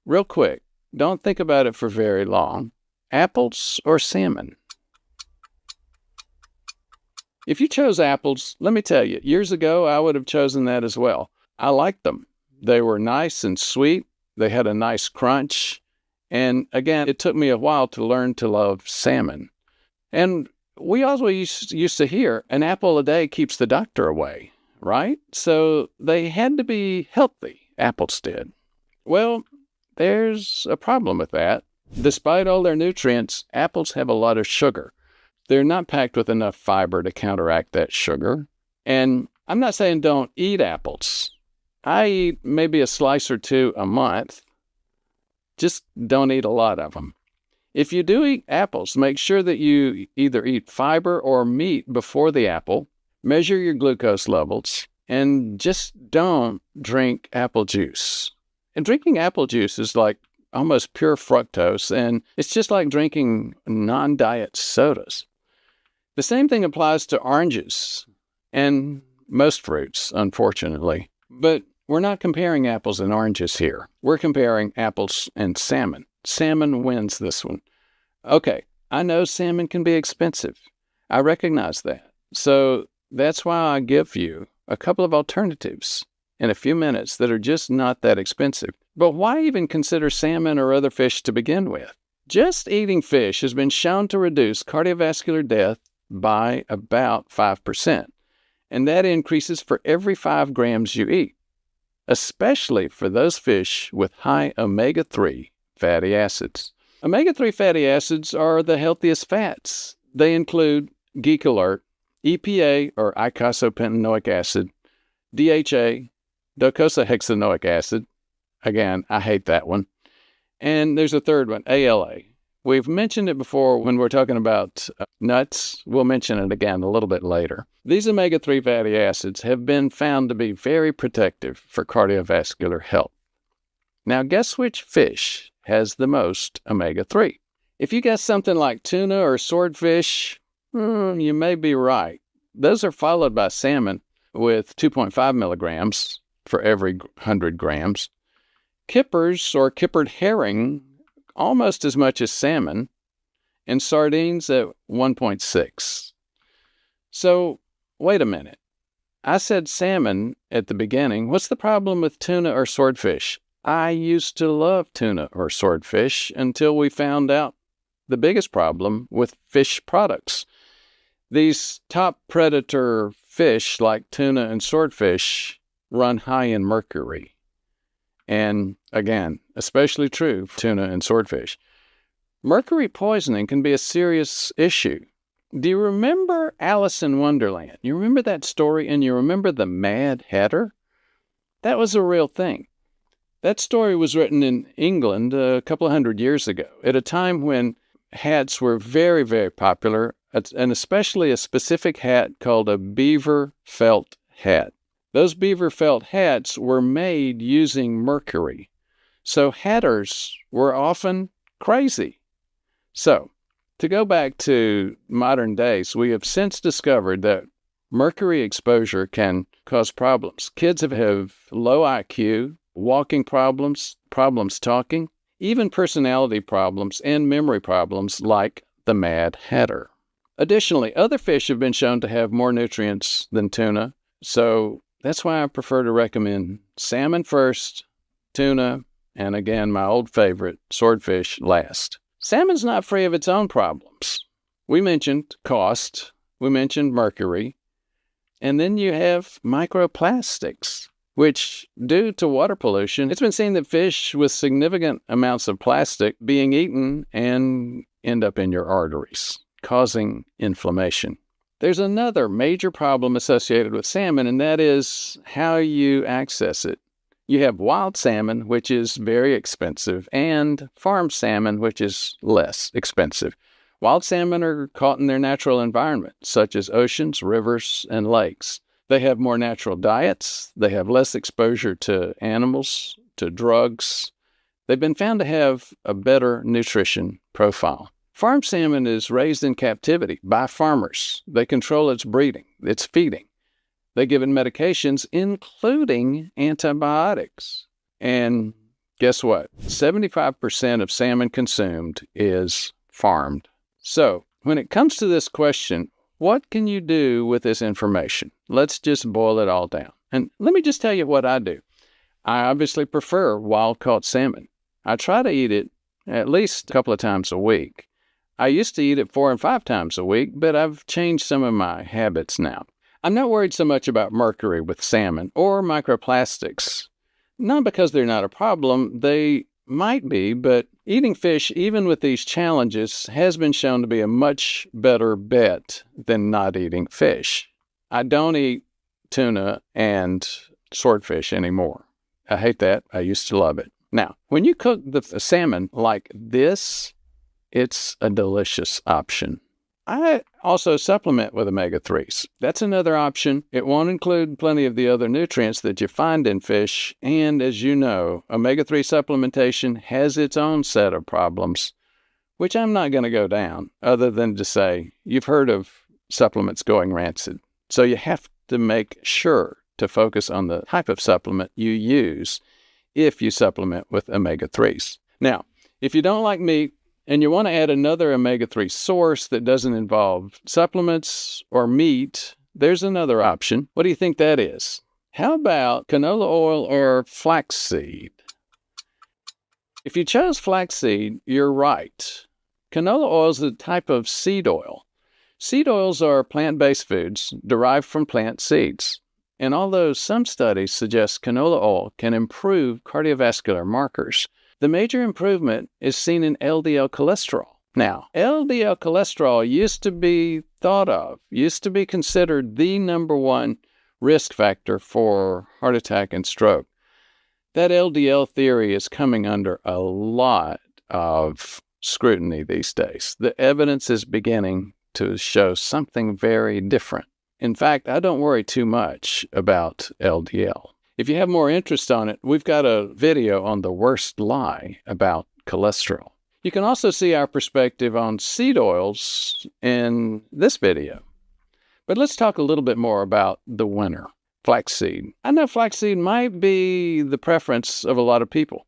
Real quick, don't think about it for very long. Apples or salmon? If you chose apples, let me tell you, years ago I would have chosen that as well. I liked them. They were nice and sweet. They had a nice crunch. And again, it took me a while to learn to love salmon. And we always used to hear an apple a day keeps the doctor away, right? So they had to be healthy, apples did. Well, there's a problem with that. Despite all their nutrients, apples have a lot of sugar. They're not packed with enough fiber to counteract that sugar. And I'm not saying don't eat apples. I eat maybe a slice or 2 a month. Just don't eat a lot of them. If you do eat apples, make sure that you either eat fiber or meat before the apple, measure your glucose levels, and just don't drink apple juice. And drinking apple juice is like almost pure fructose, and it's just like drinking non-diet sodas. The same thing applies to oranges and most fruits, unfortunately. But we're not comparing apples and oranges here. We're comparing apples and salmon. Salmon wins this one. Okay, I know salmon can be expensive. I recognize that. So that's why I give you a couple of alternatives in a few minutes that are just not that expensive. But why even consider salmon or other fish to begin with? Just eating fish has been shown to reduce cardiovascular death by about 5%. And that increases for every 5 grams you eat, especially for those fish with high omega-3 fatty acids. Omega-3 fatty acids are the healthiest fats. They include Geek Alert, EPA or eicosapentaenoic acid, DHA, docosahexaenoic acid. Again, I hate that one. And there's a third one, ALA. We've mentioned it before when we're talking about nuts. We'll mention it again a little bit later. These omega-3 fatty acids have been found to be very protective for cardiovascular health. Now, guess which fish has the most omega-3? If you guess something like tuna or swordfish, you may be right. Those are followed by salmon with 2.5 milligrams for every 100 grams. kippers or kippered herring almost as much as salmon, and sardines at 1.6. So, wait a minute. I said salmon at the beginning. What's the problem with tuna or swordfish? I used to love tuna or swordfish until we found out the biggest problem with fish products. These top predator fish like tuna and swordfish run high in mercury. And again, especially true for tuna and swordfish. Mercury poisoning can be a serious issue. Do you remember Alice in Wonderland? You remember that story, and you remember the Mad Hatter? That was a real thing. That story was written in England a couple of hundred years ago, at a time when hats were very, very popular, and especially a specific hat called a beaver felt hat. Those beaver felt hats were made using mercury. So hatters were often crazy. So, to go back to modern days, we have since discovered that mercury exposure can cause problems. Kids have low IQ, walking problems, problems talking, even personality problems and memory problems like the Mad Hatter. Additionally, other fish have been shown to have more nutrients than tuna, so that's why I prefer to recommend salmon first, tuna, and again, my old favorite, swordfish, last. Salmon's not free of its own problems. We mentioned cost, we mentioned mercury, and then you have microplastics, which, due to water pollution, it's been seen that fish with significant amounts of plastic being eaten and end up in your arteries, causing inflammation. There's another major problem associated with salmon, and that is how you access it. You have wild salmon, which is very expensive, and farm salmon, which is less expensive. Wild salmon are caught in their natural environment, such as oceans, rivers, and lakes. They have more natural diets. They have less exposure to animals, to drugs. They've been found to have a better nutrition profile. Farm salmon is raised in captivity by farmers. They control its breeding, its feeding. They give it medications, including antibiotics. And guess what? 75% of salmon consumed is farmed. So, when it comes to this question, what can you do with this information? Let's just boil it all down. And let me just tell you what I do. I obviously prefer wild-caught salmon. I try to eat it at least a couple of times a week. I used to eat it 4 and 5 times a week, but I've changed some of my habits now. I'm not worried so much about mercury with salmon or microplastics. Not because they're not a problem, they might be, but eating fish, even with these challenges, has been shown to be a much better bet than not eating fish. I don't eat tuna and swordfish anymore. I hate that. I used to love it. Now, when you cook the salmon like this, it's a delicious option. I also supplement with omega-3s. That's another option. It won't include plenty of the other nutrients that you find in fish, and as you know, omega-3 supplementation has its own set of problems, which I'm not going to go down, other than to say, you've heard of supplements going rancid. So you have to make sure to focus on the type of supplement you use if you supplement with omega-3s. Now, if you don't like meat, and you want to add another omega-3 source that doesn't involve supplements or meat, there's another option. What do you think that is? How about canola oil or flaxseed? If you chose flaxseed, you're right. Canola oil is a type of seed oil. Seed oils are plant-based foods derived from plant seeds. And although some studies suggest canola oil can improve cardiovascular markers, the major improvement is seen in LDL cholesterol. Now, LDL cholesterol used to be considered the number one risk factor for heart attack and stroke. That LDL theory is coming under a lot of scrutiny these days. The evidence is beginning to show something very different. In fact, I don't worry too much about LDL. If you have more interest on it, we've got a video on the worst lie about cholesterol. You can also see our perspective on seed oils in this video. But let's talk a little bit more about the winner, flaxseed. I know flaxseed might be the preference of a lot of people.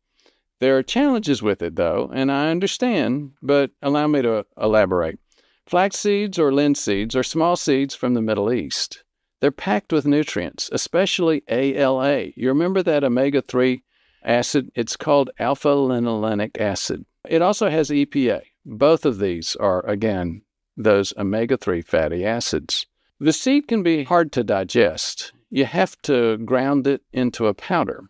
There are challenges with it, though, and I understand, but allow me to elaborate. Flax seeds or linseeds are small seeds from the Middle East. They're packed with nutrients, especially ALA. You remember that omega-3 acid? It's called alpha-linolenic acid. It also has EPA. Both of these are, again, those omega-3 fatty acids. The seed can be hard to digest. You have to ground it into a powder.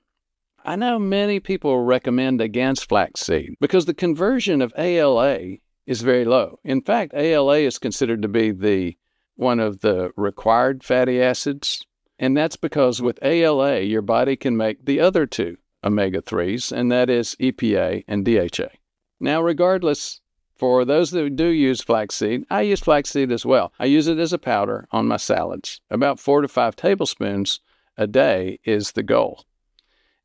I know many people recommend against flaxseed because the conversion of ALA is very low. In fact, ALA is considered to be one of the required fatty acids, and that's because with ALA, your body can make the other two omega-3s, and that is EPA and DHA. Now, regardless, for those that do use flaxseed, I use flaxseed as well. I use it as a powder on my salads. About 4 to 5 tablespoons a day is the goal.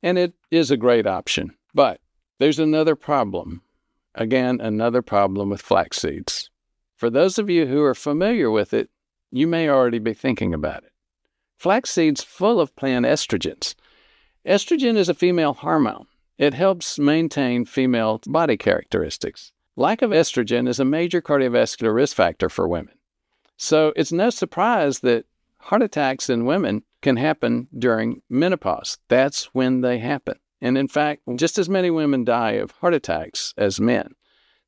And it is a great option. But there's another problem. Again, another problem with flax seeds. For those of you who are familiar with it, you may already be thinking about it. Flax seeds full of plant estrogens. Estrogen is a female hormone. It helps maintain female body characteristics. Lack of estrogen is a major cardiovascular risk factor for women. So it's no surprise that heart attacks in women can happen during menopause. That's when they happen. And in fact, just as many women die of heart attacks as men.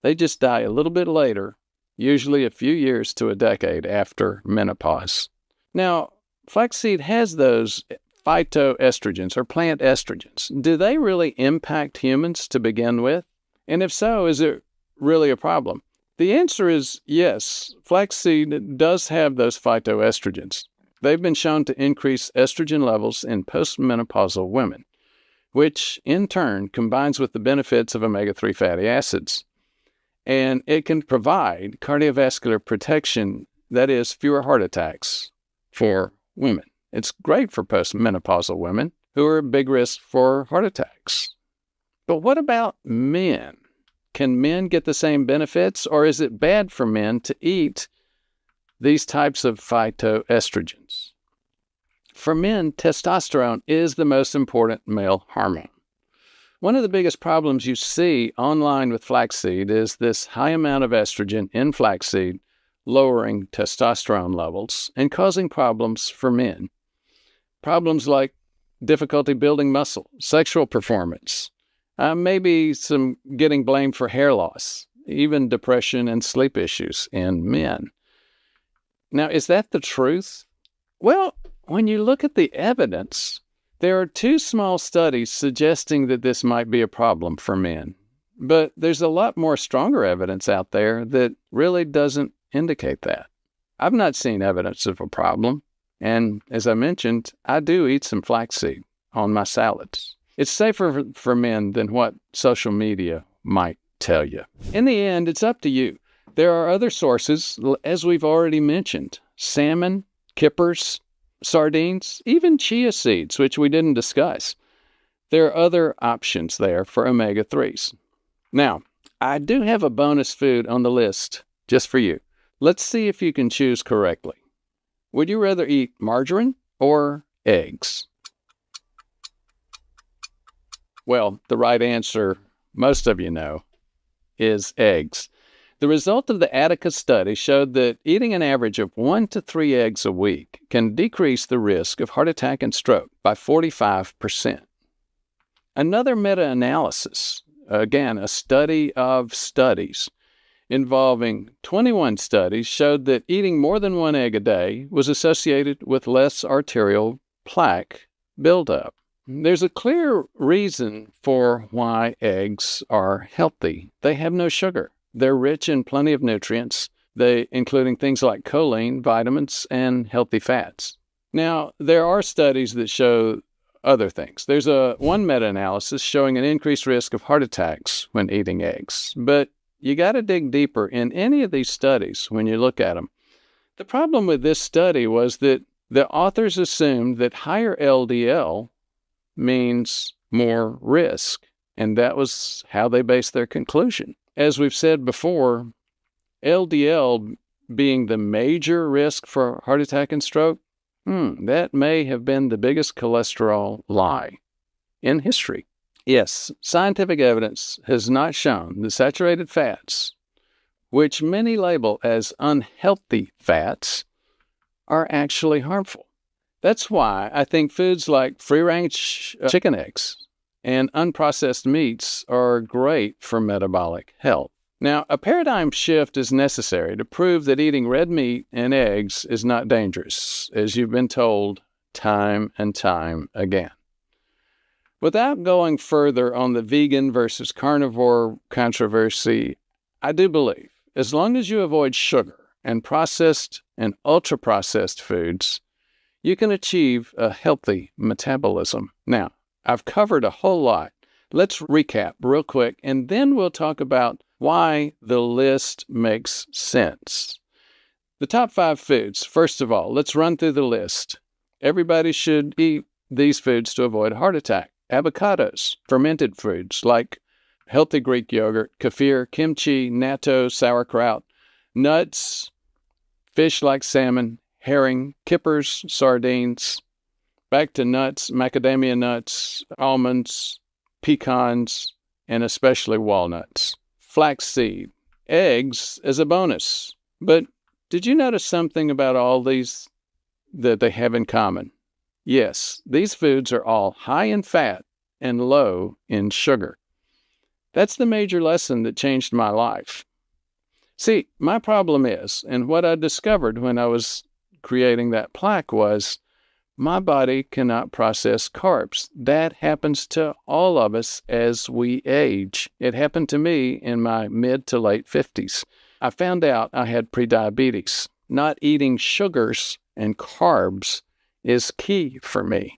They just die a little bit later, usually a few years to a decade after menopause. Now, flaxseed has those phytoestrogens or plant estrogens. Do they really impact humans to begin with? And if so, is it really a problem? The answer is yes. Flaxseed does have those phytoestrogens. They've been shown to increase estrogen levels in postmenopausal women, which in turn combines with the benefits of omega-3 fatty acids. And it can provide cardiovascular protection, that is, fewer heart attacks for women. It's great for postmenopausal women who are at big risk for heart attacks. But what about men? Can men get the same benefits, or is it bad for men to eat these types of phytoestrogens? For men, testosterone is the most important male hormone. One of the biggest problems you see online with flaxseed is this high amount of estrogen in flaxseed lowering testosterone levels and causing problems for men. Problems like difficulty building muscle, sexual performance, maybe some getting blamed for hair loss, even depression and sleep issues in men. Now, is that the truth? Well, when you look at the evidence, there are 2 small studies suggesting that this might be a problem for men. But there's a lot more stronger evidence out there that really doesn't indicate that. I've not seen evidence of a problem. And as I mentioned, I do eat some flaxseed on my salads. It's safer for men than what social media might tell you. In the end, it's up to you. There are other sources, as we've already mentioned: salmon, kippers, sardines, even chia seeds, which we didn't discuss. There are other options there for omega-3s. Now, I do have a bonus food on the list just for you. Let's see if you can choose correctly. Would you rather eat margarine or eggs? Well, the right answer, most of you know, is eggs. The result of the Attica study showed that eating an average of 1 to 3 eggs a week can decrease the risk of heart attack and stroke by 45%. Another meta-analysis, again, a study of studies, involving 21 studies, showed that eating more than 1 egg a day was associated with less arterial plaque buildup. There's a clear reason for why eggs are healthy. They have no sugar. They're rich in plenty of nutrients, including things like choline, vitamins, and healthy fats. Now, there are studies that show other things. There's one meta-analysis showing an increased risk of heart attacks when eating eggs. But you got to dig deeper in any of these studies when you look at them. The problem with this study was that the authors assumed that higher LDL means more risk, and that was how they based their conclusion. As we've said before, LDL being the major risk for heart attack and stroke, that may have been the biggest cholesterol lie in history. Yes, scientific evidence has not shown that saturated fats, which many label as unhealthy fats, are actually harmful. That's why I think foods like free-range chicken eggs and unprocessed meats are great for metabolic health. Now, a paradigm shift is necessary to prove that eating red meat and eggs is not dangerous, as you've been told time and time again. Without going further on the vegan versus carnivore controversy, I do believe as long as you avoid sugar and processed and ultra-processed foods, you can achieve a healthy metabolism. Now, I've covered a whole lot. Let's recap real quick, and then we'll talk about why the list makes sense. The top 5 foods. First of all, let's run through the list. Everybody should eat these foods to avoid a heart attack. Avocados, fermented foods like healthy Greek yogurt, kefir, kimchi, natto, sauerkraut, nuts, fish like salmon, herring, kippers, sardines, back to nuts, macadamia nuts, almonds, pecans, and especially walnuts. Flaxseed, eggs as a bonus. But did you notice something about all these that they have in common? Yes, these foods are all high in fat and low in sugar. That's the major lesson that changed my life. See, my problem is, and what I discovered when I was creating that plaque was, my body cannot process carbs. That happens to all of us as we age. It happened to me in my mid to late 50s. I found out I had prediabetes. Not eating sugars and carbs is key for me.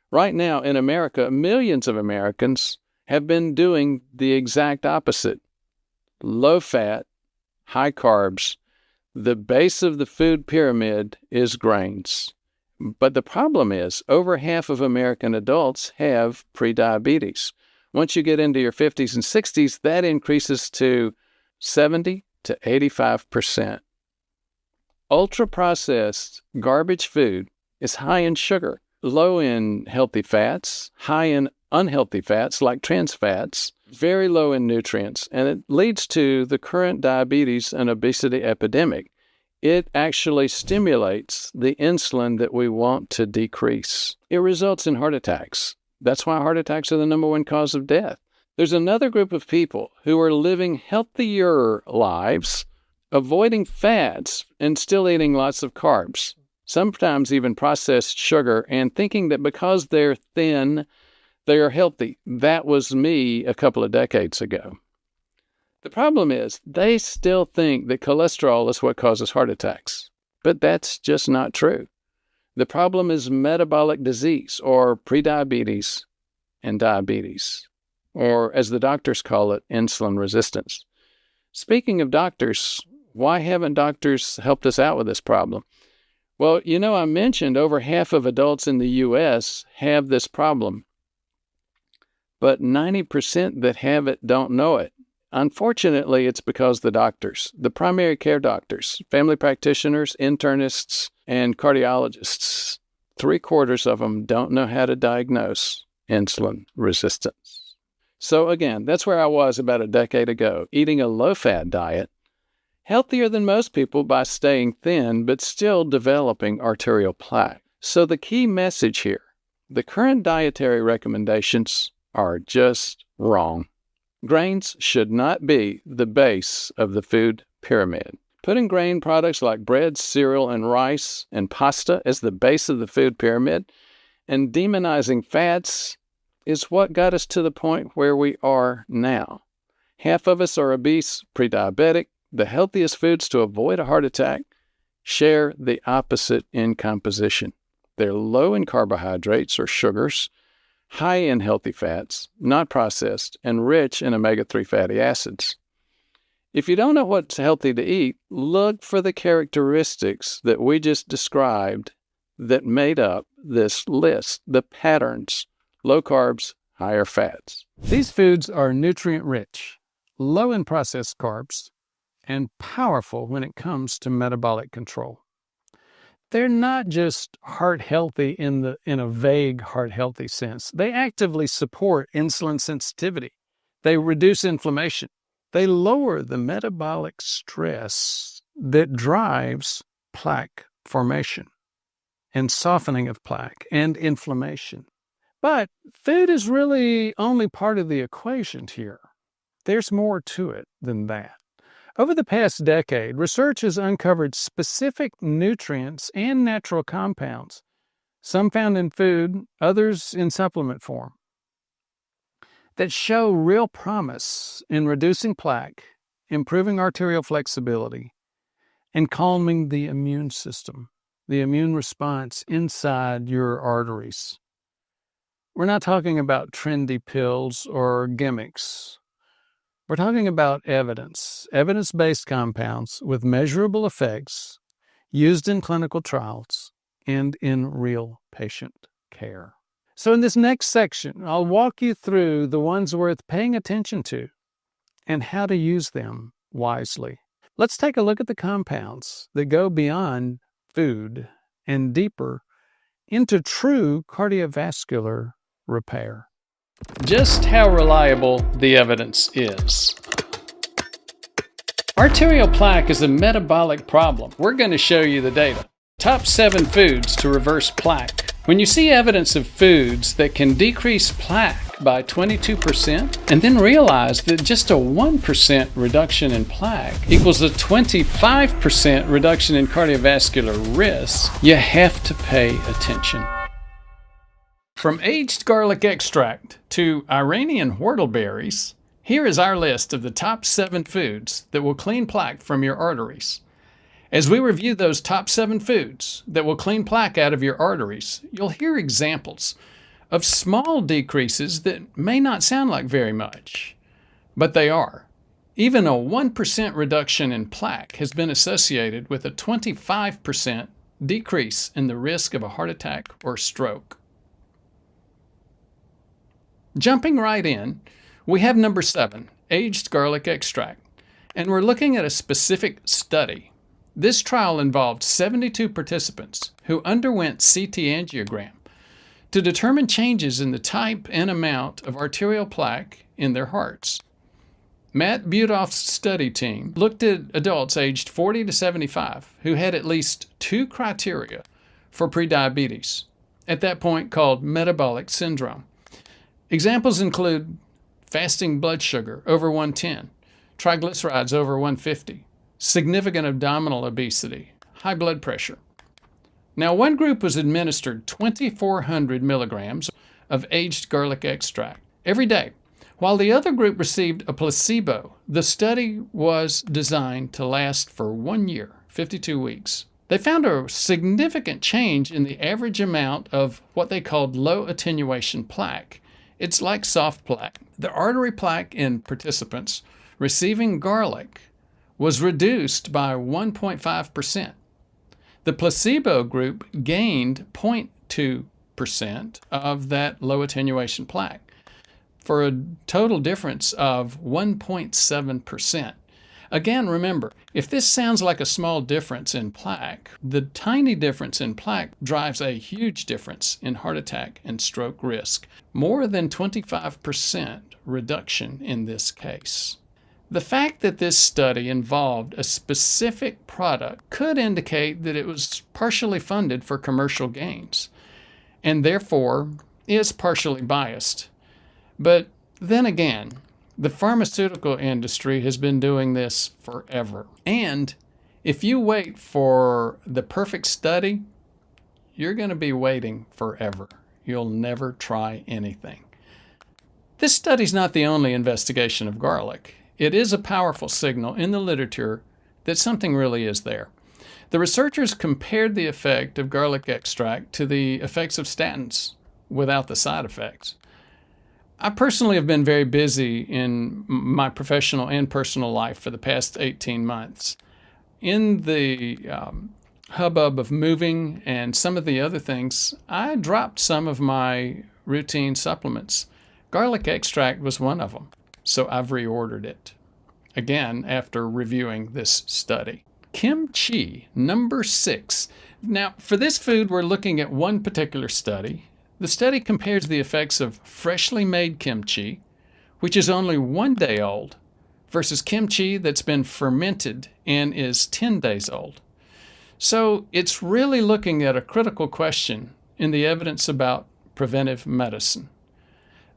Right now in America, millions of Americans have been doing the exact opposite. Low fat, high carbs. The base of the food pyramid is grains. But the problem is, over half of American adults have prediabetes. Once you get into your 50s and 60s, that increases to 70 to 85%. Ultra-processed garbage food is high in sugar, low in healthy fats, high in unhealthy fats like trans fats, very low in nutrients, and it leads to the current diabetes and obesity epidemic. It actually stimulates the insulin that we want to decrease. It results in heart attacks. That's why heart attacks are the number 1 cause of death. There's another group of people who are living healthier lives, avoiding fats and still eating lots of carbs, sometimes even processed sugar, and thinking that because they're thin, they are healthy. That was me a couple of decades ago. The problem is, they still think that cholesterol is what causes heart attacks. But that's just not true. The problem is metabolic disease, or prediabetes and diabetes, or as the doctors call it, insulin resistance. Speaking of doctors, why haven't doctors helped us out with this problem? Well, I mentioned over half of adults in the U.S. have this problem, but 90% that have it don't know it. Unfortunately, it's because the doctors, the primary care doctors, family practitioners, internists, and cardiologists, 3/4 of them don't know how to diagnose insulin resistance. So again, that's where I was about a decade ago, eating a low-fat diet, healthier than most people by staying thin, but still developing arterial plaque. So the key message here, the current dietary recommendations are just wrong. Grains should not be the base of the food pyramid. Putting grain products like bread, cereal, and rice and pasta as the base of the food pyramid and demonizing fats is what got us to the point where we are now. Half of us are obese, pre-diabetic. The healthiest foods to avoid a heart attack share the opposite in composition. They're low in carbohydrates or sugars, high in healthy fats, not processed, and rich in omega-3 fatty acids. If you don't know what's healthy to eat, look for the characteristics that we just described that made up this list, the patterns: low carbs, higher fats. These foods are nutrient-rich, low in processed carbs, and powerful when it comes to metabolic control. they're not just heart healthy in a vague heart healthy sense. They actively support insulin sensitivity. They reduce inflammation. They lower the metabolic stress that drives plaque formation and softening of plaque and inflammation. But food is really only part of the equation here. There's more to it than that. Over the past decade, research has uncovered specific nutrients and natural compounds, some found in food, others in supplement form, that show real promise in reducing plaque, improving arterial flexibility, and calming the immune system, the immune response inside your arteries. We're not talking about trendy pills or gimmicks. We're talking about evidence-based compounds with measurable effects used in clinical trials and in real patient care. So in this next section, I'll walk you through the ones worth paying attention to and how to use them wisely. Let's take a look at the compounds that go beyond food and deeper into true cardiovascular repair. Just how reliable the evidence is. Arterial plaque is a metabolic problem. We're going to show you the data. Top 7 foods to reverse plaque. When you see evidence of foods that can decrease plaque by 22% and then realize that just a 1% reduction in plaque equals a 25% reduction in cardiovascular risk, you have to pay attention. From aged garlic extract to Iranian whortleberries, here is our list of the top 7 foods that will clean plaque from your arteries. As we review those top 7 foods that will clean plaque out of your arteries, you'll hear examples of small decreases that may not sound like very much, but they are. Even a 1% reduction in plaque has been associated with a 25% decrease in the risk of a heart attack or stroke. Jumping right in, we have number 7, aged garlic extract, and we're looking at a specific study. This trial involved 72 participants who underwent CT angiogram to determine changes in the type and amount of arterial plaque in their hearts. Matt Butoff's study team looked at adults aged 40 to 75 who had at least 2 criteria for prediabetes, at that point called metabolic syndrome. Examples include fasting blood sugar over 110, triglycerides over 150, significant abdominal obesity, high blood pressure. Now, one group was administered 2,400 milligrams of aged garlic extract every day, while the other group received a placebo. The study was designed to last for 1 year, 52 weeks. They found a significant change in the average amount of what they called low attenuation plaque. It's like soft plaque. The artery plaque in participants receiving garlic was reduced by 1.5%. The placebo group gained 0.2% of that low attenuation plaque for a total difference of 1.7%. Again, remember, if this sounds like a small difference in plaque, the tiny difference in plaque drives a huge difference in heart attack and stroke risk. More than 25% reduction in this case. The fact that this study involved a specific product could indicate that it was partially funded for commercial gains, and therefore is partially biased. But then again, the pharmaceutical industry has been doing this forever. And if you wait for the perfect study, you're going to be waiting forever. You'll never try anything. This study's not the only investigation of garlic. It is a powerful signal in the literature that something really is there. The researchers compared the effect of garlic extract to the effects of statins without the side effects. I personally have been very busy in my professional and personal life for the past 18 months. In the hubbub of moving and some of the other things, I dropped some of my routine supplements. Garlic extract was one of them, so I've reordered it. Again, after reviewing this study. kimchi, number 6. Now, for this food, we're looking at one particular study. The study compares the effects of freshly made kimchi, which is only 1 day old, versus kimchi that's been fermented and is 10 days old. So it's really looking at a critical question in the evidence about preventive medicine.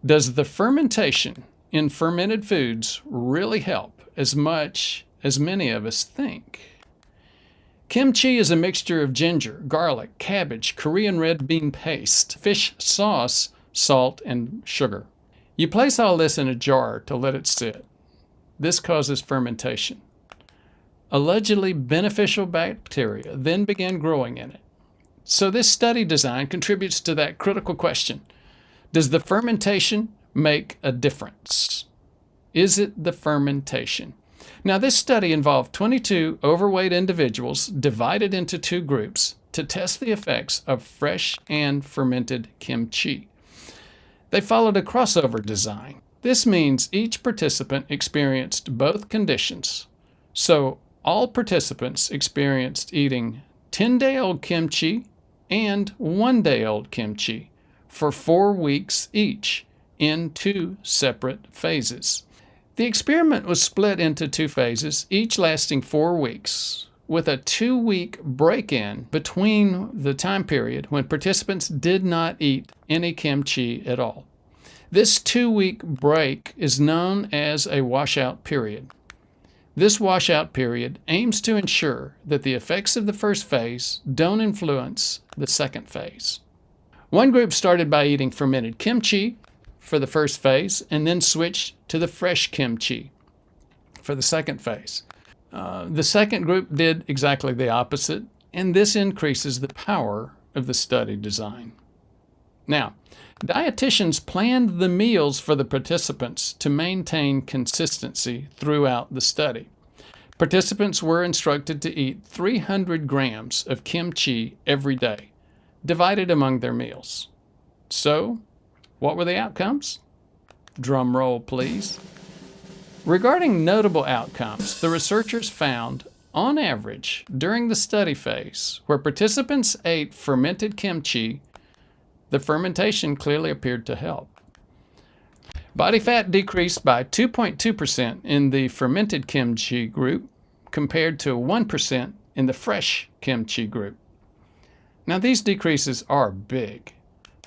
Does the fermentation in fermented foods really help as much as many of us think? Kimchi is a mixture of ginger, garlic, cabbage, Korean red bean paste, fish sauce, salt, and sugar. You place all this in a jar to let it sit. This causes fermentation. Allegedly beneficial bacteria then begin growing in it. So this study design contributes to that critical question. Does the fermentation make a difference? Is it the fermentation? Now, this study involved 22 overweight individuals divided into 2 groups to test the effects of fresh and fermented kimchi. They followed a crossover design. This means each participant experienced both conditions. So all participants experienced eating 10-day-old kimchi and 1-day-old kimchi for 4 weeks each in 2 separate phases. The experiment was split into 2 phases, each lasting 4 weeks, with a 2-week break-in between the time period when participants did not eat any kimchi at all. This 2-week break is known as a washout period. This washout period aims to ensure that the effects of the first phase don't influence the second phase. One group started by eating fermented kimchi for the first phase and then switched to the fresh kimchi for the second phase. The second group did exactly the opposite, and this increases the power of the study design. Now, dietitians planned the meals for the participants to maintain consistency throughout the study. Participants were instructed to eat 300 grams of kimchi every day, divided among their meals. So, what were the outcomes? Drum roll, please. Regarding notable outcomes, the researchers found, on average, during the study phase, where participants ate fermented kimchi, the fermentation clearly appeared to help. Body fat decreased by 2.2% in the fermented kimchi group compared to 1% in the fresh kimchi group. Now, these decreases are big.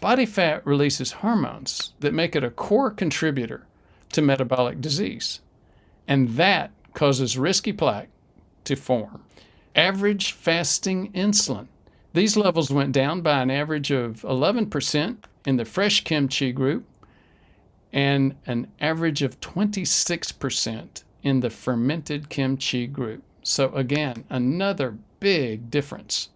Body fat releases hormones that make it a core contributor to metabolic disease, and that causes risky plaque to form. Average fasting insulin. These levels went down by an average of 11% in the fresh kimchi group and an average of 26% in the fermented kimchi group. So again, another big difference.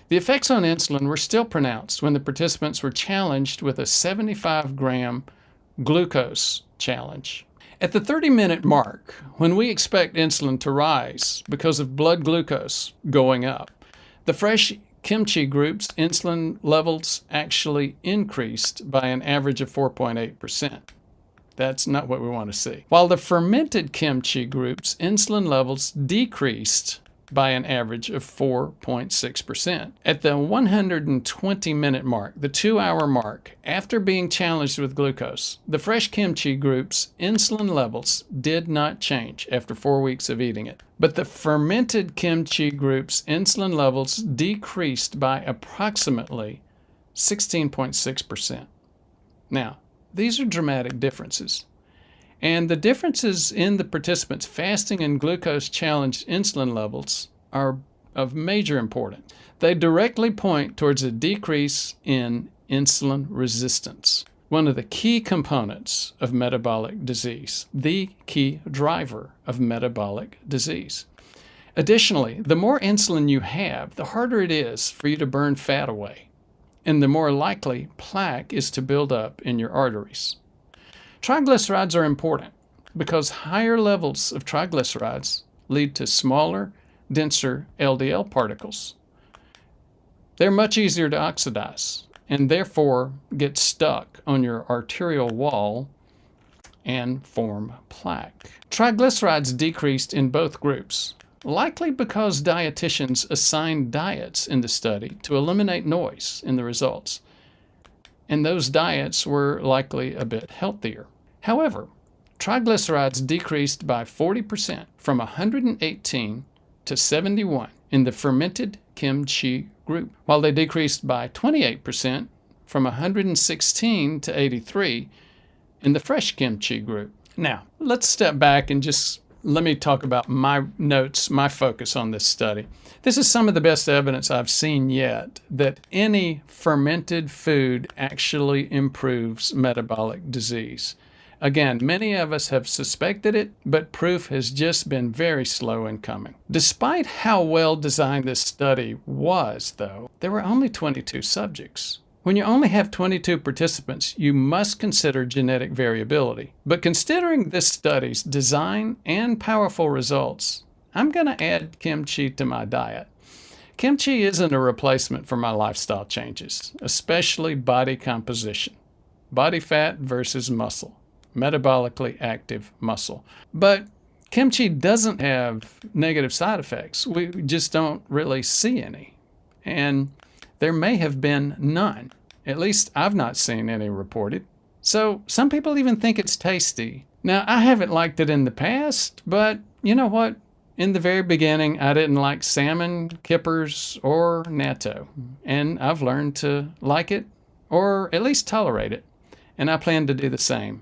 The effects on insulin were still pronounced when the participants were challenged with a 75-gram glucose challenge. At the 30-minute mark, when we expect insulin to rise because of blood glucose going up, the fresh kimchi group's insulin levels actually increased by an average of 4.8%. That's not what we want to see. While the fermented kimchi group's insulin levels decreased by an average of 4.6%. At the 120-minute mark, the 2-hour mark, after being challenged with glucose, the fresh kimchi group's insulin levels did not change after 4 weeks of eating it. But the fermented kimchi group's insulin levels decreased by approximately 16.6%. Now, these are dramatic differences. And the differences in the participants' fasting and glucose-challenged insulin levels are of major importance. They directly point towards a decrease in insulin resistance, one of the key components of metabolic disease, the key driver of metabolic disease. Additionally, the more insulin you have, the harder it is for you to burn fat away, and the more likely plaque is to build up in your arteries. Triglycerides are important because higher levels of triglycerides lead to smaller, denser LDL particles. They're much easier to oxidize and therefore get stuck on your arterial wall and form plaque. Triglycerides decreased in both groups, likely because dietitians assigned diets in the study to eliminate noise in the results, and those diets were likely a bit healthier. However, triglycerides decreased by 40% from 118 to 71 in the fermented kimchi group, while they decreased by 28% from 116 to 83 in the fresh kimchi group. Now, let's step back and just let me talk about my notes, my focus on this study. This is some of the best evidence I've seen yet that any fermented food actually improves metabolic disease. Again, many of us have suspected it, but proof has just been very slow in coming. Despite how well designed this study was, though, there were only 22 subjects. When you only have 22 participants, you must consider genetic variability. But considering this study's design and powerful results, I'm going to add kimchi to my diet. Kimchi isn't a replacement for my lifestyle changes, especially body composition, body fat versus muscle, metabolically active muscle. But kimchi doesn't have negative side effects. We just don't really see any. And there may have been none. At least I've not seen any reported. So some people even think it's tasty. Now, I haven't liked it in the past, but you know what? In the very beginning, I didn't like salmon, kippers, or natto. And I've learned to like it, or at least tolerate it. And I plan to do the same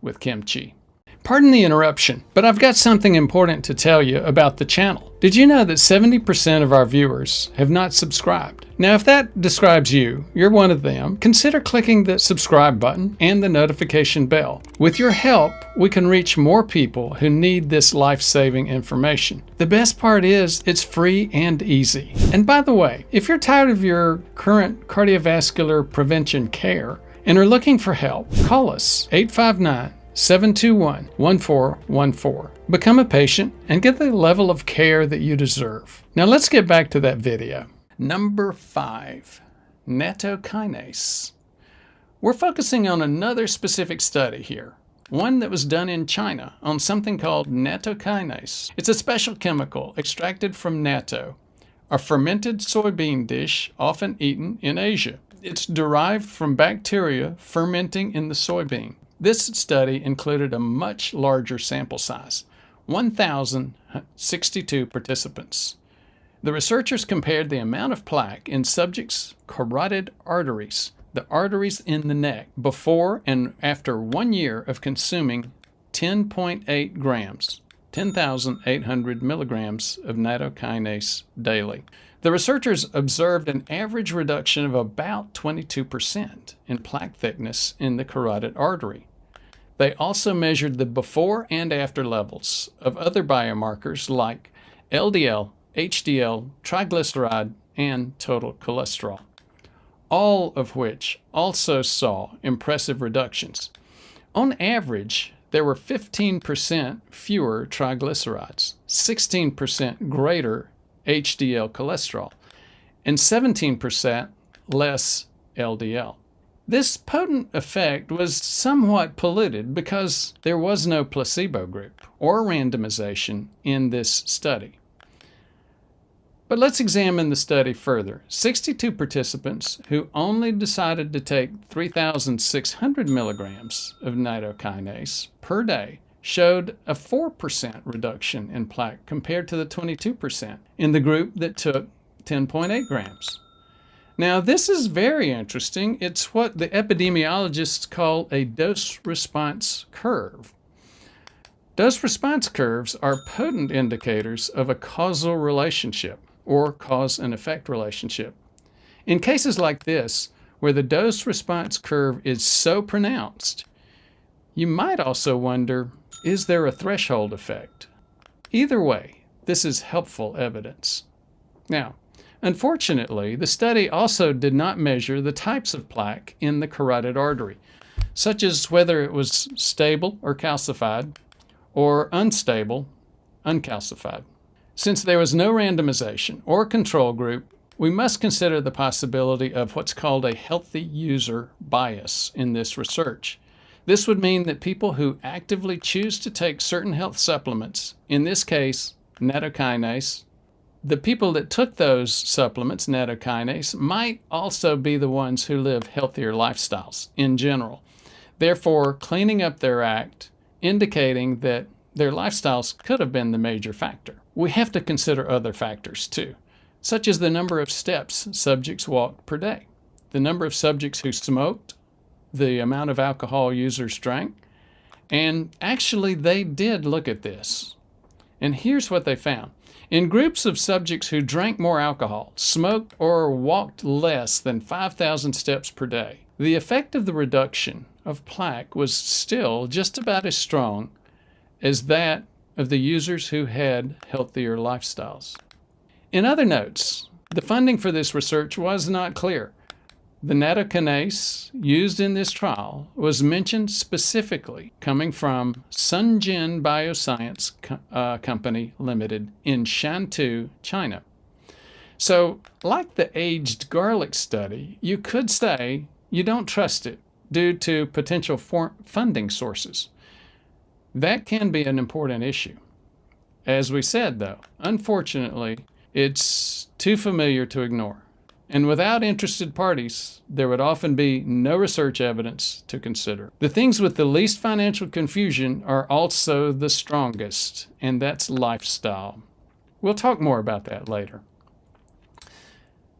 with kimchi. Pardon the interruption, but I've got something important to tell you about the channel. Did you know that 70% of our viewers have not subscribed? Now, if that describes you, you're one of them, consider clicking the subscribe button and the notification bell. With your help, we can reach more people who need this life-saving information. The best part is it's free and easy. And by the way, if you're tired of your current cardiovascular prevention care and are looking for help, call us 859-721-1414. Become a patient and get the level of care that you deserve. Now let's get back to that video. Number 5, nattokinase. We're focusing on another specific study here, one that was done in China on something called nattokinase. It's a special chemical extracted from natto, a fermented soybean dish often eaten in Asia. It's derived from bacteria fermenting in the soybean. This study included a much larger sample size, 1,062 participants. The researchers compared the amount of plaque in subjects' carotid arteries, the arteries in the neck, before and after 1 year of consuming 10.8 grams, 10,800 milligrams of nattokinase daily. The researchers observed an average reduction of about 22% in plaque thickness in the carotid artery. They also measured the before and after levels of other biomarkers like LDL, HDL, triglyceride, and total cholesterol, all of which also saw impressive reductions. On average, there were 15% fewer triglycerides, 16% greater HDL cholesterol, and 17% less LDL. This potent effect was somewhat polluted because there was no placebo group or randomization in this study. But let's examine the study further. 62 participants who only decided to take 3,600 milligrams of nattokinase per day showed a 4% reduction in plaque compared to the 22% in the group that took 10.8 grams. Now, this is very interesting. It's what the epidemiologists call a dose-response curve. Dose-response curves are potent indicators of a causal relationship or cause and effect relationship. In cases like this, where the dose-response curve is so pronounced, you might also wonder, is there a threshold effect? Either way, this is helpful evidence. Now, unfortunately, the study also did not measure the types of plaque in the carotid artery, such as whether it was stable or calcified, or unstable, uncalcified. Since there was no randomization or control group, we must consider the possibility of what's called a healthy user bias in this research. This would mean that people who actively choose to take certain health supplements, in this case, nattokinase, the people that took those supplements, nattokinase, might also be the ones who live healthier lifestyles in general, therefore cleaning up their act, indicating that their lifestyles could have been the major factor. We have to consider other factors too, such as the number of steps subjects walked per day, the number of subjects who smoked, the amount of alcohol users drank, and actually they did look at this. And here's what they found. In groups of subjects who drank more alcohol, smoked, or walked less than 5,000 steps per day, the effect of the reduction of plaque was still just about as strong as that of the users who had healthier lifestyles. In other notes, the funding for this research was not clear. The nattokinase used in this trial was mentioned specifically coming from Sunjin Bioscience Company Limited in Shantou, China. So, like the aged garlic study, you could say you don't trust it due to potential funding sources. That can be an important issue. As we said, though, unfortunately, it's too familiar to ignore. And without interested parties, there would often be no research evidence to consider. The things with the least financial confusion are also the strongest, and that's lifestyle. We'll talk more about that later.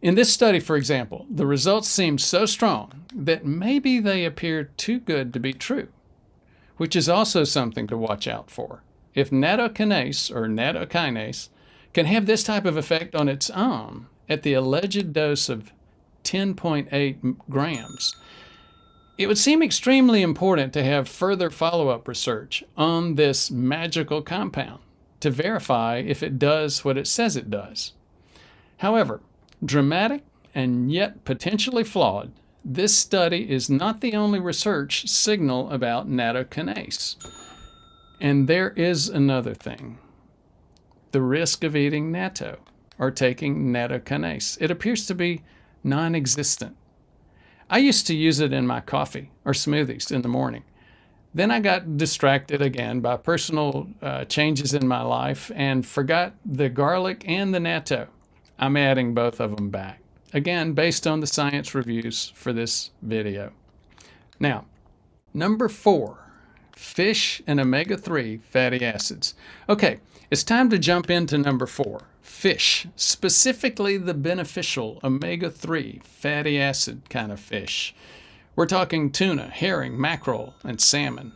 In this study, for example, the results seemed so strong that maybe they appeared too good to be true, which is also something to watch out for. If nattokinase or nattokinase can have this type of effect on its own, at the alleged dose of 10.8 grams, it would seem extremely important to have further follow-up research on this magical compound to verify if it does what it says it does. However, dramatic and yet potentially flawed, this study is not the only research signal about nattokinase. And there is another thing: the risk of eating natto or taking nattokinase. It appears to be non-existent. I used to use it in my coffee or smoothies in the morning. Then I got distracted again by personal changes in my life and forgot the garlic and the natto. I'm adding both of them back, again, based on the science reviews for this video. Now, number 4, fish and omega-3 fatty acids. Okay, it's time to jump into number 4. Fish, specifically the beneficial omega-3 fatty acid kind of fish. We're talking tuna, herring, mackerel, and salmon,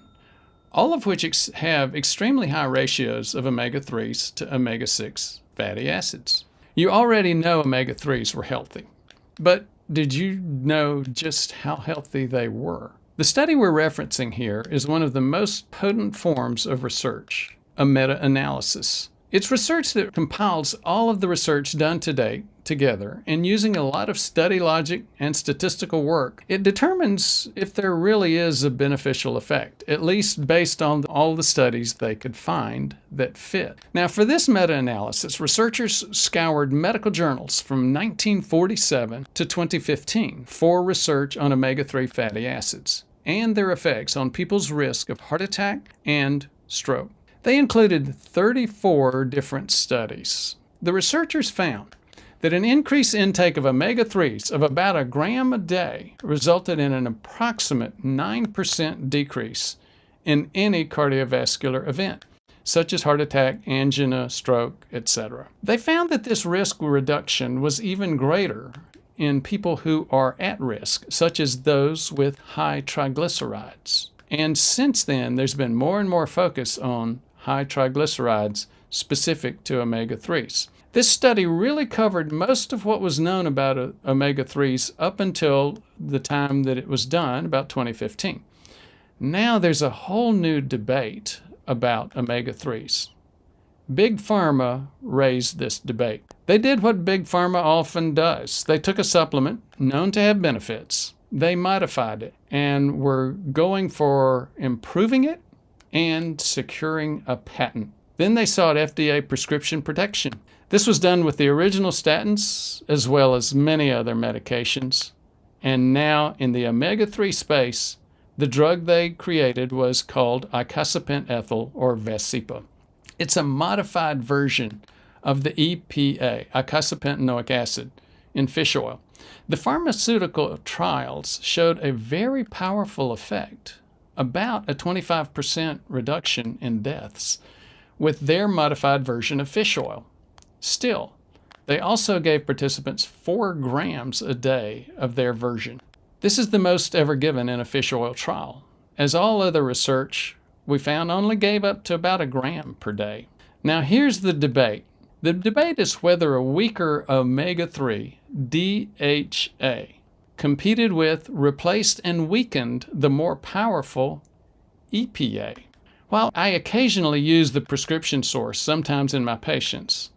all of which have extremely high ratios of omega-3s to omega-6 fatty acids. You already know omega-3s were healthy, but did you know just how healthy they were? The study we're referencing here is one of the most potent forms of research, a meta-analysis. It's research that compiles all of the research done to date together, and using a lot of study logic and statistical work, it determines if there really is a beneficial effect, at least based on all the studies they could find that fit. Now, for this meta-analysis, researchers scoured medical journals from 1947 to 2015 for research on omega-3 fatty acids and their effects on people's risk of heart attack and stroke. They included 34 different studies. The researchers found that an increased intake of omega-3s of about 1 gram a day resulted in an approximate 9% decrease in any cardiovascular event, such as heart attack, angina, stroke, etc. They found that this risk reduction was even greater in people who are at risk, such as those with high triglycerides. And since then, there's been more and more focus on high triglycerides specific to omega-3s. This study really covered most of what was known about omega-3s up until the time that it was done, about 2015. Now there's a whole new debate about omega-3s. Big Pharma raised this debate. They did what Big Pharma often does. They took a supplement known to have benefits, they modified it, and were going for improving it and securing a patent. Then they sought FDA prescription protection. This was done with the original statins as well as many other medications. And now in the omega-3 space, the drug they created was called icosapent ethyl, or Vascepa. It's a modified version of the EPA, eicosapentaenoic acid, in fish oil. The pharmaceutical trials showed a very powerful effect, about a 25% reduction in deaths, with their modified version of fish oil. Still, they also gave participants 4 grams a day of their version. This is the most ever given in a fish oil trial, as all other research we found only gave up to about a gram per day. Now here's the debate. The debate is whether a weaker omega-3, DHA, competed with, replaced, and weakened the more powerful EPA. While I occasionally use the prescription source, sometimes in my patients,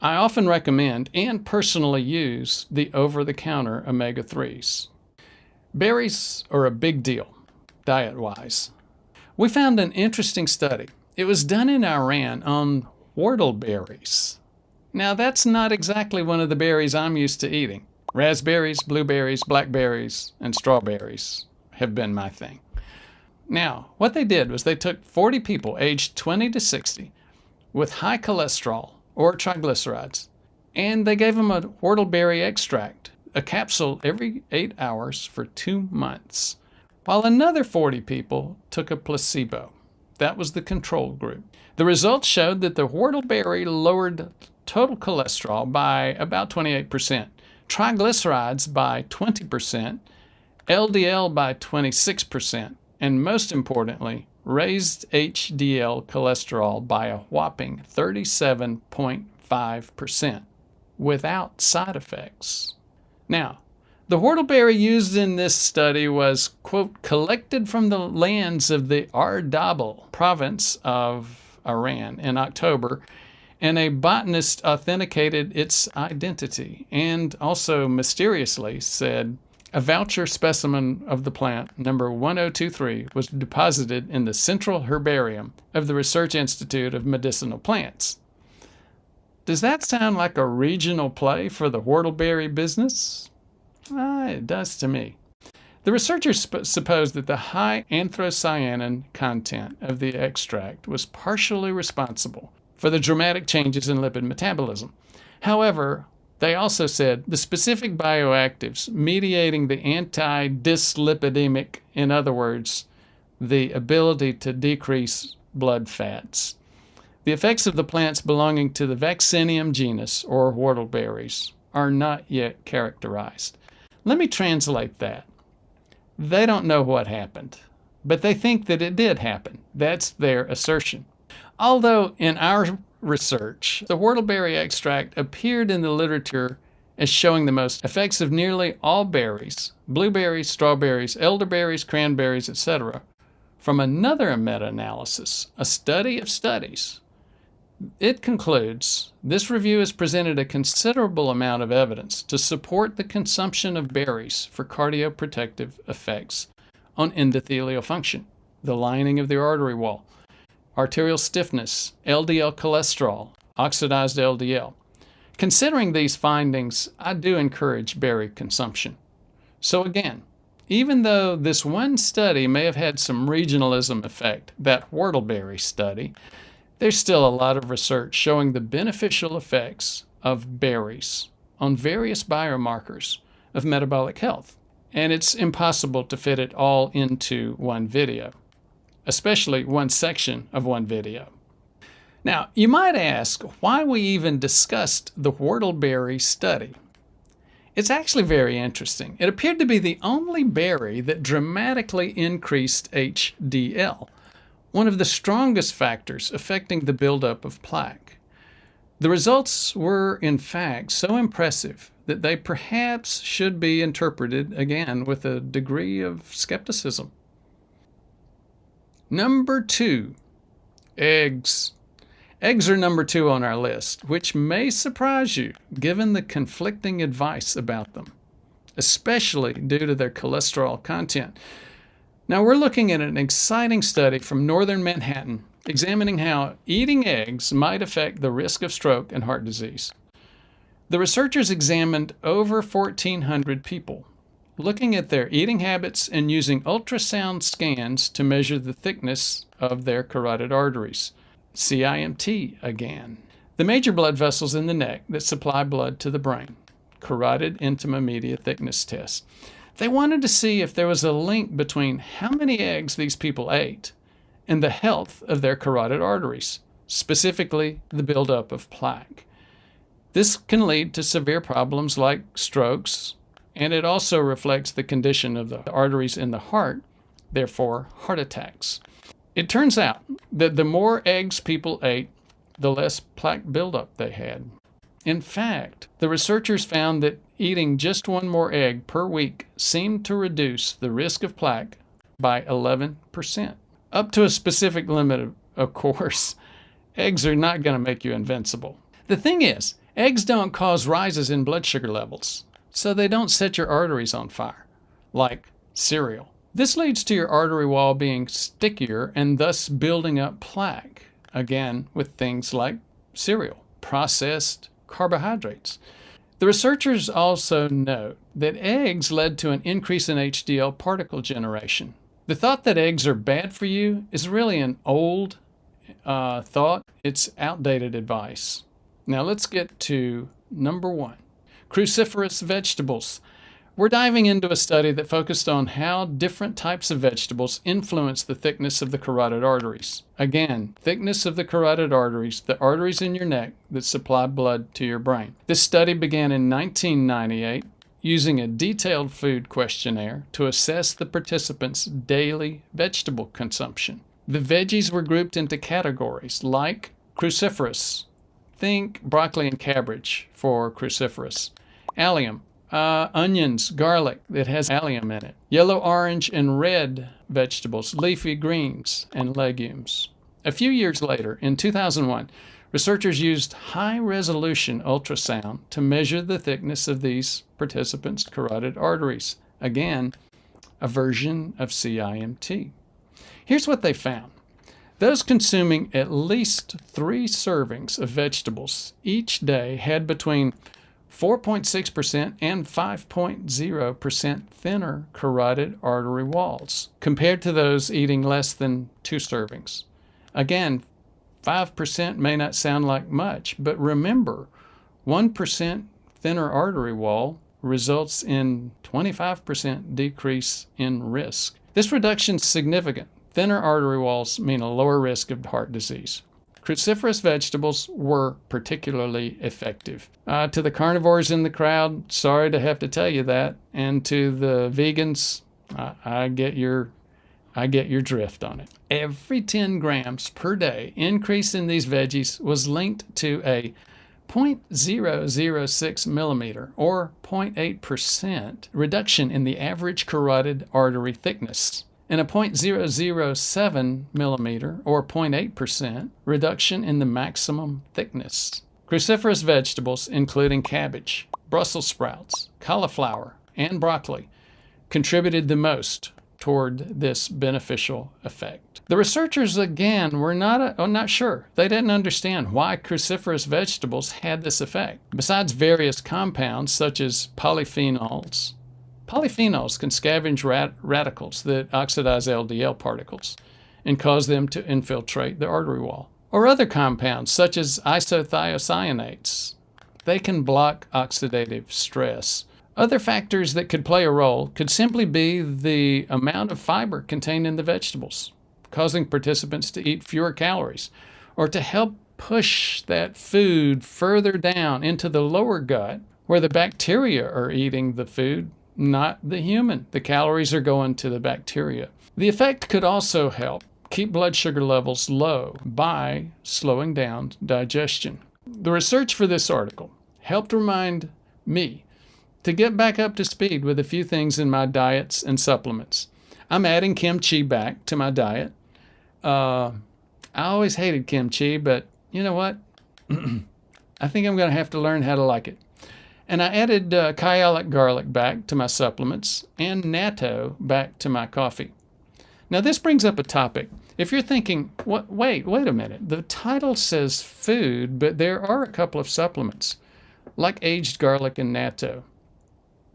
I often recommend and personally use the over-the-counter omega-3s. Berries are a big deal, diet-wise. We found an interesting study. It was done in Iran on whortleberries. Now, that's not exactly one of the berries I'm used to eating. Raspberries, blueberries, blackberries, and strawberries have been my thing. Now, what they did was they took 40 people aged 20 to 60 with high cholesterol or triglycerides, and they gave them a whortleberry extract, a capsule every 8 hours for 2 months, while another 40 people took a placebo. That was the control group. The results showed that the whortleberry lowered total cholesterol by about 28%, triglycerides by 20%, LDL by 26%, and most importantly, raised HDL cholesterol by a whopping 37.5% without side effects. Now, the whortleberry used in this study was, quote, collected from the lands of the Ardabil province of Iran in October, and a botanist authenticated its identity and also mysteriously said a voucher specimen of the plant, number 1023, was deposited in the Central Herbarium of the Research Institute of Medicinal Plants. Does that sound like a regional play for the whortleberry business? It does to me. The researchers supposed that the high anthocyanin content of the extract was partially responsible for the dramatic changes in lipid metabolism. However, they also said the specific bioactives mediating the anti-dyslipidemic, in other words, the ability to decrease blood fats. The effects of the plants belonging to the Vaccinium genus, or whortleberries, are not yet characterized. Let me translate that. They don't know what happened, but they think that it did happen. That's their assertion. Although in our research, the whortleberry extract appeared in the literature as showing the most effects of nearly all berries, blueberries, strawberries, elderberries, cranberries, etc., from another meta-analysis, a study of studies. It concludes, this review has presented a considerable amount of evidence to support the consumption of berries for cardioprotective effects on endothelial function, the lining of the artery wall, arterial stiffness, LDL cholesterol, oxidized LDL. Considering these findings, I do encourage berry consumption. So again, even though this one study may have had some regionalism effect, that whortleberry study, there's still a lot of research showing the beneficial effects of berries on various biomarkers of metabolic health. And it's impossible to fit it all into one video, especially one section of one video. Now, you might ask why we even discussed the whortleberry study. It's actually very interesting. It appeared to be the only berry that dramatically increased HDL, one of the strongest factors affecting the buildup of plaque. The results were, in fact, so impressive that they perhaps should be interpreted again with a degree of skepticism. Number 2, eggs. Eggs are number 2 on our list, which may surprise you given the conflicting advice about them, especially due to their cholesterol content. Now, we're looking at an exciting study from northern Manhattan examining how eating eggs might affect the risk of stroke and heart disease. The researchers examined over 1,400 people, looking at their eating habits and using ultrasound scans to measure the thickness of their carotid arteries. CIMT again. The major blood vessels in the neck that supply blood to the brain. Carotid intima media thickness test. They wanted to see if there was a link between how many eggs these people ate and the health of their carotid arteries, specifically the buildup of plaque. This can lead to severe problems like strokes, and it also reflects the condition of the arteries in the heart, therefore heart attacks. It turns out that the more eggs people ate, the less plaque buildup they had. In fact, the researchers found that eating just one more egg per week seemed to reduce the risk of plaque by 11%. Up to a specific limit, of course. Eggs are not going to make you invincible. The thing is, eggs don't cause rises in blood sugar levels, so they don't set your arteries on fire, like cereal. This leads to your artery wall being stickier and thus building up plaque, again with things like cereal, processed carbohydrates. The researchers also note that eggs led to an increase in HDL particle generation. The thought that eggs are bad for you is really an old thought. It's outdated advice. Now let's get to number 1, cruciferous vegetables. We're diving into a study that focused on how different types of vegetables influence the thickness of the carotid arteries. Again, thickness of the carotid arteries, the arteries in your neck that supply blood to your brain. This study began in 1998 using a detailed food questionnaire to assess the participants' daily vegetable consumption. The veggies were grouped into categories like cruciferous. Think broccoli and cabbage for cruciferous. Allium. Onions, garlic that has allium in it. Yellow, orange, and red vegetables, leafy greens, and legumes. A few years later, in 2001, researchers used high-resolution ultrasound to measure the thickness of these participants' carotid arteries. Again, a version of CIMT. Here's what they found. Those consuming at least 3 servings of vegetables each day had between 4.6% and 5.0% thinner carotid artery walls compared to those eating less than 2 servings. Again, 5% may not sound like much, but remember, 1% thinner artery wall results in 25% decrease in risk. This reduction is significant. Thinner artery walls mean a lower risk of heart disease. Cruciferous vegetables were particularly effective. To the carnivores in the crowd, sorry to have to tell you that. And to the vegans, I get your drift on it. Every 10 grams per day increase in these veggies was linked to a 0.006 millimeter or 0.8% reduction in the average carotid artery thickness, and a 0.007 millimeter or 0.8% reduction in the maximum thickness. Cruciferous vegetables, including cabbage, Brussels sprouts, cauliflower, and broccoli, contributed the most toward this beneficial effect. The researchers, again, were not sure. They didn't understand why cruciferous vegetables had this effect. Besides various compounds such as polyphenols, polyphenols can scavenge radicals that oxidize LDL particles and cause them to infiltrate the artery wall. Or other compounds such as isothiocyanates. They can block oxidative stress. Other factors that could play a role could simply be the amount of fiber contained in the vegetables, causing participants to eat fewer calories, or to help push that food further down into the lower gut where the bacteria are eating the food, not the human. The calories are going to the bacteria. The effect could also help keep blood sugar levels low by slowing down digestion. The research for this article helped remind me to get back up to speed with a few things in my diets and supplements. I'm adding kimchi back to my diet. I always hated kimchi, but you know what? I think I'm going to have to learn how to like it. And I added kyolic garlic back to my supplements and natto back to my coffee. Now this brings up a topic. If you're thinking, wait a minute, the title says food, but there are a couple of supplements, like aged garlic and natto.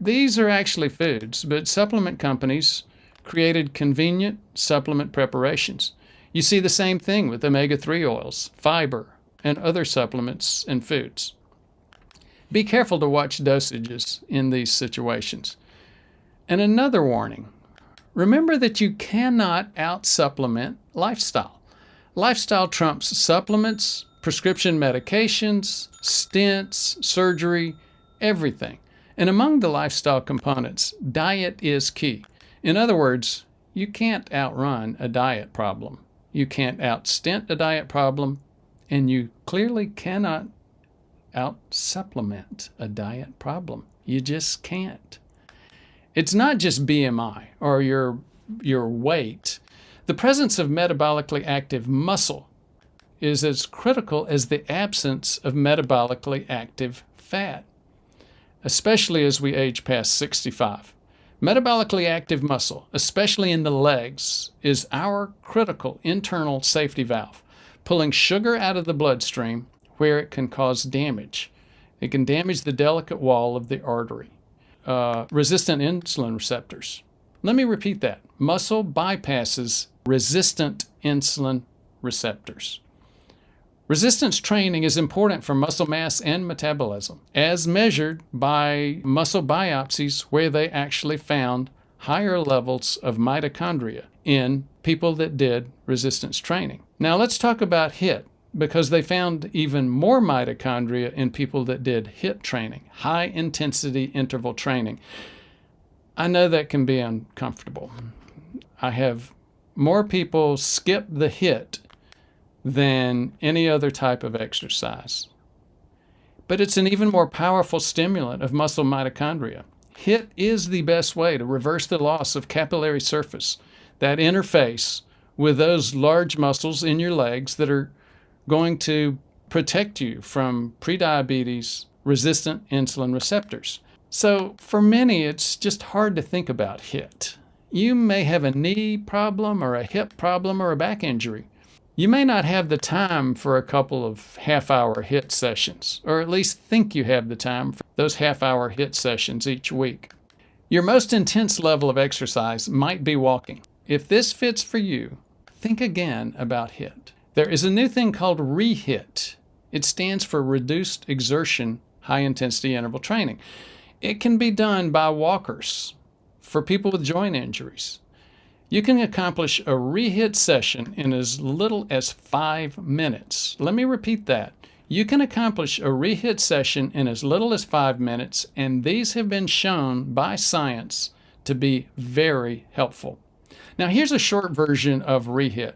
These are actually foods, but supplement companies created convenient supplement preparations. You see the same thing with omega-3 oils, fiber, and other supplements and foods. Be careful to watch dosages in these situations. And another warning, remember that you cannot out-supplement lifestyle. Lifestyle trumps supplements, prescription medications, stents, surgery, everything. And among the lifestyle components, diet is key. In other words, you can't outrun a diet problem. You can't out-stent a diet problem, and you clearly cannot out-supplement a diet problem. You just can't. It's not just BMI or your weight. The presence of metabolically active muscle is as critical as the absence of metabolically active fat, especially as we age past 65. Metabolically active muscle, especially in the legs, is our critical internal safety valve, pulling sugar out of the bloodstream where it can cause damage. It can damage the delicate wall of the artery. Resistant insulin receptors. Let me repeat that. Muscle bypasses resistant insulin receptors. Resistance training is important for muscle mass and metabolism, as measured by muscle biopsies where they actually found higher levels of mitochondria in people that did resistance training. Now let's talk about HIIT, because they found even more mitochondria in people that did HIIT training, high intensity interval training. I know that can be uncomfortable. I have more people skip the HIIT than any other type of exercise. But it's an even more powerful stimulant of muscle mitochondria. HIIT is the best way to reverse the loss of capillary surface, that interface with those large muscles in your legs that are going to protect you from prediabetes, resistant insulin receptors. So for many, it's just hard to think about HIIT. You may have a knee problem or a hip problem or a back injury. You may not have the time for a couple of half-hour HIIT sessions, or at least think you have the time for those half-hour HIIT sessions each week. Your most intense level of exercise might be walking. If this fits for you, think again about HIIT. There is a new thing called ReHIIT. It stands for Reduced Exertion High-Intensity Interval Training. It can be done by walkers for people with joint injuries. You can accomplish a ReHIIT session in as little as 5 minutes. Let me repeat that. You can accomplish a ReHIIT session in as little as 5 minutes, and these have been shown by science to be very helpful. Now here's a short version of ReHIIT.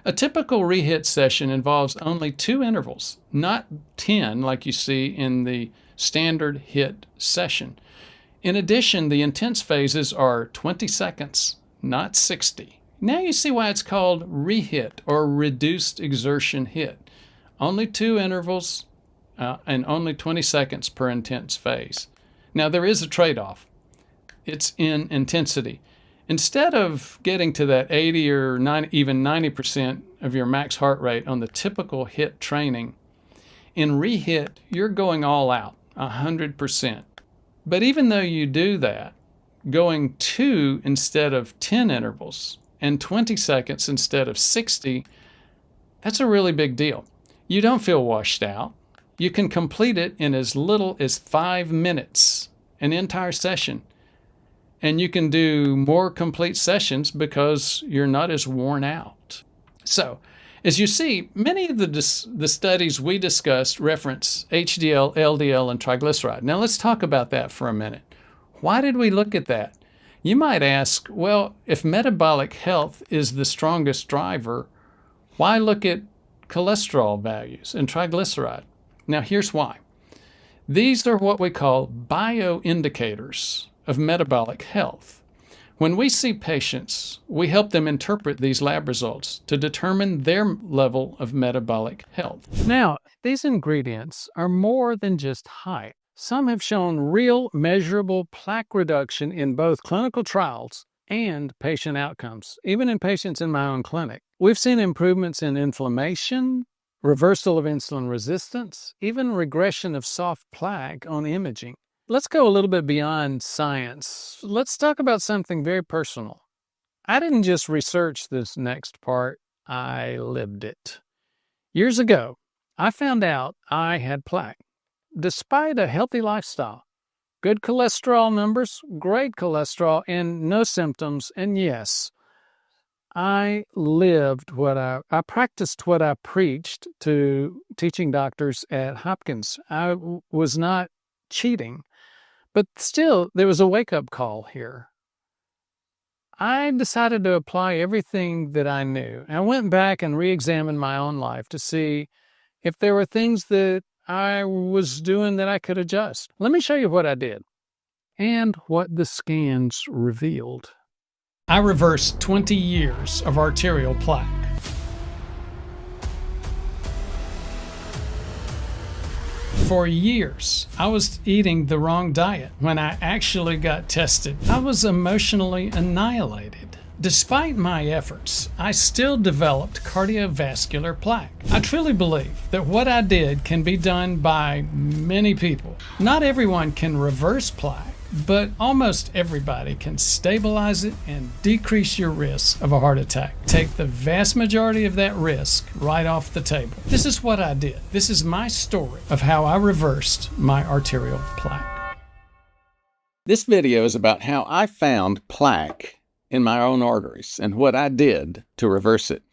A typical ReHIIT session involves only 2 intervals, not 10 like you see in the standard HIIT session. In addition, the intense phases are 20 seconds, not 60. Now you see why it's called ReHIIT or Reduced Exertion HIIT. Only 2 intervals and only 20 seconds per intense phase. Now there is a trade-off. It's in intensity. Instead of getting to that 80 or 90, even 90% of your max heart rate on the typical HIIT training, in ReHIIT you're going all out, 100%. But even though you do that, going 2 instead of 10 intervals and 20 seconds instead of 60, that's a really big deal. You don't feel washed out. You can complete it in as little as 5 minutes, an entire session. And you can do more complete sessions because you're not as worn out. So, as you see, many of the studies we discussed reference HDL, LDL, and triglyceride. Now let's talk about that for a minute. Why did we look at that? You might ask, well, if metabolic health is the strongest driver, why look at cholesterol values and triglyceride? Now here's why. These are what we call bioindicators of metabolic health. When we see patients, we help them interpret these lab results to determine their level of metabolic health. Now, these ingredients are more than just hype. Some have shown real measurable plaque reduction in both clinical trials and patient outcomes, even in patients in my own clinic. We've seen improvements in inflammation, reversal of insulin resistance, even regression of soft plaque on imaging. Let's go a little bit beyond science. Let's talk about something very personal. I didn't just research this next part. I lived it. Years ago, I found out I had plaque, despite a healthy lifestyle. Good cholesterol numbers, great cholesterol, and no symptoms. And yes, I lived I practiced what I preached to teaching doctors at Hopkins. I was not cheating, but still there was a wake-up call here. I decided to apply everything that I knew. I went back and re-examined my own life to see if there were things that I was doing that I could adjust. Let me show you what I did and what the scans revealed. I reversed 20 years of arterial plaque. For years, I was eating the wrong diet. When I actually got tested, I was emotionally annihilated. Despite my efforts, I still developed cardiovascular plaque. I truly believe that what I did can be done by many people. Not everyone can reverse plaque, but almost everybody can stabilize it and decrease your risk of a heart attack. Take the vast majority of that risk right off the table. This is what I did. This is my story of how I reversed my arterial plaque. This video is about how I found plaque in my own arteries and what I did to reverse it.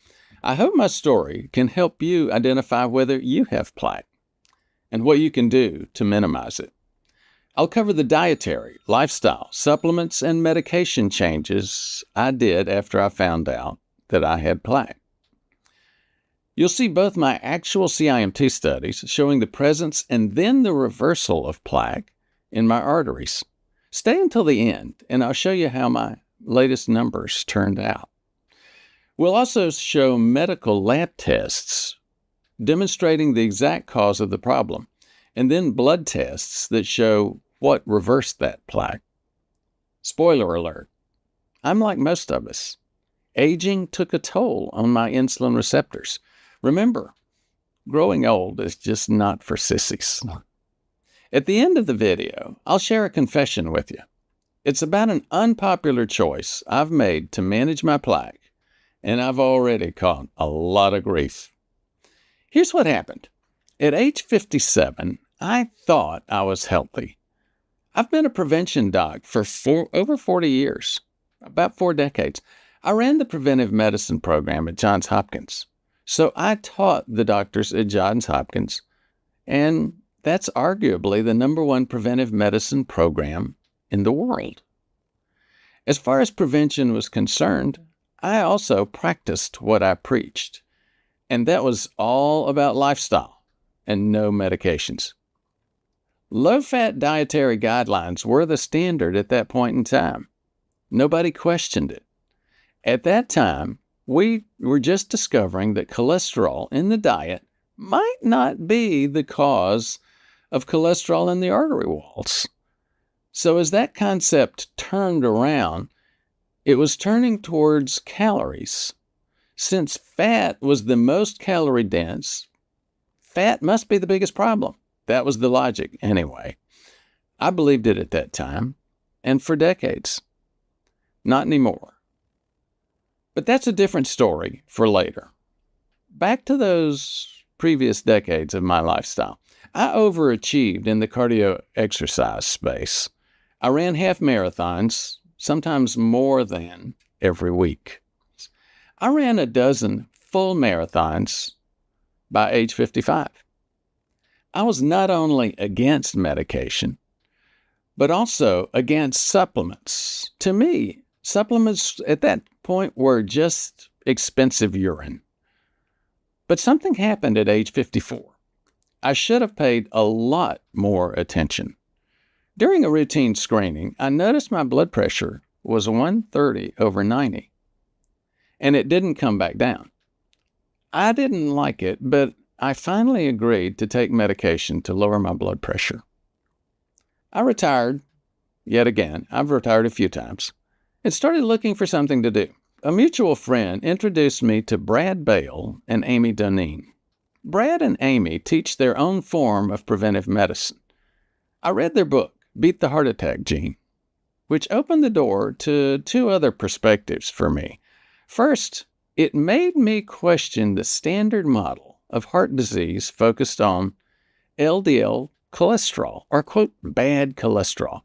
I hope my story can help you identify whether you have plaque and what you can do to minimize it. I'll cover the dietary, lifestyle, supplements, and medication changes I did after I found out that I had plaque. You'll see both my actual CIMT studies showing the presence and then the reversal of plaque in my arteries. Stay until the end, and I'll show you how my latest numbers turned out. We'll also show medical lab tests demonstrating the exact cause of the problem, and then blood tests that show what reversed that plaque. Spoiler alert, I'm like most of us. Aging took a toll on my insulin receptors. Remember, growing old is just not for sissies. At the end of the video, I'll share a confession with you. It's about an unpopular choice I've made to manage my plaque, and I've already caught a lot of grief. Here's what happened. At age 57, I thought I was healthy. I've been a prevention doc for over 40 years, about 4 decades. I ran the preventive medicine program at Johns Hopkins. So I taught the doctors at Johns Hopkins, and that's arguably the #1 preventive medicine program in the world. As far as prevention was concerned, I also practiced what I preached, and that was all about lifestyle and no medications. Low-fat dietary guidelines were the standard at that point in time. Nobody questioned it. At that time, we were just discovering that cholesterol in the diet might not be the cause of cholesterol in the artery walls. So as that concept turned around, it was turning towards calories. Since fat was the most calorie-dense, fat must be the biggest problem. That was the logic anyway. I believed it at that time, and for decades. Not anymore. But that's a different story for later. Back to those previous decades of my lifestyle. I overachieved in the cardio exercise space. I ran half marathons, sometimes more than every week. I ran a dozen full marathons by age 55. I was not only against medication, but also against supplements. To me, supplements at that point were just expensive urine. But something happened at age 54. I should have paid a lot more attention. During a routine screening, I noticed my blood pressure was 130/90, and it didn't come back down. I didn't like it, but I finally agreed to take medication to lower my blood pressure. I retired, yet again. I've retired a few times, and started looking for something to do. A mutual friend introduced me to Brad Bale and Amy Doneen. Brad and Amy teach their own form of preventive medicine. I read their book, Beat the Heart Attack Gene, which opened the door to 2 other perspectives for me. First, It made me question the standard model of heart disease focused on LDL cholesterol, or quote, bad cholesterol.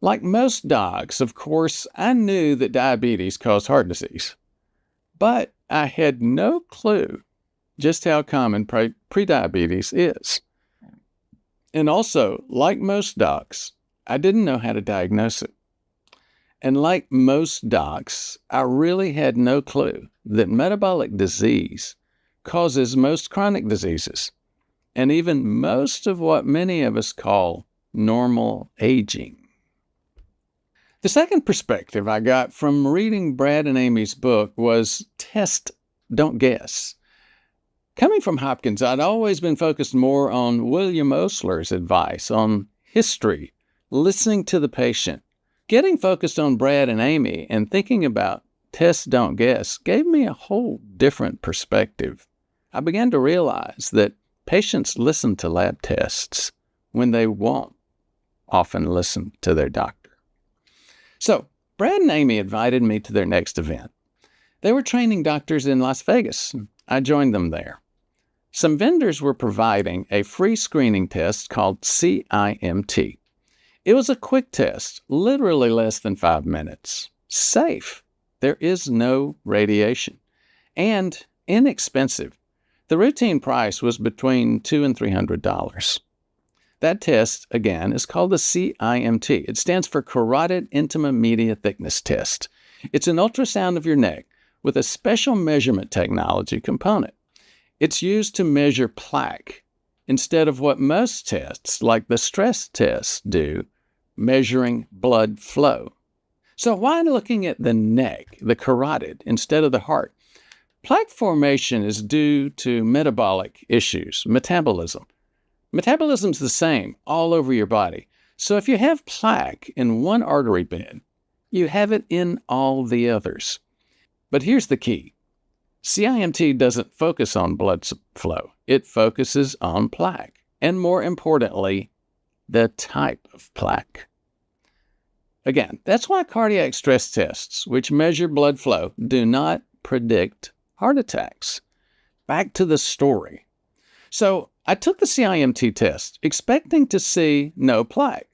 Like most docs, of course, I knew that diabetes caused heart disease, but I had no clue just how common prediabetes is. And also, like most docs, I didn't know how to diagnose it. And like most docs, I really had no clue that metabolic disease causes most chronic diseases, and even most of what many of us call normal aging. The second perspective I got from reading Brad and Amy's book was test, don't guess. Coming from Hopkins, I'd always been focused more on William Osler's advice on history, listening to the patient. Getting focused on Brad and Amy and thinking about test, don't guess gave me a whole different perspective. I began to realize that patients listen to lab tests when they won't often listen to their doctor. So, Brad and Amy invited me to their next event. They were training doctors in Las Vegas. I joined them there. Some vendors were providing a free screening test called CIMT. It was a quick test, literally less than 5 minutes. Safe. There is no radiation. And inexpensive. The routine price was between $200 and $300. That test, again, is called the CIMT. It stands for Carotid Intima Media Thickness Test. It's an ultrasound of your neck with a special measurement technology component. It's used to measure plaque instead of what most tests, like the stress test, do, measuring blood flow. So why looking at the neck, the carotid, instead of the heart? Plaque formation is due to metabolic issues, metabolism. Metabolism's the same all over your body. So if you have plaque in one artery bed, you have it in all the others. But here's the key. CIMT doesn't focus on blood flow. It focuses on plaque, and more importantly, the type of plaque. Again, that's why cardiac stress tests, which measure blood flow, do not predict heart attacks. Back to the story. So I took the CIMT test, expecting to see no plaque.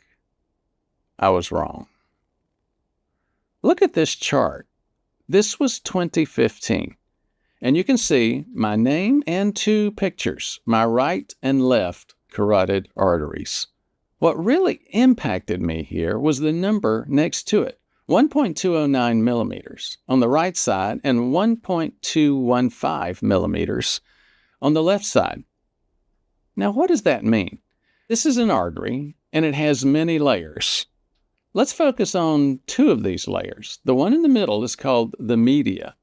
I was wrong. Look at this chart. This was 2015. And you can see my name and 2 pictures, my right and left carotid arteries. What really impacted me here was the number next to it, 1.209 millimeters on the right side and 1.215 millimeters on the left side. Now, what does that mean? This is an artery, and it has many layers. Let's focus on 2 of these layers. The one in the middle is called the media.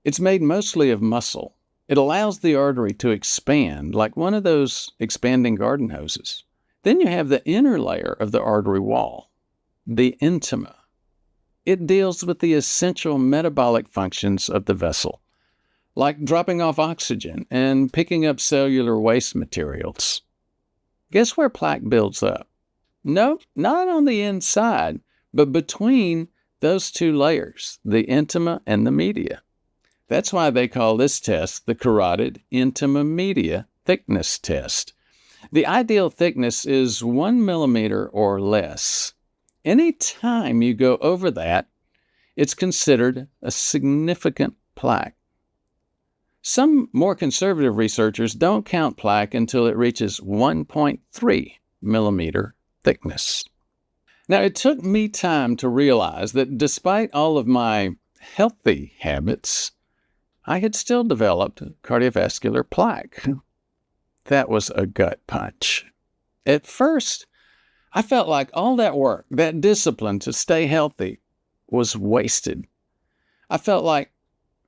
It's made mostly of muscle. It allows the artery to expand like one of those expanding garden hoses. Then you have the inner layer of the artery wall, the intima. It deals with the essential metabolic functions of the vessel, like dropping off oxygen and picking up cellular waste materials. Guess where plaque builds up? Nope, not on the inside, but between those 2 layers, the intima and the media. That's why they call this test the Carotid Intima Media Thickness Test. The ideal thickness is 1 millimeter or less. Any time you go over that, it's considered a significant plaque. Some more conservative researchers don't count plaque until it reaches 1.3 millimeter thickness. Now, it took me time to realize that despite all of my healthy habits, I had still developed cardiovascular plaque. That was a gut punch. At first, I felt like all that work, that discipline to stay healthy, was wasted. I felt like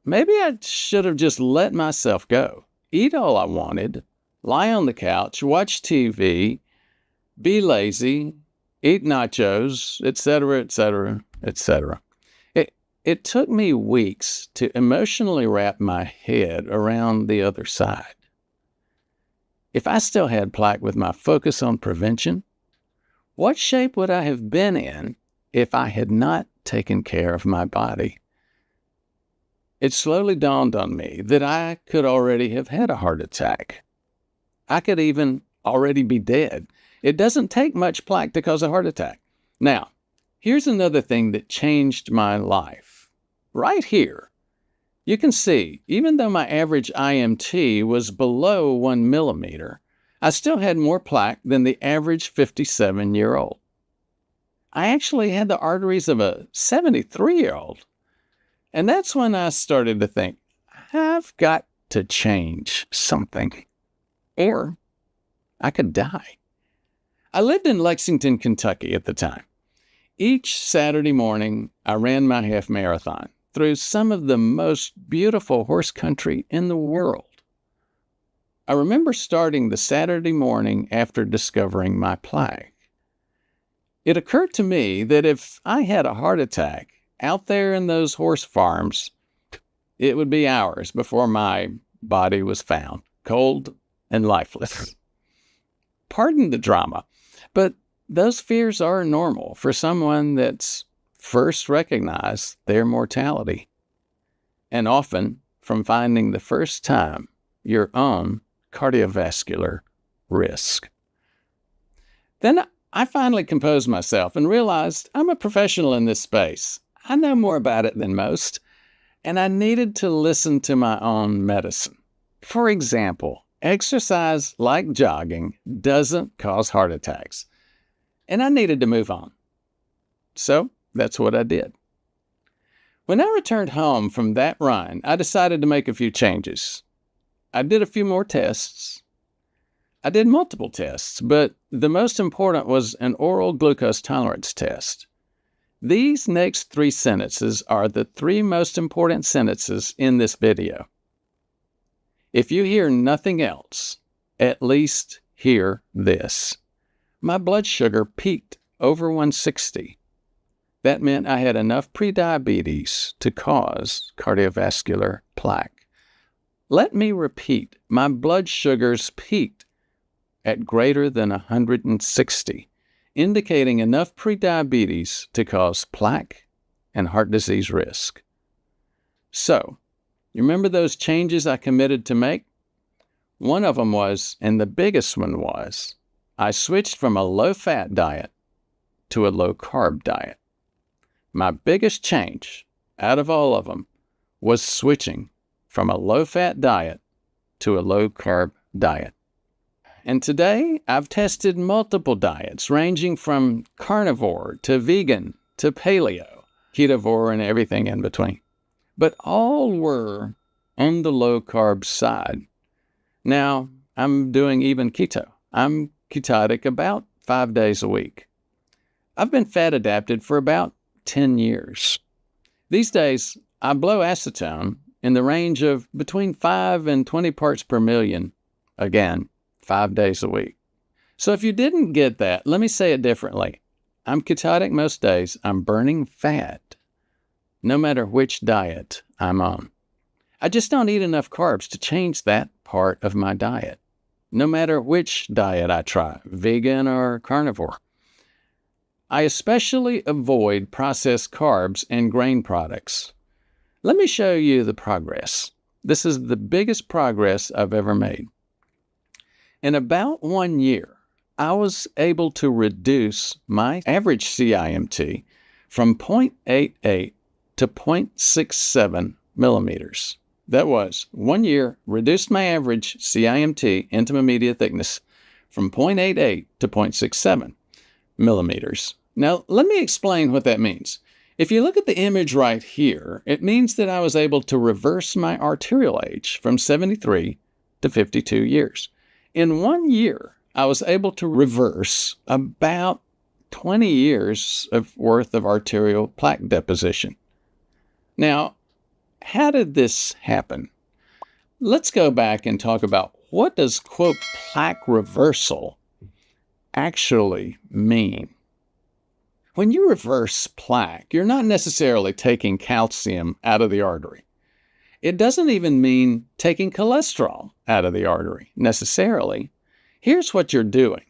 maybe I should have just let myself go, eat all I wanted, lie on the couch, watch TV, be lazy, eat nachos, etc., etc., etc. It took me weeks to emotionally wrap my head around the other side. If I still had plaque with my focus on prevention, what shape would I have been in if I had not taken care of my body? it slowly dawned on me that I could already have had a heart attack. I could even already be dead. It doesn't take much plaque to cause a heart attack. Now, here's another thing that changed my life. Right here, you can see, even though my average IMT was below 1 millimeter, I still had more plaque than the average 57-year-old. I actually had the arteries of a 73-year-old. And that's when I started to think, I've got to change something, or I could die. I lived in Lexington, Kentucky at the time. Each Saturday morning, I ran my half marathon through some of the most beautiful horse country in the world. I remember starting the Saturday morning after discovering my plaque. It occurred to me that if I had a heart attack out there in those horse farms, it would be hours before my body was found, cold and lifeless. Pardon the drama, but those fears are normal for someone that's first recognized their mortality, and often from finding the first time your own cardiovascular risk. Then I finally composed myself and realized I'm a professional in this space. I know more about it than most, and I needed to listen to my own medicine. For example, exercise like jogging doesn't cause heart attacks, and I needed to move on. So that's what I did. When I returned home from that run, I decided to make a few changes. I did a few more tests. I did multiple tests, but the most important was an oral glucose tolerance test. These next 3 sentences are the 3 most important sentences in this video. If you hear nothing else, at least hear this. My blood sugar peaked over 160. That meant I had enough prediabetes to cause cardiovascular plaque. Let me repeat, my blood sugars peaked at greater than 160. Indicating enough prediabetes to cause plaque and heart disease risk. So, you remember those changes I committed to make? One of them was, and the biggest one was, I switched from a low-fat diet to a low-carb diet. My biggest change out of all of them was switching from a low-fat diet to a low-carb diet. And today, I've tested multiple diets, ranging from carnivore to vegan to paleo, ketovore, and everything in between. But all were on the low-carb side. Now, I'm doing even keto. I'm ketotic about 5 days a week. I've been fat adapted for about 10 years. These days, I blow acetone in the range of between 5 and 20 parts per million, again, 5 days a week. So if you didn't get that, let me say it differently. I'm ketotic most days. I'm burning fat, no matter which diet I'm on. I just don't eat enough carbs to change that part of my diet, no matter which diet I try, vegan or carnivore. I especially avoid processed carbs and grain products. Let me show you the progress. This is the biggest progress I've ever made. In about 1 year, I was able to reduce my average CIMT from 0.88 to 0.67 millimeters. That was 1 year, reduced my average CIMT, intima media thickness, from 0.88 to 0.67 millimeters. Now, let me explain what that means. If you look at the image right here, it means that I was able to reverse my arterial age from 73 to 52 years. In 1 year, I was able to reverse about 20 years worth of arterial plaque deposition. Now, how did this happen? Let's go back and talk about what does, quote, plaque reversal actually mean. When you reverse plaque, you're not necessarily taking calcium out of the artery. It doesn't even mean taking cholesterol out of the artery, necessarily. Here's what you're doing.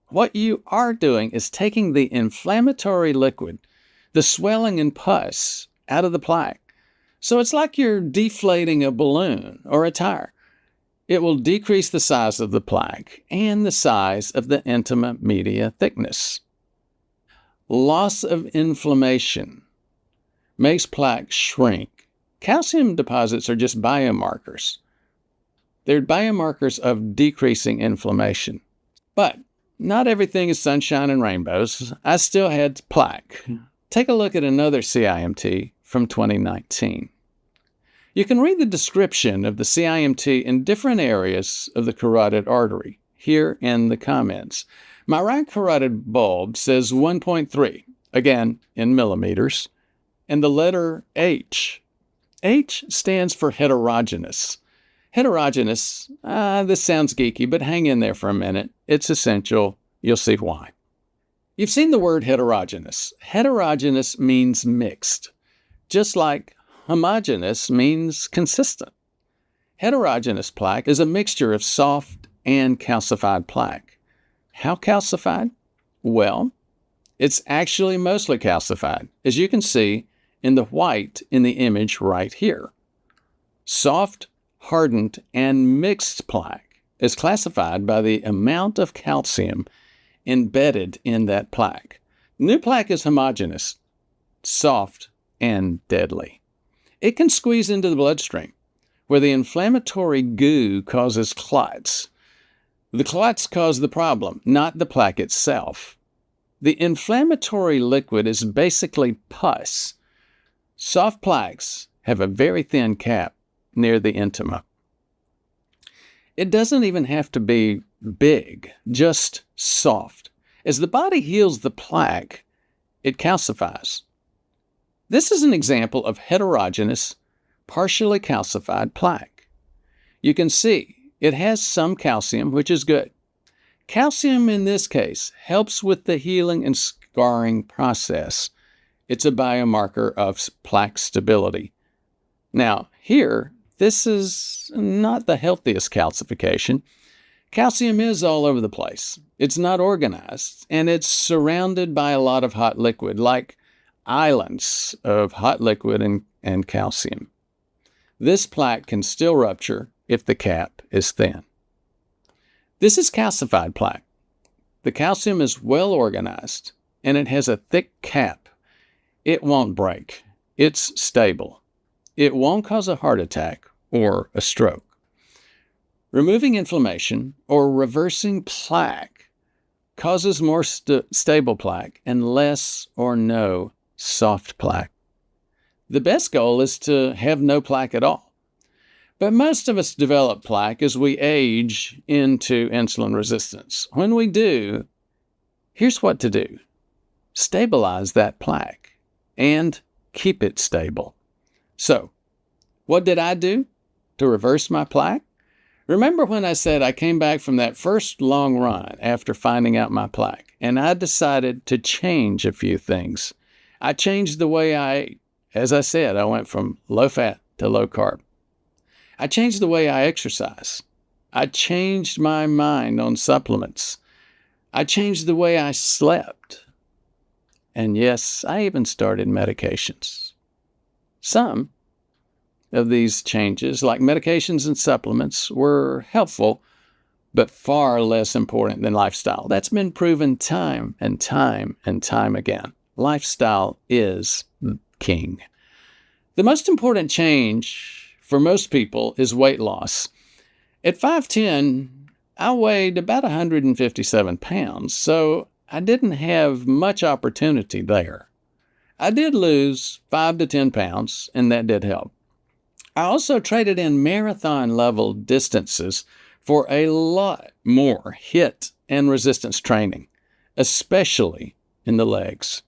What you are doing is taking the inflammatory liquid, the swelling and pus, out of the plaque, So it's like you're deflating a balloon or a tire. It will decrease the size of the plaque and the size of the intima media thickness. Loss of inflammation makes plaque shrink. Calcium deposits are just biomarkers. They're biomarkers of decreasing inflammation. But not everything is sunshine and rainbows. I still had plaque. Take a look at another CIMT from 2019. You can read the description of the CIMT in different areas of the carotid artery here in the comments. My right carotid bulb says 1.3, again in millimeters, and the letter H. H stands for heterogeneous. Heterogeneous, this sounds geeky, but hang in there for a minute. It's essential. You'll see why. You've seen the word heterogeneous. Heterogeneous means mixed, just like homogeneous means consistent. Heterogeneous plaque is a mixture of soft and calcified plaque. How calcified? Well, it's actually mostly calcified, as you can see in the white in the image right here. Soft, hardened, and mixed plaque is classified by the amount of calcium embedded in that plaque. New plaque is homogeneous, soft, and deadly. It can squeeze into the bloodstream, where the inflammatory goo causes clots. The clots cause the problem, not the plaque itself. The inflammatory liquid is basically pus. Soft plaques have a very thin cap near the intima. It doesn't even have to be big, just soft. As the body heals the plaque, it calcifies. This is an example of heterogeneous, partially calcified plaque. You can see it has some calcium, which is good. Calcium in this case helps with the healing and scarring process. It's a biomarker of plaque stability. Now, here, this is not the healthiest calcification. Calcium is all over the place. It's not organized, and it's surrounded by a lot of hot liquid, like islands of hot liquid and calcium. This plaque can still rupture if the cap is thin. This is calcified plaque. The calcium is well organized, and it has a thick cap. It won't break. It's stable. It won't cause a heart attack or a stroke. Removing inflammation or reversing plaque causes more stable plaque and less or no soft plaque. The best goal is to have no plaque at all. But most of us develop plaque as we age into insulin resistance. When we do, here's what to do. Stabilize that plaque and keep it stable. So, what did I do to reverse my plaque? Remember when I said I came back from that first long run after finding out my plaque, and I decided to change a few things. I changed the way I ate. As I said, I went from low fat to low carb. I changed the way I exercise. I changed my mind on supplements. I changed the way I slept. And yes, I even started medications. Some of these changes, like medications and supplements, were helpful, but far less important than lifestyle. That's been proven time and time and time again. Lifestyle is king. The most important change for most people is weight loss. At 5'10", I weighed about 157 pounds, so I didn't have much opportunity there. I did lose 5 to 10 pounds, and that did help. I also traded in marathon-level distances for a lot more HIIT and resistance training, especially in the legs.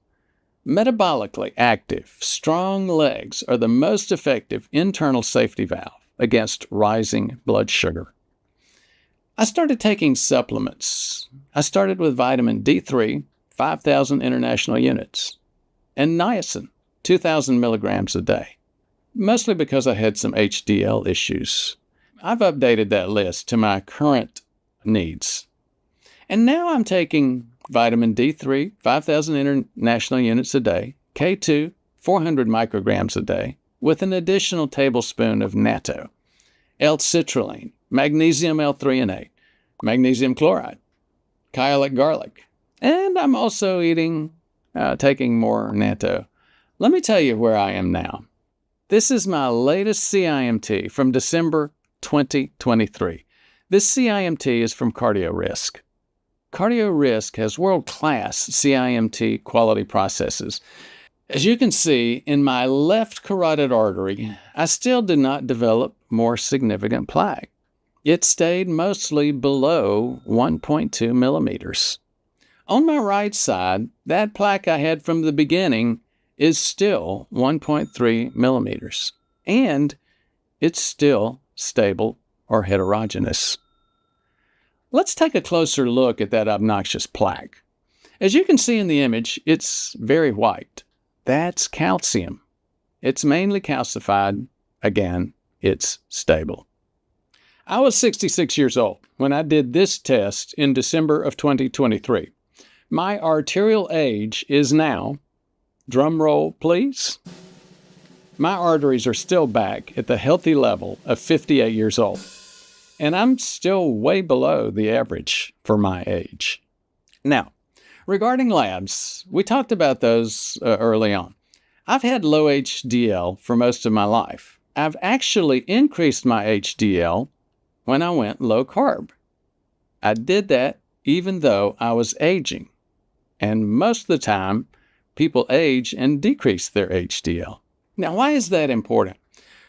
Metabolically active, strong legs are the most effective internal safety valve against rising blood sugar. I started taking supplements. I started with vitamin D3, 5,000 international units, and niacin, 2,000 milligrams a day, mostly because I had some HDL issues. I've updated that list to my current needs. And now I'm taking vitamin D3, 5,000 international units a day, K2, 400 micrograms a day, with an additional tablespoon of natto, L-citrulline, magnesium L-threonate, magnesium chloride, kyolic garlic, and I'm also taking more natto. Let me tell you where I am now. This is my latest CIMT from December 2023. This CIMT is from CardioRisk. CardioRisk has world-class CIMT quality processes. As you can see, in my left carotid artery, I still did not develop more significant plaque. It stayed mostly below 1.2 millimeters. On my right side, that plaque I had from the beginning is still 1.3 millimeters, and it's still stable or heterogeneous. Let's take a closer look at that obnoxious plaque. As you can see in the image, it's very white. That's calcium. It's mainly calcified. Again, it's stable. I was 66 years old when I did this test in December of 2023. My arterial age is now, drum roll please, my arteries are still back at the healthy level of 58 years old. And I'm still way below the average for my age. Now, regarding labs, we talked about those early on. I've had low HDL for most of my life. I've actually increased my HDL when I went low carb. I did that even though I was aging. And most of the time, people age and decrease their HDL. Now, why is that important?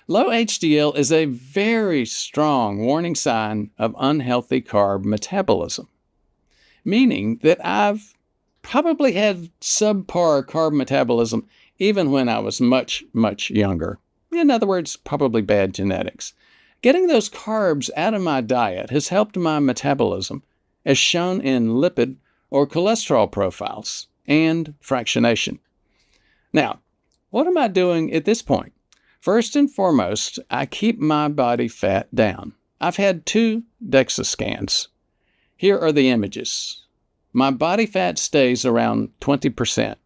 Low HDL is a very strong warning sign of unhealthy carb metabolism, meaning that I've probably had subpar carb metabolism even when I was much, much younger. In other words, probably bad genetics. Getting those carbs out of my diet has helped my metabolism, as shown in lipid or cholesterol profiles and fractionation. Now, what am I doing at this point? First and foremost, I keep my body fat down. I've had 2 DEXA scans. Here are the images. My body fat stays around 20%.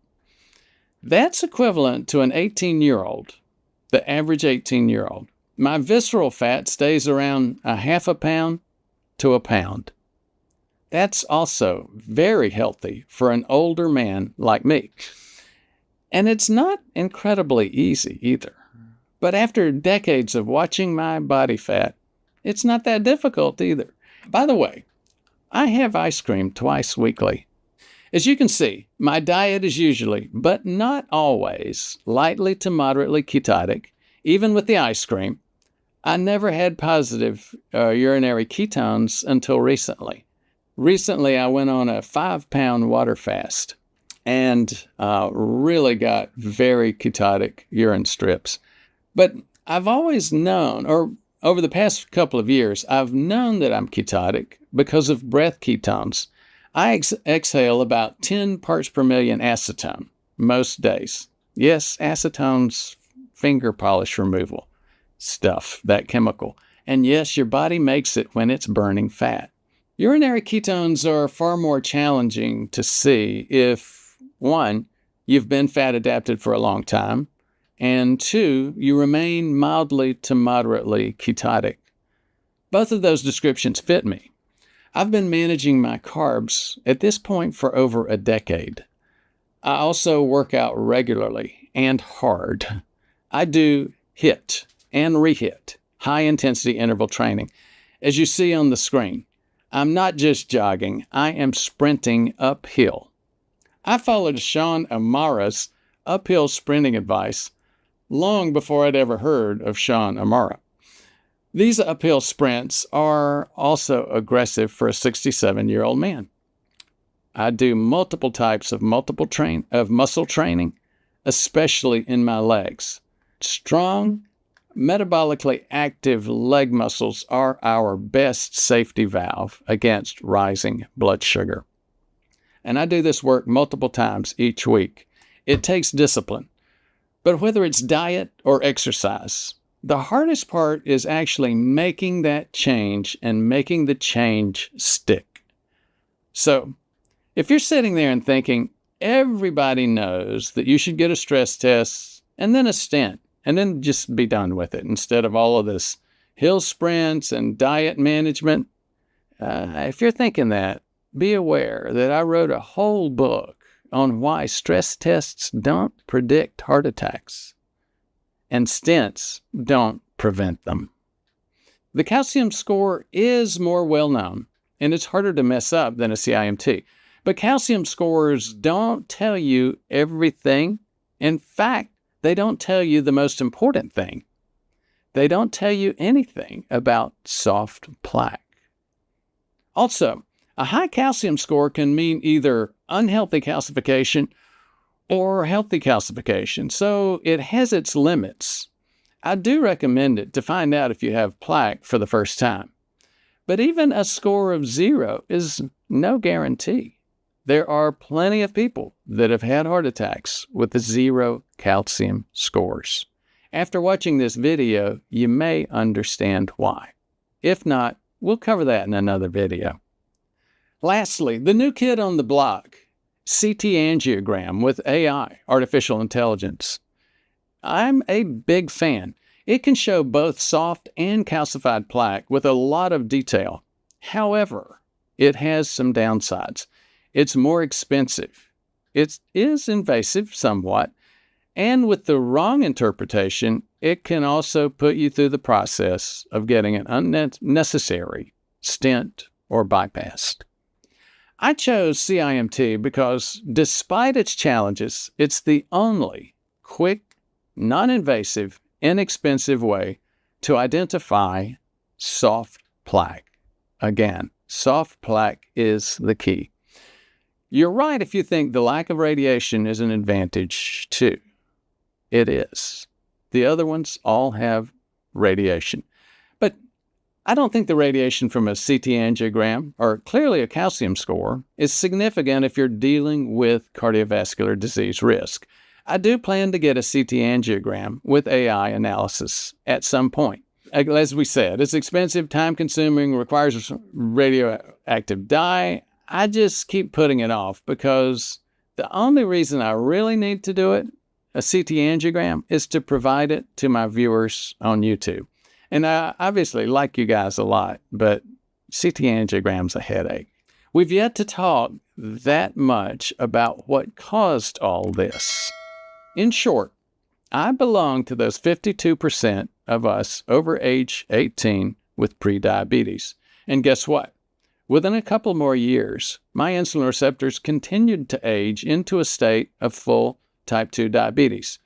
That's equivalent to an 18-year-old, the average 18-year-old. My visceral fat stays around a half a pound to a pound. That's also very healthy for an older man like me. And it's not incredibly easy either. But after decades of watching my body fat, it's not that difficult either. By the way, I have ice cream twice weekly. As you can see, my diet is usually, but not always, lightly to moderately ketotic, even with the ice cream. I never had positive urinary ketones until recently. Recently, I went on a 5-pound water fast and really got very ketotic urine strips. But I've always known, or over the past couple of years, I've known that I'm ketotic because of breath ketones. I exhale about 10 parts per million acetone most days. Yes, acetone's finger polish removal stuff, that chemical. And yes, your body makes it when it's burning fat. Urinary ketones are far more challenging to see if, 1, you've been fat adapted for a long time, and 2, you remain mildly to moderately ketotic. Both of those descriptions fit me. I've been managing my carbs at this point for over a decade. I also work out regularly and hard. I do HIIT and re-HIIT, high-intensity interval training. As you see on the screen, I'm not just jogging, I am sprinting uphill. I followed Sean Amara's uphill sprinting advice long before I'd ever heard of Sean Amara. These uphill sprints are also aggressive for a 67-year-old man. I do multiple types of muscle training, especially in my legs. Strong, metabolically active leg muscles are our best safety valve against rising blood sugar. And I do this work multiple times each week. It takes discipline. But whether it's diet or exercise, the hardest part is actually making that change and making the change stick. So, if you're sitting there and thinking, everybody knows that you should get a stress test and then a stent and then just be done with it instead of all of this hill sprints and diet management. If you're thinking that, be aware that I wrote a whole book on why stress tests don't predict heart attacks and stents don't prevent them. The calcium score is more well-known, and it's harder to mess up than a CIMT. But calcium scores don't tell you everything. In fact, they don't tell you the most important thing. They don't tell you anything about soft plaque. Also, a high calcium score can mean either unhealthy calcification or healthy calcification, so it has its limits. I do recommend it to find out if you have plaque for the first time. But even a score of 0 is no guarantee. There are plenty of people that have had heart attacks with 0 calcium scores. After watching this video, you may understand why. If not, we'll cover that in another video. Lastly, the new kid on the block, CT angiogram with AI, artificial intelligence. I'm a big fan. It can show both soft and calcified plaque with a lot of detail. However, it has some downsides. It's more expensive. It is invasive somewhat, and with the wrong interpretation, it can also put you through the process of getting an unnecessary stent or bypassed. I chose CIMT because, despite its challenges, it's the only quick, non-invasive, inexpensive way to identify soft plaque. Again, soft plaque is the key. You're right if you think the lack of radiation is an advantage too. It is. The other ones all have radiation. But I don't think the radiation from a CT angiogram, or clearly a calcium score, is significant if you're dealing with cardiovascular disease risk. I do plan to get a CT angiogram with AI analysis at some point. As we said, it's expensive, time-consuming, requires radioactive dye. I just keep putting it off because the only reason I really need to do it, a CT angiogram, is to provide it to my viewers on YouTube. And I obviously like you guys a lot, but CT angiogram's a headache. We've yet to talk that much about what caused all this. In short, I belong to those 52% of us over age 18 with prediabetes. And guess what? Within a couple more years, my insulin receptors continued to age into a state of full type 2 diabetes.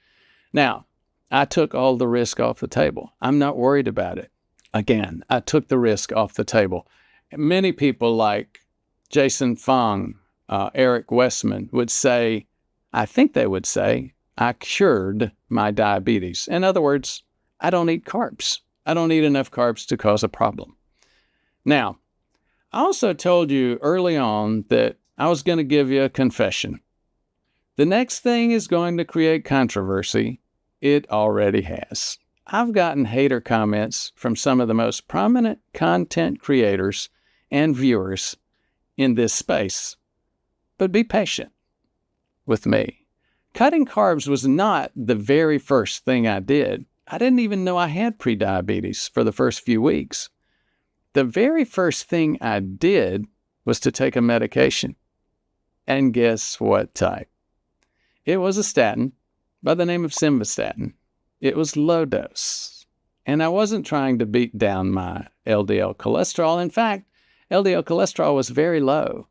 Now, I took all the risk off the table. I'm not worried about it. Again, I took the risk off the table. Many people like Jason Fung, Eric Westman would say, I think they would say, I cured my diabetes. In other words, I don't eat carbs. I don't eat enough carbs to cause a problem. Now, I also told you early on that I was going to give you a confession. The next thing is going to create controversy. It already has. I've gotten hater comments from some of the most prominent content creators and viewers in this space. But be patient with me. Cutting carbs was not the very first thing I did. I didn't even know I had prediabetes for the first few weeks. The very first thing I did was to take a medication. And guess what type? It was a statin by the name of simvastatin. It was low dose. And I wasn't trying to beat down my LDL cholesterol. In fact, LDL cholesterol was very low.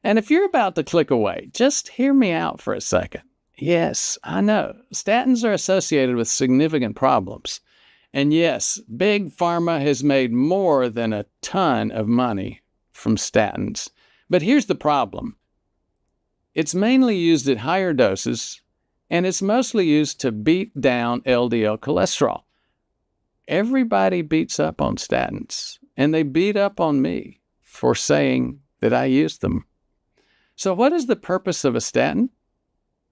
And if you're about to click away, just hear me out for a second. Yes, I know, statins are associated with significant problems. And yes, Big Pharma has made more than a ton of money from statins. But here's the problem. It's mainly used at higher doses, and it's mostly used to beat down LDL cholesterol. Everybody beats up on statins, and they beat up on me for saying that I used them. So what is the purpose of a statin?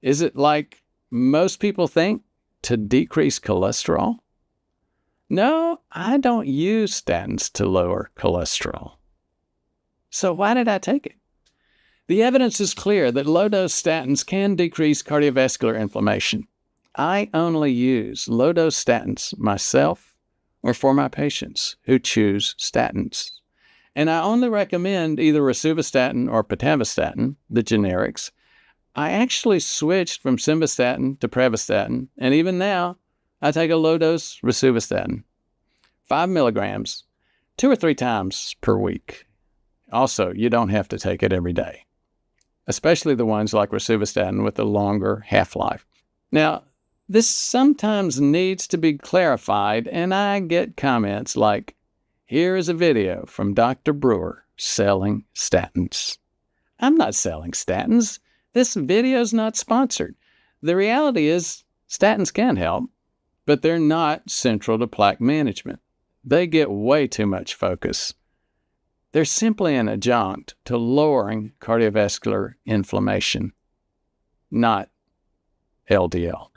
Is it like most people think, to decrease cholesterol? No, I don't use statins to lower cholesterol. So why did I take it? The evidence is clear that low-dose statins can decrease cardiovascular inflammation. I only use low-dose statins myself or for my patients who choose statins. And I only recommend either rosuvastatin or pitavastatin, the generics. I actually switched from simvastatin to preventative, and even now, I take a low-dose rosuvastatin, 5 milligrams, 2 or 3 times per week. Also, you don't have to take it every day, especially the ones like rosuvastatin with a longer half-life. Now, this sometimes needs to be clarified, and I get comments like, "Here is a video from Dr. Brewer selling statins." I'm not selling statins. This video is not sponsored. The reality is statins can help, but they're not central to plaque management. They get way too much focus. They're simply an adjunct to lowering cardiovascular inflammation, not LDL.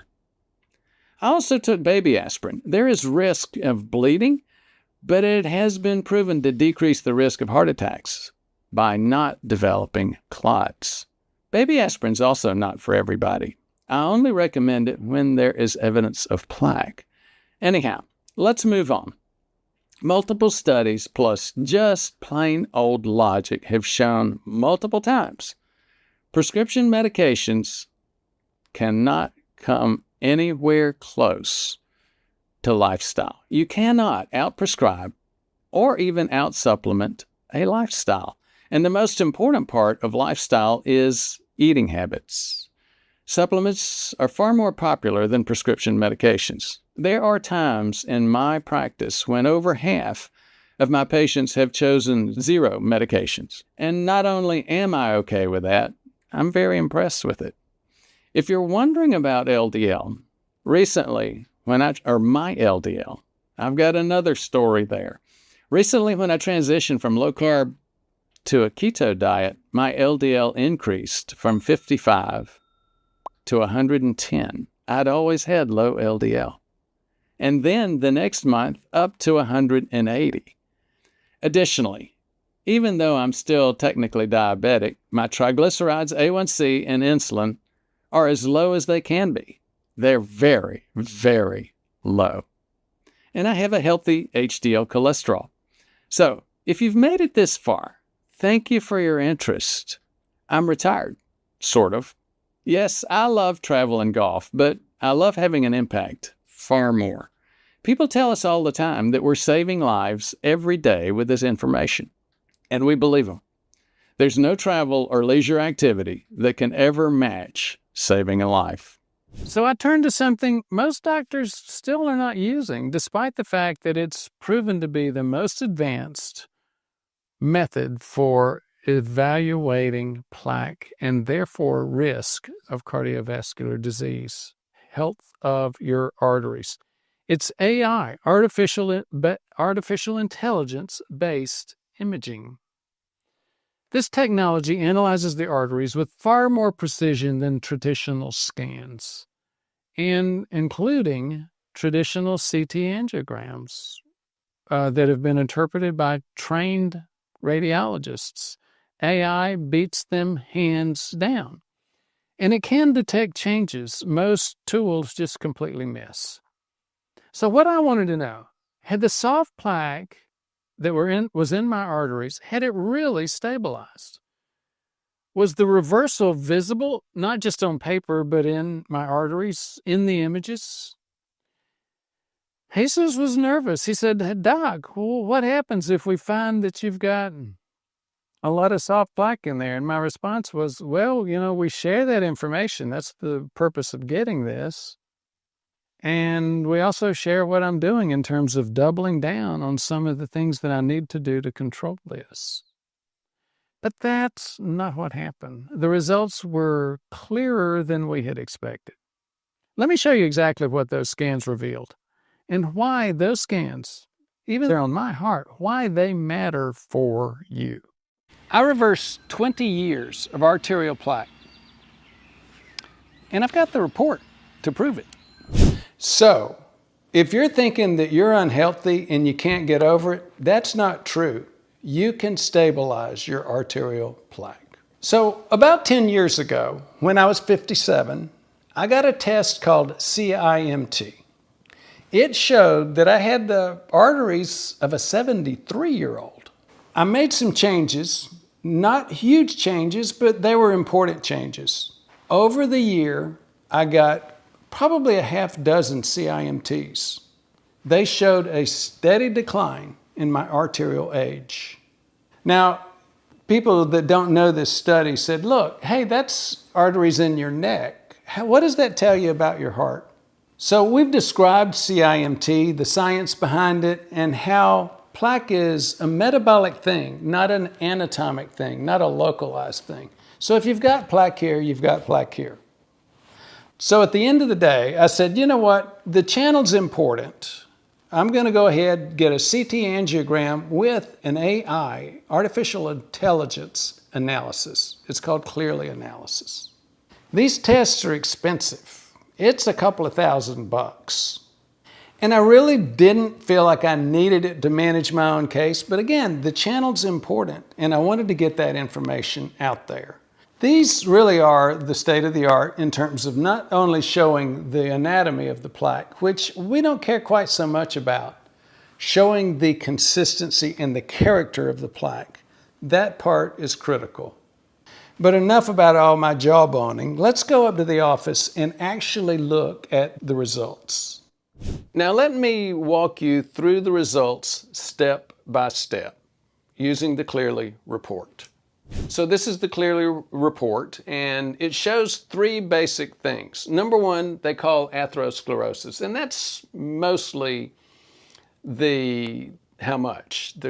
I also took baby aspirin. There is risk of bleeding, but it has been proven to decrease the risk of heart attacks by not developing clots. Baby aspirin is also not for everybody. I only recommend it when there is evidence of plaque. Anyhow, let's move on. Multiple studies plus just plain old logic have shown multiple times prescription medications cannot come anywhere close to lifestyle. You cannot out-prescribe or even out-supplement a lifestyle. And the most important part of lifestyle is eating habits. Supplements are far more popular than prescription medications. There are times in my practice when over half of my patients have chosen 0 medications. And not only am I okay with that, I'm very impressed with it. If you're wondering about LDL, recently, my LDL, I've got another story there. Recently, when I transitioned from low-carb to a keto diet, my LDL increased from 55 to 110. I'd always had low LDL. And then the next month, up to 180. Additionally, even though I'm still technically diabetic, my triglycerides, A1C, and insulin are as low as they can be. They're very, very low. And I have a healthy HDL cholesterol. So, if you've made it this far, thank you for your interest. I'm retired, sort of. Yes, I love travel and golf, but I love having an impact far more. People tell us all the time that we're saving lives every day with this information, and we believe them. There's no travel or leisure activity that can ever match saving a life. So I turned to something most doctors still are not using, despite the fact that it's proven to be the most advanced method for evaluating plaque and therefore risk of cardiovascular disease, health of your arteries. It's AI, artificial intelligence-based imaging. This technology analyzes the arteries with far more precision than traditional scans, and including traditional CT angiograms that have been interpreted by trained radiologists. AI beats them hands down, and it can detect changes most tools just completely miss. So what I wanted to know, had the soft plaque that was in my arteries, had it really stabilized? Was the reversal visible, not just on paper, but in my arteries, in the images? Jesus was nervous. He said, "Doc, well, what happens if we find that you've got a lot of soft plaque in there?" And my response was, well, we share that information. That's the purpose of getting this. And we also share what I'm doing in terms of doubling down on some of the things that I need to do to control this. But that's not what happened. The results were clearer than we had expected. Let me show you exactly what those scans revealed and why those scans, even they're on my heart, why they matter for you. I reversed 20 years of arterial plaque, and I've got the report to prove it. So, if you're thinking that you're unhealthy and you can't get over it, that's not true. You can stabilize your arterial plaque. So, about 10 years ago, when I was 57, I got a test called CIMT. It showed that I had the arteries of a 73-year-old. I made some changes, not huge changes, but they were important changes. Over the year, I got probably a half dozen CIMTs. They showed a steady decline in my arterial age. Now, people that don't know this study said, look, hey, that's arteries in your neck. What does that tell you about your heart? So we've described CIMT, the science behind it, and how plaque is a metabolic thing, not an anatomic thing, not a localized thing. So if you've got plaque here, you've got plaque here. So at the end of the day, I said, you know what? The channel's important. I'm going to go ahead, get a CT angiogram with an AI, artificial intelligence analysis. It's called Clearly analysis. These tests are expensive. It's a couple of $1,000. And I really didn't feel like I needed it to manage my own case. But again, the channel's important, and I wanted to get that information out there. These really are the state of the art in terms of not only showing the anatomy of the plaque, which we don't care quite so much about, showing the consistency and the character of the plaque. That part is critical. But enough about all my jawboning. Let's go up to the office and actually look at the results. Now let me walk you through the results step by step using the Clearly report. So this is the Clearly report, and it shows three basic things. Number one, they call atherosclerosis, and that's mostly the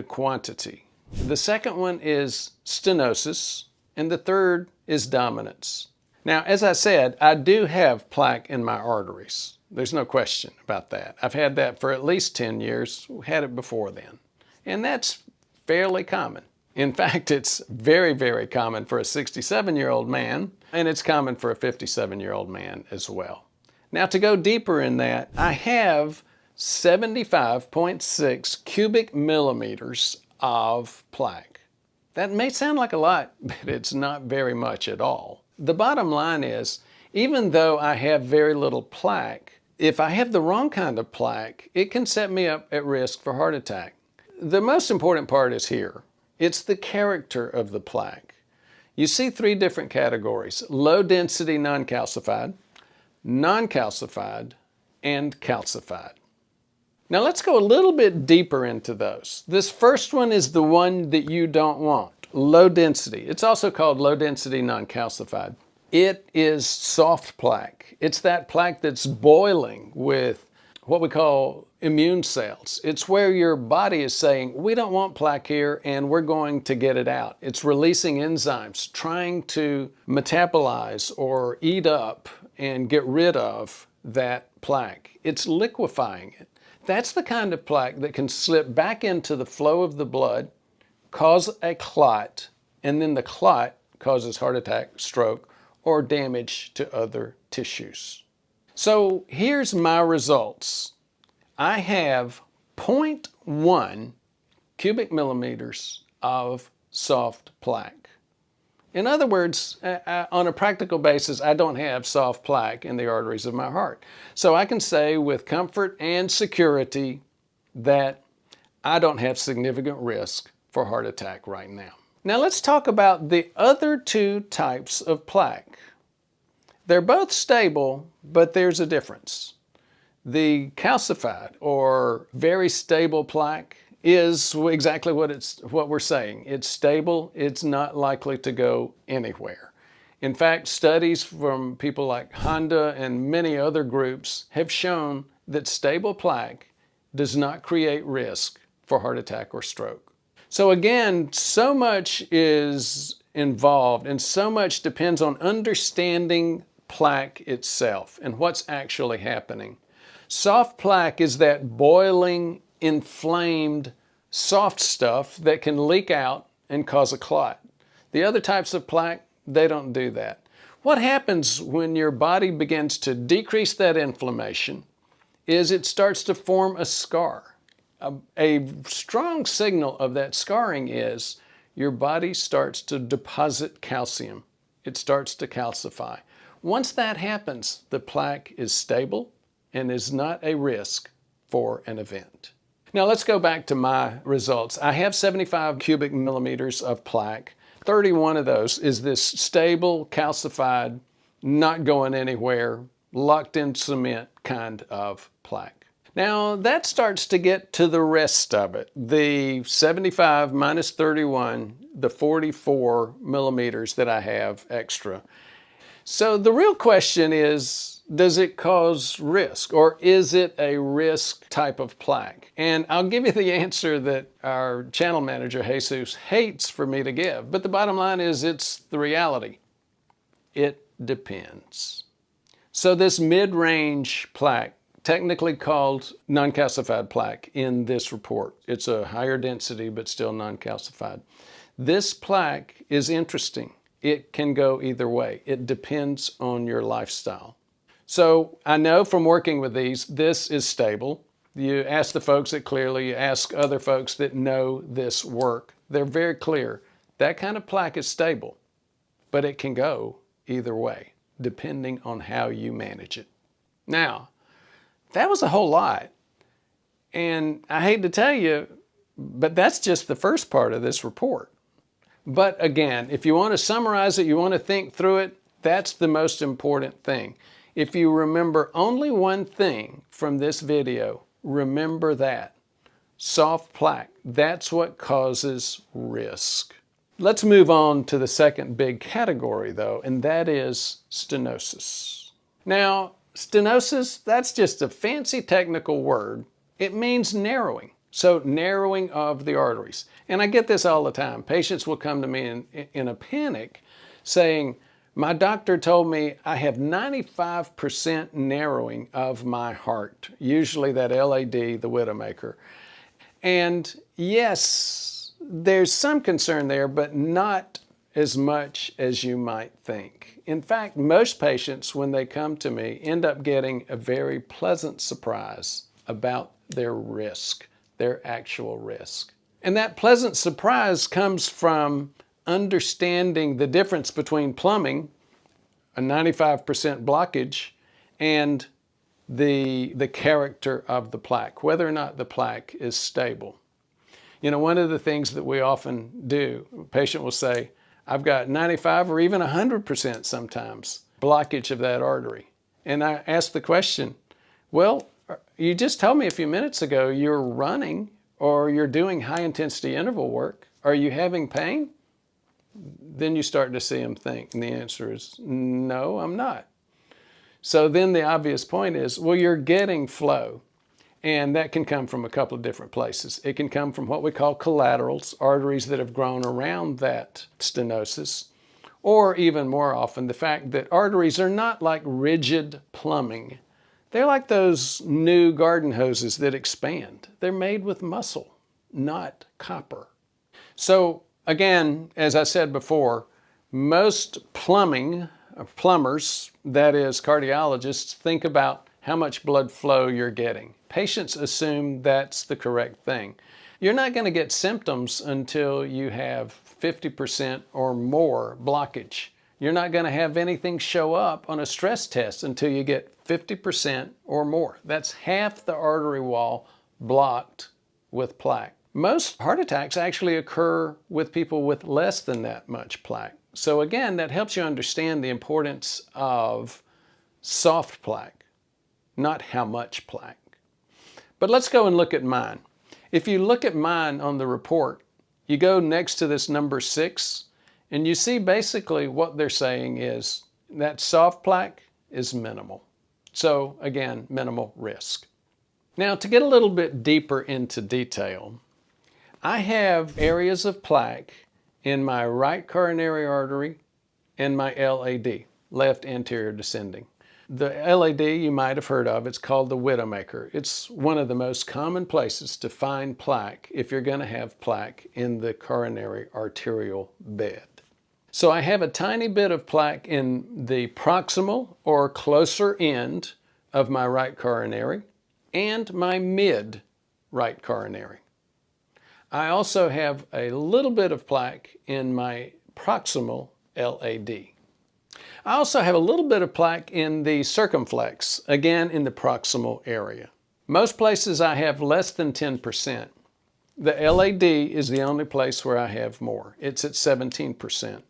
quantity. The second one is stenosis, and the third is dominance. Now, as I said, I do have plaque in my arteries. There's no question about that. I've had that for at least 10 years, had it before then, and that's fairly common. In fact, it's very, very common for a 67-year-old man, and it's common for a 57-year-old man as well. Now, to go deeper in that, I have 75.6 cubic millimeters of plaque. That may sound like a lot, but it's not very much at all. The bottom line is, even though I have very little plaque, if I have the wrong kind of plaque, it can set me up at risk for heart attack. The most important part is here. It's the character of the plaque. You see three different categories: low density non-calcified, non-calcified, and calcified. Now let's go a little bit deeper into those. This first one is the one that you don't want, low density. It's also called low density non-calcified. It is soft plaque. It's that plaque that's boiling with what we call immune cells. It's where your body is saying, we don't want plaque here, and we're going to get it out. It's releasing enzymes, trying to metabolize or eat up and get rid of that plaque. It's liquefying it. That's the kind of plaque that can slip back into the flow of the blood, cause a clot, and then the clot causes heart attack, stroke, or damage to other tissues. So here's my results. I have 0.1 cubic millimeters of soft plaque. In other words, on a practical basis, I don't have soft plaque in the arteries of my heart. So I can say with comfort and security that I don't have significant risk for heart attack right now. Now let's talk about the other two types of plaque. They're both stable, but there's a difference. The calcified or very stable plaque is exactly what we're saying. It's stable. It's not likely to go anywhere. In fact, studies from people like Honda and many other groups have shown that stable plaque does not create risk for heart attack or stroke. So again, so much is involved and so much depends on understanding plaque itself and what's actually happening. Soft plaque is that boiling, inflamed, soft stuff that can leak out and cause a clot. The other types of plaque, they don't do that. What happens when your body begins to decrease that inflammation is it starts to form a scar. A strong signal of that scarring is your body starts to deposit calcium. It starts to calcify. Once that happens, the plaque is stable and is not a risk for an event. Now let's go back to my results. I have 75 cubic millimeters of plaque. 31 of those is this stable, calcified, not going anywhere, locked in cement kind of plaque. Now that starts to get to the rest of it. The 75 minus 31, the 44 millimeters that I have extra. So the real question is, does it cause risk, or is it a risk type of plaque? And I'll give you the answer that our channel manager, Jesus, hates for me to give. But the bottom line is, it's the reality. It depends. So this mid-range plaque, technically called non-calcified plaque in this report. It's a higher density, but still non-calcified. This plaque is interesting. It can go either way. It depends on your lifestyle. So I know from working with these, this is stable. You ask the folks at Clearly, you ask other folks that know this work. They're very clear. That kind of plaque is stable, but it can go either way, depending on how you manage it. Now, that was a whole lot. And I hate to tell you, but that's just the first part of this report. But again, if you want to summarize it, you want to think through it, that's the most important thing. If you remember only one thing from this video, remember that. Soft plaque, that's what causes risk. Let's move on to the second big category though, and that is stenosis. Now, stenosis, that's just a fancy technical word. It means narrowing. So narrowing of the arteries. And I get this all the time. Patients will come to me in a panic saying, my doctor told me I have 95% narrowing of my heart, usually that LAD, the widowmaker. And yes, there's some concern there, but not as much as you might think. In fact, most patients, when they come to me, end up getting a very pleasant surprise about their risk, their actual risk. And that pleasant surprise comes from understanding the difference between plumbing, a 95% blockage, and the character of the plaque, whether or not the plaque is stable. You know, one of the things that we often do, a patient will say, I've got 95 or even 100% sometimes blockage of that artery. And I ask the question, well, you just told me a few minutes ago you're running or you're doing high intensity interval work. Are you having pain? Then you start to see them think, and the answer is no, I'm not. So then the obvious point is, well, you're getting flow, and that can come from a couple of different places. It can come from what we call collaterals, arteries that have grown around that stenosis, or even more often, the fact that arteries are not like rigid plumbing. They're like those new garden hoses that expand. They're made with muscle, not copper. So again, as I said before, most plumbers, that is cardiologists, think about how much blood flow you're getting. Patients assume that's the correct thing. You're not going to get symptoms until you have 50% or more blockage. You're not going to have anything show up on a stress test until you get 50% or more. That's half the artery wall blocked with plaque. Most heart attacks actually occur with people with less than that much plaque. So again, that helps you understand the importance of soft plaque, not how much plaque. But let's go and look at mine. If you look at mine on the report, you go next to this number 6, and you see basically what they're saying is that soft plaque is minimal. So again, minimal risk. Now to get a little bit deeper into detail, I have areas of plaque in my right coronary artery and my LAD, left anterior descending. The LAD you might have heard of, it's called the widowmaker. It's one of the most common places to find plaque if you're going to have plaque in the coronary arterial bed. So I have a tiny bit of plaque in the proximal or closer end of my right coronary and my mid right coronary. I also have a little bit of plaque in my proximal LAD. I also have a little bit of plaque in the circumflex, again in the proximal area. Most places I have less than 10%. The LAD is the only place where I have more. It's at 17%.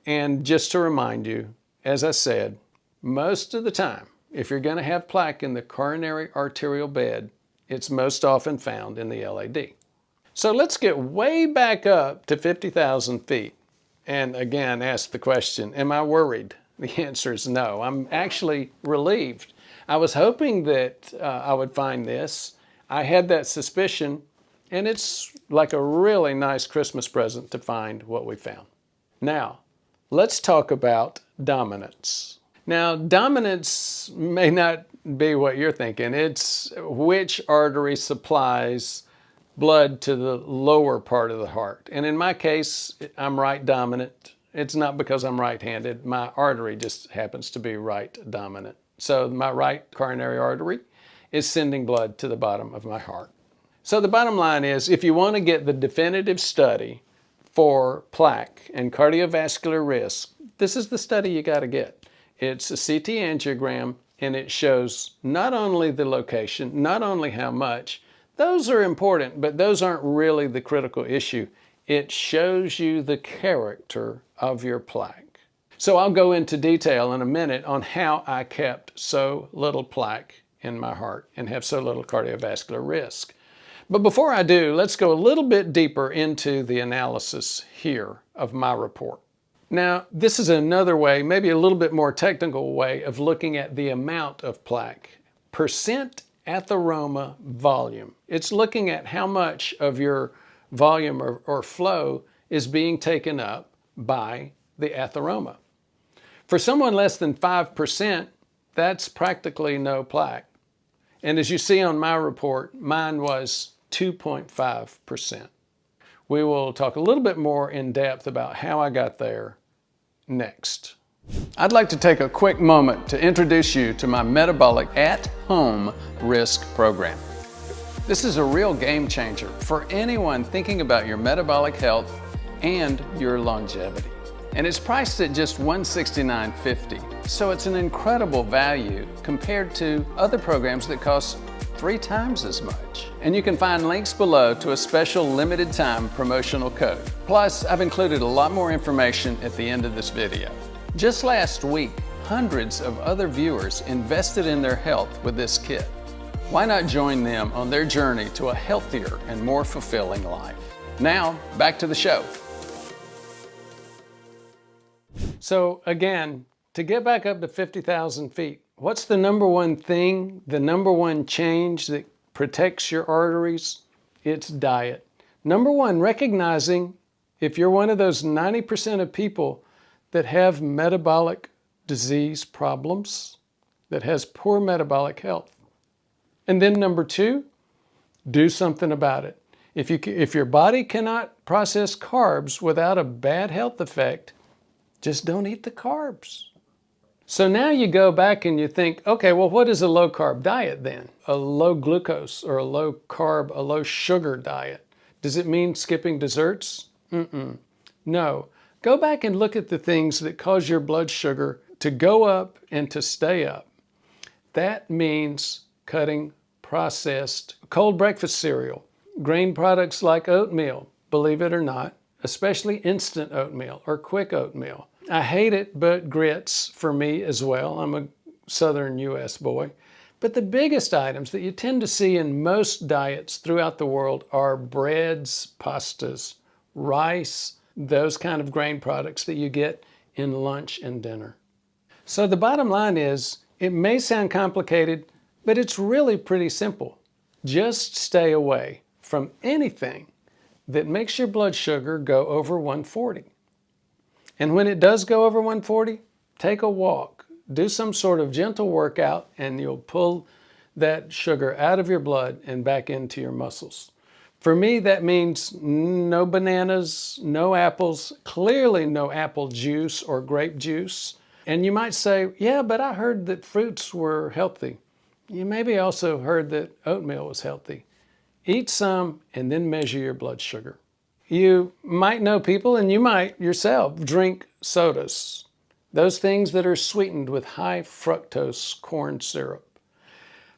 And just to remind you, as I said, most of the time, if you're going to have plaque in the coronary arterial bed, it's most often found in the LAD. So let's get way back up to 50,000 feet. And again, ask the question, am I worried? The answer is no. I'm actually relieved. I was hoping that I would find this. I had that suspicion, and it's like a really nice Christmas present to find what we found. Now, let's talk about dominance. Now, dominance may not be what you're thinking. It's which artery supplies blood to the lower part of the heart. And in my case, I'm right dominant. It's not because I'm right-handed. My artery just happens to be right dominant. So my right coronary artery is sending blood to the bottom of my heart. So the bottom line is, if you want to get the definitive study for plaque and cardiovascular risk, this is the study you got to get. It's a CT angiogram, and it shows not only the location, not only how much. Those are important, but those aren't really the critical issue. It shows you the character of your plaque. So I'll go into detail in a minute on how I kept so little plaque in my heart and have so little cardiovascular risk. But before I do, let's go a little bit deeper into the analysis here of my report. Now, this is another way, maybe a little bit more technical way of looking at the amount of plaque. Percent atheroma volume. It's looking at how much of your volume or flow is being taken up by the atheroma. For someone less than 5%, that's practically no plaque. And as you see on my report, mine was 2.5%. We will talk a little bit more in depth about how I got there next. I'd like to take a quick moment to introduce you to my metabolic at-home risk program. This is a real game changer for anyone thinking about your metabolic health and your longevity. And it's priced at just $169.50, so it's an incredible value compared to other programs that cost 3 times as much. And you can find links below to a special limited time promotional code. Plus, I've included a lot more information at the end of this video. Just last week, hundreds of other viewers invested in their health with this kit. Why not join them on their journey to a healthier and more fulfilling life? Now, back to the show. So again, to get back up to 50,000 feet, what's the number one thing, the number one change that protects your arteries? It's diet. Number one, recognizing if you're one of those 90% of people that have metabolic disease problems, that has poor metabolic health. And then number two, do something about it. If your body cannot process carbs without a bad health effect, just don't eat the carbs. So now you go back and you think, okay, well, what is a low carb diet then? A low glucose or a low carb, a low sugar diet. Does it mean skipping desserts? No. Go back and look at the things that cause your blood sugar to go up and to stay up. That means cutting processed cold breakfast cereal, grain products like oatmeal, believe it or not, especially instant oatmeal or quick oatmeal. I hate it, but grits for me as well. I'm a southern U.S. boy. But the biggest items that you tend to see in most diets throughout the world are breads, pastas, rice, those kind of grain products that you get in lunch and dinner. So the bottom line is, it may sound complicated, but it's really pretty simple. Just stay away from anything that makes your blood sugar go over 140. And when it does go over 140, take a walk. Do some sort of gentle workout and you'll pull that sugar out of your blood and back into your muscles. For me, that means no bananas, no apples, clearly no apple juice or grape juice. And you might say, yeah, but I heard that fruits were healthy. You maybe also heard that oatmeal was healthy. Eat some and then measure your blood sugar. You might know people, and you might yourself, drink sodas. those things that are sweetened with high fructose corn syrup.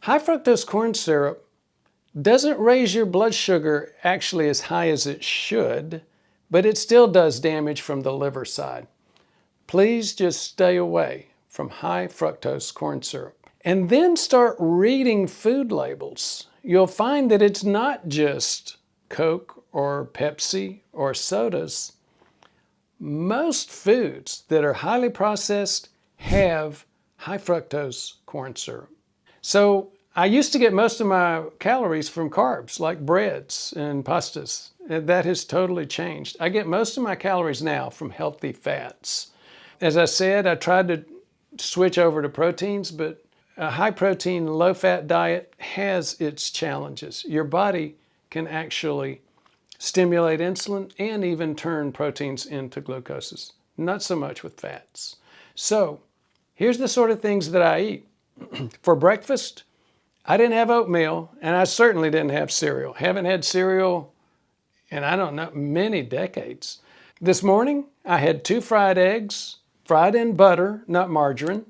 High fructose corn syrup doesn't raise your blood sugar actually as high as it should, but it still does damage from the liver side. Please just stay away from high fructose corn syrup. And then start reading food labels. You'll find that it's not just Coke or Pepsi or sodas. Most foods that are highly processed have high fructose corn syrup. So I used to get most of my calories from carbs, like breads and pastas. That has totally changed. I get most of my calories now from healthy fats. As I said, I tried to switch over to proteins, but a high protein, low fat diet has its challenges. Your body can actually stimulate insulin and even turn proteins into glucoses. Not so much with fats. So here's the sort of things that I eat. For breakfast, I didn't have oatmeal, and I certainly didn't have cereal. Haven't had cereal in, I don't know, many decades. This morning, I had 2 fried eggs, fried in butter, not margarine,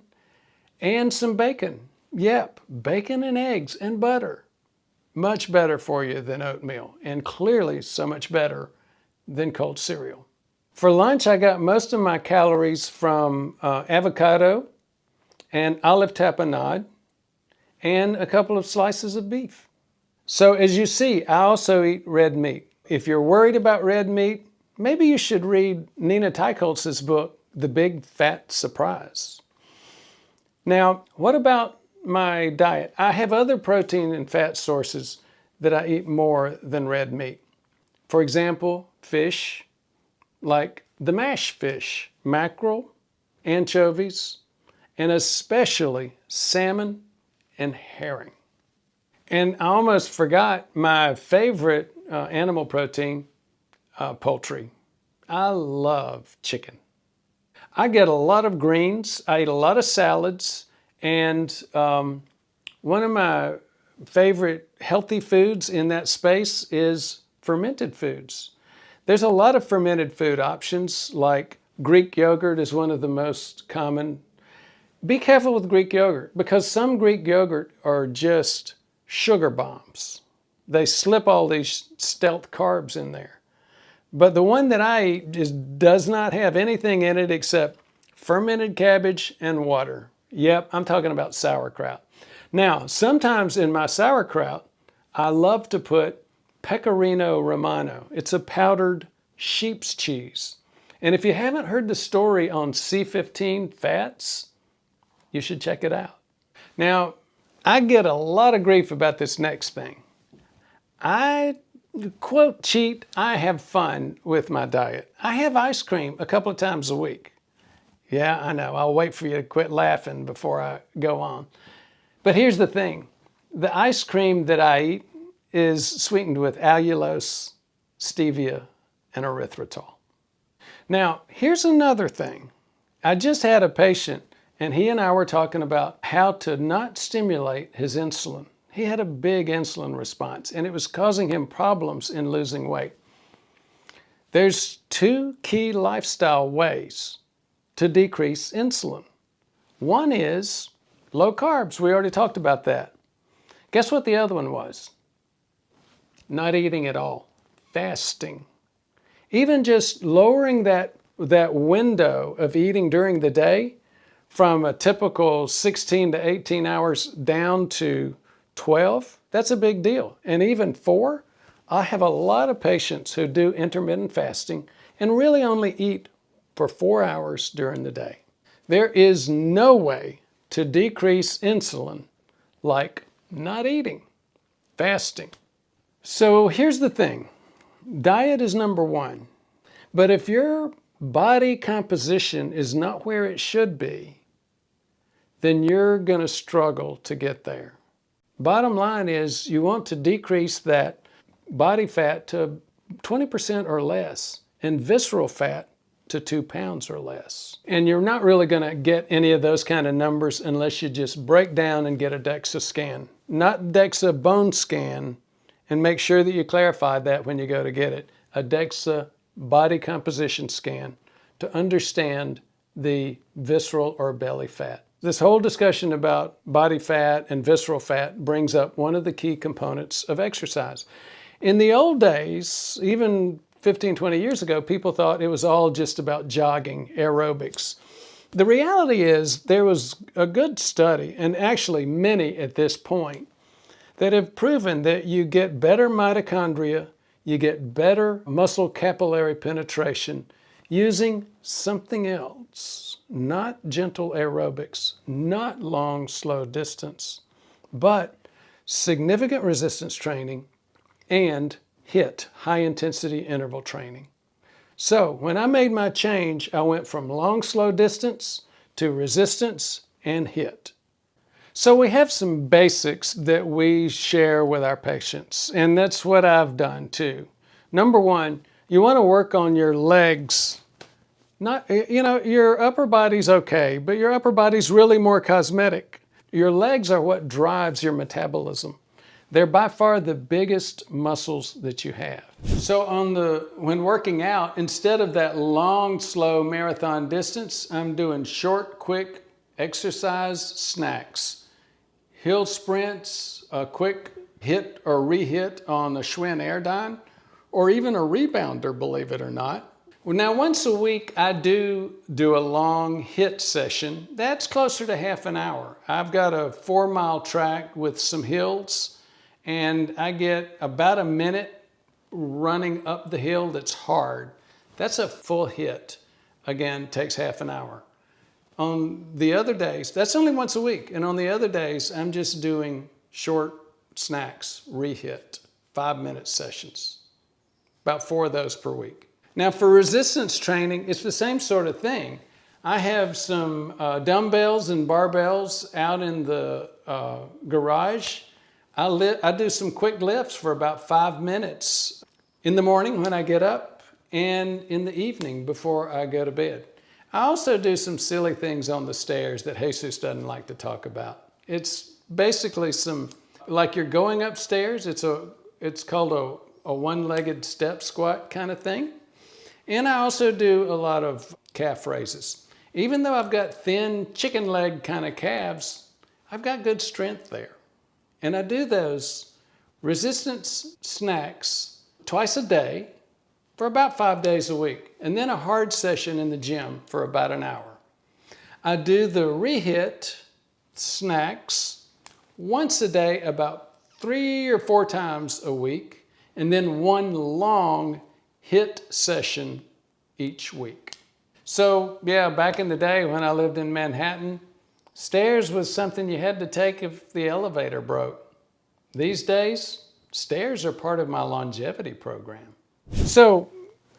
and some bacon. Yep, bacon and eggs and butter. Much better for you than oatmeal, and clearly so much better than cold cereal. For lunch, I got most of my calories from avocado and olive tapenade and a couple of slices of beef. So as you see, I also eat red meat. If you're worried about red meat, maybe you should read Nina Teicholz's book, The Big Fat Surprise. Now, what about my diet? I have other protein and fat sources that I eat more than red meat. For example, fish, like the mash fish, mackerel, anchovies, and especially salmon and herring. And I almost forgot my favorite animal protein, poultry. I love chicken. I get a lot of greens, I eat a lot of salads, and one of my favorite healthy foods in that space is fermented foods. There's a lot of fermented food options, like Greek yogurt is one of the most common. Be careful with Greek yogurt, because some Greek yogurt are just sugar bombs. They slip all these stealth carbs in there. But the one that I eat just does not have anything in it except fermented cabbage and water. Yep, I'm talking about sauerkraut. Now, sometimes in my sauerkraut, I love to put pecorino romano. It's a powdered sheep's cheese. And if you haven't heard the story on C15 fats, you should check it out. Now, I get a lot of grief about this next thing. I quote cheat, I have fun with my diet. I have ice cream a couple of times a week. Yeah, I know. I'll wait for you to quit laughing before I go on. But here's the thing. The ice cream that I eat is sweetened with allulose, stevia, and erythritol. Now, here's another thing. I just had a patient, and he and I were talking about how to not stimulate his insulin. He had a big insulin response, and it was causing him problems in losing weight. There's 2 key lifestyle ways to decrease insulin. One is low carbs. We already talked about that. Guess what the other one was? Not eating at all. Fasting. Even just lowering that window of eating during the day from a typical 16 to 18 hours down to 12, that's a big deal. And even 4, I have a lot of patients who do intermittent fasting and really only eat for 4 hours during the day. There is no way to decrease insulin like not eating, fasting. So here's the thing. Diet is number 1. But if your body composition is not where it should be, then you're going to struggle to get there. Bottom line is you want to decrease that body fat to 20% or less and visceral fat to 2 pounds or less. And you're not really going to get any of those kind of numbers unless you just break down and get a DEXA scan. Not DEXA bone scan, and make sure that you clarify that when you go to get it. A DEXA body composition scan to understand the visceral or belly fat. This whole discussion about body fat and visceral fat brings up one of the key components of exercise. In the old days, even 15, 20 years ago, people thought it was all just about jogging, aerobics. The reality is there was a good study, and actually many at this point, that have proven that you get better mitochondria, you get better muscle capillary penetration using something else, not gentle aerobics, not long, slow distance, but significant resistance training and HIIT, high intensity interval training. So when I made my change, I went from long, slow distance to resistance and HIIT. So we have some basics that we share with our patients, and that's what I've done too. Number one, you want to work on your legs. Not, your upper body's okay, but your upper body's really more cosmetic. Your legs are what drives your metabolism. They're by far the biggest muscles that you have. So when working out, instead of that long, slow marathon distance, I'm doing short, quick exercise snacks. Hill sprints, a quick hit or re-hit on the Schwinn Airdyne, or even a rebounder, believe it or not. Well, now, once a week, I do a long HIIT session. That's closer to half an hour. I've got a 4-mile track with some hills, and I get about a minute running up the hill that's hard. That's a full HIIT. Again, takes half an hour. On the other days, that's only once a week, and on the other days, I'm just doing short snacks, re-HIIT, 5-minute sessions, about 4 of those per week. Now for resistance training, it's the same sort of thing. I have some dumbbells and barbells out in the garage. I do some quick lifts for about 5 minutes in the morning when I get up and in the evening before I go to bed. I also do some silly things on the stairs that Jesus doesn't like to talk about. It's basically like you're going upstairs, it's called a one-legged step squat kind of thing. And I also do a lot of calf raises. Even though I've got thin chicken leg kind of calves, I've got good strength there. And I do those resistance snacks twice a day for about 5 days a week, and then a hard session in the gym for about an hour. I do the re-HIIT snacks once a day about 3 or 4 times a week, and then one long HIIT session each week. So yeah, back in the day when I lived in Manhattan, stairs was something you had to take if the elevator broke. These days, stairs are part of my longevity program. So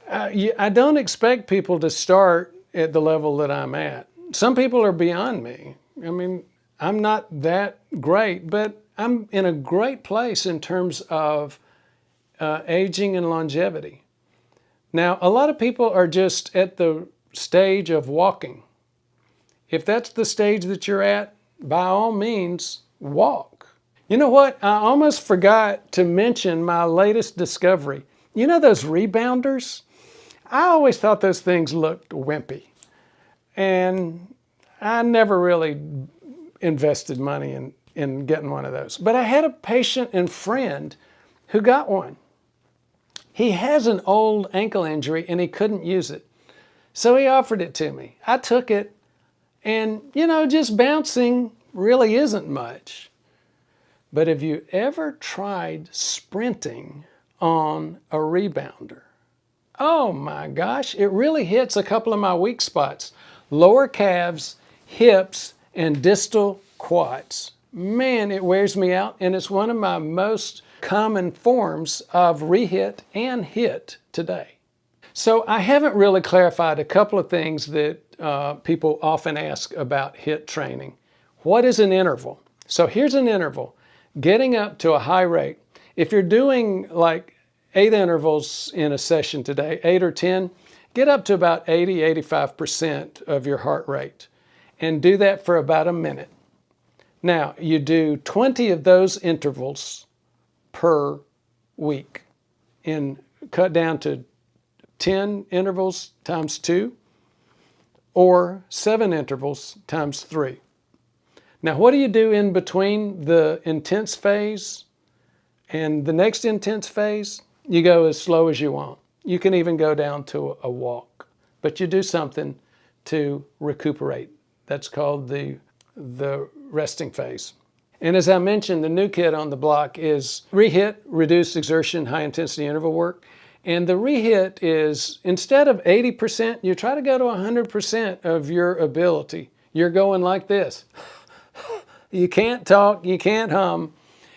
I don't expect people to start at the level that I'm at. Some people are beyond me. I mean, I'm not that great, but I'm in a great place in terms of aging and longevity. Now, a lot of people are just at the stage of walking. If that's the stage that you're at, by all means, walk. You know what? I almost forgot to mention my latest discovery. You know those rebounders? I always thought those things looked wimpy. And I never really invested money in getting one of those. But I had a patient and friend who got one. He has an old ankle injury and he couldn't use it. So he offered it to me. I took it and, just bouncing really isn't much. But have you ever tried sprinting on a rebounder? Oh my gosh, it really hits a couple of my weak spots. Lower calves, hips, and distal quads. Man, it wears me out, and it's one of my most common forms of re-HIIT and HIIT today. So I haven't really clarified a couple of things that people often ask about HIIT training. What is an interval? So here's an interval, getting up to a high rate. If you're doing like 8 intervals in a session today, 8 or 10, get up to about 80-85% of your heart rate and do that for about a minute. Now, you do 20 of those intervals per week, and cut down to 10 intervals times 2, or 7 intervals times 3. Now, what do you do in between the intense phase and the next intense phase? You go as slow as you want. You can even go down to a walk, but you do something to recuperate. That's called the resting phase. And as I mentioned, the new kid on the block is rehit, reduced exertion, high intensity interval work. And the rehit is, instead of 80%, you try to go to 100% of your ability. You're going like this. You can't talk, you can't hum.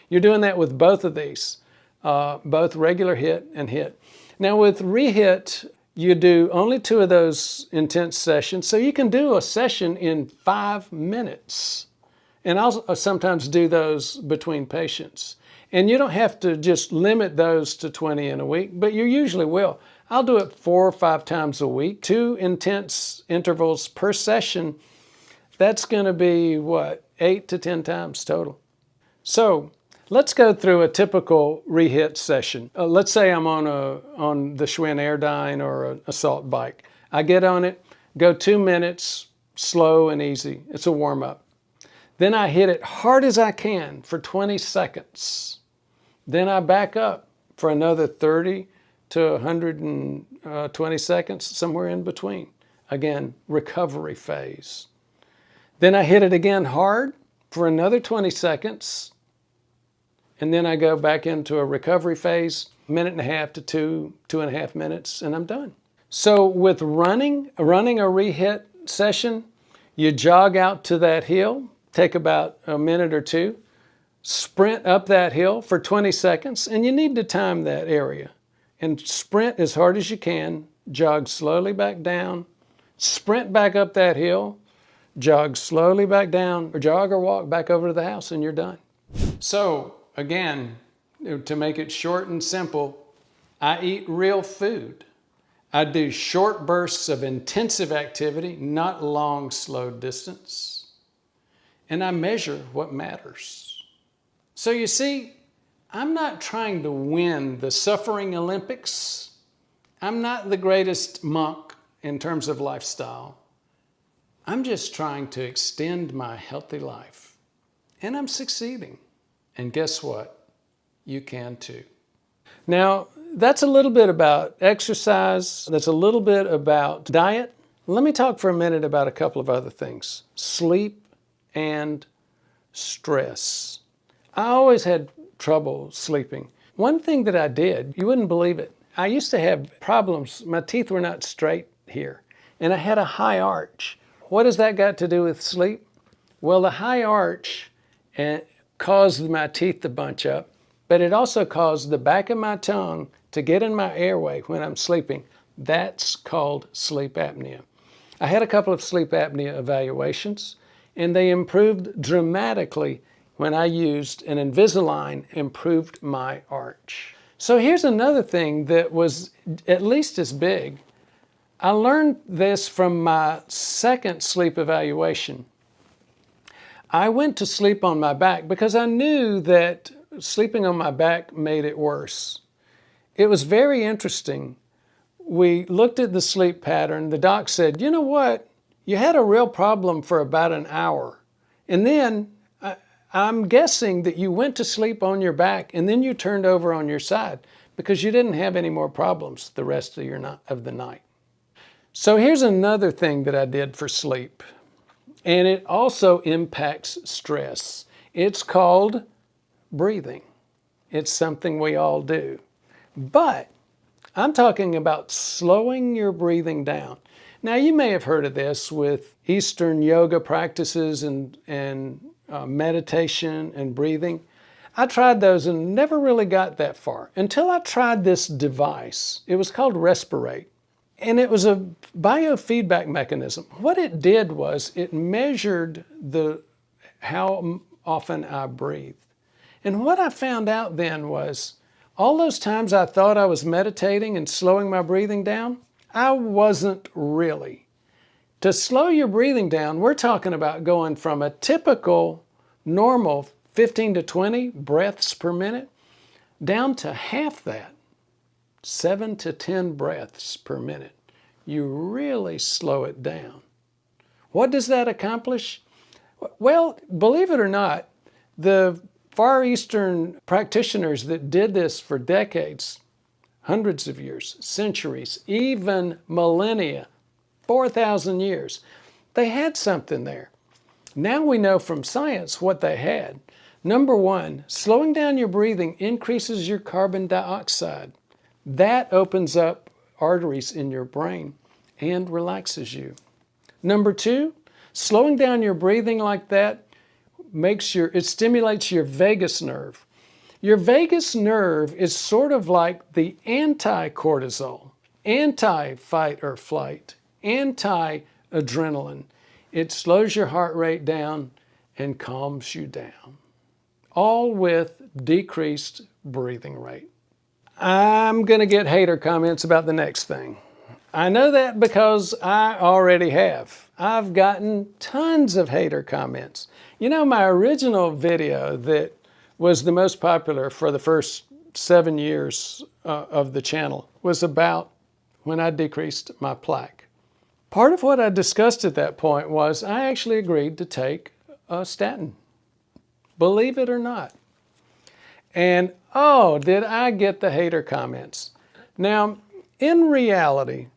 You're doing that with both of these, both regular hit and hit. Now with rehit, you do only 2 of those intense sessions, so you can do a session in 5 minutes. And I'll sometimes do those between patients. And you don't have to just limit those to 20 in a week, but you usually will. I'll do it 4 or 5 times a week, 2 intense intervals per session. That's going to be, what, 8 to 10 times total. So let's go through a typical rehit session. Let's say I'm on the Schwinn Airdyne or an assault bike. I get on it, go 2 minutes, slow and easy. It's a warm-up. Then I hit it hard as I can for 20 seconds. Then I back up for another 30 to 120 seconds, somewhere in between. Again, recovery phase. Then I hit it again hard for another 20 seconds. And then I go back into a recovery phase, 1.5 to 2.5 minutes, and I'm done. So with running a rehit session, you jog out to that hill, take about a minute or 2, sprint up that hill for 20 seconds, and you need to time that area. And sprint as hard as you can, jog slowly back down, sprint back up that hill, jog slowly back down, or jog or walk back over to the house, and you're done. So again, to make it short and simple, I eat real food. I do short bursts of intensive activity, not long, slow distance. And I measure what matters. So you see, I'm not trying to win the suffering Olympics. I'm not the greatest monk in terms of lifestyle. I'm just trying to extend my healthy life. And I'm succeeding. And guess what? You can too. Now, that's a little bit about exercise. That's a little bit about diet. Let me talk for a minute about a couple of other things. Sleep and stress. I always had trouble sleeping. One thing that I did, you wouldn't believe it, I used to have problems. My teeth were not straight here, and I had a high arch. What has that got to do with sleep? Well, the high arch caused my teeth to bunch up, but it also caused the back of my tongue to get in my airway when I'm sleeping. That's called sleep apnea. I had a couple of sleep apnea evaluations, and they improved dramatically when I used an Invisalign, improved my arch. So here's another thing that was at least as big. I learned this from my second sleep evaluation. I went to sleep on my back because I knew that sleeping on my back made it worse. It was very interesting. We looked at the sleep pattern. The doc said, you know what? You had a real problem for about an hour. And then I'm guessing that you went to sleep on your back and then you turned over on your side because you didn't have any more problems the rest of the night. So here's another thing that I did for sleep. And it also impacts stress. It's called breathing. It's something we all do. But I'm talking about slowing your breathing down. Now, you may have heard of this with Eastern yoga practices and meditation and breathing. I tried those and never really got that far until I tried this device. It was called Respirate. And it was a biofeedback mechanism. What it did was it measured how often I breathed. And what I found out then was all those times I thought I was meditating and slowing my breathing down, I wasn't really. To slow your breathing down, we're talking about going from a typical, normal 15 to 20 breaths per minute down to half that, 7 to 10 breaths per minute. You really slow it down. What does that accomplish? Well, believe it or not, the Far Eastern practitioners that did this for decades, hundreds of years, centuries, even millennia, 4,000 years, they had something there. Now we know from science what they had. Number one, slowing down your breathing increases your carbon dioxide. That opens up arteries in your brain and relaxes you. Number two, slowing down your breathing like that it stimulates your vagus nerve. Your vagus nerve is sort of like the anti-cortisol, anti-fight or flight, anti-adrenaline. It slows your heart rate down and calms you down, all with decreased breathing rate. I'm going to get hater comments about the next thing. I know that because I already have. I've gotten tons of hater comments. You know, my original video that was the most popular for the first 7 years of the channel was about when I decreased my plaque. Part of what I discussed at that point was I actually agreed to take a statin, believe it or not. And oh, did I get the hater comments. Now, in reality,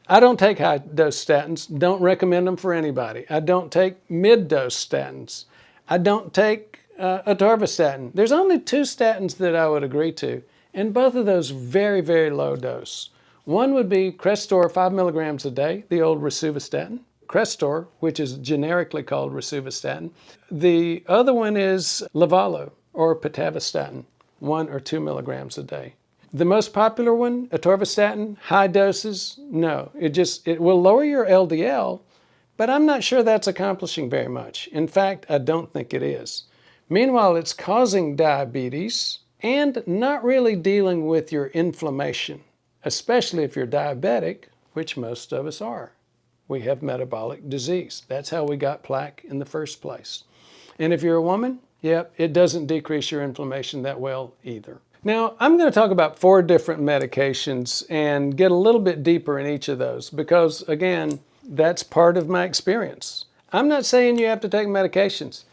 I don't take high-dose statins, don't recommend them for anybody. I don't take mid-dose statins. I don't take atorvastatin. There's only 2 statins that I would agree to, and both of those very, very low dose. One would be Crestor 5 milligrams a day, the old rosuvastatin. Crestor, which is generically called rosuvastatin. The other one is Livalo or pitavastatin, 1 or 2 milligrams a day. The most popular one, atorvastatin, high doses, no. It will lower your LDL, but I'm not sure that's accomplishing very much. In fact, I don't think it is. Meanwhile, it's causing diabetes and not really dealing with your inflammation, especially if you're diabetic, which most of us are. We have metabolic disease. That's how we got plaque in the first place. And if you're a woman, yep, it doesn't decrease your inflammation that well either. Now, I'm going to talk about 4 different medications and get a little bit deeper in each of those because, again, that's part of my experience. I'm not saying you have to take medications.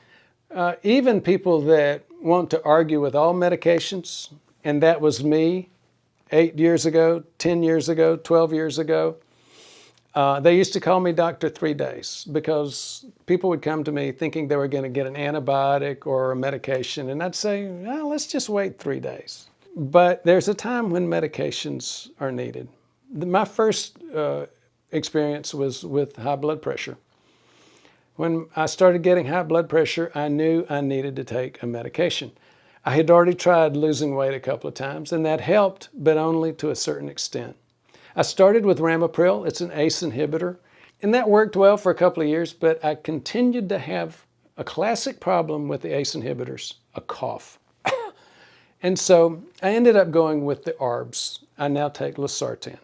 Even people that want to argue with all medications, and that was me 8 years ago, 10 years ago, 12 years ago, they used to call me Dr. 3 Days because people would come to me thinking they were going to get an antibiotic or a medication, and I'd say, well, let's just wait 3 days. But there's a time when medications are needed. My first experience was with high blood pressure. When I started getting high blood pressure, I knew I needed to take a medication. I had already tried losing weight a couple of times, and that helped, but only to a certain extent. I started with Ramipril. It's an ACE inhibitor, and that worked well for a couple of years, but I continued to have a classic problem with the ACE inhibitors, a cough. And so I ended up going with the ARBs. I now take losartan.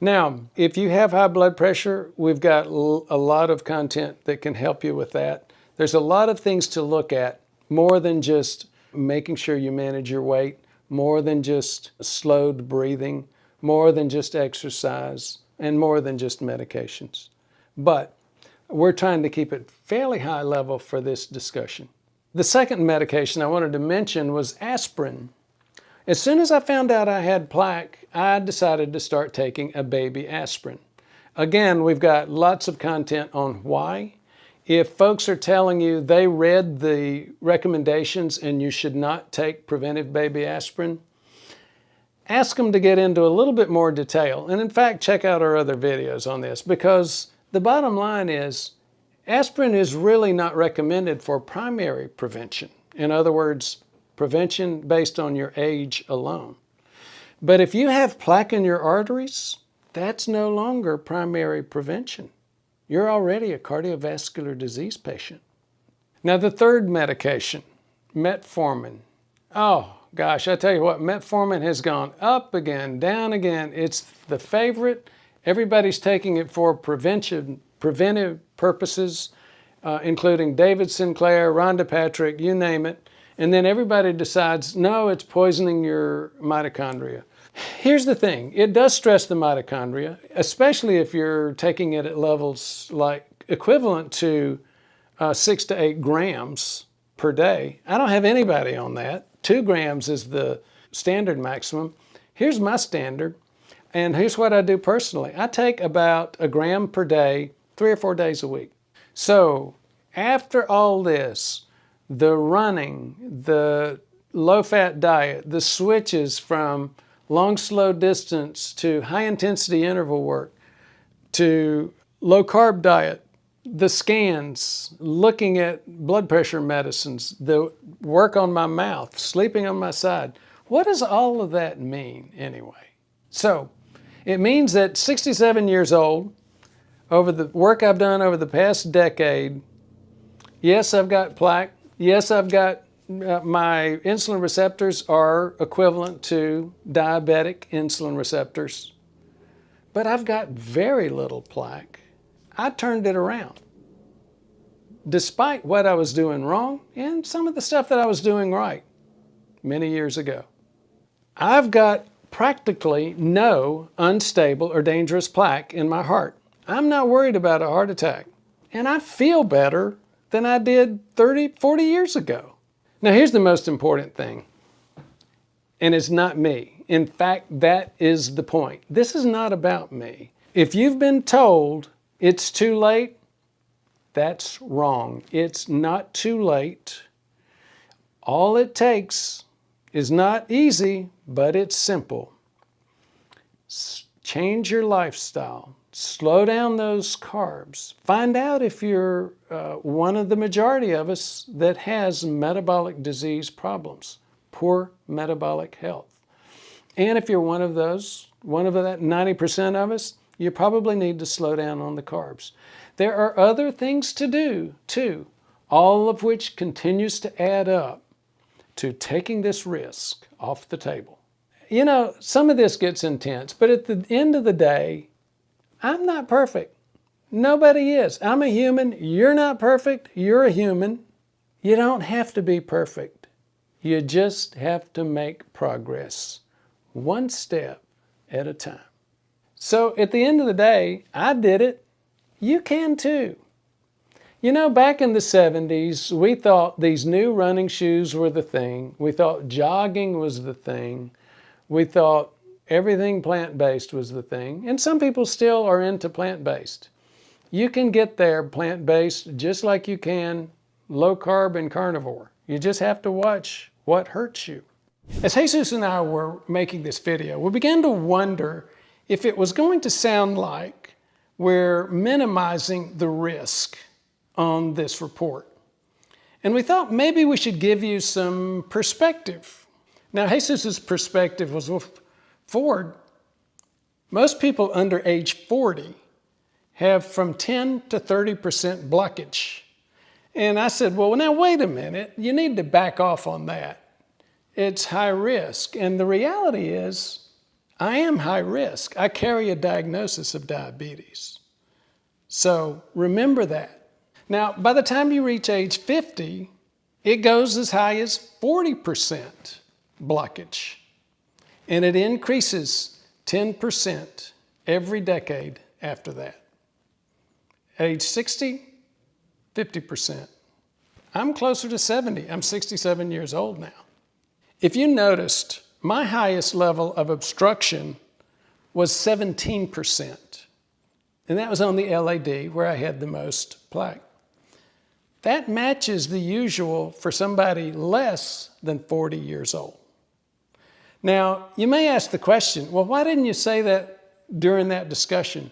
Now, if you have high blood pressure, we've got a lot of content that can help you with that. There's a lot of things to look at, more than just making sure you manage your weight, more than just slowed breathing, more than just exercise, and more than just medications. But we're trying to keep it fairly high level for this discussion. The second medication I wanted to mention was aspirin. As soon as I found out I had plaque, I decided to start taking a baby aspirin. Again, we've got lots of content on why. If folks are telling you they read the recommendations and you should not take preventive baby aspirin, ask them to get into a little bit more detail. And in fact, check out our other videos on this, because the bottom line is aspirin is really not recommended for primary prevention. In other words, prevention based on your age alone. But if you have plaque in your arteries, that's no longer primary prevention. You're already a cardiovascular disease patient. Now, the third medication, metformin. Oh, gosh, I tell you what, metformin has gone up again, down again. It's the favorite. Everybody's taking it for preventive purposes, including David Sinclair, Rhonda Patrick, you name it. And then everybody decides, no, it's poisoning your mitochondria. Here's the thing. It does stress the mitochondria, especially if you're taking it at levels like equivalent to 6 to 8 grams per day. I don't have anybody on that. 2 grams is the standard maximum. Here's my standard, and here's what I do personally. I take about 1 gram per day, 3 or 4 days a week. So after all this, the running, the low-fat diet, the switches from long, slow distance to high-intensity interval work, to low-carb diet, the scans, looking at blood pressure medicines, the work on my mouth, sleeping on my side. What does all of that mean anyway? So it means that 67 years old, over the work I've done over the past decade, yes, I've got plaque. Yes, I've got my insulin receptors are equivalent to diabetic insulin receptors, but I've got very little plaque. I turned it around. Despite what I was doing wrong and some of the stuff that I was doing right many years ago. I've got practically no unstable or dangerous plaque in my heart. I'm not worried about a heart attack, and I feel better than I did 30, 40 years ago. Now here's the most important thing, and it's not me. In fact, that is the point. This is not about me. If you've been told it's too late, that's wrong. It's not too late. All it takes is not easy, but it's simple. Change your lifestyle. Slow down those carbs. Find out if you're one of the majority of us that has metabolic disease problems, poor metabolic health. And if you're one of that 90% of us, you probably need to slow down on the carbs. There are other things to do too, all of which continues to add up to taking this risk off the table. You know, some of this gets intense, but at the end of the day, I'm not perfect. Nobody is. I'm a human. You're not perfect. You're a human. You don't have to be perfect. You just have to make progress, one step at a time. So at the end of the day, I did it. You can too. You know, back in the 70s, we thought these new running shoes were the thing. We thought jogging was the thing. We thought everything plant-based was the thing. And some people still are into plant-based. You can get there plant-based just like you can low-carb and carnivore. You just have to watch what hurts you. As Jesus and I were making this video, we began to wonder if it was going to sound like we're minimizing the risk on this report. And we thought maybe we should give you some perspective. Now, Jesus's perspective was, well, Ford, most people under age 40 have from 10 to 30% blockage. And I said, well, now wait a minute, you need to back off on that. It's high risk. And the reality is, I am high risk. I carry a diagnosis of diabetes. So remember that. Now, by the time you reach age 50, it goes as high as 40% blockage. And it increases 10% every decade after that. Age 60, 50%. I'm closer to 70. I'm 67 years old now. If you noticed, my highest level of obstruction was 17%. And that was on the LAD, where I had the most plaque. That matches the usual for somebody less than 40 years old. Now, you may ask the question, well, why didn't you say that during that discussion?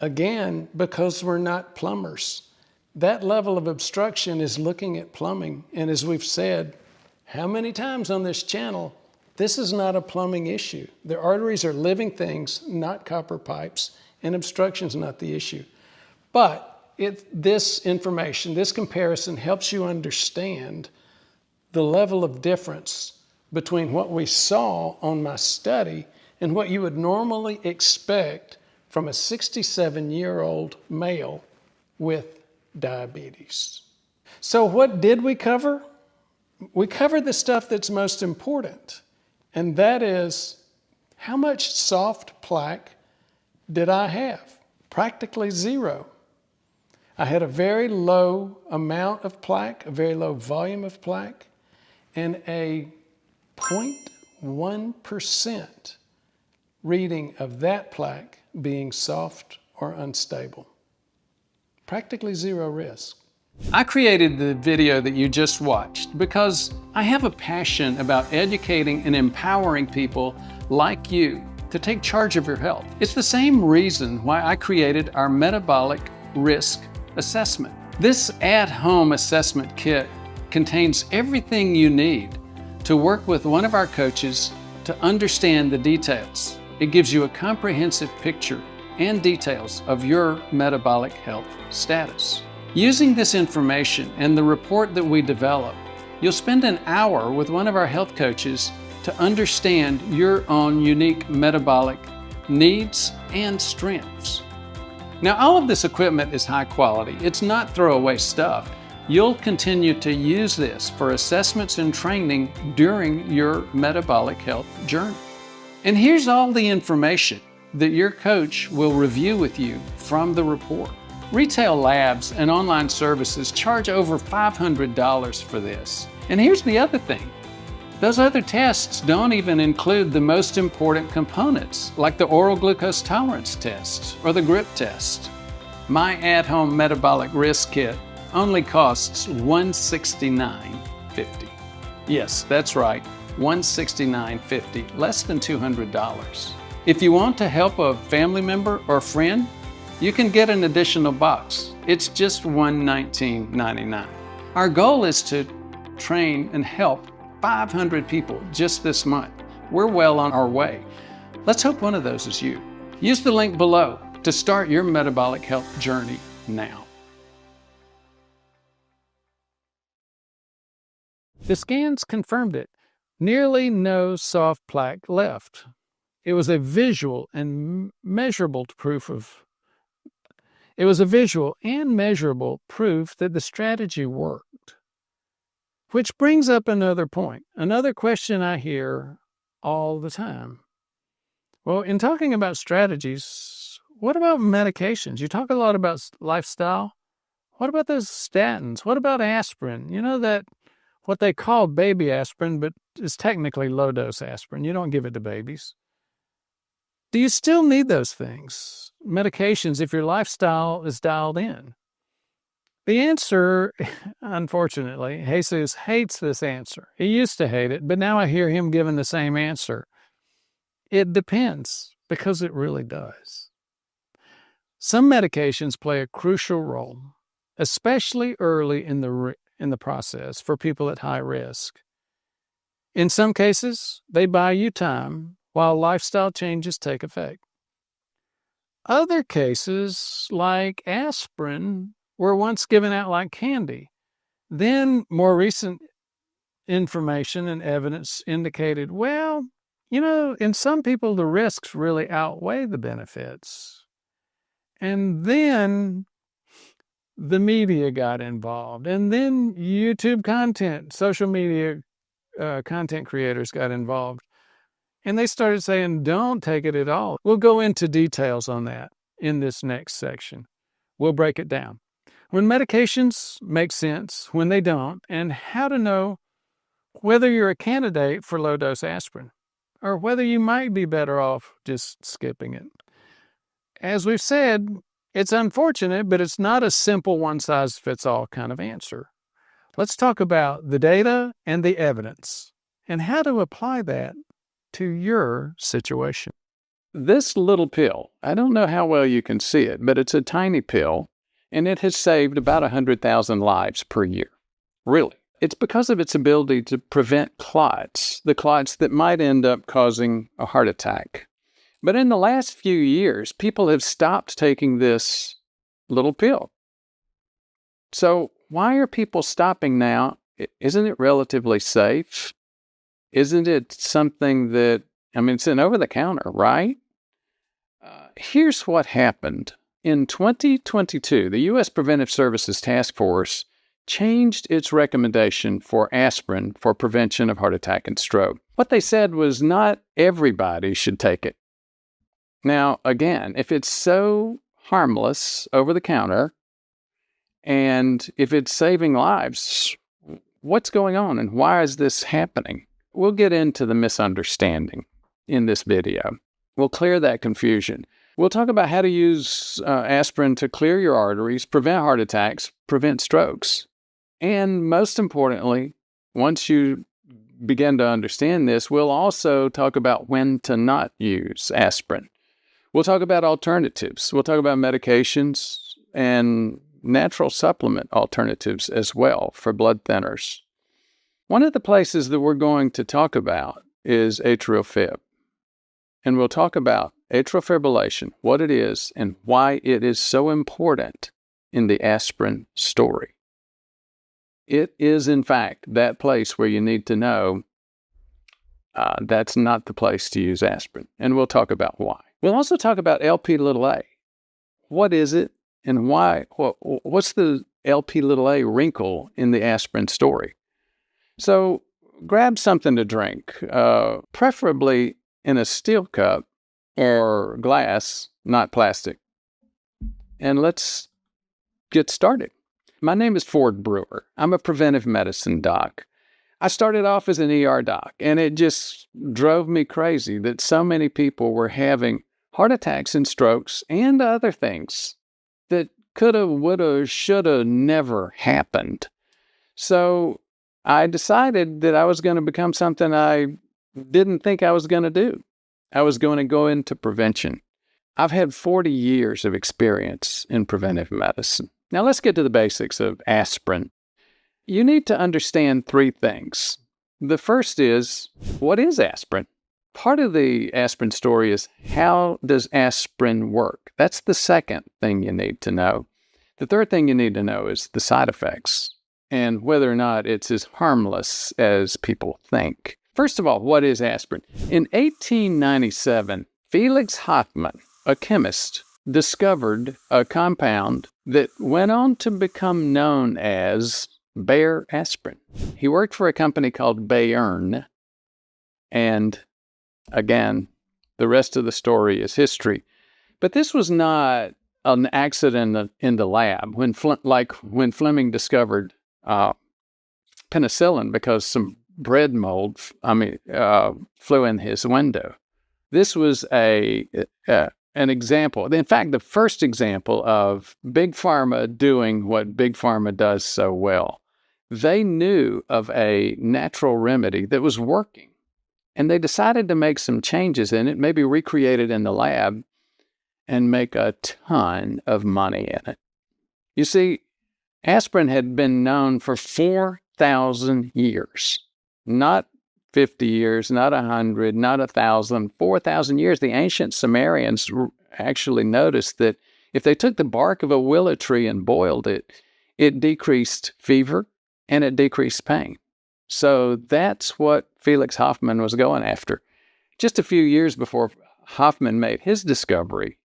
Again, because we're not plumbers. That level of obstruction is looking at plumbing. And as we've said, how many times on this channel, this is not a plumbing issue. The arteries are living things, not copper pipes, and obstruction's not the issue. But this information, this comparison helps you understand the level of difference between what we saw on my study and what you would normally expect from a 67-year-old male with diabetes. So what did we cover? We covered the stuff that's most important, and that is, how much soft plaque did I have? Practically zero. I had a very low amount of plaque, a very low volume of plaque, and a 0.1% reading of that plaque being soft or unstable. Practically zero risk. I created the video that you just watched because I have a passion about educating and empowering people like you to take charge of your health. It's the same reason why I created our metabolic risk assessment. This at-home assessment kit contains everything you need to work with one of our coaches to understand the details. It gives you a comprehensive picture and details of your metabolic health status. Using this information and the report that we develop, you'll spend an hour with one of our health coaches to understand your own unique metabolic needs and strengths. Now, all of this equipment is high quality. It's not throwaway stuff. You'll continue to use this for assessments and training during your metabolic health journey. And here's all the information that your coach will review with you from the report. Retail labs and online services charge over $500 for this. And here's the other thing. Those other tests don't even include the most important components, like the oral glucose tolerance test or the grip test. My at-home metabolic risk kit only costs $169.50. Yes, that's right, $169.50, less than $200. If you want to help a family member or friend, you can get an additional box. It's just $119.99. Our goal is to train and help 500 people just this month. We're well on our way. Let's hope one of those is you. Use the link below to start your metabolic health journey now. The scans confirmed it. Nearly no soft plaque left. It was a visual and measurable proof that the strategy worked. Which brings up another point, another question I hear all the time. Well, in talking about strategies, what about medications? You talk a lot about lifestyle. What about those statins? What about aspirin? You know, that what they call baby aspirin, but is technically low-dose aspirin. You don't give it to babies. Do you still need those things, medications, if your lifestyle is dialed in? The answer, unfortunately, Jesus hates this answer. He used to hate it, but now I hear him giving the same answer. It depends, because it really does. Some medications play a crucial role, especially early in the process for people at high risk. In some cases, they buy you time while lifestyle changes take effect. Other cases, like aspirin, were once given out like candy. Then more recent information and evidence indicated, well, you know, in some people, the risks really outweigh the benefits. And then the media got involved. And then YouTube content, social media content creators got involved. And they started saying, don't take it at all. We'll go into details on that in this next section. We'll break it down. When medications make sense, when they don't, and how to know whether you're a candidate for low-dose aspirin or whether you might be better off just skipping it. As we've said, it's unfortunate, but it's not a simple one-size-fits-all kind of answer. Let's talk about the data and the evidence and how to apply that to your situation. This little pill, I don't know how well you can see it, but it's a tiny pill, and it has saved about 100,000 lives per year. Really. It's because of its ability to prevent clots, the clots that might end up causing a heart attack. But in the last few years, people have stopped taking this little pill. So why are people stopping now? Isn't it relatively safe? Isn't it something that, it's an over-the-counter, right? Here's what happened. In 2022, the U.S. Preventive Services Task Force changed its recommendation for aspirin for prevention of heart attack and stroke. What they said was not everybody should take it. Now, again, if it's so harmless over the counter, And if it's saving lives, what's going on and why is this happening? We'll get into the misunderstanding in this video. We'll clear that confusion. We'll talk about how to use aspirin to clear your arteries, prevent heart attacks, prevent strokes. And most importantly, once you begin to understand this, we'll also talk about when to not use aspirin. We'll talk about alternatives. We'll talk about medications and natural supplement alternatives as well for blood thinners. One of the places that we're going to talk about is atrial fib. And we'll talk about atrial fibrillation, what it is, and why it is so important in the aspirin story. It is, in fact, that place where you need to know that's not the place to use aspirin. And we'll talk about why. We'll also talk about Lp(a). What is it and why? What's the Lp(a) wrinkle in the aspirin story? So grab something to drink, preferably in a steel cup or glass, not plastic. And let's get started. My name is Ford Brewer. I'm a preventive medicine doc. I started off as an ER doc, and it just drove me crazy that so many people were having heart attacks and strokes and other things that coulda, woulda, shoulda never happened. So I decided that I was going to become something I didn't think I was going to do. I was going to go into prevention. I've had 40 years of experience in preventive medicine. Now let's get to the basics of aspirin. You need to understand three things. The first is, what is aspirin? Part of the aspirin story is, how does aspirin work? That's the second thing you need to know. The third thing you need to know is the side effects and whether or not it's as harmless as people think. First of all, what is aspirin? In 1897, Felix Hoffmann, a chemist, discovered a compound that went on to become known as Bayer aspirin. He worked for a company called Bayern, and again, the rest of the story is history. But this was not an accident in the lab when Fleming discovered penicillin because some bread mold flew in his window. This was an example. In fact, the first example of Big Pharma doing what Big Pharma does so well. They knew of a natural remedy that was working, and they decided to make some changes in it, maybe recreate it in the lab, and make a ton of money in it. You see, aspirin had been known for 4,000 years, not 50 years, not 100, not 1,000, 4,000 years. The ancient Sumerians actually noticed that if they took the bark of a willow tree and boiled it, it decreased fever and it decreased pain. So that's what Felix Hoffmann was going after. Just a few years before Hoffmann made his discovery,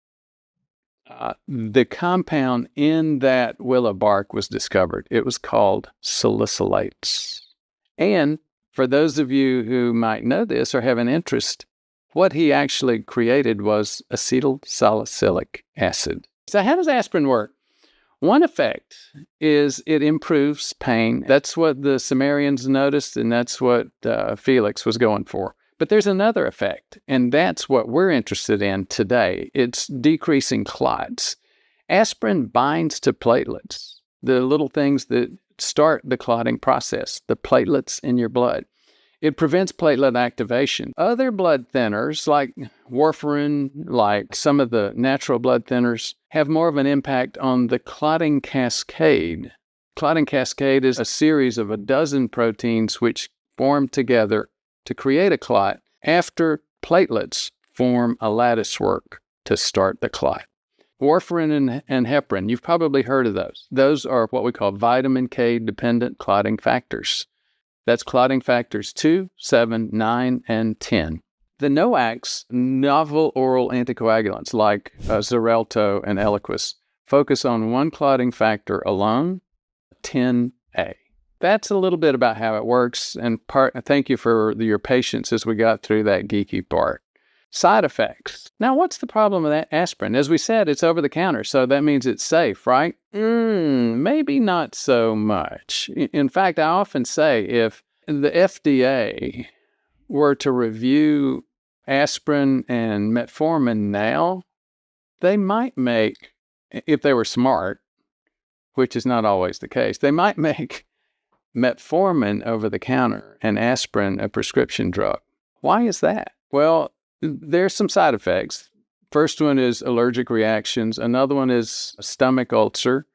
the compound in that willow bark was discovered. It was called salicylates. And for those of you who might know this or have an interest, what he actually created was acetylsalicylic acid. So how does aspirin work? One effect is it improves pain. That's what the Sumerians noticed, and that's what Felix was going for. But there's another effect, and that's what we're interested in today. It's decreasing clots. Aspirin binds to platelets, the little things that start the clotting process, the platelets in your blood. It prevents platelet activation. Other blood thinners, like warfarin, like some of the natural blood thinners, have more of an impact on the clotting cascade. Clotting cascade is a series of a dozen proteins which form together to create a clot after platelets form a lattice work to start the clot. Warfarin and heparin, you've probably heard of those. Those are what we call vitamin K-dependent clotting factors. That's clotting factors 2, 7, 9, and 10. The NOACs, novel oral anticoagulants like Xarelto and Eliquis, focus on one clotting factor alone, 10A. That's a little bit about how it works, and thank you for your patience as we got through that geeky part. Side effects. Now, what's the problem with that aspirin? As we said, it's over the counter, so that means it's safe, right? Maybe not so much. In fact, I often say if the FDA were to review aspirin and metformin now, they might make, if they were smart, which is not always the case, they might make metformin over the counter and aspirin a prescription drug. Why is that? Well, there's some side effects. First one is allergic reactions. Another one is a stomach ulcer,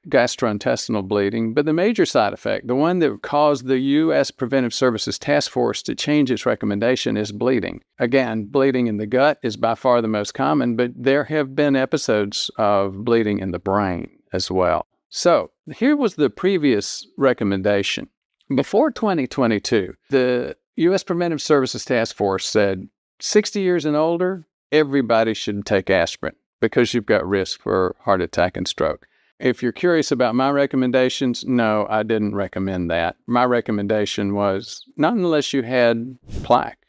gastrointestinal bleeding. But the major side effect, the one that caused the U.S. Preventive Services Task Force to change its recommendation, is bleeding. Again, bleeding in the gut is by far the most common, but there have been episodes of bleeding in the brain as well. So here was the previous recommendation. Before 2022, the U.S. Preventive Services Task Force said 60 years and older, everybody should take aspirin because you've got risk for heart attack and stroke. If you're curious about my recommendations, no, I didn't recommend that. My recommendation was not unless you had plaque.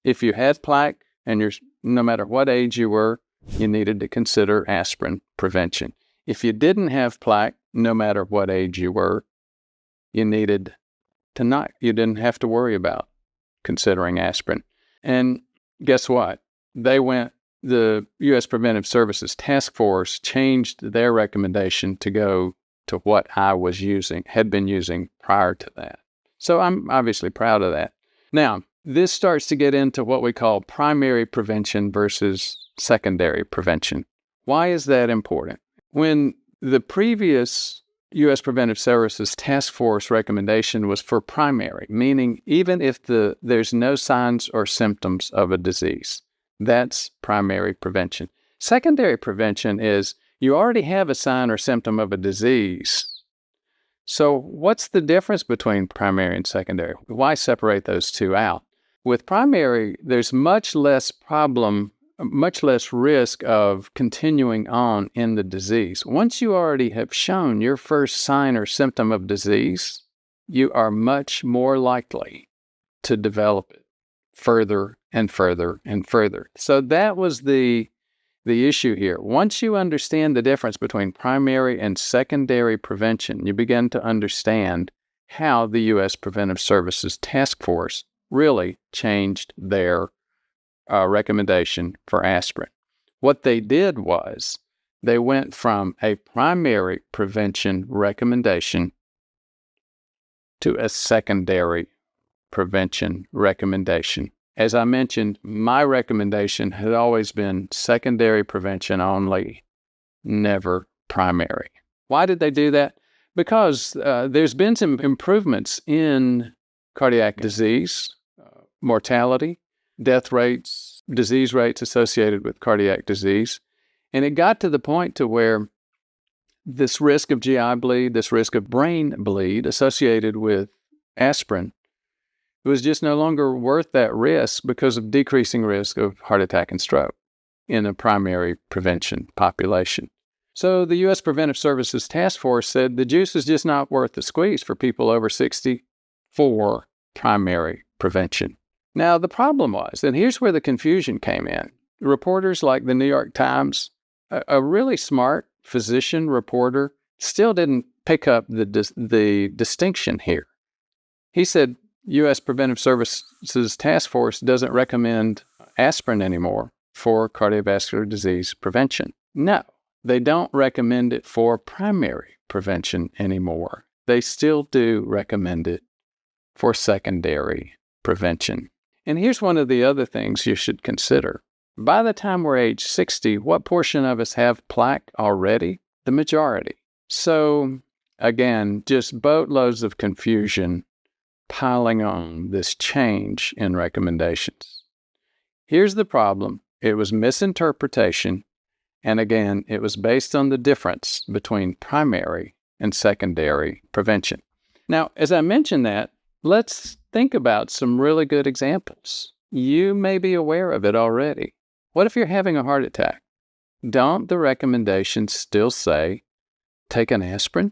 If you had plaque and no matter what age you were, you needed to consider aspirin prevention. If you didn't have plaque, no matter what age you were, you didn't have to worry about considering aspirin. And guess what? The U.S. Preventive Services Task Force changed their recommendation to go to what I had been using prior to that. So I'm obviously proud of that. Now, this starts to get into what we call primary prevention versus secondary prevention. Why is that important? When the previous U.S. Preventive Services Task Force recommendation was for primary, meaning even if there's no signs or symptoms of a disease, that's primary prevention. Secondary prevention is you already have a sign or symptom of a disease. So what's the difference between primary and secondary? Why separate those two out? With primary, there's much less risk of continuing on in the disease. Once you already have shown your first sign or symptom of disease, you are much more likely to develop it further and further and further. So that was the issue here. Once you understand the difference between primary and secondary prevention, you begin to understand how the U.S. Preventive Services Task Force really changed their recommendation for aspirin. What they did was they went from a primary prevention recommendation to a secondary prevention recommendation. As I mentioned, my recommendation had always been secondary prevention only, never primary. Why did they do that? Because there's been some improvements in cardiac disease, mortality, death rates, disease rates associated with cardiac disease. And it got to the point to where this risk of GI bleed, this risk of brain bleed associated with aspirin, it was just no longer worth that risk because of decreasing risk of heart attack and stroke in a primary prevention population. So the U.S. Preventive Services Task Force said the juice is just not worth the squeeze for people over 60 for primary prevention. Now, the problem was, and here's where the confusion came in, reporters like the New York Times, a really smart physician reporter, still didn't pick up the distinction here. He said, U.S. Preventive Services Task Force doesn't recommend aspirin anymore for cardiovascular disease prevention. No, they don't recommend it for primary prevention anymore. They still do recommend it for secondary prevention. And here's one of the other things you should consider. By the time we're age 60, what portion of us have plaque already? The majority. So, again, just boatloads of confusion piling on this change in recommendations. Here's the problem. It was misinterpretation, and again, it was based on the difference between primary and secondary prevention. Now, as I mentioned that, let's think about some really good examples. You may be aware of it already. What if you're having a heart attack? Don't the recommendations still say, take an aspirin?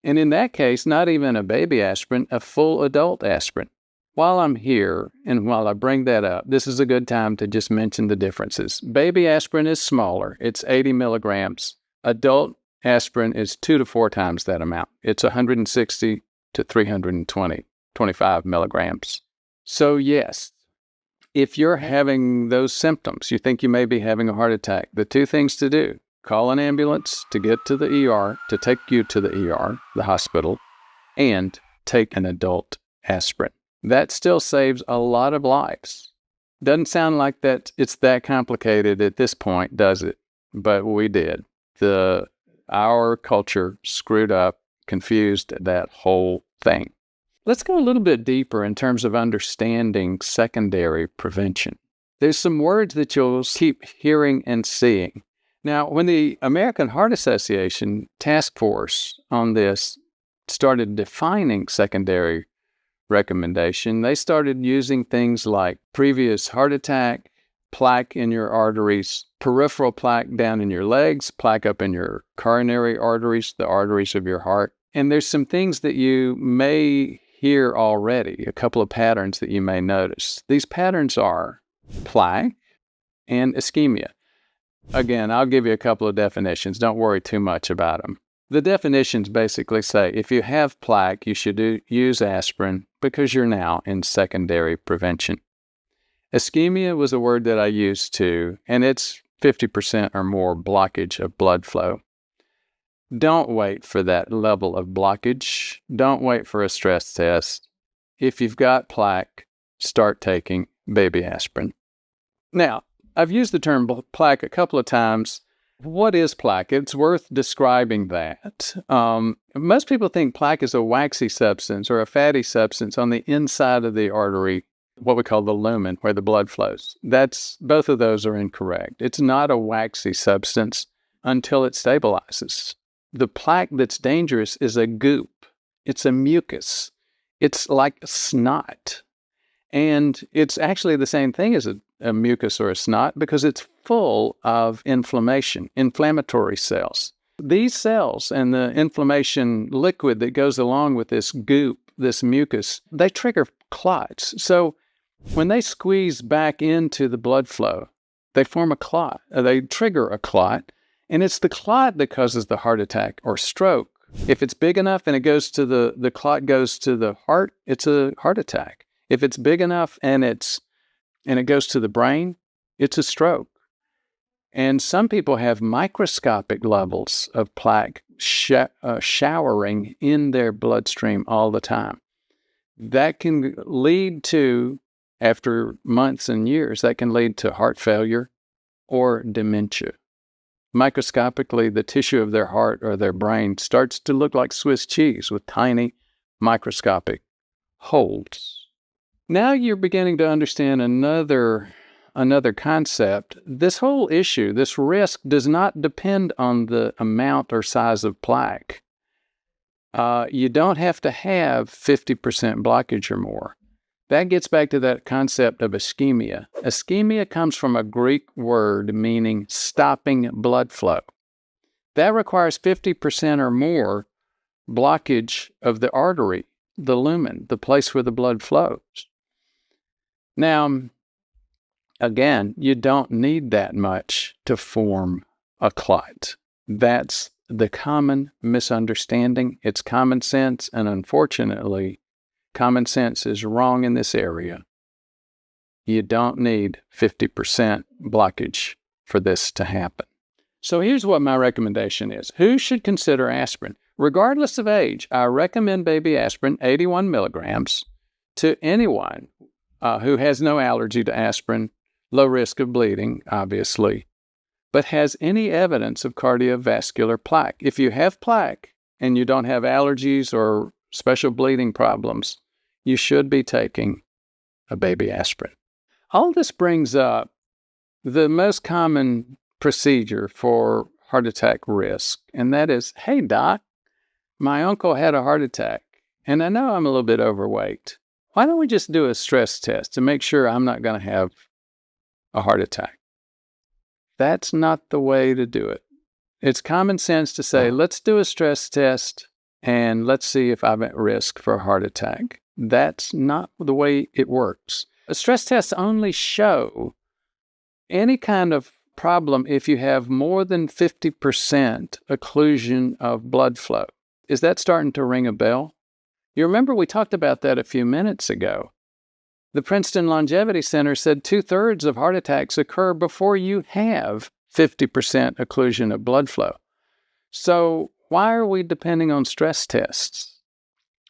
And in that case, not even a baby aspirin, a full adult aspirin. While I'm here and while I bring that up, this is a good time to just mention the differences. Baby aspirin is smaller. It's 80 milligrams. Adult aspirin is 2 to 4 times that amount. It's 160 to 325 milligrams. So yes, if you're having those symptoms, you think you may be having a heart attack, the 2 things to do: call an ambulance to get to the ER, to take you to the ER, the hospital, and take an adult aspirin. That still saves a lot of lives. Doesn't sound like that it's that complicated at this point, does it? But we did. Our culture screwed up, confused that whole thing. Let's go a little bit deeper in terms of understanding secondary prevention. There's some words that you'll keep hearing and seeing. Now, when the American Heart Association task force on this started defining secondary recommendation, they started using things like previous heart attack, plaque in your arteries, peripheral plaque down in your legs, plaque up in your coronary arteries, the arteries of your heart. And there's some things that you may hear already, a couple of patterns that you may notice. These patterns are plaque and ischemia. Again, I'll give you a couple of definitions. Don't worry too much about them. The definitions basically say if you have plaque, you should use aspirin because you're now in secondary prevention. Ischemia was a word that I used too, and it's 50% or more blockage of blood flow. Don't wait for that level of blockage. Don't wait for a stress test. If you've got plaque, start taking baby aspirin. Now, I've used the term plaque a couple of times. What is plaque? It's worth describing that. Most people think plaque is a waxy substance or a fatty substance on the inside of the artery, what we call the lumen, where the blood flows. Both of those are incorrect. It's not a waxy substance until it stabilizes. The plaque that's dangerous is a goop. It's a mucus. It's like snot. And it's actually the same thing as a mucus or a snot because it's full of inflammation, inflammatory cells. These cells and the inflammation liquid that goes along with this goop, this mucus, they trigger clots. So when they squeeze back into the blood flow, they form a clot. They trigger a clot, and it's the clot that causes the heart attack or stroke. If it's big enough and the clot goes to the heart, it's a heart attack. If it's big enough and it goes to the brain, it's a stroke. And some people have microscopic levels of plaque showering in their bloodstream all the time. That can lead to, after months and years, that can lead to heart failure or dementia. Microscopically, the tissue of their heart or their brain starts to look like Swiss cheese with tiny microscopic holes. Now you're beginning to understand another concept. This whole issue, this risk, does not depend on the amount or size of plaque. You don't have to have 50% blockage or more. That gets back to that concept of ischemia. Ischemia comes from a Greek word meaning stopping blood flow. That requires 50% or more blockage of the artery, the lumen, the place where the blood flows. Now, again, you don't need that much to form a clot. That's the common misunderstanding. It's common sense, and unfortunately, common sense is wrong in this area. You don't need 50% blockage for this to happen. So here's what my recommendation is. Who should consider aspirin? Regardless of age, I recommend baby aspirin, 81 milligrams, to anyone who has no allergy to aspirin, low risk of bleeding, obviously, but has any evidence of cardiovascular plaque. If you have plaque and you don't have allergies or special bleeding problems, you should be taking a baby aspirin. All this brings up the most common procedure for heart attack risk, and that is, hey, doc, my uncle had a heart attack, and I know I'm a little bit overweight. Why don't we just do a stress test to make sure I'm not going to have a heart attack? That's not the way to do it. It's common sense to say, let's do a stress test and let's see if I'm at risk for a heart attack. That's not the way it works. Stress tests only show any kind of problem if you have more than 50% occlusion of blood flow. Is that starting to ring a bell? You remember we talked about that a few minutes ago. The Princeton Longevity Center said 2/3 of heart attacks occur before you have 50% occlusion of blood flow. So why are we depending on stress tests?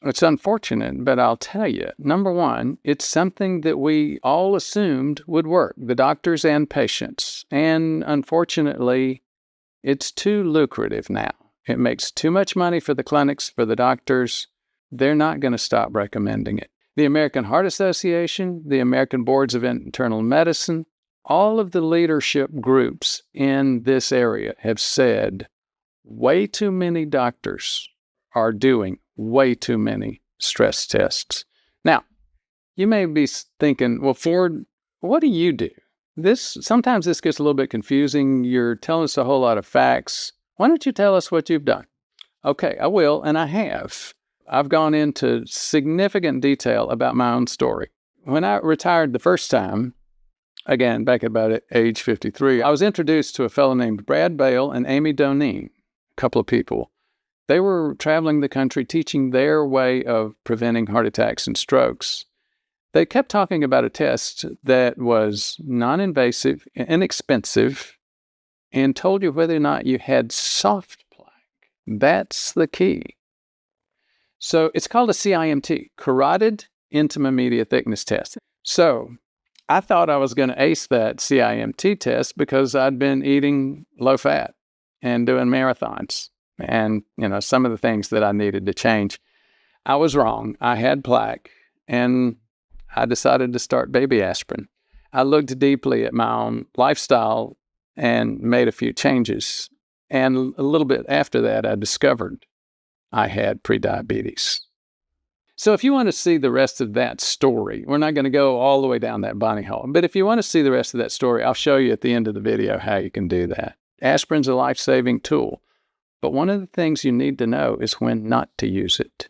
It's unfortunate, but I'll tell you, number one, it's something that we all assumed would work, the doctors and patients. And unfortunately, it's too lucrative now. It makes too much money for the clinics, for the doctors. They're not going to stop recommending it. The American Heart Association, the American Boards of Internal Medicine, all of the leadership groups in this area have said way too many doctors are doing way too many stress tests. Now, you may be thinking, well, Ford, what do you do? Sometimes this gets a little bit confusing. You're telling us a whole lot of facts. Why don't you tell us what you've done? Okay, I will, and I have. I've gone into significant detail about my own story. When I retired the first time, again, back about age 53, I was introduced to a fellow named Brad Bale and Amy Doneen, a couple of people. They were traveling the country teaching their way of preventing heart attacks and strokes. They kept talking about a test that was non-invasive, inexpensive, and told you whether or not you had soft plaque. That's the key. So it's called a CIMT, Carotid Intima Media Thickness Test. So I thought I was going to ace that CIMT test because I'd been eating low fat and doing marathons. And, some of the things that I needed to change. I was wrong. I had plaque, and I decided to start baby aspirin. I looked deeply at my own lifestyle and made a few changes. And a little bit after that, I discovered I had prediabetes. So if you want to see the rest of that story, we're not going to go all the way down that bunny hole. But if you want to see the rest of that story, I'll show you at the end of the video how you can do that. Aspirin's a life-saving tool. But one of the things you need to know is when not to use it.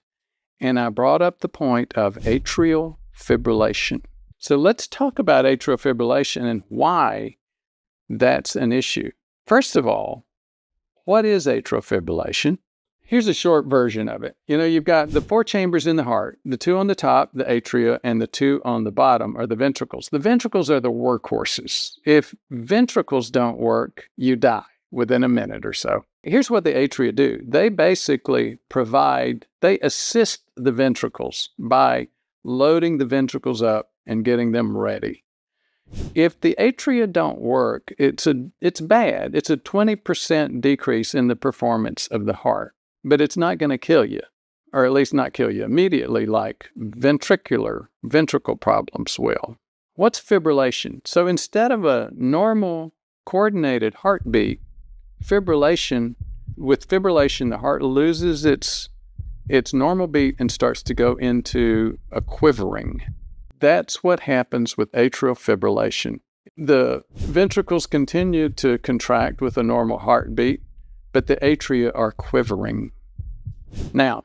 And I brought up the point of atrial fibrillation. So let's talk about atrial fibrillation and why that's an issue. First of all, what is atrial fibrillation? Here's a short version of it. You've got the 4 chambers in the heart. The 2 on the top, the atria, and the 2 on the bottom are the ventricles. The ventricles are the workhorses. If ventricles don't work, you die within a minute or so. Here's what the atria do. They basically they assist the ventricles by loading the ventricles up and getting them ready. If the atria don't work, it's bad. It's a 20% decrease in the performance of the heart, but it's not going to kill you, or at least not kill you immediately like ventricle problems will. What's fibrillation? So instead of a normal coordinated heartbeat, with fibrillation, the heart loses its normal beat and starts to go into a quivering. That's what happens with atrial fibrillation. The ventricles continue to contract with a normal heartbeat, but the atria are quivering. Now,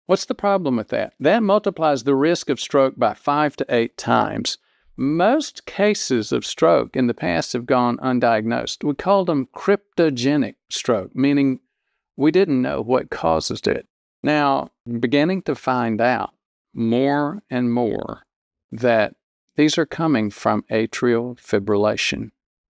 what's the problem with that? That multiplies the risk of stroke by 5 to 8 times. Most cases of stroke in the past have gone undiagnosed. We called them cryptogenic stroke, meaning we didn't know what causes it. Now, beginning to find out more and more that these are coming from atrial fibrillation.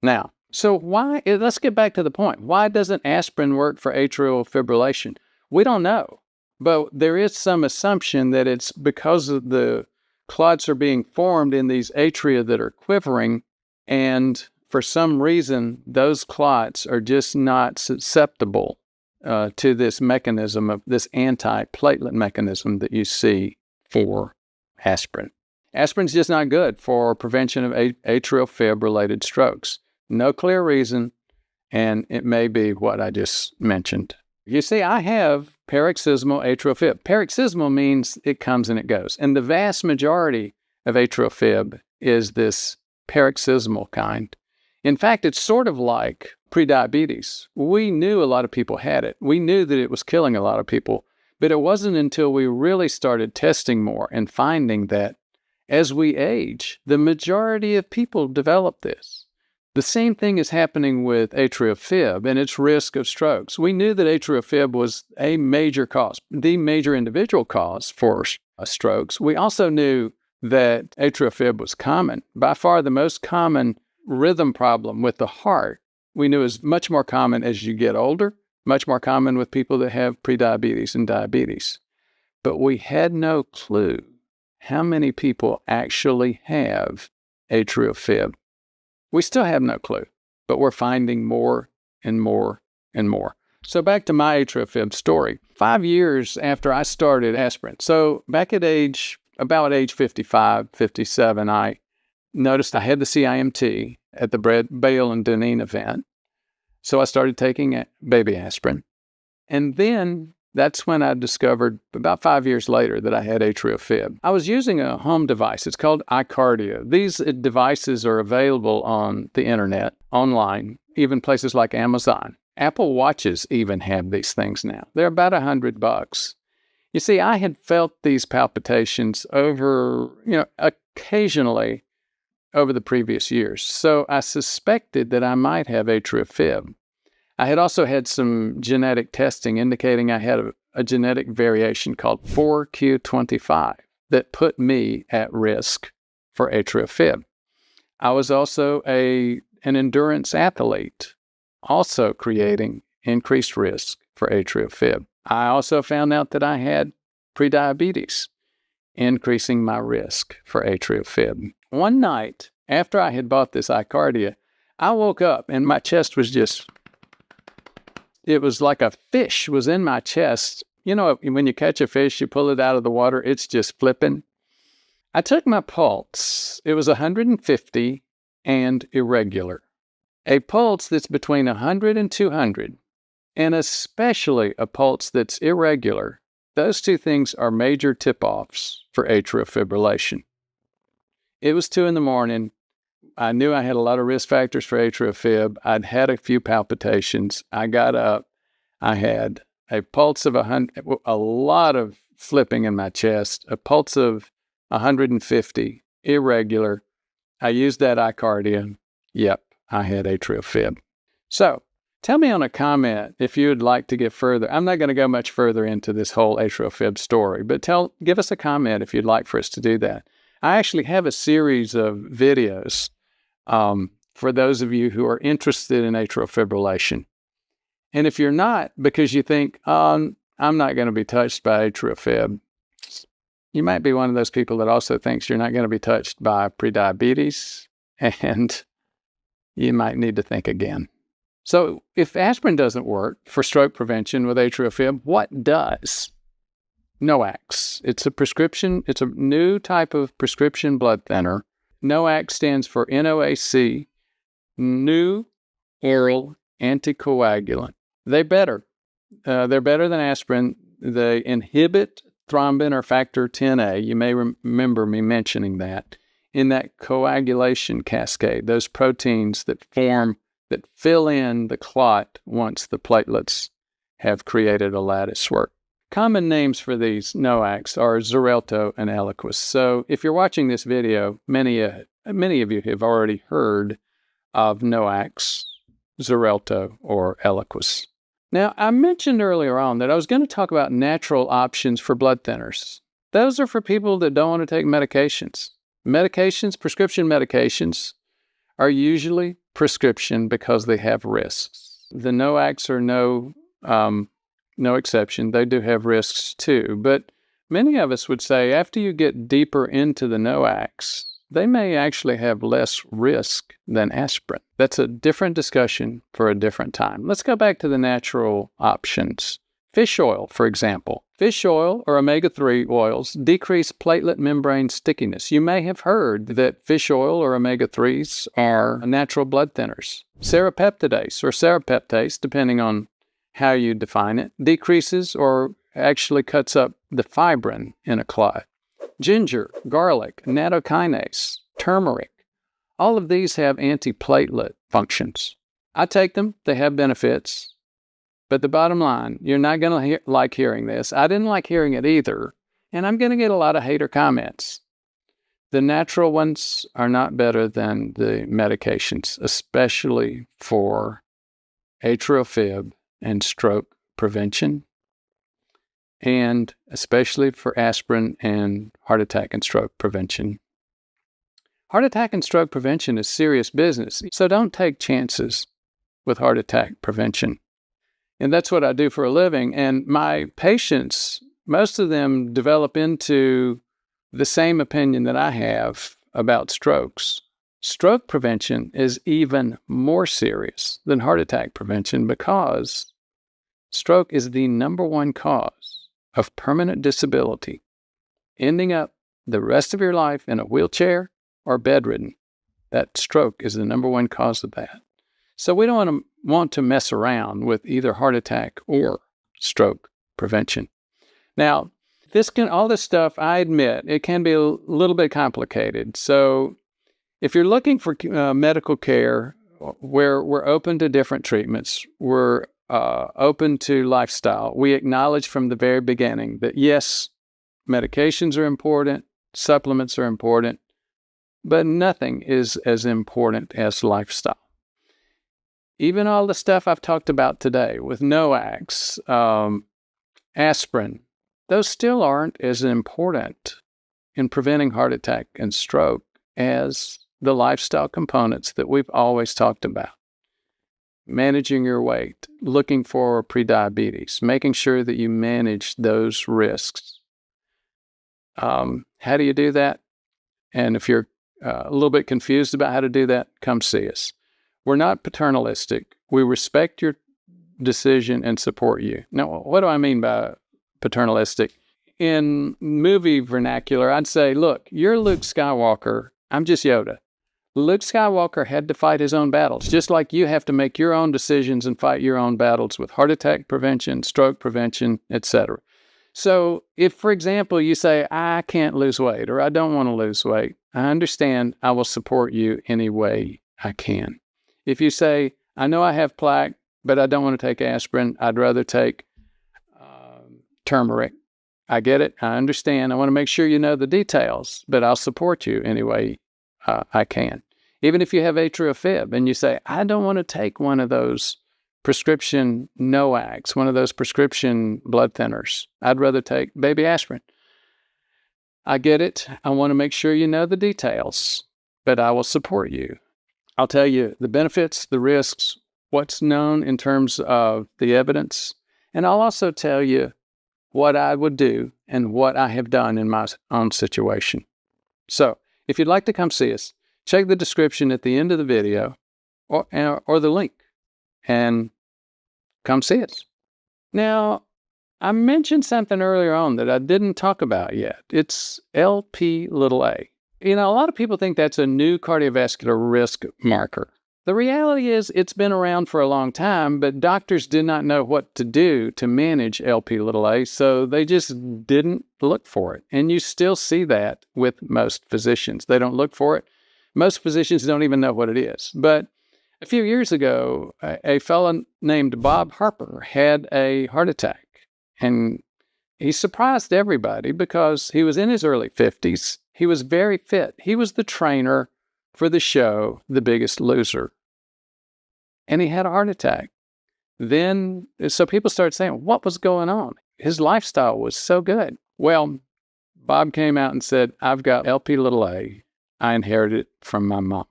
Now, so let's get back to the point. Why doesn't aspirin work for atrial fibrillation? We don't know, but there is some assumption that it's because of the clots are being formed in these atria that are quivering, and for some reason, those clots are just not susceptible to this mechanism of this antiplatelet mechanism that you see for aspirin. Aspirin's just not good for prevention of atrial fib-related strokes. No clear reason, and it may be what I just mentioned. You see, I have paroxysmal atrial fib. Paroxysmal means it comes and it goes. And the vast majority of atrial fib is this paroxysmal kind. In fact, it's sort of like prediabetes. We knew a lot of people had it. We knew that it was killing a lot of people, But it wasn't until we really started testing more and finding that as we age, the majority of people develop this. The same thing is happening with atrial fib and its risk of strokes. We knew that atrial fib was a major cause, the major individual cause for strokes. We also knew that atrial fib was common. By far the most common rhythm problem with the heart, we knew is much more common as you get older, much more common with people that have prediabetes and diabetes. But we had no clue how many people actually have atrial fib. We still have no clue, but we're finding more and more and more. So back to my atrial fib story. 5 years after I started aspirin, so back at about age 55, 57, I noticed I had the CIMT at the Brad Bale and Deneen event. So I started taking baby aspirin. And then that's when I discovered about 5 years later that I had atrial fib. I was using a home device. It's called iCardio. These devices are available on the internet, online, even places like Amazon. Apple Watches even have these things now. They're about $100. You see, I had felt these palpitations occasionally over the previous years. So I suspected that I might have atrial fib. I had also had some genetic testing indicating I had a genetic variation called 4q25 that put me at risk for atrial fib. I was also an endurance athlete, also creating increased risk for atrial fib. I also found out that I had prediabetes, increasing my risk for atrial fib. One night, after I had bought this iCardia, I woke up and my chest was it was like a fish was in my chest. You know, when you catch a fish, you pull it out of the water, it's just flipping. I took my pulse. It was 150 and irregular. A pulse that's between 100 and 200, and especially a pulse that's irregular, those two things are major tip-offs for atrial fibrillation. It was 2 a.m. I knew I had a lot of risk factors for atrial fib. I'd had a few palpitations. I got up. I had a pulse of 100, a lot of flipping in my chest, a pulse of 150, irregular. I used that iCardia. Yep, I had atrial fib. So tell me on a comment if you would like to get further. I'm not going to go much further into this whole atrial fib story, but give us a comment if you'd like for us to do that. I actually have a series of videos for those of you who are interested in atrial fibrillation. And if you're not, because you think, I'm not going to be touched by atrial fib, you might be one of those people that also thinks you're not going to be touched by prediabetes, and you might need to think again. So if aspirin doesn't work for stroke prevention with atrial fib, what does? NOACs. It's a new type of prescription blood thinner. NOAC stands for NOAC, New Oral Anticoagulant. They're better than aspirin. They inhibit thrombin or factor 10A. You may remember me mentioning that in that coagulation cascade, those proteins that fill in the clot once the platelets have created a lattice work. Common names for these NOACs are Xarelto and Eliquis. So if you're watching this video, many of you have already heard of NOACs, Xarelto, or Eliquis. Now, I mentioned earlier on that I was going to talk about natural options for blood thinners. Those are for people that don't want to take medications. Prescription medications, are usually prescription because they have risks. The NOACs are no exception. They do have risks too. But many of us would say after you get deeper into the NOACs, they may actually have less risk than aspirin. That's a different discussion for a different time. Let's go back to the natural options. Fish oil, for example. Fish oil or omega-3 oils decrease platelet membrane stickiness. You may have heard that fish oil or omega-3s are natural blood thinners. Serrapeptidase or serrapeptase, depending on how you define it, decreases or actually cuts up the fibrin in a clot. Ginger, garlic, nattokinase, turmeric, all of these have antiplatelet functions. I take them. They have benefits. But the bottom line, you're not going to like hearing this. I didn't like hearing it either, and I'm going to get a lot of hater comments. The natural ones are not better than the medications, especially for atrial fib and stroke prevention, and especially for aspirin and heart attack and stroke prevention. Heart attack and stroke prevention is serious business, so don't take chances with heart attack prevention. And that's what I do for a living. And my patients, most of them develop into the same opinion that I have about strokes. Stroke prevention is even more serious than heart attack prevention because stroke is the number one cause of permanent disability, ending up the rest of your life in a wheelchair or bedridden. That stroke is the number one cause of that. So we don't want to mess around with either heart attack or stroke prevention. Now, all this stuff, I admit, it can be a little bit complicated. So if you're looking for medical care where we're open to different treatments, we're open to lifestyle, we acknowledge from the very beginning that yes, medications are important, supplements are important, but nothing is as important as lifestyle. Even all the stuff I've talked about today with NOACs, aspirin, those still aren't as important in preventing heart attack and stroke as the lifestyle components that we've always talked about. Managing your weight, looking for prediabetes, making sure that you manage those risks. How do you do that? And if you're a little bit confused about how to do that, come see us. We're not paternalistic. We respect your decision and support you. Now, what do I mean by paternalistic? In movie vernacular, I'd say, look, you're Luke Skywalker. I'm just Yoda. Luke Skywalker had to fight his own battles, just like you have to make your own decisions and fight your own battles with heart attack prevention, stroke prevention, etc. So if, for example, you say, I can't lose weight or I don't want to lose weight, I understand. I will support you any way I can. If you say, I know I have plaque, but I don't want to take aspirin, I'd rather take turmeric. I get it. I understand. I want to make sure you know the details, but I'll support you any way I can. Even if you have atrial fib and you say, I don't want to take one of those prescription NOACs, one of those prescription blood thinners. I'd rather take baby aspirin. I get it. I want to make sure you know the details, but I will support you. I'll tell you the benefits, the risks, what's known in terms of the evidence, and I'll also tell you what I would do and what I have done in my own situation. So, if you'd like to come see us, check the description at the end of the video or the link and come see us. Now, I mentioned something earlier on that I didn't talk about yet. It's Lp(a). You know, a lot of people think that's a new cardiovascular risk marker. The reality is it's been around for a long time, but doctors did not know what to do to manage Lp(a), so they just didn't look for it. And you still see that with most physicians. They don't look for it. Most physicians don't even know what it is. But a few years ago, a fellow named Bob Harper had a heart attack. And he surprised everybody because he was in his early 50s. He was very fit. He was the trainer for the show, The Biggest Loser. And he had a heart attack. Then, so people started saying, what was going on? His lifestyle was so good. Well, Bob came out and said, I've got Lp(a). I inherited it from my mama.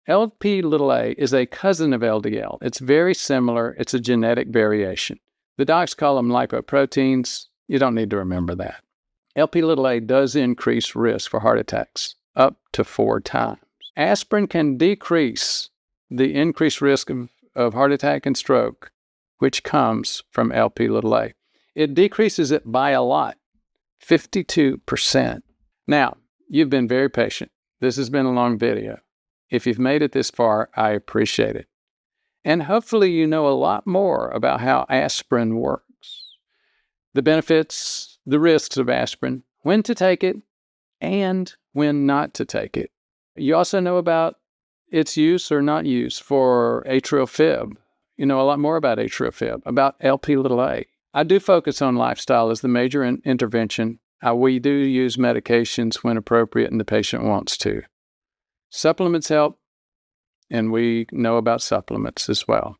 Lp(a) is a cousin of LDL. It's very similar. It's a genetic variation. The docs call them lipoproteins. You don't need to remember that. Lp(a) does increase risk for heart attacks up to 4 times. Aspirin can decrease the increased risk of heart attack and stroke, which comes from Lp(a). It decreases it by a lot, 52%. Now, you've been very patient. This has been a long video. If you've made it this far, I appreciate it. And hopefully you know a lot more about how aspirin works, the benefits, the risks of aspirin, when to take it, and when not to take it. You also know about its use or not use for atrial fib. you know a lot more about atrial fib, about Lp(a). I do focus on lifestyle as the major intervention. We do use medications when appropriate and the patient wants to. Supplements help, and we know about supplements as well.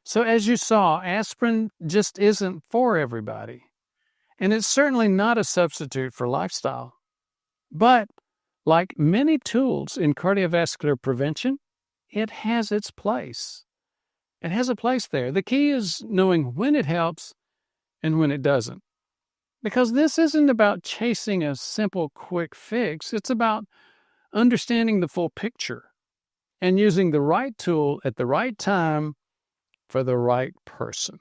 So as you saw, aspirin just isn't for everybody. And it's certainly not a substitute for lifestyle. But like many tools in cardiovascular prevention, it has its place. It has a place there. The key is knowing when it helps and when it doesn't. Because this isn't about chasing a simple, quick fix. It's about understanding the full picture and using the right tool at the right time for the right person.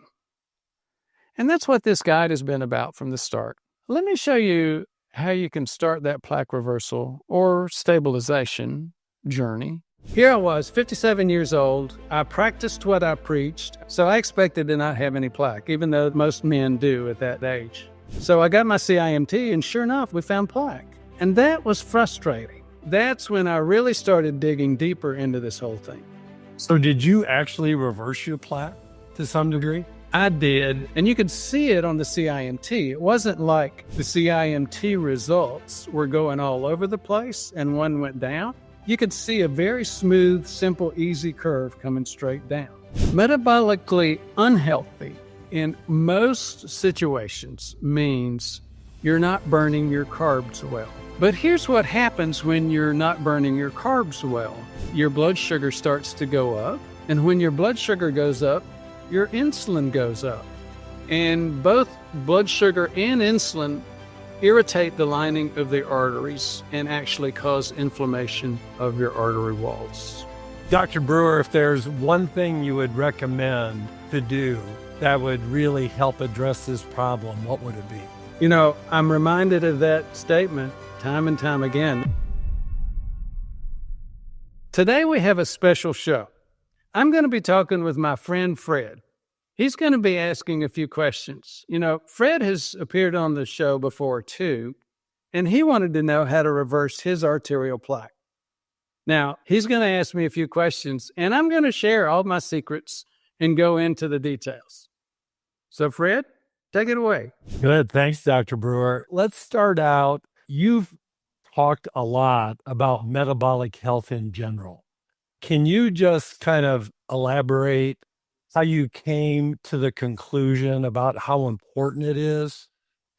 And that's what this guide has been about from the start. Let me show you how you can start that plaque reversal or stabilization journey. Here I was, 57 years old. I practiced what I preached, so I expected to not have any plaque, even though most men do at that age. So I got my CIMT, and sure enough, we found plaque. And that was frustrating. That's when I really started digging deeper into this whole thing. So did you actually reverse your plaque to some degree? I did, and you could see it on the CIMT. It wasn't like the CIMT results were going all over the place and one went down. You could see a very smooth, simple, easy curve coming straight down. Metabolically unhealthy in most situations means you're not burning your carbs well. But here's what happens when you're not burning your carbs well. Your blood sugar starts to go up, and when your blood sugar goes up, your insulin goes up. And both blood sugar and insulin irritate the lining of the arteries and actually cause inflammation of your artery walls. Dr. Brewer, if there's one thing you would recommend to do that would really help address this problem, what would it be? You know, I'm reminded of that statement time and time again. Today we have a special show. I'm going to be talking with my friend Fred. He's going to be asking a few questions. You know, Fred has appeared on the show before too, and he wanted to know how to reverse his arterial plaque. Now, he's going to ask me a few questions, and I'm going to share all my secrets and go into the details. So Fred, take it away. Good. Thanks, Dr. Brewer. Let's start out. You've talked a lot about metabolic health in general. Can you just kind of elaborate how you came to the conclusion about how important it is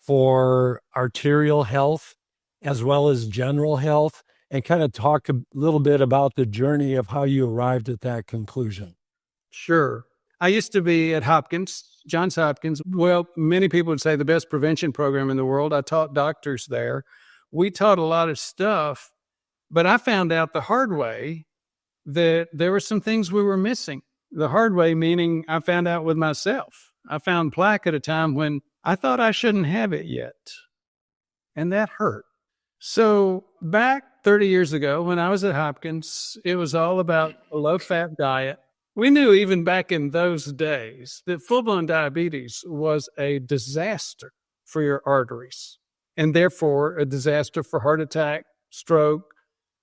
for arterial health as well as general health, and kind of talk a little bit about the journey of how you arrived at that conclusion? Sure. I used to be at Johns Hopkins. Well, many people would say the best prevention program in the world. I taught doctors there. We taught a lot of stuff, but I found out the hard way that there were some things we were missing. The hard way meaning I found out with myself. I found plaque at a time when I thought I shouldn't have it yet, and that hurt. So back 30 years ago when I was at Hopkins, it was all about a low-fat diet. We knew even back in those days that full-blown diabetes was a disaster for your arteries, and therefore a disaster for heart attack, stroke,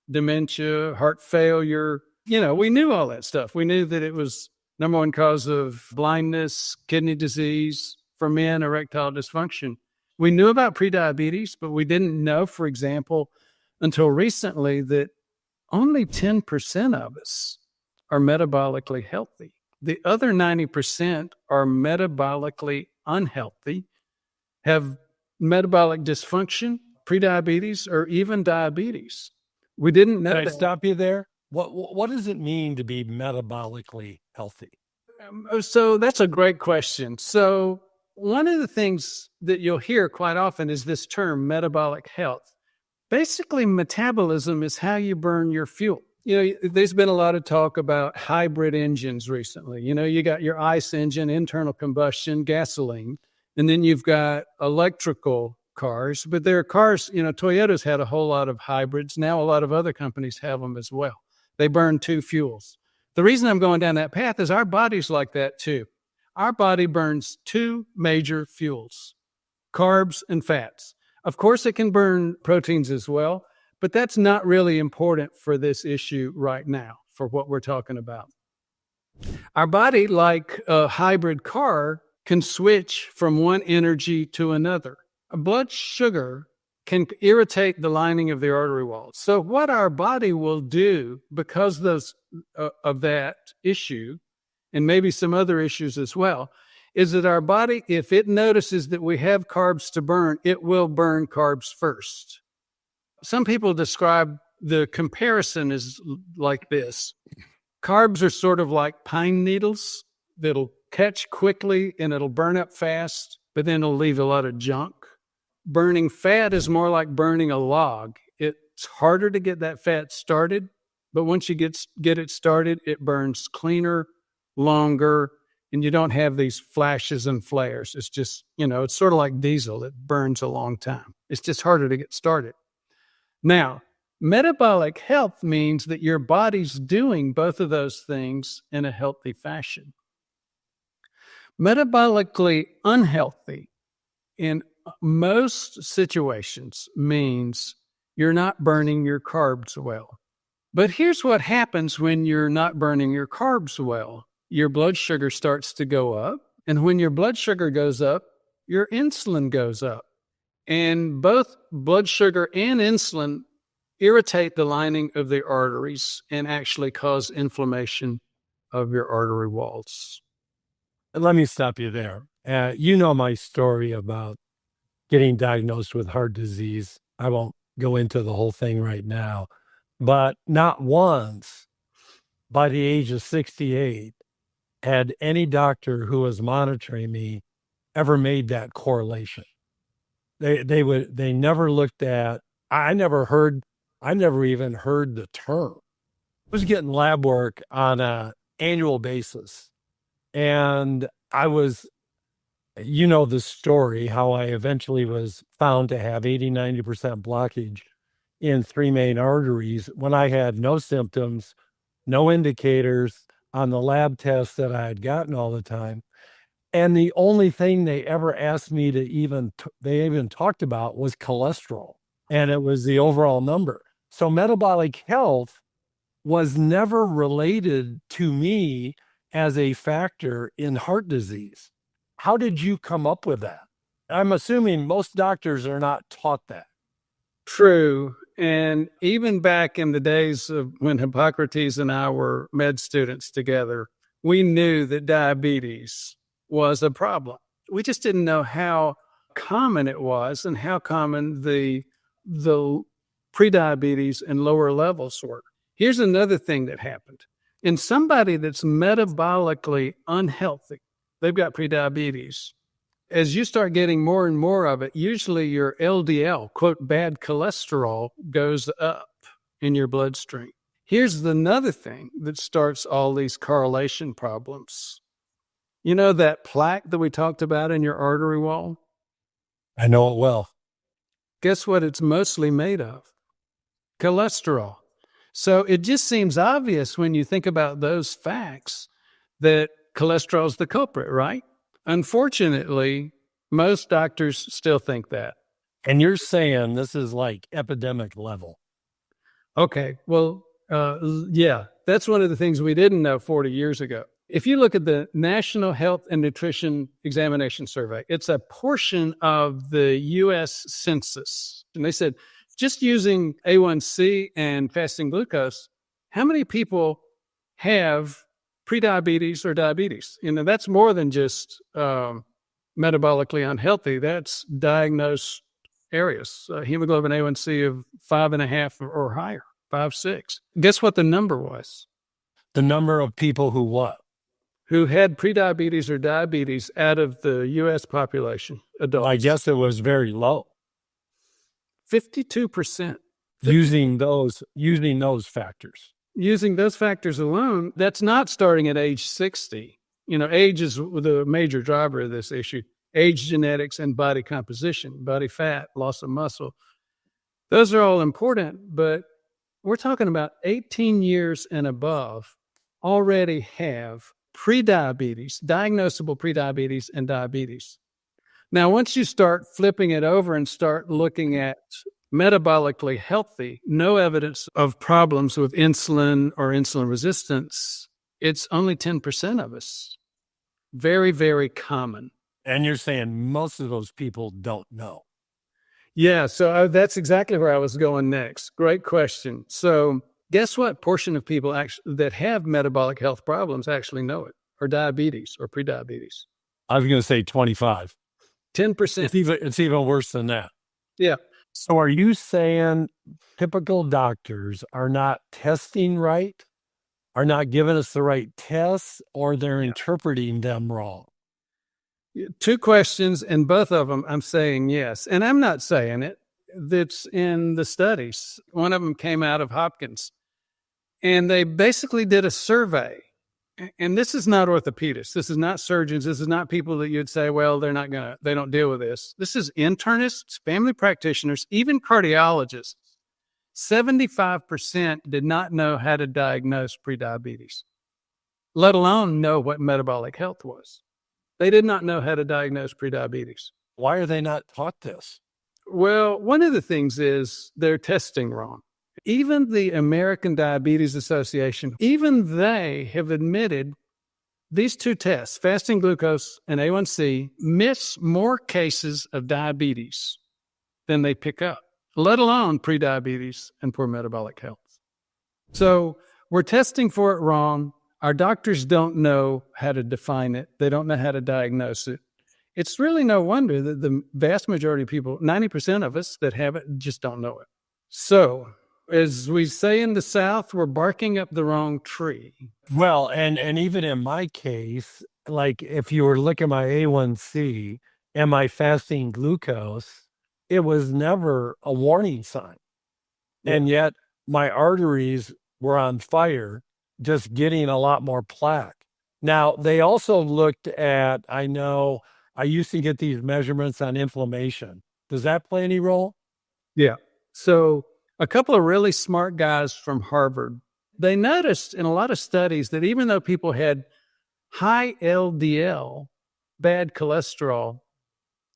dementia, heart failure. You know, we knew all that stuff. We knew that it was number one cause of blindness, kidney disease, for men, erectile dysfunction. We knew about prediabetes, but we didn't know, for example, until recently that only 10% of us are metabolically healthy. The other 90% are metabolically unhealthy, have metabolic dysfunction, prediabetes, or even diabetes. We didn't know that. Can I stop you there? What does it mean to be metabolically healthy? So that's a great question. So one of the things that you'll hear quite often is this term, metabolic health. Basically, metabolism is how you burn your fuel. You know, there's been a lot of talk about hybrid engines recently. You know, you got your ICE engine, internal combustion, gasoline, and then you've got electrical cars. But there are cars, you know, Toyota's had a whole lot of hybrids. Now a lot of other companies have them as well. They burn two fuels. The reason I'm going down that path is our body's like that too. Our body burns two major fuels, carbs and fats. Of course, it can burn proteins as well, but that's not really important for this issue right now, for what we're talking about. Our body, like a hybrid car, can switch from one energy to another. Blood sugar can irritate the lining of the artery walls. So what our body will do because of that issue, and maybe some other issues as well, is that our body, if it notices that we have carbs to burn, it will burn carbs first. Some people describe the comparison as like this. Carbs are sort of like pine needles that'll catch quickly and it'll burn up fast, but then it'll leave a lot of junk. Burning fat is more like burning a log. It's harder to get that fat started, but once you get it started, it burns cleaner, longer, and you don't have these flashes and flares. It's just, it's sort of like diesel. It burns a long time. It's just harder to get started. Now, metabolic health means that your body's doing both of those things in a healthy fashion. Metabolically unhealthy in most situations means you're not burning your carbs well. But here's what happens when you're not burning your carbs well. Your blood sugar starts to go up. And when your blood sugar goes up, your insulin goes up. And both blood sugar and insulin irritate the lining of the arteries and actually cause inflammation of your artery walls. Let me stop you there. You know my story about getting diagnosed with heart disease. I won't go into the whole thing right now, but not once by the age of 68 had any doctor who was monitoring me ever made that correlation. They never looked at, I never even heard the term. I was getting lab work on an annual basis. And I was, the story, how I eventually was found to have 80-90% blockage in 3 main arteries when I had no symptoms, no indicators on the lab tests that I had gotten all the time. And the only thing they ever asked me to they even talked about was cholesterol. And it was the overall number. So metabolic health was never related to me as a factor in heart disease. How did you come up with that? I'm assuming most doctors are not taught that. True. And even back in the days of when Hippocrates and I were med students together, we knew that diabetes was a problem. We just didn't know how common it was and how common the prediabetes and lower levels were. Here's another thing that happened. In somebody that's metabolically unhealthy, they've got prediabetes. As you start getting more and more of it, usually your LDL, quote, bad cholesterol, goes up in your bloodstream. Here's another thing that starts all these correlation problems. You know that plaque that we talked about in your artery wall? I know it well. Guess what it's mostly made of? Cholesterol. So it just seems obvious when you think about those facts that cholesterol is the culprit, right? Unfortunately, most doctors still think that. And you're saying this is like epidemic level. Okay, well, yeah, that's one of the things we didn't know 40 years ago. If you look at the National Health and Nutrition Examination Survey, it's a portion of the U.S. Census. And they said, just using A1C and fasting glucose, how many people have prediabetes or diabetes? That's more than just metabolically unhealthy. That's diagnosed areas. Hemoglobin A1C of 5.5 or higher, 5, 6. Guess what the number was? The number of people who what? Who had prediabetes or diabetes out of the U.S. population, adults. Well, I guess it was very low. 52%. Using those factors. Using those factors alone, that's not starting at age 60. Age is the major driver of this issue. Age, genetics, and body composition, body fat, loss of muscle. Those are all important, but we're talking about 18 years and above already have prediabetes, diagnosable prediabetes and diabetes. Now, once you start flipping it over and start looking at metabolically healthy, no evidence of problems with insulin or insulin resistance, It's only 10% of us. Very, very common. And you're saying most of those people don't know. Yeah, so that's exactly where I was going next. Great question. So guess what portion of people that have metabolic health problems actually know it, or diabetes or prediabetes? I was going to say 25. 10%. It's even worse than that. Yeah. So are you saying typical doctors are not testing right, are not giving us the right tests, or they're interpreting them wrong? Two questions, and both of them I'm saying yes. And I'm not saying it. That's in the studies. One of them came out of Hopkins, and they basically did a survey. And this is not orthopedists. This is not surgeons. This is not people that you'd say, well, they don't deal with this. This is internists, family practitioners, even cardiologists. 75% did not know how to diagnose prediabetes, let alone know what metabolic health was. They did not know how to diagnose prediabetes. Why are they not taught this? Well, one of the things is they're testing wrong. Even the American Diabetes Association, even they have admitted these two tests, fasting glucose and A1C, miss more cases of diabetes than they pick up, let alone prediabetes and poor metabolic health. So we're testing for it wrong. Our doctors don't know how to define it. They don't know how to diagnose it. It's really no wonder that the vast majority of people, 90% of us that have it, just don't know it. So, as we say in the South, we're barking up the wrong tree. Well, and even in my case, like if you were looking at my A1C and my fasting glucose, it was never a warning sign. Yeah. And yet my arteries were on fire, just getting a lot more plaque. Now, they also looked at, I know I used to get these measurements on inflammation. Does that play any role? Yeah. So a couple of really smart guys from Harvard, they noticed in a lot of studies that even though people had high LDL, bad cholesterol,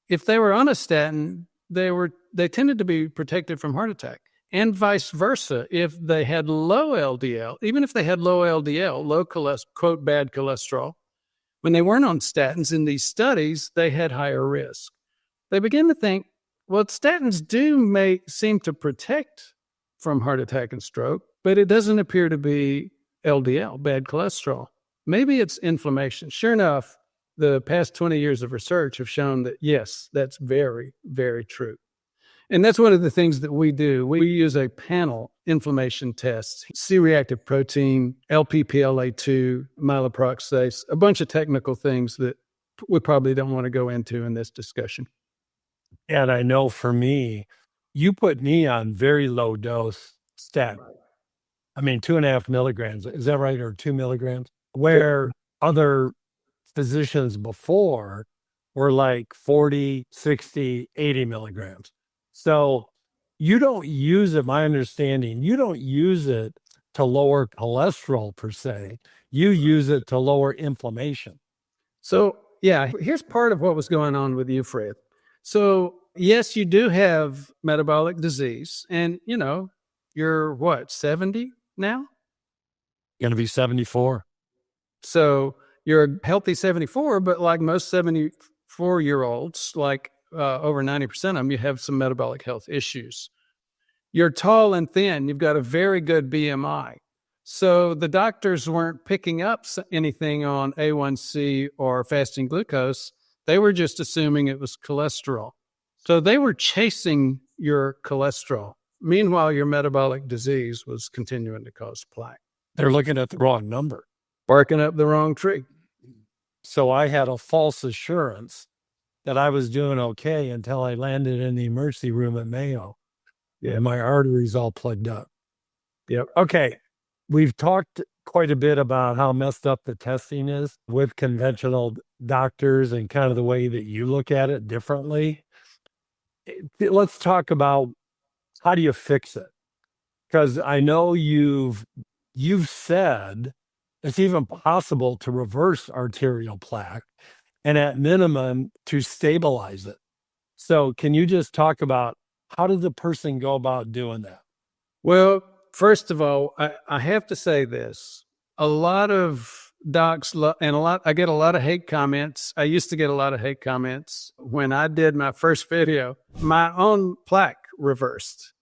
if they were on a statin, they tended to be protected from heart attack. And vice versa, if they had low LDL, even if they had low LDL, low cholesterol, quote, bad cholesterol, when they weren't on statins in these studies, they had higher risk. They began to think, well, statins seem to protect from heart attack and stroke, but it doesn't appear to be LDL, bad cholesterol. Maybe it's inflammation. Sure enough, the past 20 years of research have shown that, yes, that's very, very true. And that's one of the things that we do. We use a panel inflammation test, C-reactive protein, LPPLA2, myeloperoxidase, a bunch of technical things that we probably don't want to go into in this discussion. And I know for me, you put me on very low dose statin. I mean, 2.5 milligrams. Is that right? Or 2 milligrams? Where other physicians before were like 40, 60, 80 milligrams. So you don't use it, my understanding, you don't use it to lower cholesterol per se. You use it to lower inflammation. So, yeah, here's part of what was going on with you, Fred. So, yes, you do have metabolic disease. And, you're what, 70 now? Going to be 74. So you're a healthy 74, but like most 74-year-olds, like over 90% of them, you have some metabolic health issues. You're tall and thin. You've got a very good BMI. So the doctors weren't picking up anything on A1C or fasting glucose. They were just assuming it was cholesterol. So they were chasing your cholesterol. Meanwhile, your metabolic disease was continuing to cause plaque. They're looking at the wrong number. Barking up the wrong tree. So I had a false assurance that I was doing okay until I landed in the emergency room at Mayo. Yeah, and my arteries all plugged up. Yep. Okay. We've talked quite a bit about how messed up the testing is with conventional doctors and kind of the way that you look at it differently. Let's talk about how do you fix it? Because I know you've said it's even possible to reverse arterial plaque and at minimum to stabilize it. So can you just talk about how does the person go about doing that? Well, first of all, I have to say this. a lot of docs I get a lot of hate comments. I used to get a lot of hate comments when I did my first video. My own plaque reversed.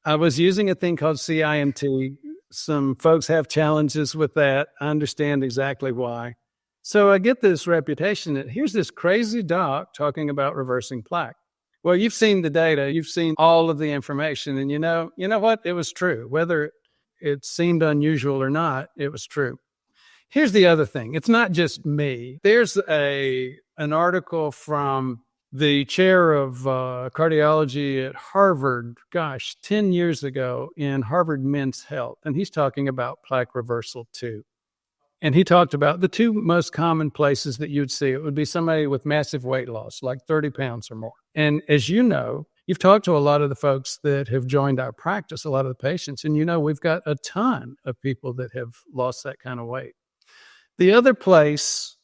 I was using a thing called CIMT. Some folks have challenges with that. I understand exactly why. So I get this reputation that here's this crazy doc talking about reversing plaque. Well, you've seen the data, you've seen all of the information, and you know what? It was true. Whether it seemed unusual or not, it was true. Here's the other thing. It's not just me. There's an article from the chair of cardiology at Harvard, 10 years ago in Harvard Men's Health, and he's talking about plaque reversal too. And he talked about the two most common places that you'd see. It would be somebody with massive weight loss, like 30 pounds or more. And as you know, you've talked to a lot of the folks that have joined our practice, a lot of the patients, and we've got a ton of people that have lost that kind of weight. The other place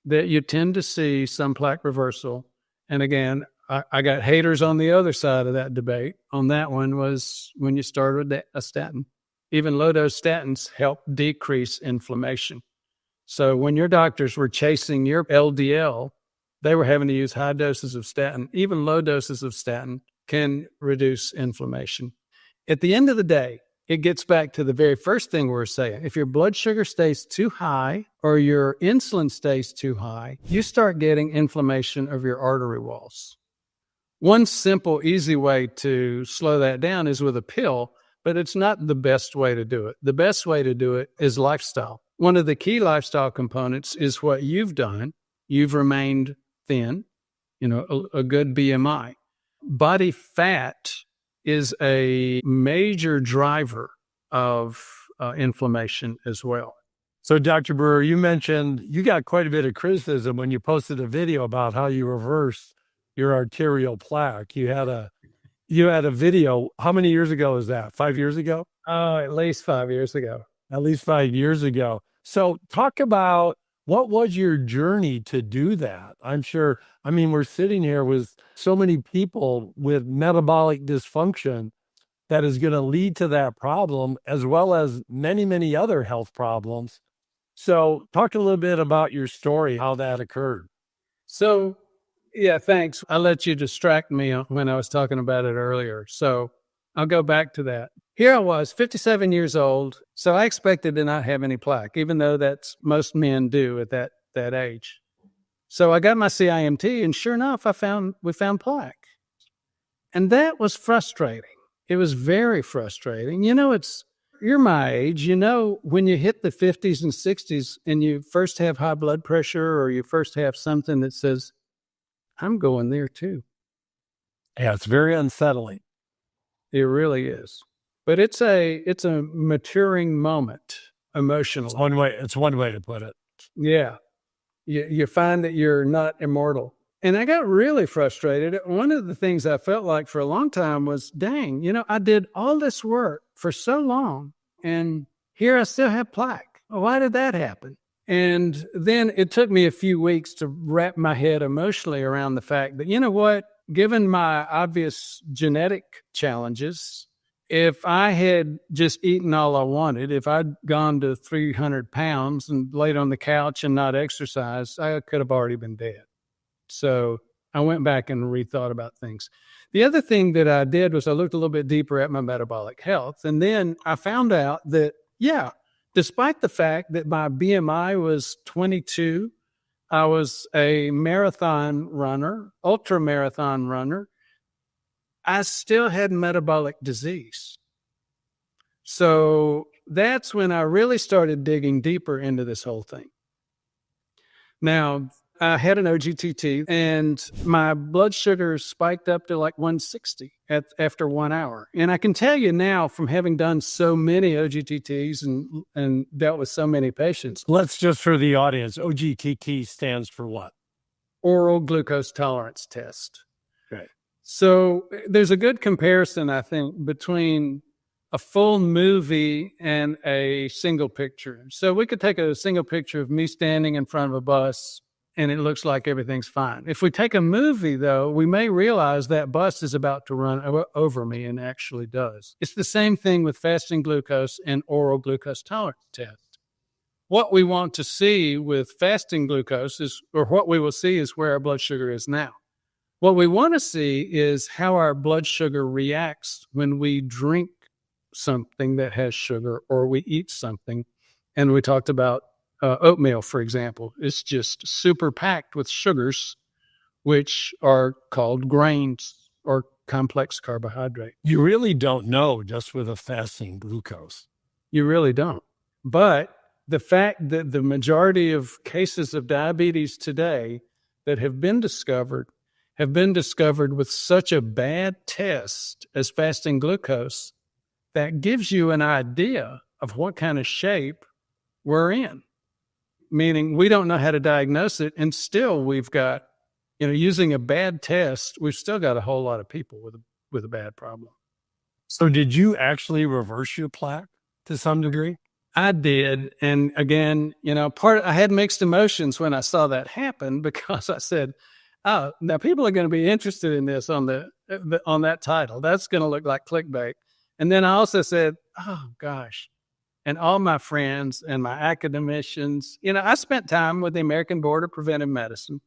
that you tend to see some plaque reversal, and again, I got haters on the other side of that debate on that one, was when you started a statin. Even low-dose statins help decrease inflammation. So when your doctors were chasing your LDL, they were having to use high doses of statin. Even low doses of statin can reduce inflammation. At the end of the day, it gets back to the very first thing we're saying. If your blood sugar stays too high or your insulin stays too high, you start getting inflammation of your artery walls. One simple, easy way to slow that down is with a pill, but it's not the best way to do it. The best way to do it is lifestyle. One of the key lifestyle components is what you've done. You've remained thin, a good BMI. Body fat is a major driver of inflammation as well. So, Dr. Brewer, you mentioned you got quite a bit of criticism when you posted a video about how you reversed your arterial plaque. You had a video. How many years ago was that? 5 years ago? Oh, at least 5 years ago. At least 5 years ago. So talk about what was your journey to do that? We're sitting here with so many people with metabolic dysfunction that is going to lead to that problem, as well as many, many other health problems. So talk a little bit about your story, how that occurred. So, yeah, thanks. I let you distract me when I was talking about it earlier. So I'll go back to that. Here I was, 57 years old. So I expected to not have any plaque, even though that's most men do at that age. So I got my CIMT, and sure enough, we found plaque. And that was frustrating. It was very frustrating. You're my age. When you hit the 50s and 60s and you first have high blood pressure, or you first have something that says, I'm going there too. Yeah, it's very unsettling. It really is. But it's a maturing moment emotionally. It's one way to put it. Yeah. You find that you're not immortal. And I got really frustrated. One of the things I felt like for a long time was, dang, I did all this work for so long, and here I still have plaque. Why did that happen? And then it took me a few weeks to wrap my head emotionally around the fact that, given my obvious genetic challenges, if I had just eaten all I wanted, if I'd gone to 300 pounds and laid on the couch and not exercised, I could have already been dead. So I went back and rethought about things. The other thing that I did was I looked a little bit deeper at my metabolic health. And then I found out that, despite the fact that my BMI was 22, I was a marathon runner, ultra marathon runner, I still had metabolic disease. So that's when I really started digging deeper into this whole thing. Now, I had an OGTT, and my blood sugar spiked up to like 160 after 1 hour. And I can tell you now, from having done so many OGTTs and dealt with so many patients. Let's just, for the audience, OGTT stands for what? Oral glucose tolerance test. Okay. So there's a good comparison, I think, between a full movie and a single picture. So we could take a single picture of me standing in front of a bus, and it looks like everything's fine. If we take a movie, though, we may realize that bus is about to run over me, and actually does. It's the same thing with fasting glucose and oral glucose tolerance test. what we want to see with fasting glucose is, or what we will see is where our blood sugar is now. What we want to see is how our blood sugar reacts when we drink something that has sugar or we eat something. And we talked about oatmeal, for example. It's just super packed with sugars, which are called grains or complex carbohydrate. You really don't know just with a fasting glucose. You really don't. But the fact that the majority of cases of diabetes today that have been discovered with such a bad test as fasting glucose, that gives you an idea of what kind of shape we're in. Meaning we don't know how to diagnose it, and still we've got, using a bad test, we've still got a whole lot of people with a bad problem. So did you actually reverse your plaque to some degree? I did. And again, I had mixed emotions when I saw that happen, because I said, oh, now people are going to be interested in this on that title. That's going to look like clickbait. And then I also said, oh gosh. And all my friends and my academicians, I spent time with the American Board of Preventive Medicine.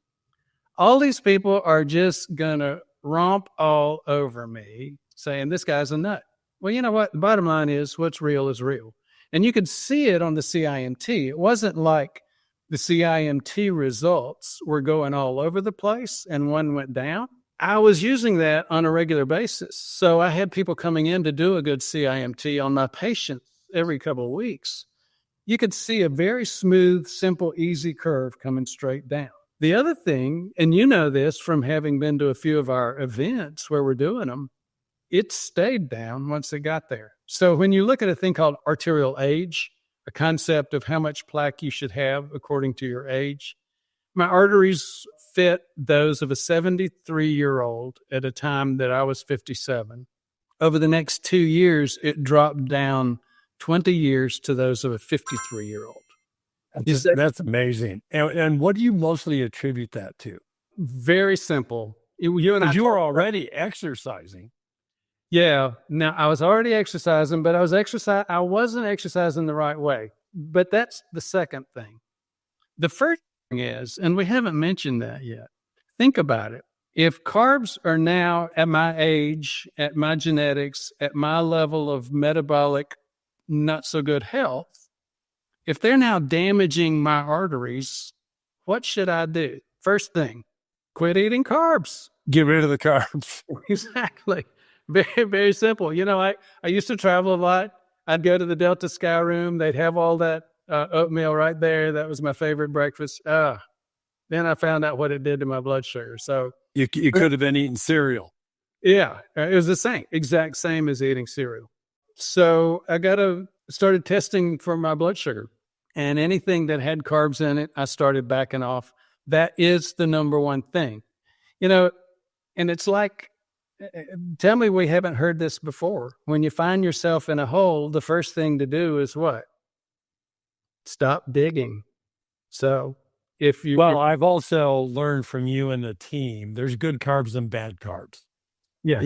All these people are just going to romp all over me saying this guy's a nut. Well, you know what? The bottom line is what's real is real. And you could see it on the CIMT. It wasn't like the CIMT results were going all over the place and one went down. I was using that on a regular basis. So I had people coming in to do a good CIMT on my patients every couple of weeks. You could see a very smooth, simple, easy curve coming straight down. The other thing, and you know this from having been to a few of our events where we're doing them, it stayed down once it got there. So when you look at a thing called arterial age, a concept of how much plaque you should have according to your age, my arteries fit those of a 73-year-old at a time that I was 57. Over the next 2 years, it dropped down 20 years to those of a 53-year-old. That's amazing. And what do you mostly attribute that to? Very simple. You and I, you were already exercising. Yeah. Now, I was already exercising, but I wasn't exercising the right way. But that's the second thing. The first thing is, and we haven't mentioned that yet, think about it. If carbs are now at my age, at my genetics, at my level of metabolic not so good health, if they're now damaging my arteries, what should I do? First thing, quit eating carbs. Get rid of the carbs. Exactly. Very, very simple. I used to travel a lot. I'd go to the Delta Sky Room. They'd have all that oatmeal right there. That was my favorite breakfast. Then I found out what it did to my blood sugar. So you could have been eating cereal. Yeah, it was the exact same as eating cereal. So I started testing for my blood sugar, and anything that had carbs in it, I started backing off. That is the number one thing, and it's like, tell me we haven't heard this before. When you find yourself in a hole, the first thing to do is what? Stop digging. So I've also learned from you and the team, there's good carbs and bad carbs. Yeah.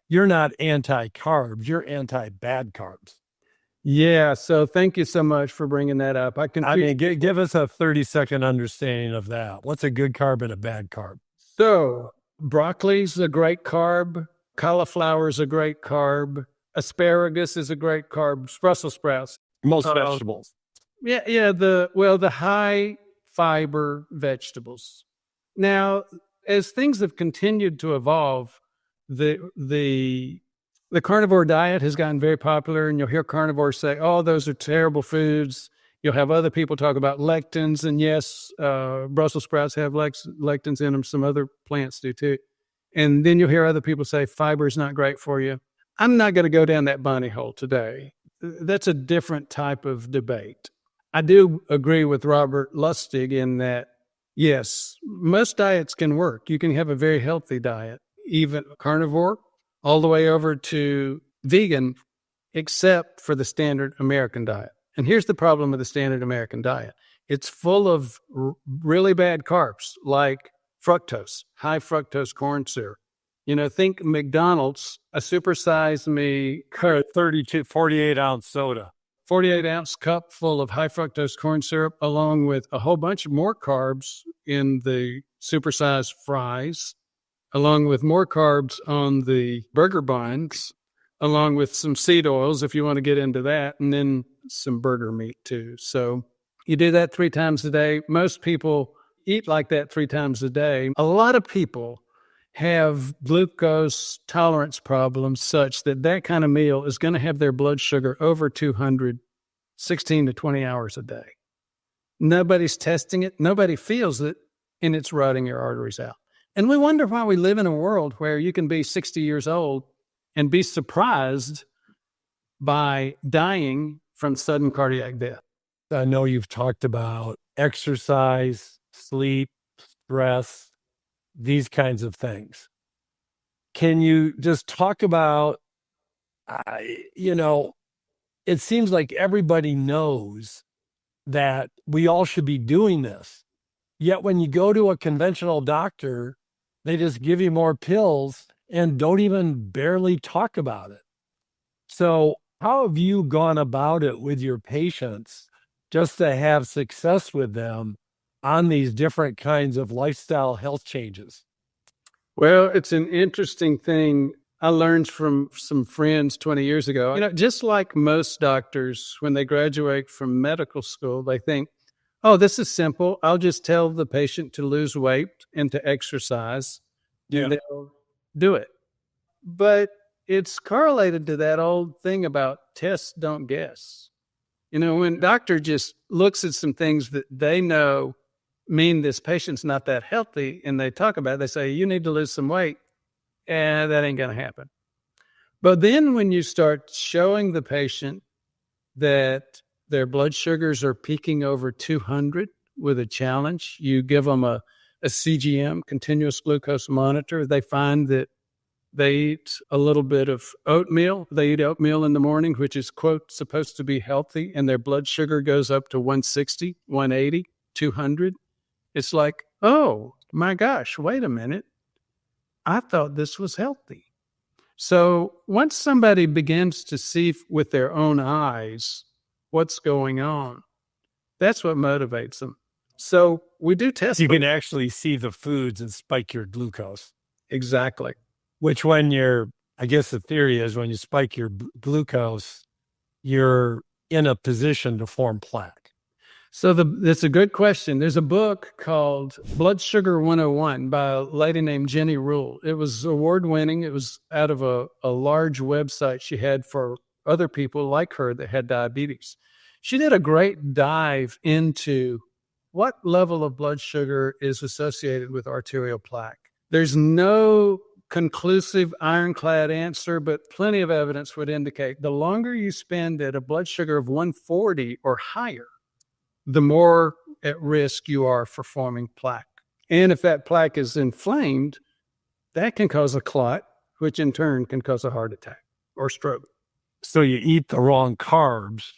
You're not anti-carbs, you're anti-bad carbs. Yeah. So thank you so much for bringing that up. Give us a 30-second understanding of that. What's a good carb and a bad carb? So broccoli's a great carb. Cauliflower is a great carb. Asparagus is a great carb. Brussels sprouts. Most vegetables. Yeah. The high fiber vegetables. Now, as things have continued to evolve, the carnivore diet has gotten very popular, and you'll hear carnivores say, oh, those are terrible foods. You'll have other people talk about lectins, and yes, Brussels sprouts have lectins in them. Some other plants do too. And then you'll hear other people say fiber is not great for you. I'm not going to go down that bunny hole today. That's a different type of debate. I do agree with Robert Lustig in that, yes, most diets can work. You can have a very healthy diet, even carnivore, all the way over to vegan, except for the standard American diet. And here's the problem with the standard American diet. It's full of really bad carbs, like fructose, high fructose corn syrup. Think McDonald's, a supersize me 30 to 48 ounce soda. 48-ounce cup full of high fructose corn syrup, along with a whole bunch more carbs in the supersized fries, along with more carbs on the burger buns, along with some seed oils if you want to get into that, and then some burger meat too. So you do that 3 times a day. Most people eat like that 3 times a day. A lot of people have glucose tolerance problems such that that kind of meal is going to have their blood sugar over 200, 16 to 20 hours a day. Nobody's testing it. Nobody feels it, and it's rotting your arteries out. And we wonder why we live in a world where you can be 60 years old and be surprised by dying from sudden cardiac death. I know you've talked about exercise, sleep, stress, these kinds of things. Can you just talk about, it seems like everybody knows that we all should be doing this. Yet when you go to a conventional doctor, they just give you more pills and don't even barely talk about it. So how have you gone about it with your patients just to have success with them on these different kinds of lifestyle health changes? Well, it's an interesting thing. I learned from some friends 20 years ago. Just like most doctors, when they graduate from medical school, they think, oh, this is simple. I'll just tell the patient to lose weight and to exercise, and they'll do it. But it's correlated to that old thing about test, don't guess. When a doctor just looks at some things that they know mean this patient's not that healthy, and they talk about it, they say, you need to lose some weight, and that ain't going to happen. But then when you start showing the patient that their blood sugars are peaking over 200 with a challenge, you give them a CGM, continuous glucose monitor. They find that they eat a little bit of oatmeal. They eat oatmeal in the morning, which is, quote, supposed to be healthy, and their blood sugar goes up to 160, 180, 200. It's like, oh, my gosh, wait a minute. I thought this was healthy. So once somebody begins to see with their own eyes what's going on, that's what motivates them. So we do test. You can actually see the foods and spike your glucose. Exactly. Which I guess the theory is when you spike your glucose, you're in a position to form plaque. So that's a good question. There's a book called Blood Sugar 101 by a lady named Jenny Rule. It was award-winning. It was out of a large website she had for other people like her that had diabetes. She did a great dive into what level of blood sugar is associated with arterial plaque. There's no conclusive ironclad answer, but plenty of evidence would indicate the longer you spend at a blood sugar of 140 or higher, the more at risk you are for forming plaque. And if that plaque is inflamed, that can cause a clot, which in turn can cause a heart attack or stroke. So you eat the wrong carbs,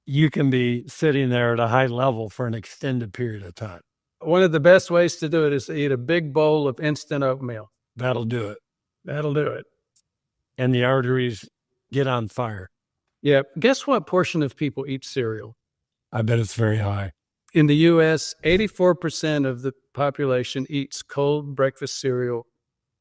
you can be sitting there at a high level for an extended period of time. One of the best ways to do it is to eat a big bowl of instant oatmeal. That'll do it. That'll do it. And the arteries get on fire. Yeah. Guess what portion of people eat cereal? I bet it's very high. In the U.S., 84% of the population eats cold breakfast cereal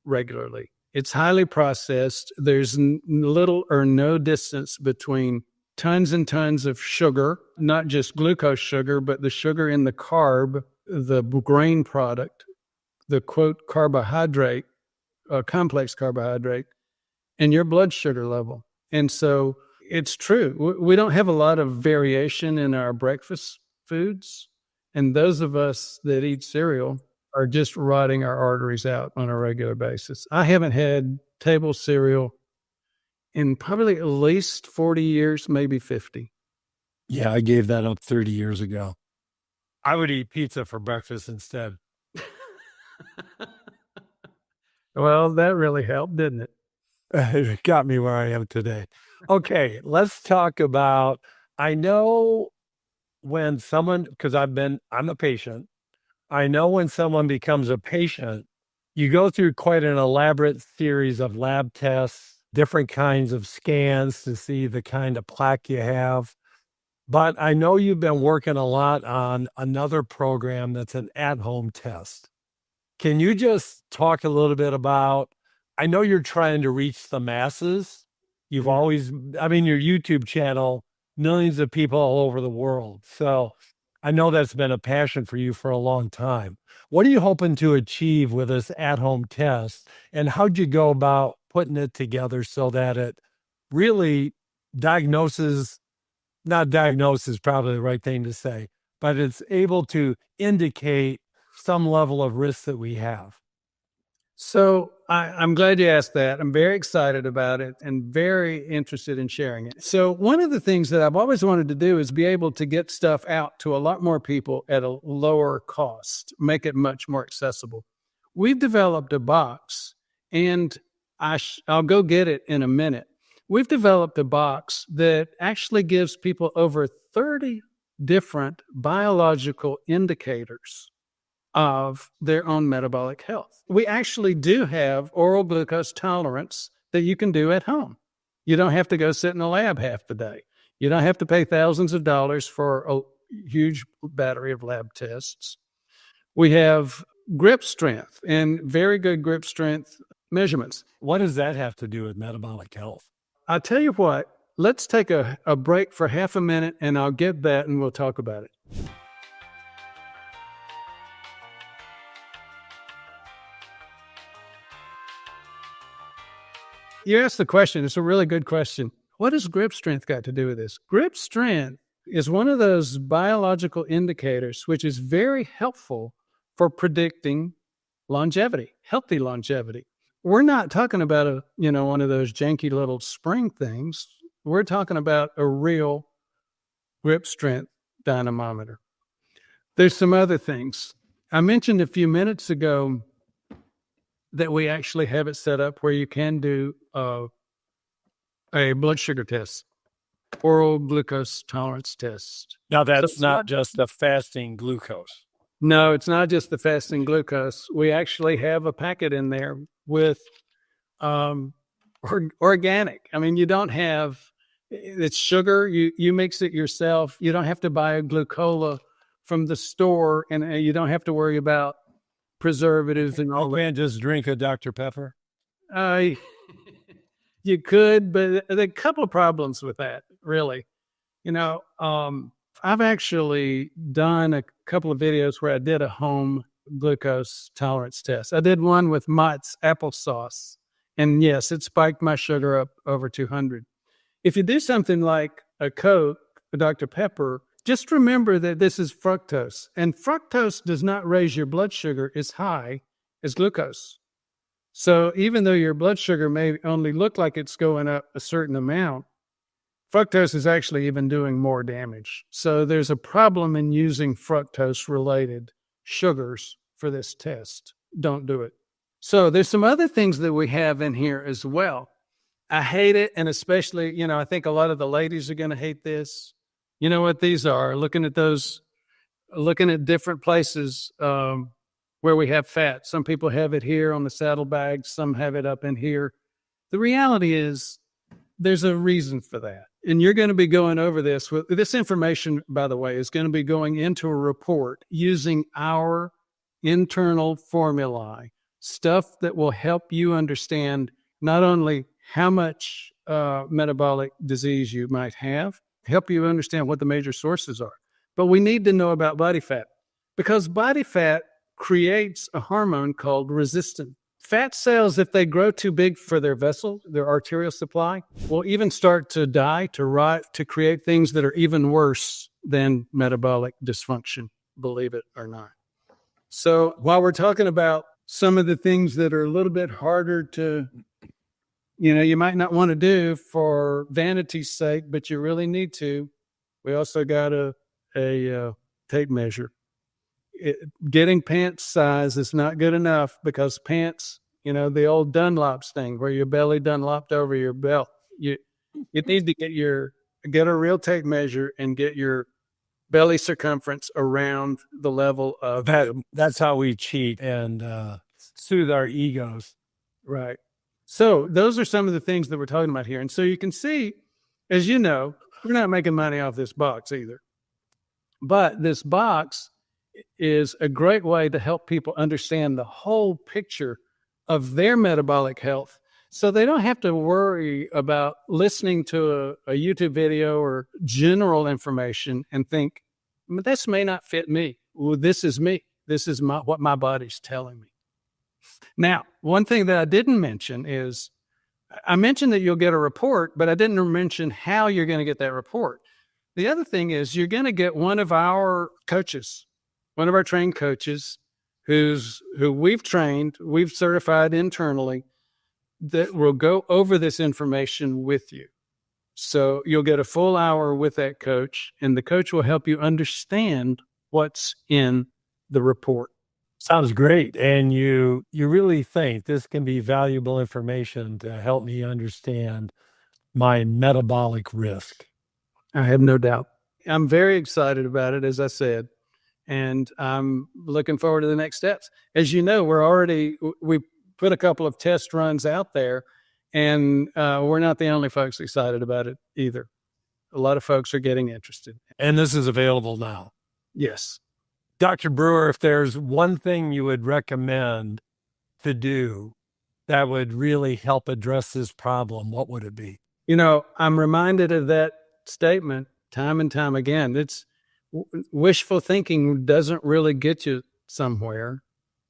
regularly. It's highly processed. There's little or no distance between tons and tons of sugar, not just glucose sugar, but the sugar in the carb, the grain product, the, quote, carbohydrate, complex carbohydrate, and your blood sugar level. And so it's true. We don't have a lot of variation in our breakfast foods. And those of us that eat cereal are just rotting our arteries out on a regular basis. I haven't had table cereal in probably at least 40 years, maybe 50. Yeah, I gave that up 30 years ago. I would eat pizza for breakfast instead. Well, that really helped, didn't it? It got me where I am today. Okay, let's talk about, I know when someone, because I'm a patient, I know when someone becomes a patient, you go through quite an elaborate series of lab tests, different kinds of scans to see the kind of plaque you have. but I know you've been working a lot on another program that's an at-home test. Can you just talk a little bit about, I know you're trying to reach the masses. You've always, I mean, your YouTube channel, millions of people all over the world. So I know that's been a passion for you for a long time. What are you hoping to achieve with this at-home test? And how'd you go about putting it together so that it really diagnoses, not diagnose is probably the right thing to say, but it's able to indicate some level of risk that we have? So I'm glad you asked that. I'm very excited about it and very interested in sharing it. So one of the things that I've always wanted to do is be able to get stuff out to a lot more people at a lower cost, make it much more accessible. We've developed a box, and I'll go get it in a minute. We've developed a box that actually gives people over 30 different biological indicators of their own metabolic health. We actually do have oral glucose tolerance that you can do at home. You don't have to go sit in a lab half the day. You don't have to pay thousands of dollars for a huge battery of lab tests. We have grip strength and very good grip strength measurements. What does that have to do with metabolic health? I'll tell you what, let's take a break for half a minute and I'll get that and we'll talk about it. You asked the question. It's a really good question. What has grip strength got to do with this? Grip strength is one of those biological indicators which is very helpful for predicting longevity, healthy longevity. We're not talking about one of those janky little spring things. We're talking about a real grip strength dynamometer. There's some other things. I mentioned a few minutes ago that we actually have it set up where you can do a blood sugar test, oral glucose tolerance test. Now, that's not just the fasting glucose. No, it's not just the fasting glucose. We actually have a packet in there with organic. I mean, you don't have, it's sugar. You mix it yourself. You don't have to buy a glucola from the store, and you don't have to worry about preservatives and all that. You can't just drink a Dr. Pepper? You could, but there are a couple of problems with that, really. I've actually done a couple of videos where I did a home glucose tolerance test. I did one with Mott's applesauce, and yes, it spiked my sugar up over 200. If you do something like a Coke, a Dr. Pepper, just remember that this is fructose, and fructose does not raise your blood sugar as high as glucose. So even though your blood sugar may only look like it's going up a certain amount, fructose is actually even doing more damage. So there's a problem in using fructose-related sugars for this test. Don't do it. So there's some other things that we have in here as well. I hate it, and especially, I think a lot of the ladies are going to hate this. You know what these are? Looking at different places where we have fat. Some people have it here on the saddlebag. Some have it up in here. The reality is there's a reason for that. And you're going to be going over this. This information, by the way, is going to be going into a report using our internal formulae, stuff that will help you understand not only how much metabolic disease you might have, help you understand what the major sources are. But we need to know about body fat, because body fat creates a hormone called resistin. Fat cells, if they grow too big for their vessel, their arterial supply, will even start to die, to rot, to create things that are even worse than metabolic dysfunction, believe it or not. So while we're talking about some of the things that are a little bit harder to, you might not want to do for vanity's sake, but you really need to, we also got a tape measure. Getting pants size is not good enough, because pants, the old Dunlop's thing where your belly Dunlopped over your belt. You need to get a real tape measure and get your belly circumference around the level of that. That's how we cheat and soothe our egos. Right. So those are some of the things that we're talking about here. And so you can see, as you know, We're not making money off this box either. But this box is a great way to help people understand the whole picture of their metabolic health, so they don't have to worry about listening to a YouTube video or general information and think, this may not fit me. Well, this is me. This is what my body's telling me. Now, one thing that I didn't mention is, I mentioned that you'll get a report, but I didn't mention how you're going to get that report. The other thing is, you're going to get one of our coaches, one of our trained coaches who we've trained, we've certified internally, that will go over this information with you. So you'll get a full hour with that coach, and the coach will help you understand what's in the report. Sounds great. And you really think this can be valuable information to help me understand my metabolic risk? I have no doubt. I'm very excited about it, as I said, and I'm looking forward to the next steps. As you know, we put a couple of test runs out there, and we're not the only folks excited about it either. A lot of folks are getting interested. And this is available now. Yes. Dr. Brewer, if there's one thing you would recommend to do that would really help address this problem, what would it be? I'm reminded of that statement time and time again. It's wishful thinking doesn't really get you somewhere.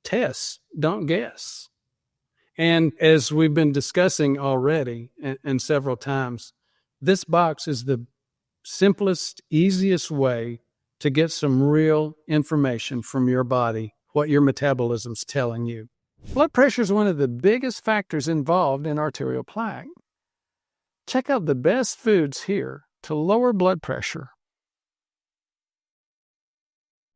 Test, don't guess. And as we've been discussing already and several times, this box is the simplest, easiest way to get some real information from your body, what your metabolism's telling you. Blood pressure is one of the biggest factors involved in arterial plaque. Check out the best foods here to lower blood pressure